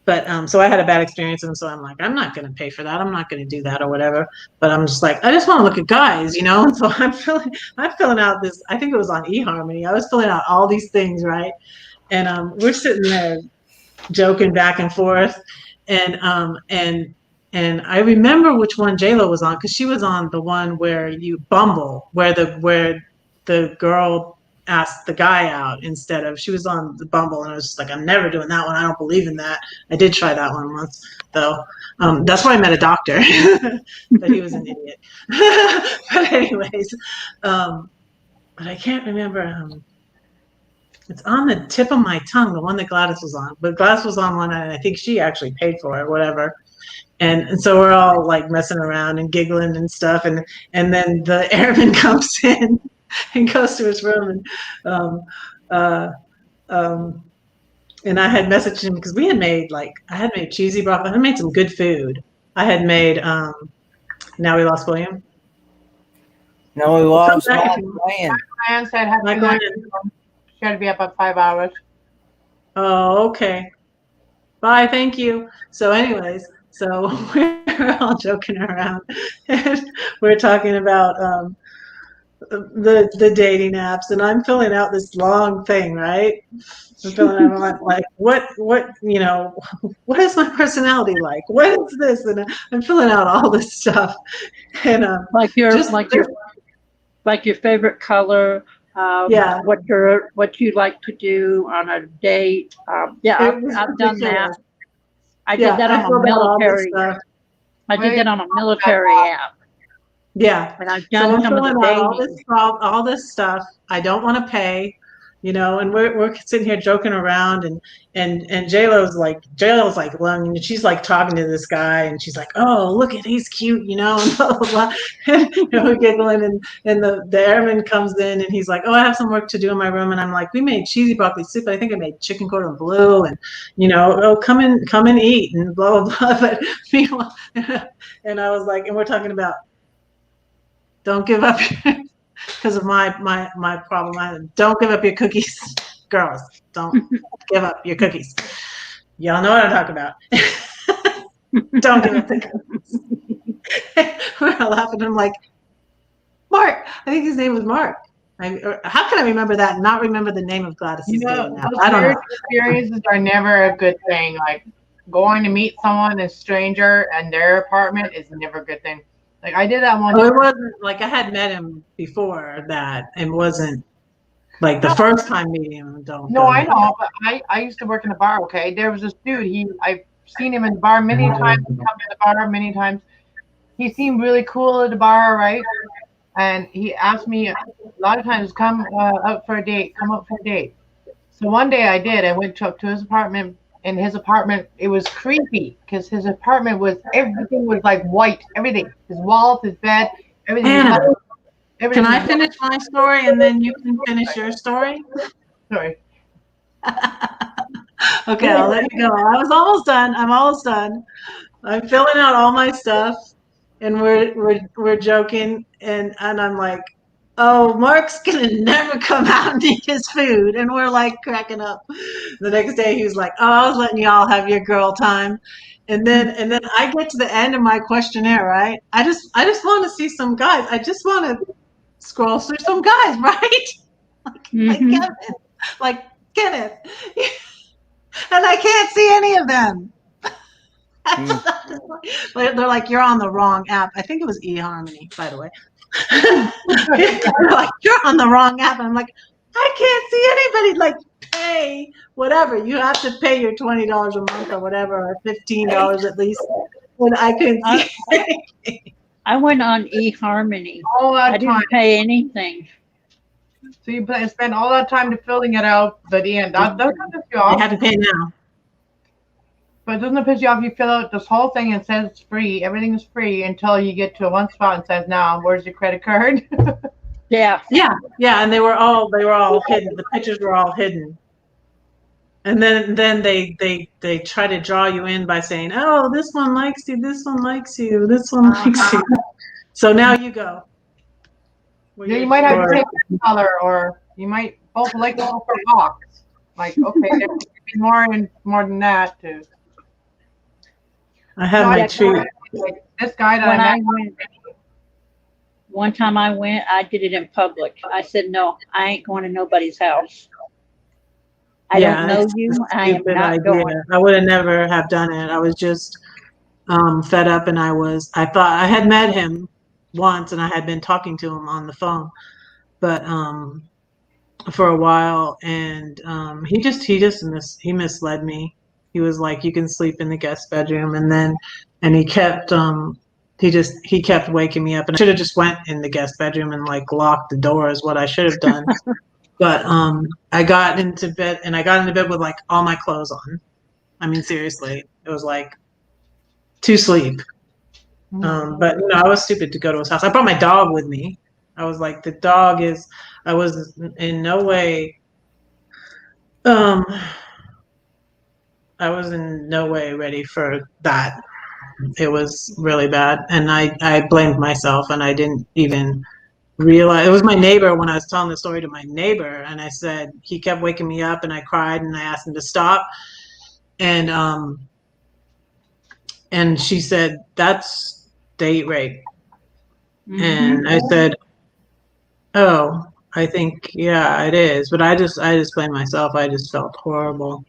But so I had a bad experience, and so I'm like, I'm not going to pay for that. I'm not going to do that or whatever. But I'm just like, I just want to look at guys, And so I'm filling out this, I think it was on eHarmony. I was filling out all these things, right? And we're sitting there joking back and forth. And I remember which one JLo was on, because she was on the one where you Bumble, where the girl asked the guy out instead of, she was on the Bumble, and I was just like, I'm never doing that one. I don't believe in that. I did try that one once though. That's where I met a doctor, but he was an idiot. But anyways, but I can't remember. It's on the tip of my tongue, the one that Gladys was on. But Gladys was on one, and I think she actually paid for it or whatever. And so we're all like messing around and giggling and stuff. And then the airman comes in and goes to his room. Uh, um, and I had messaged him because I had made cheesy broth. I had made some good food. I had made, now we lost William. No, we lost Come back. Michaelanne said Michaelanne. she had to be up at 5 hours. Oh, okay. Bye, thank you. So anyways, so we're all joking around and we're talking about the dating apps, and I'm filling out this long thing, right? I'm filling out like what what is my personality like? What is this? And I'm filling out all this stuff, and like your favorite color, yeah, what you like to do on a date. Yeah, I've done that. I did that on a military. I did that on a military app. Yeah, and I've so done I'm some of the filling out dating. all this stuff. I don't want to pay, and we're sitting here joking around, and JLo's like she's like talking to this guy, and she's like, oh, look at he's cute, and blah blah blah, and we're giggling, and the airman comes in, and he's like, oh, I have some work to do in my room, and I'm like, we made cheesy broccoli soup, I think I made chicken cordon bleu, and oh, come and eat, and blah blah blah, but meanwhile, and I was like, and we're talking about. Don't give up because of my problem. Don't give up your cookies, girls. Don't give up your cookies. Y'all know what I'm talking about. Don't give up the cookies. We're all laughing. I'm like, Mark. I think his name was Mark. How can I remember that and not remember the name of Gladys's dating app? I don't know. Experiences are never a good thing. Like going to meet someone, a stranger, and their apartment is never a good thing. Like I did that one. Oh, it wasn't like I had met him before that, and wasn't like the first time meeting him. No, I know, but I used to work in a bar. Okay, there was this dude. I've seen him in the bar many times. Come to the bar many times. He seemed really cool at the bar, right? And he asked me a lot of times, come up for a date. Come up for a date. So one day I did. I went up to his apartment. In his apartment, it was creepy because his apartment everything was like white. Everything, his walls, his bed, everything. Anna, everything can I finish my story and then you can finish your story? Sorry. Okay, I'll let you go. I was almost done. I'm almost done. I'm filling out all my stuff, and we're joking, and I'm like, oh, Mark's gonna never come out and eat his food, and we're like cracking up. The next day he was like, oh, I was letting y'all have your girl time, and then I get to the end of my questionnaire, right? I just want to see some guys. I just want to scroll through some guys, right? Like Kevin, like Kenneth, and I can't see any of them. They're like, you're on the wrong app. I think it was eHarmony, by the way. They're like, you're on the wrong app. And I'm like, I can't see anybody. Like, pay whatever. You have to pay your $20 a month or whatever, or $15 at least. And I couldn't see anything. I went on eHarmony. I didn't pay anything. So you spend all that time filling it out, but the end. That doesn't piss you off. I have to pay now. But doesn't it piss you off? You fill out this whole thing and it says it's free. Everything is free until you get to one spot and says, "Now, where's your credit card?" Yeah. And they were all hidden. The pictures were all hidden. And then they try to draw you in by saying, "Oh, this one likes you. This one likes you. This one likes you." So now you go. Yeah, you might have to take a color, or you might both like to go for walks. Like, okay, there could be more than that too. I have my treat. Like this guy that one time I went, I did it in public. I said, no, I ain't going to nobody's house. I don't know you. I am not going. I would have never have done it. I was just fed up, and I thought I had met him once, and I had been talking to him on the phone, but for a while, and he misled me. He was like, you can sleep in the guest bedroom, and he kept he kept waking me up, and I should have just went in the guest bedroom and like locked the door is what I should have done. But I got into bed with like all my clothes on. I mean, seriously, it was like to sleep. But you know, I was stupid to go to his house. I brought my dog with me. I was like, the dog is. I was in no way. I was in no way ready for that. It was really bad, and I blamed myself, and I didn't even realize it was my neighbor when I was telling the story to my neighbor, and I said he kept waking me up, and I cried, and I asked him to stop, and she said that's date rape, and I said, oh, I think yeah, it is, but I just blamed myself. I just felt horrible.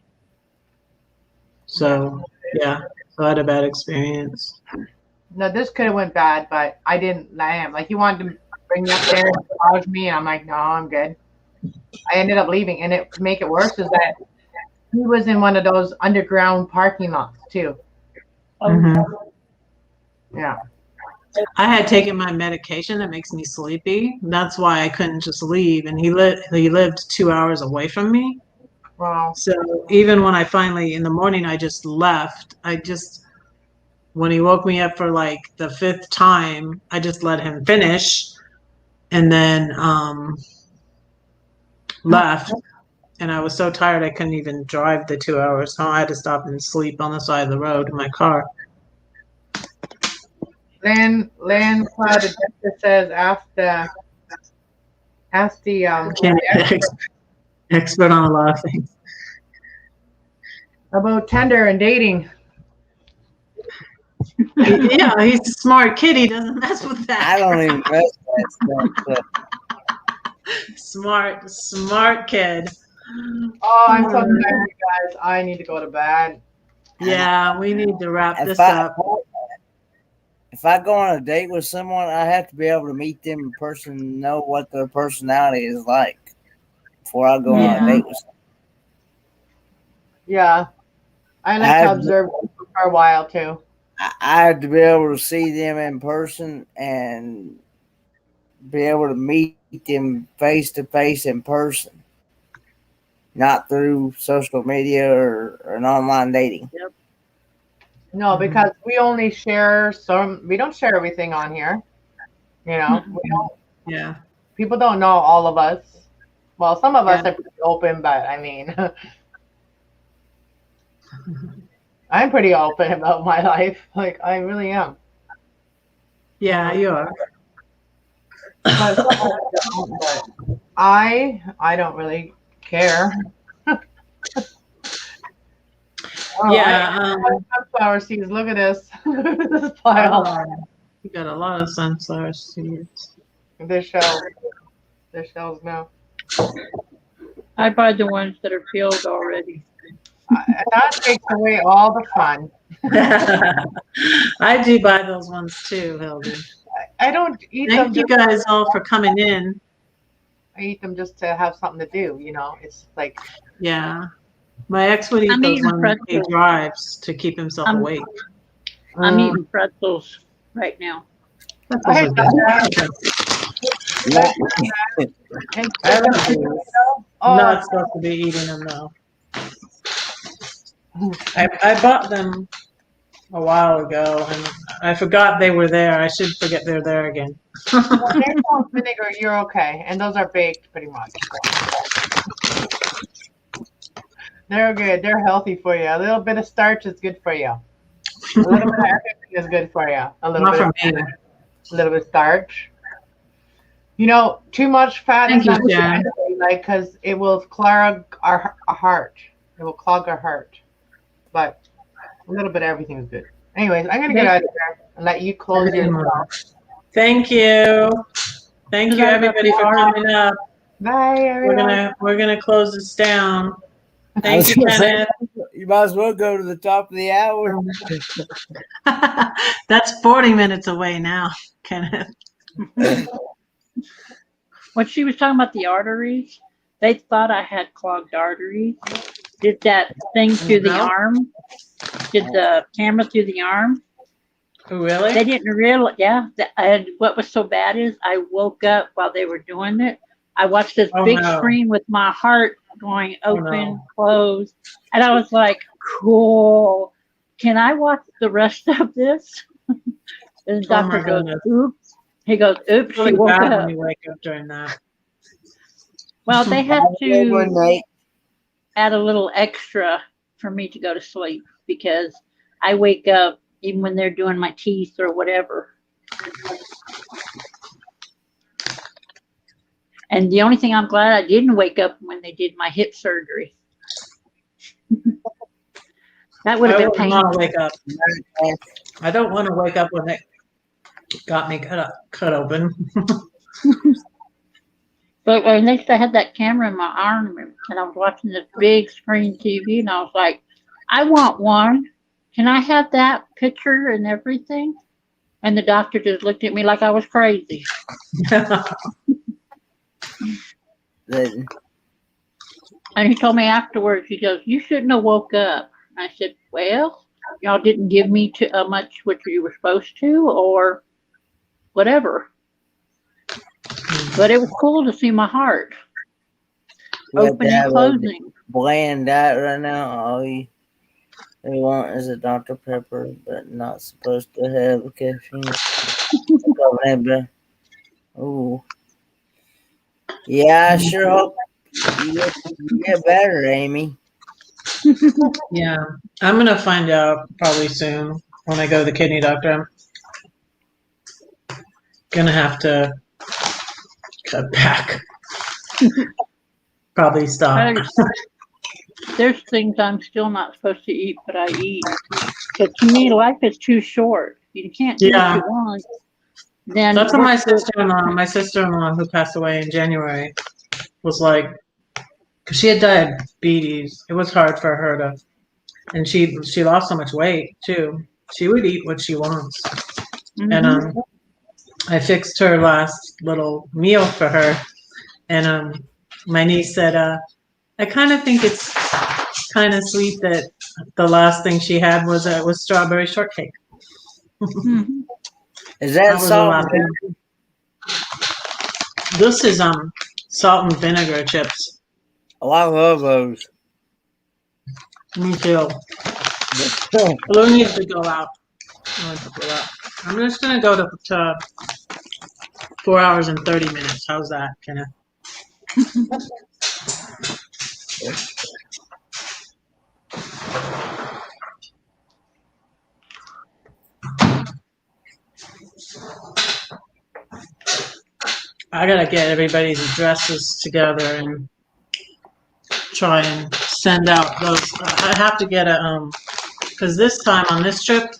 So yeah, so I had a bad experience. No, this could have went bad, but I didn't let him. Like, he wanted to bring me up there and massage me, and I'm like, no, I'm good. I ended up leaving, and to make it worse is that he was in one of those underground parking lots too. Mhm. Yeah. I had taken my medication that makes me sleepy. That's why I couldn't just leave. And he lived 2 hours away from me. Wow. So even when I finally in the morning I just left, when he woke me up for like the 5th time, I just let him finish and then left. And I was so tired I couldn't even drive the 2 hours home. I had to stop and sleep on the side of the road in my car. Land Cloud Adjuster says ask the Expert on a lot of things. about Tinder and dating. Yeah, he's a smart kid. He doesn't mess with that. I don't even mess with that stuff. Smart kid. Oh, I'm so tired, you guys. I need to go to bed. Yeah, we need to wrap this If up. I go on a date with someone, I have to be able to meet them in person and know what their personality is like before I go on a date with someone. Yeah. I like to observe for a while too. I have to be able to see them in person and be able to meet them face to face in person, not through social media or an online dating. Yep. No, because we only share we don't share everything on here. You know, we don't. Yeah. People don't know all of us. Well, some of us are pretty open, but I mean, I'm pretty open about my life. Like, I really am. Yeah, you are. But some of us don't, but I don't really care. Oh, Yeah. Sunflower seeds. Look at this. This pile. You got a lot of sunflower seeds. They're shells. They're shells now. I buy the ones that are peeled already. That takes away all the fun. I do buy those ones too, Hilde. I don't eat them. Thank you guys all for coming in. I eat them just to have something to do, you know. It's like, yeah. My ex would eat those when he drives to keep himself awake. I'm eating pretzels right now. I I'm not supposed to be eating them though. I bought them a while ago and I forgot they were there. I should forget they're there again. well, vinegar, you're okay. And those are baked pretty much. They're good. They're healthy for you. A little bit of starch is good for you. A little bit of everything is good for you. A little bit of starch. You know, too much fat is not good, like, because it will clog our heart. It will clog our heart. But a little bit of everything is good. Anyways, I'm gonna get out of here and let you close your mouth. Thank you. Thank you everybody for coming up. Bye everyone. We're gonna close this down. Thank you, Kenneth. You might as well go to the top of the hour. That's 40 minutes away now, Kenneth. When she was talking about the arteries, they thought I had clogged arteries. Did that thing through the arm? Did the camera through the arm? Really? They didn't realize. Yeah. And what was so bad is I woke up while they were doing it. I watched this big screen with my heart going open, closed, and I was like, "Cool." can I watch the rest of this? And the Oh doctor my goes, goodness. oops. He goes, oops, It's really she woke bad up. when you wake up during that. Well, they had Good one, to Nate. add a little extra for me to go to sleep because I wake up even when they're doing my teeth or whatever. And the only thing I'm glad I didn't wake up when they did my hip surgery. That would have I been wouldn't want to painful. wake up. I don't want to wake up when they got me cut open. But at least I had that camera in my arm and I was watching this big screen TV and I was like, I want one. Can I have that picture and everything? And the doctor just looked at me like I was crazy. Then And he told me afterwards, he goes, you shouldn't have woke up. I said, well, y'all didn't give me too much what you were supposed to or whatever. But it was cool to see my heart we have to opening, have a closing. bland diet right now. All you they want is a Dr. Pepper, but not supposed to have caffeine. Ooh. Yeah, I sure hope you get better, Amy. Yeah, I'm gonna find out probably soon when I go to the kidney doctor. I'm gonna have to cut back. Probably stop. There's things I'm still not supposed to eat, but I eat. But to me, life is too short. You can't do what you want. Then That's what my sister-in-law who passed away in January was like, because she had diabetes. It was hard for her to, and she lost so much weight too. She would eat what she wants, and I fixed her last little meal for her, and my niece said, I kind of think it's kind of sweet that the last thing she had was strawberry shortcake. Is that salt and vinegar? This is salt and vinegar chips. Oh, I love those. Me too. Blue needs to go out. I'm just gonna go to 4 hours and 30 minutes. How's that, Kenneth? I gotta get everybody's addresses together and try and send out those. I have to get a because this time on this trip,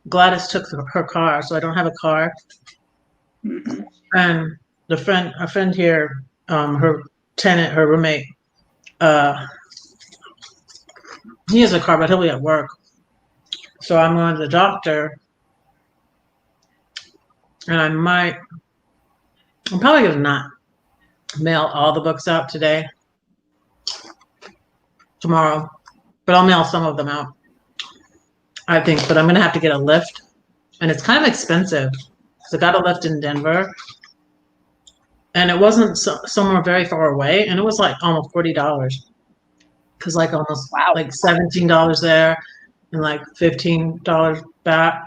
Gladys took her car, so I don't have a car. And a friend here, her tenant, her roommate, he has a car, but he'll be at work. So I'm going to the doctor, and I'm probably gonna not mail all the books out tomorrow, but I'll mail some of them out, I think. But I'm gonna have to get a lift, and it's kind of expensive. So I got a lift in Denver, and it wasn't somewhere very far away, and it was like almost $40, because like almost like $17 there, and like $15 back.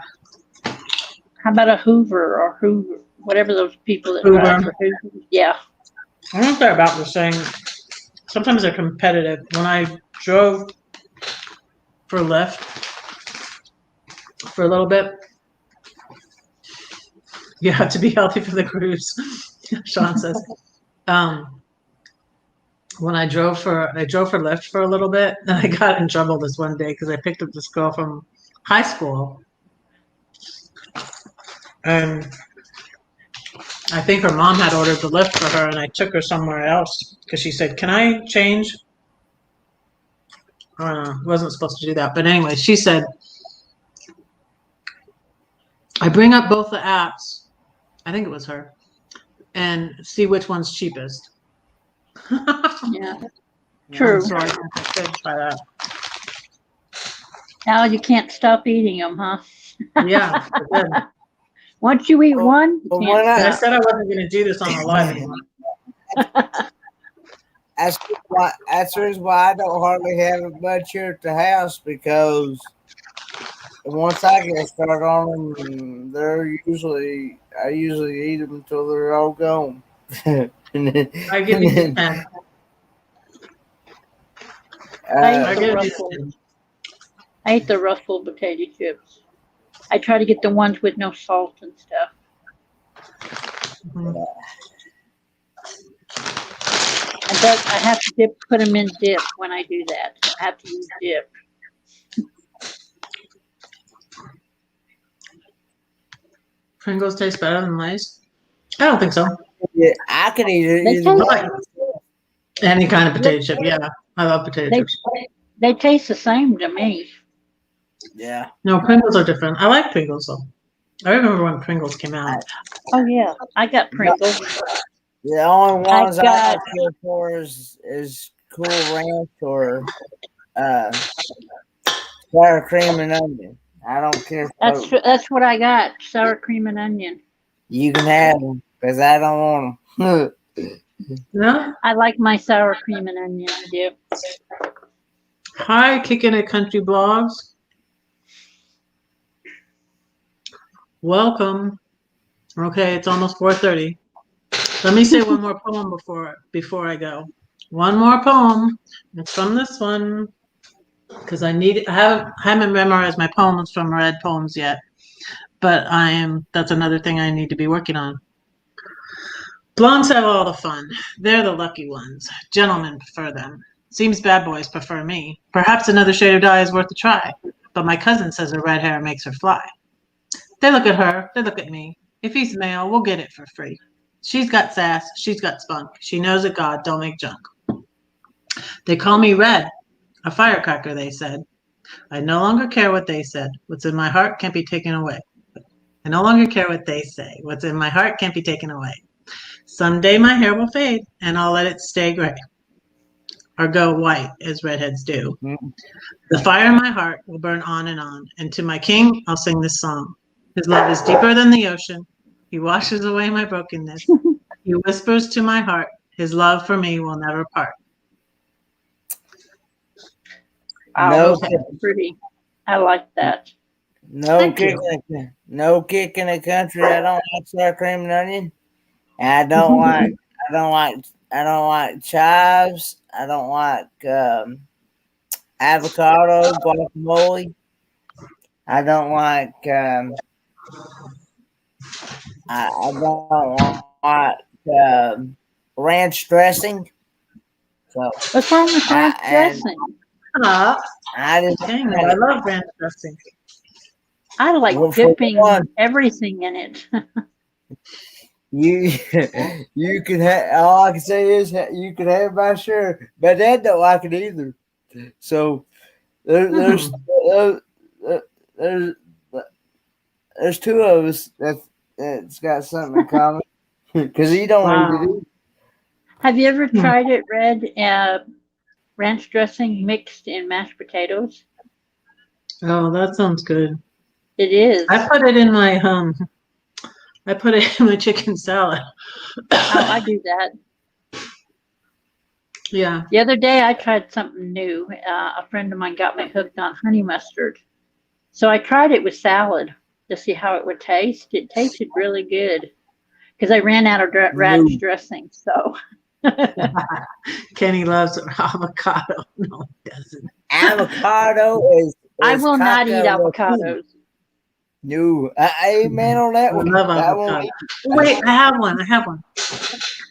How about a Hoover, whatever those people that drive for Hoover? Yeah. I don't know if they're about the same. Sometimes they're competitive. When I drove for Lyft for a little bit, you have to be healthy for the cruise, Sean says. When I drove for Lyft for a little bit, and I got in trouble this one day because I picked up this girl from high school, and I think her mom had ordered the Lyft for her, and I took her somewhere else because she said, "Can I change?" I don't know. I wasn't supposed to do that, but anyway, she said, "I bring up both the apps." I think it was her, and see which one's cheapest. Yeah. True. So I could try that. Now you can't stop eating them, huh? Yeah. Once you eat one, you can't I stop. said I wasn't going to do this on the live anymore. That's the reason why I don't hardly have it much here at the house, because once I get started on them, I usually eat them until they're all gone. and then, I give you the 10. I I eat the give you Ruffles. 10. I eat the Ruffle potato chips. I try to get the ones with no salt and stuff. Mhm. I have to put them in dip when I do that. I have to use dip. Pringles taste better than Lay's? I don't think so. yeah, I could eat it They either taste way. I like any kind of potato chip. Yeah, I love potato they chips. they taste the same to me. Yeah. No, Pringles are different. I like Pringles though. I remember when Pringles came out. Oh yeah, I got Pringles. The only I ones I got don't care for is Cool Ranch or uh, sour cream and onion. I don't care for that's what I got. Sour cream and onion. You can have them because I don't want them. Yeah. I like my sour cream and onion dip. Hi, Kicking It Country Blogs. Welcome. Okay, it's almost 4:30. Let me say one more poem before I go. One more poem. It's from this one because I haven't memorized my poems from Red Poems yet, but that's another thing I need to be working on. Blondes have all the fun. They're the lucky ones. Gentlemen prefer them. Seems bad boys prefer me. Perhaps another shade of dye is worth a try. But my cousin says her red hair makes her fly. They look at her, they look at me. If he's male, we'll get it for free. She's got sass, she's got spunk. She knows that God don't make junk. They call me red, a firecracker, they said. I no longer care what they said. What's in my heart can't be taken away. I no longer care what they say. What's in my heart can't be taken away. Someday my hair will fade, and I'll let it stay gray, or go white, as redheads do. The fire in my heart will burn on, and to my king I'll sing this song. His love is deeper than the ocean. He washes away my brokenness. He whispers to my heart, his love for me will never part. Wow, No, that's pretty. I like that. no kick in the country. I don't like sour cream and onion. And I don't like chives. I don't like avocado, guacamole. I don't like I don't like ranch dressing. So What's wrong with ranch dressing? I just I love ranch dressing. I like dipping everything in it. You can have, all I can say is you can have my share, but Dad don't like it either. So there's two of us that's got something in common because he don't eat it either. Have you ever tried it, Red? Ranch dressing mixed in mashed potatoes? Oh, that sounds good. It is. I put it in my chicken salad. Oh, I do that. Yeah. The other day I tried something new. A friend of mine got me hooked on honey mustard. So I tried it with salad to see how it would taste. It tasted really good because I ran out of ranch dressing. So Kenny loves avocado. No, he doesn't. Avocado is I will not eat avocados. No, I amen on that one. I love avocado. Wait, I have one.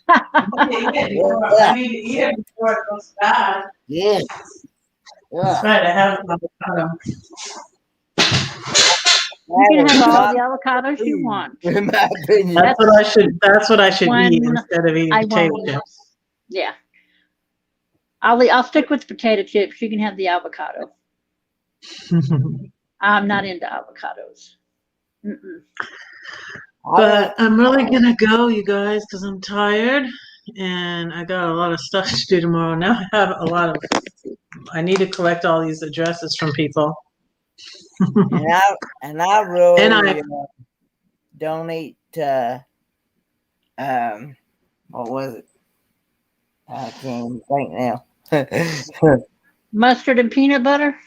I need to eat it before it goes bad. Yes. That's right, I have avocado. You can have all the avocados you want. In my opinion. That's what I should eat instead of eating potato chips. Yeah. I'll stick with potato chips. You can have the avocado. I'm not into avocados. Mm-mm. But I'm really gonna go, you guys, because I'm tired and I got a lot of stuff to do tomorrow. Now I have I need to collect all these addresses from people. and I really don't eat what was it? I can't even think now. Mustard and peanut butter?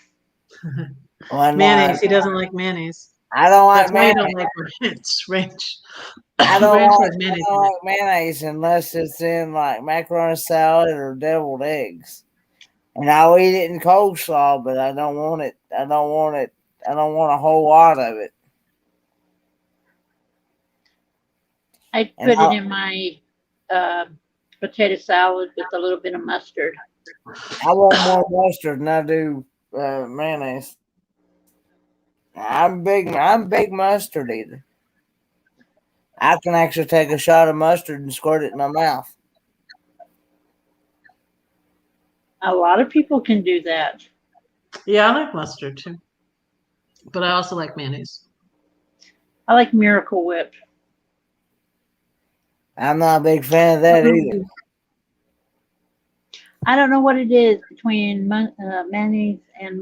Mayonnaise. He doesn't like mayonnaise. I don't like That's why you mayonnaise. don't like ranch. I don't Ranch like, has mayonnaise I in don't it. like mayonnaise unless it's in like macaroni salad or deviled eggs. And I'll eat it in coleslaw, but I don't want it. I don't want a whole lot of it. I put it in my potato salad with a little bit of mustard. I want more mustard than I do mayonnaise. I'm big mustard eater. I can actually take a shot of mustard and squirt it in my mouth. A lot of people can do that. Yeah, I like mustard too. But I also like mayonnaise. I like Miracle Whip. I'm not a big fan of that either. I don't know what it is between mayonnaise and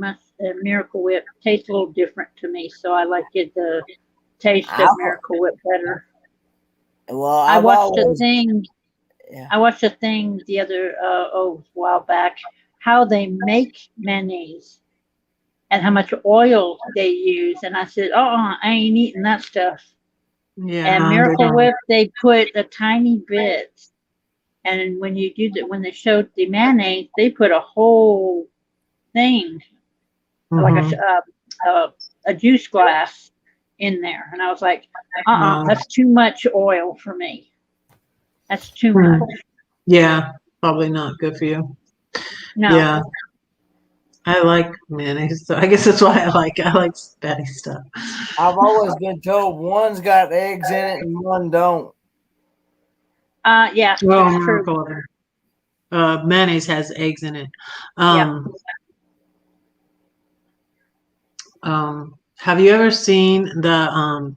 Miracle Whip. Tastes a little different to me, so I like the taste of Miracle Whip better. Well, I watched a thing the other a while back how they make mayonnaise and how much oil they use, and I said, I ain't eating that stuff. Yeah. And Miracle Whip, they put a tiny bit. And when you do that, when they showed the mayonnaise, they put a whole thing, like a juice glass in there. And I was like, that's too much oil for me. That's too much. Yeah, probably not good for you. No. Yeah. I like mayonnaise, so I guess that's why I like fatty stuff. I've always been told one's got eggs in it and one don't. Yeah, that's true. Mayonnaise has eggs in it. Have you ever seen the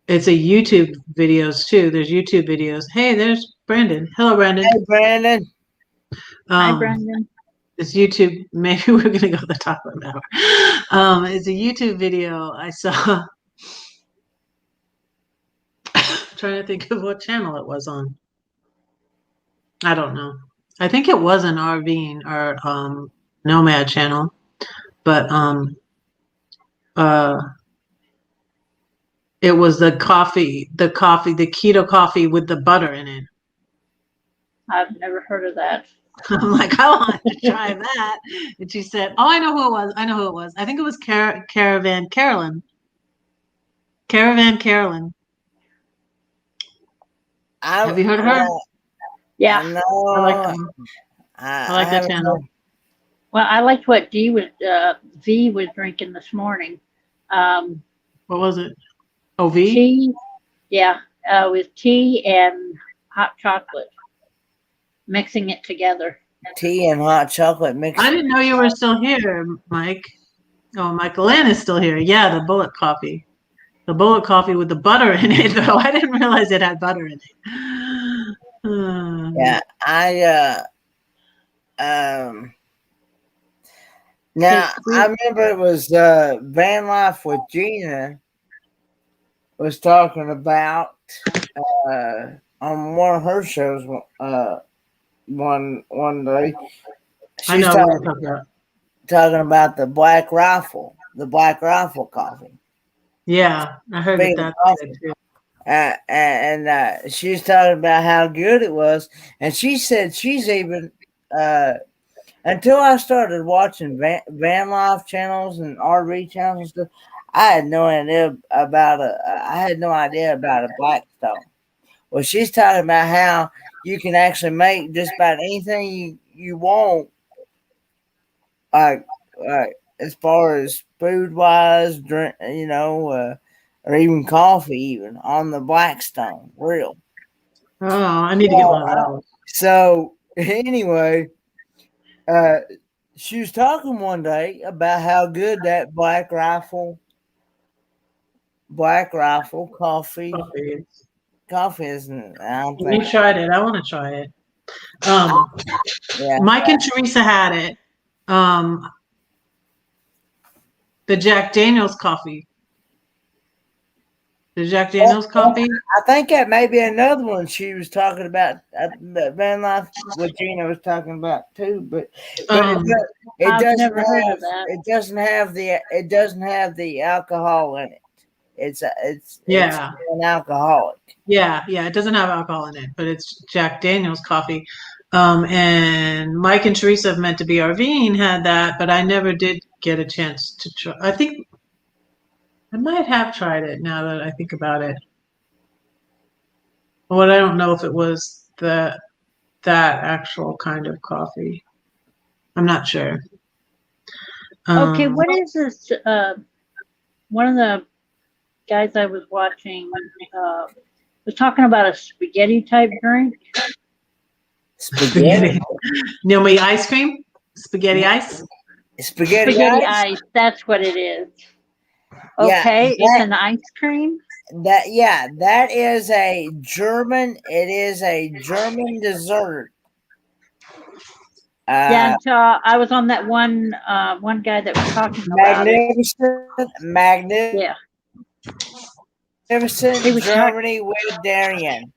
it's a YouTube videos too. There's YouTube videos. Hey, there's Brandon. Hello, Brandon. Hey, Brandon. Hi, Brandon. It's YouTube. Maybe we're gonna go to the top of an hour. It's a YouTube video I saw. Trying to think of what channel it was on. I don't know. I think it was an RV or Nomad channel, but it was the keto coffee with the butter in it. I've never heard of that. I'm like, I want to try that. And she said, oh, I know who it was. I think it was Caravan Carolyn. Have you heard of her? Yeah. No, I like that channel. Well, I liked what V was drinking this morning. What was it? Oh, V? Tea. Yeah, with tea and hot chocolate. Mixing it together. Tea and hot chocolate mixed. I didn't know you were still here, Mike. Oh, Michaelanne is still here. Yeah, the bullet coffee. The bullet coffee with the butter in it, though. I didn't realize it had butter in it. Yeah, now I remember it was Van Life with Gina was talking about on one of her shows one day. She's talking about the Black Rifle coffee. Yeah, I heard that's good too. And she was talking about how good it was, and she said she's even until I started watching van life channels and RV channels and stuff, I had no idea about a Blackstone. Well, she's talking about how you can actually make just about anything you want, like as far as food wise, drink, or even coffee, even on the Blackstone grill. Oh, I need to get one of those. So anyway, she was talking one day about how good that Black Rifle coffee is. We tried it. I want to try it. Yeah. Mike and Teresa had it. The Jack Daniels coffee. The Jack Daniels coffee? I think that may be another one she was talking about. That Van Life, what Gina was talking about too. But it I've doesn't never heard have of that. it doesn't have the alcohol in it. It's Yeah. an alcoholic. Yeah, it doesn't have alcohol in it, but it's Jack Daniels coffee. And Mike and Teresa of Meant to Be RVing had that, but I never did get a chance to try. I think I might have tried it now that I think about it. But I don't know if it was that actual kind of coffee. I'm not sure. Okay, what is this? One of the guys I was watching was talking about a spaghetti type drink. Spaghetti. Nomi ice cream? Spaghetti ice? Spaghetti ice. That's what it is. Okay, it's an ice cream. That is a German. It is a German dessert. Yeah, so I was on that one guy that was talking about it. Magnificent Germany talking, with Darien.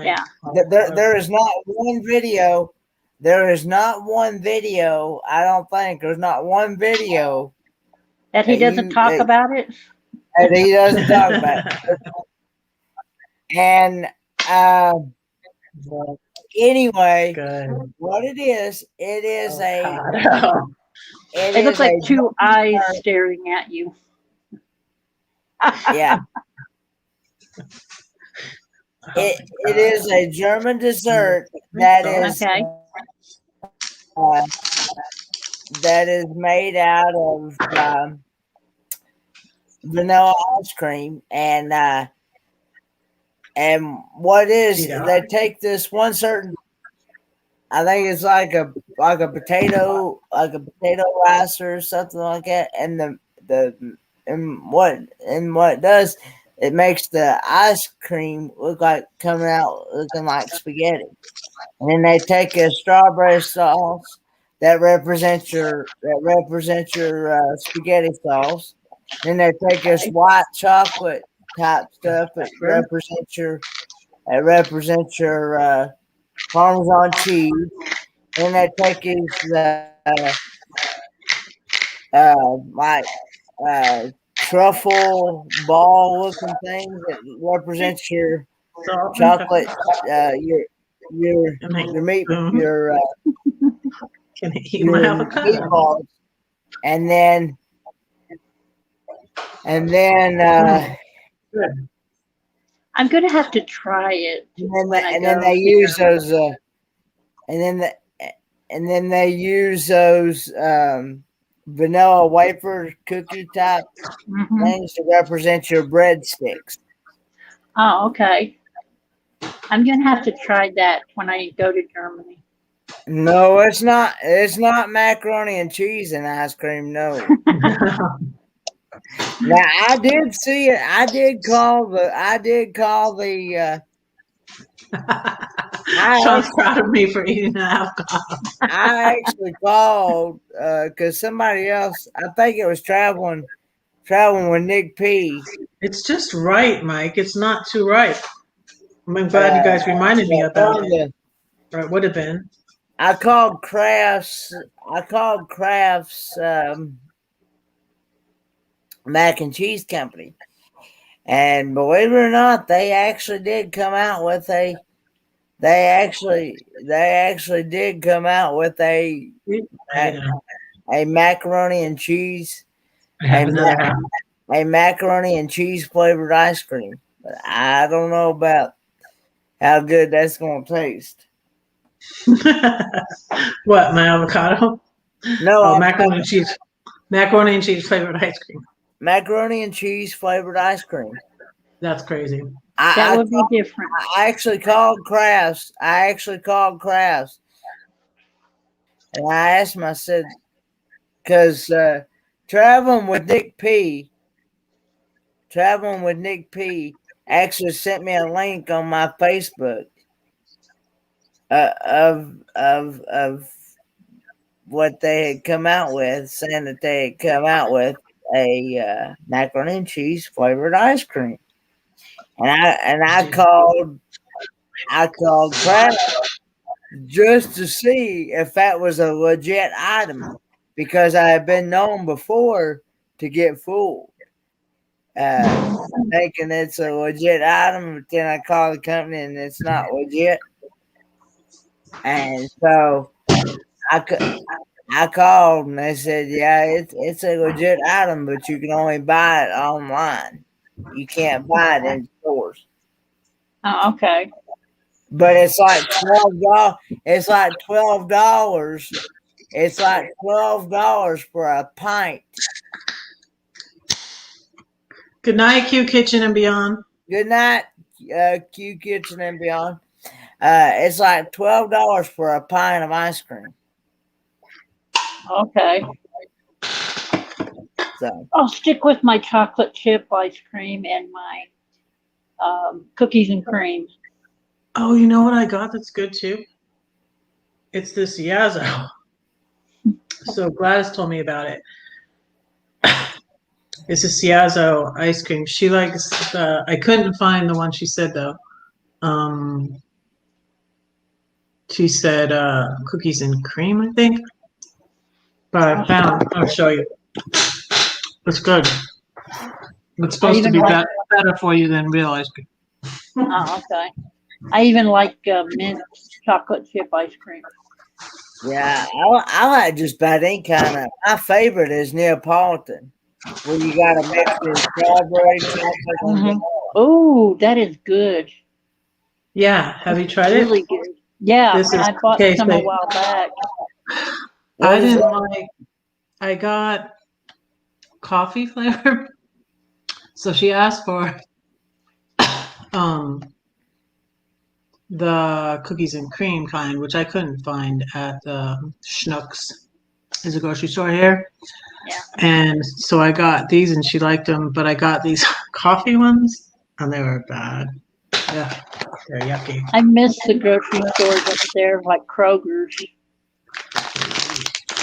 Yeah. There is not one video. There is not one video. I don't think there's not one video that he doesn't talk about it. That he doesn't talk about it. And anyway, what it is it looks like two eyes staring at you. Yeah. It is a German dessert that is that is made out of vanilla ice cream, and what is they take this one certain, I think it's like a potato rice or something like that, and what it does, it makes the ice cream look like coming out looking like spaghetti. And then they take a strawberry sauce that represents your spaghetti sauce. Then they take this white chocolate type stuff that represents your Parmesan cheese. Then they take these like truffle ball looking things that represents your chocolate, your meat, your Can I eat my avocado? meatballs, and then I'm gonna have to try it. And then they use those and then they use those vanilla wafer cookie type things to represent your breadsticks. Oh, okay. I'm gonna have to try that when I go to Germany. No, it's not. It's not macaroni and cheese and ice cream. No. Now I did see it. I did call the. Sean's proud of me for eating an avocado. I actually called because somebody else. I think it was traveling with Nick P. It's just right, Mike. It's not too right. I'm glad you guys reminded me about it. Or it would have been. I called Kraft's mac and cheese company, and believe it or not, they actually did come out with a. They actually did come out with a macaroni and cheese. A macaroni and cheese flavored ice cream, but I don't know about how good that's going to taste. What, my avocado? No, macaroni and cheese. Macaroni and cheese flavored ice cream. Macaroni and cheese flavored ice cream. That's crazy. That would be different. I actually called Kraft's. And I asked him, I said, because traveling with Nick P actually sent me a link on my Facebook of what they had come out with, saying that they had come out with a macaroni and cheese flavored ice cream, and I called Kraft just to see if that was a legit item, because I had been known before to get fooled, thinking it's a legit item, but then I call the company and it's not legit. And so I called and they said, yeah, it's a legit item, but you can only buy it online. You can't buy it in stores. Oh, okay. But it's like $12. It's like $12. It's like $12 for a pint. Good night, Q Kitchen and Beyond. Good night, Q Kitchen and Beyond. It's like $12 for a pint of ice cream. Okay. So I'll stick with my chocolate chip ice cream and my cookies and cream. Oh, you know what I got that's good too? It's this Yazzo. So Gladys told me about it. It's a Yazzo ice cream. She likes, I couldn't find the one she said though. She said cookies and cream, I think. But I found, I'll show you. It's good. It's supposed to be better for you than real ice cream. Oh, okay. I even like mint chocolate chip ice cream. yeah, I like just about any kind of. My favorite is Neapolitan, where you got to mix with strawberry, chocolate, and vanilla. Oh, that is good. Yeah, have you tried it? Really good. Yeah, This is I bought okay, some a so- while back. I didn't like. I got coffee flavor. So she asked for the cookies and cream kind, which I couldn't find at the Schnucks. There's a grocery store here. Yeah. And so I got these and she liked them, but I got these coffee ones and they were bad. Yeah, they're yucky. I miss the grocery stores up there, like Kroger's.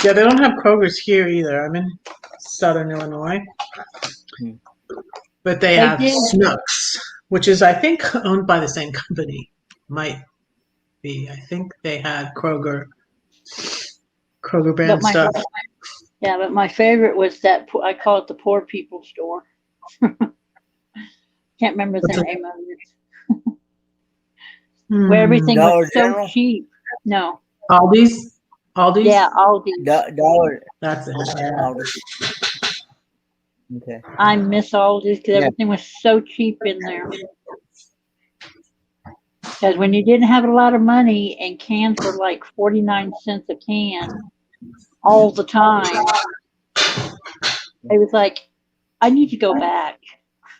Yeah, they don't have Kroger's here either. I'm in Southern Illinois. But they have did. Schnucks, which is, I think, owned by the same company. Might be. I think they had Kroger brand stuff. Yeah, but my favorite was that, I call it the poor people store. Can't remember the name of it. Where everything was so cheap. No. Aldi's? Yeah, Aldi's. Dollar. That's it. Aldi's. Okay. I miss Aldi's because everything was so cheap in there. Because when you didn't have a lot of money and cans were like 49 cents a can all the time, it was like, I need to go back.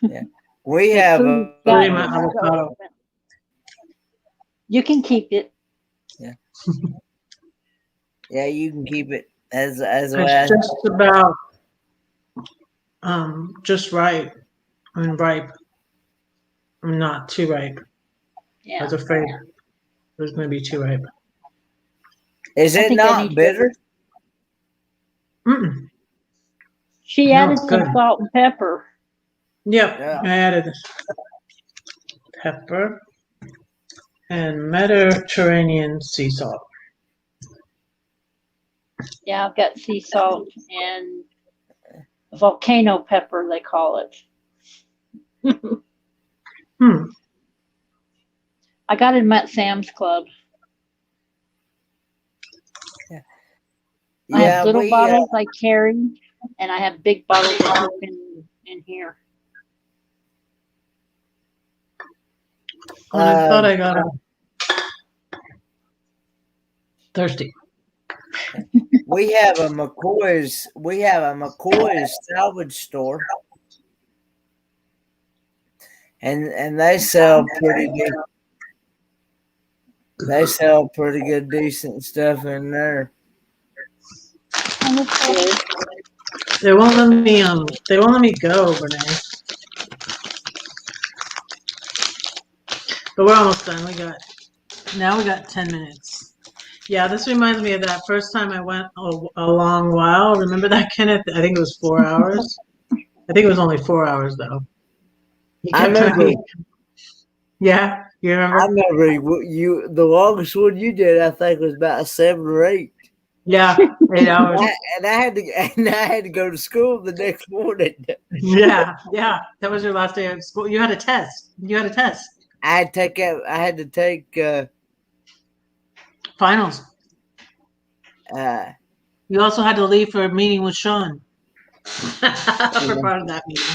Yeah. We have avocado. You can keep it. Yeah. Yeah, you can keep it as It's well. just about just right. I mean, ripe. I'm not too ripe. Yeah. I was afraid it was going to be too ripe. Is it not bitter? Mm-mm. She added some salt and pepper. Yep, yeah. I added pepper and Mediterranean sea salt. Yeah, I've got sea salt and volcano pepper, they call it. I got it at Sam's Club. Yeah. I have little bottles I carry, and I have big bottles in here. I thought I got thirsty. We have a McCoy's salvage store, and they sell pretty good. They sell pretty good, decent stuff in there. They won't let me. They won't let me go, Renee. But we're almost done. We got 10 minutes. Yeah, this reminds me of that first time I went a long while. Remember that, Kenneth? I think it was 4 hours. I think it was only 4 hours though. He I kept remember. trying. Yeah, you remember? I remember you. The longest one you did, I think, was about 7 or 8. Yeah, 8 hours. And I had to go to school the next morning. Yeah, yeah. That was your last day of school. You had a test. I had to take Finals. You also had to leave for a meeting with Sean. For part of that meeting.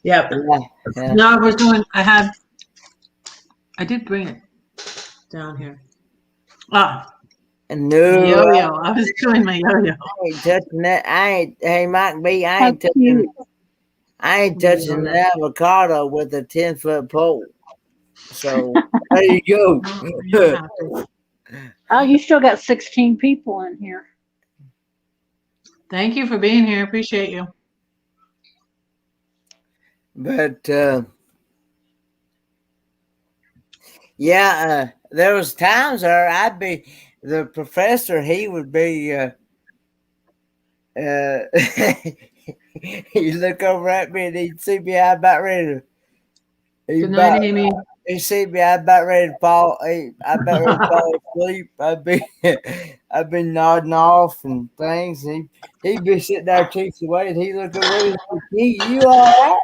Yep. Yeah. No, I did bring it down here. No, yo-yo. I was doing my yo-yo. I ain't touching that. Hey, Mike B, I How ain't cute. touching an avocado with a 10-foot pole. So there you go. You don't have to. Oh, you still got 16 people in here. Thank you for being here. Appreciate you. But yeah, there was times where I'd be the professor. He would be. He'd look over at me and he'd see me. I'm about ready to. Good night, Amy. He see me. I'm about ready to fall. I'm about ready to fall asleep. I'd be nodding off and things. He'd be sitting there teaching away, and he look over and say, "You all right?"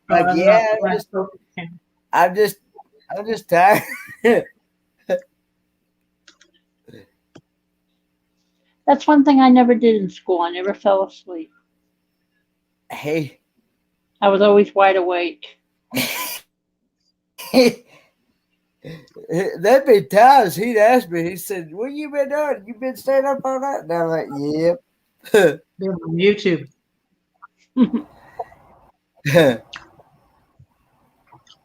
Like, yeah, I'm just tired. That's one thing I never did in school. I never fell asleep. Hey, I was always wide awake. There'd be times he'd ask me, he said, "What you been doing? You been staying up all night?" And I'm like, "Yep." They're on YouTube.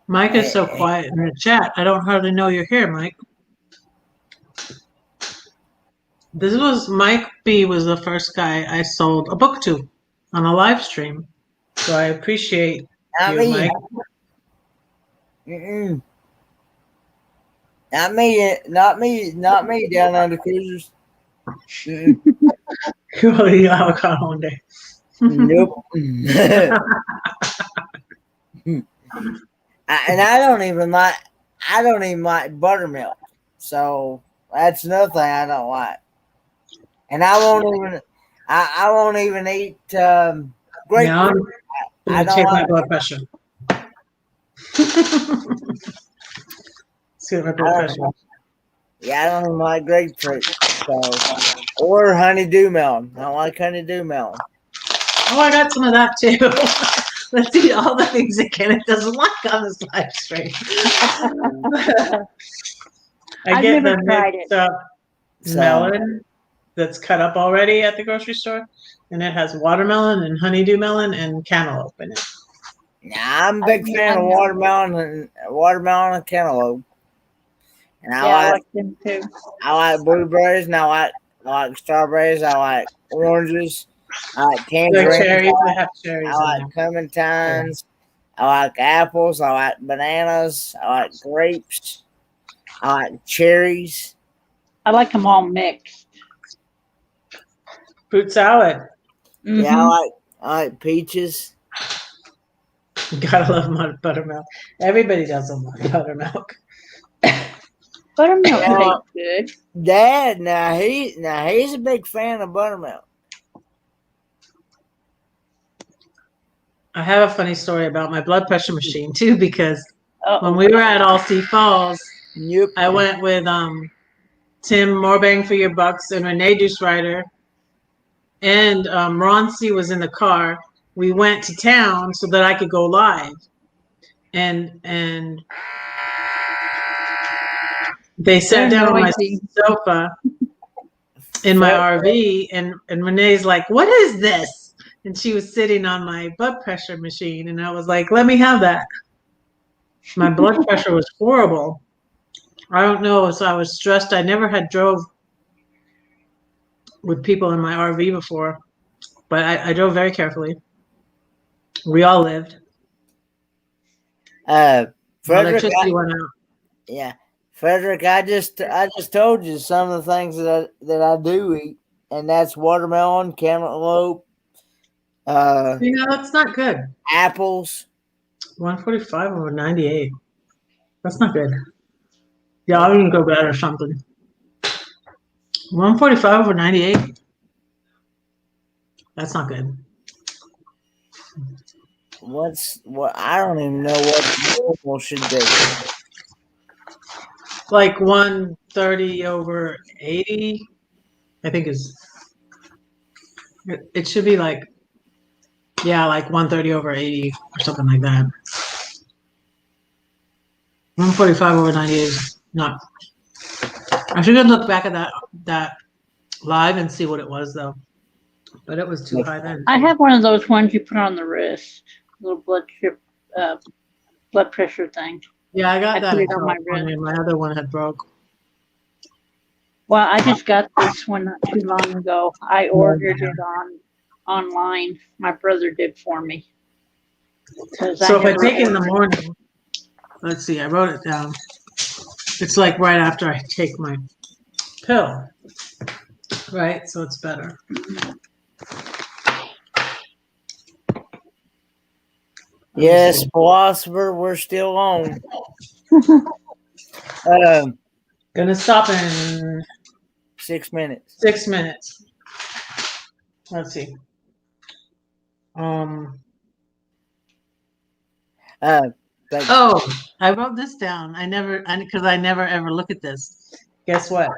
Mike is so quiet in the chat. I don't hardly know you're here, Mike. Mike B was the first guy I sold a book to on a live stream. So I appreciate you, Mike. Mm-mm. Not me down on the cruisers. You will eat avocado one day. Nope. And I don't even like buttermilk. So that's another thing I don't like. And I won't even eat grapefruit. Yeah, I don't check my blood pressure. See my blood pressure. Yeah, I don't even like grapefruit. Or honeydew melon. I don't like honeydew melon. Oh, I got some of that too. Let's eat all the things that Kenneth doesn't like on this live stream. I get the mixed up melon that's cut up already at the grocery store, and it has watermelon and honeydew melon and cantaloupe in it. Nah, I'm a big fan of watermelon and cantaloupe. And I like them too. I like blueberries, and I like strawberries. I like oranges. I like tangerines. Cherries, I have cherries. I like clementines. I like apples. I like bananas. I like grapes. I like cherries. I like them all mixed. Fruit salad. Mm-hmm. Yeah, I like peaches. You gotta love buttermilk. Everybody doesn't like buttermilk. Buttermilk tastes good. Dad, now he's a big fan of buttermilk. I have a funny story about my blood pressure machine too, because when we were at All Sea Falls, I went with Tim More Bang for Your Bucks and Renee Deuce Ryder, and Ron C was in the car. We went to town so that I could go live, and they sat down on my sofa in my RV, and Renee's like, "What is this?" And she was sitting on my blood pressure machine, and I was like, "Let me have that." My blood pressure was horrible. I don't know, so I was stressed. I never had drove with people in my RV before, but I drove very carefully. We all lived. Electricity went out. Yeah, Frederick, I just told you some of the things that I do eat, and that's watermelon, cantaloupe, That's not good. Apples. 145 over 98. That's not good. Yeah, I can go bad or something. 145 over 98. That's not good. What? I don't even know what normal should be. Like 130 over 80, I think it should be like 130 over 80 or something like that. 145 over 98 is not. I should look back at that live and see what it was though. But it was too high then. I have one of those ones you put on the wrist, little blood pressure thing. Yeah, I got that. Put it on my wrist. My other one had broke. Well, I just got this one not too long ago. I ordered it online. My brother did for me. So if I take it in the morning, let's see, I wrote it down. It's like right after I take my pill, right? So it's better. Yes, philosopher, we're still on. Gonna stop in 6 minutes. 6 minutes. Let's see. I wrote this down. Because I never ever look at this. Guess what?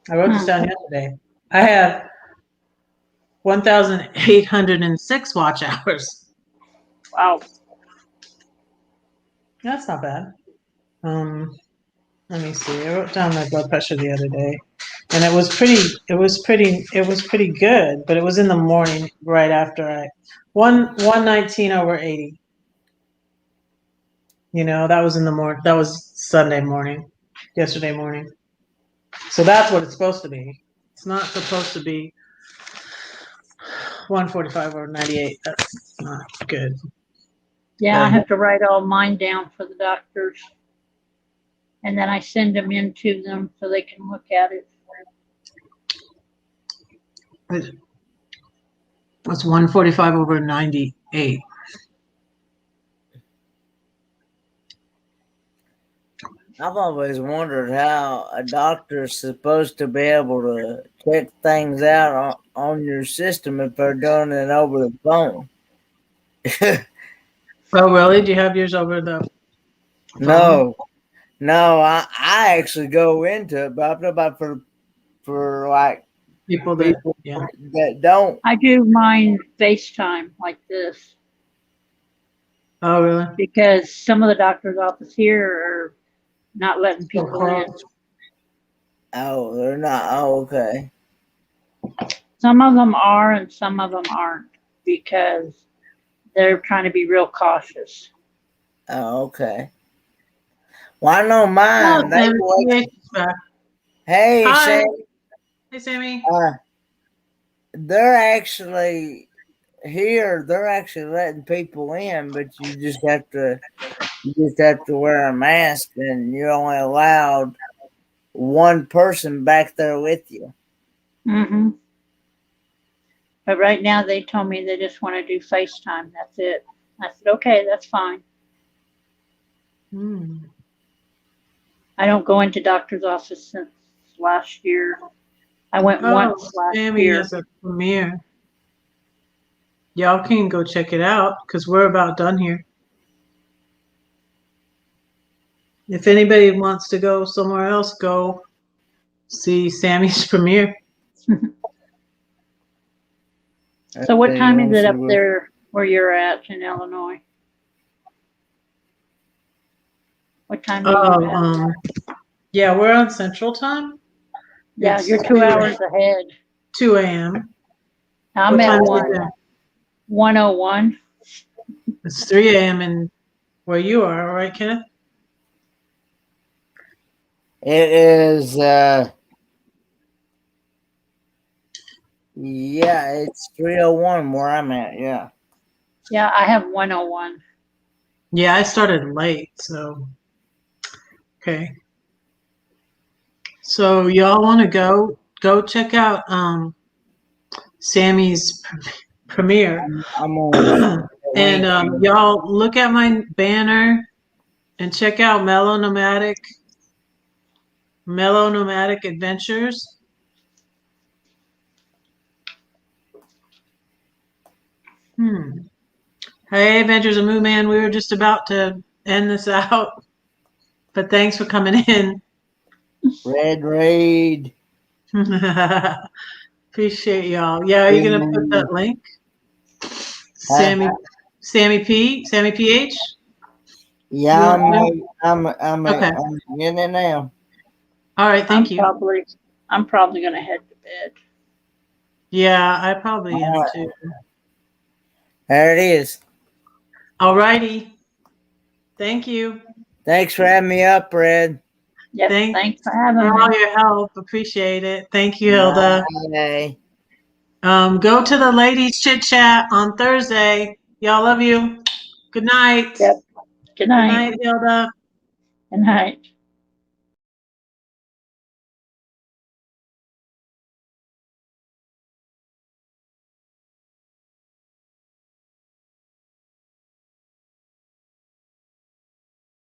I wrote this down yesterday. I have 1,806 watch hours. Wow. That's not bad. Let me see. I wrote down my blood pressure the other day, and it was pretty good. But it was in the morning, right after 119 over 80. That was in the morning. That was Sunday morning, yesterday morning. So that's what it's supposed to be. It's not supposed to be 145 over 98. That's not good. Yeah, I have to write all mine down for the doctors. And then I send them in to them so they can look at it. It's 145 over 98. I've always wondered how a doctor is supposed to be able to check things out on your system if they're doing it over the phone. Oh, really? Do you have yours over the phone? No, I actually go into it, but I'm talking about for like people that don't. I do mine FaceTime like this. Oh, really? Because some of the doctor's offices here are not letting people in. Oh, they're not. Oh, okay. Some of them are and some of them aren't because they're trying to be real cautious. Oh, okay. Well, I know mine. Hey, Hi. Sammy. Hey, Sammy. They're actually here. They're actually letting people in, but you just have to wear a mask, and you're only allowed one person back there with you. Mm-hmm. But right now they told me they just want to do FaceTime. That's it. I said, okay, that's fine. I don't go into doctor's office since last year. I went once last Sammy year. has a premiere. Y'all can go check it out because we're about done here. If anybody wants to go somewhere else, go see Sammy's premiere. So what time is it up there where you're at in Illinois? What time are you at? Yeah, we're on Central Time. Yeah, It's you're 2 hours ahead. 2 a.m. I'm at 1:01. It's 3 a.m. in where you are, all right, Kenneth? It is, yeah, it's 3:01 where I'm at, yeah. Yeah, I have 1:01. Yeah, I started late, so, okay. So y'all want to go check out Sammy's premiere. I'm on. And y'all look at my banner and check out Mellow Nomadic Adventures. Hey, Adventures of Moo Man, we were just about to end this out, but thanks for coming in. Red Raid. Appreciate y'all. Yeah, are you gonna put that link? Sammy PH? Yeah, I'm Okay. in it now. All right, thank you. I'm probably gonna head to bed. Yeah, I probably am too. There it is. All righty. Thank you. Thanks for having me up, Red. Yep, thanks for having for me. all your help. Appreciate it. Thank you, Hilde. Bye. Go to the ladies chit chat on Thursday. Y'all love you. Good night. Yep. Good night. Good night, Hilde. Good night.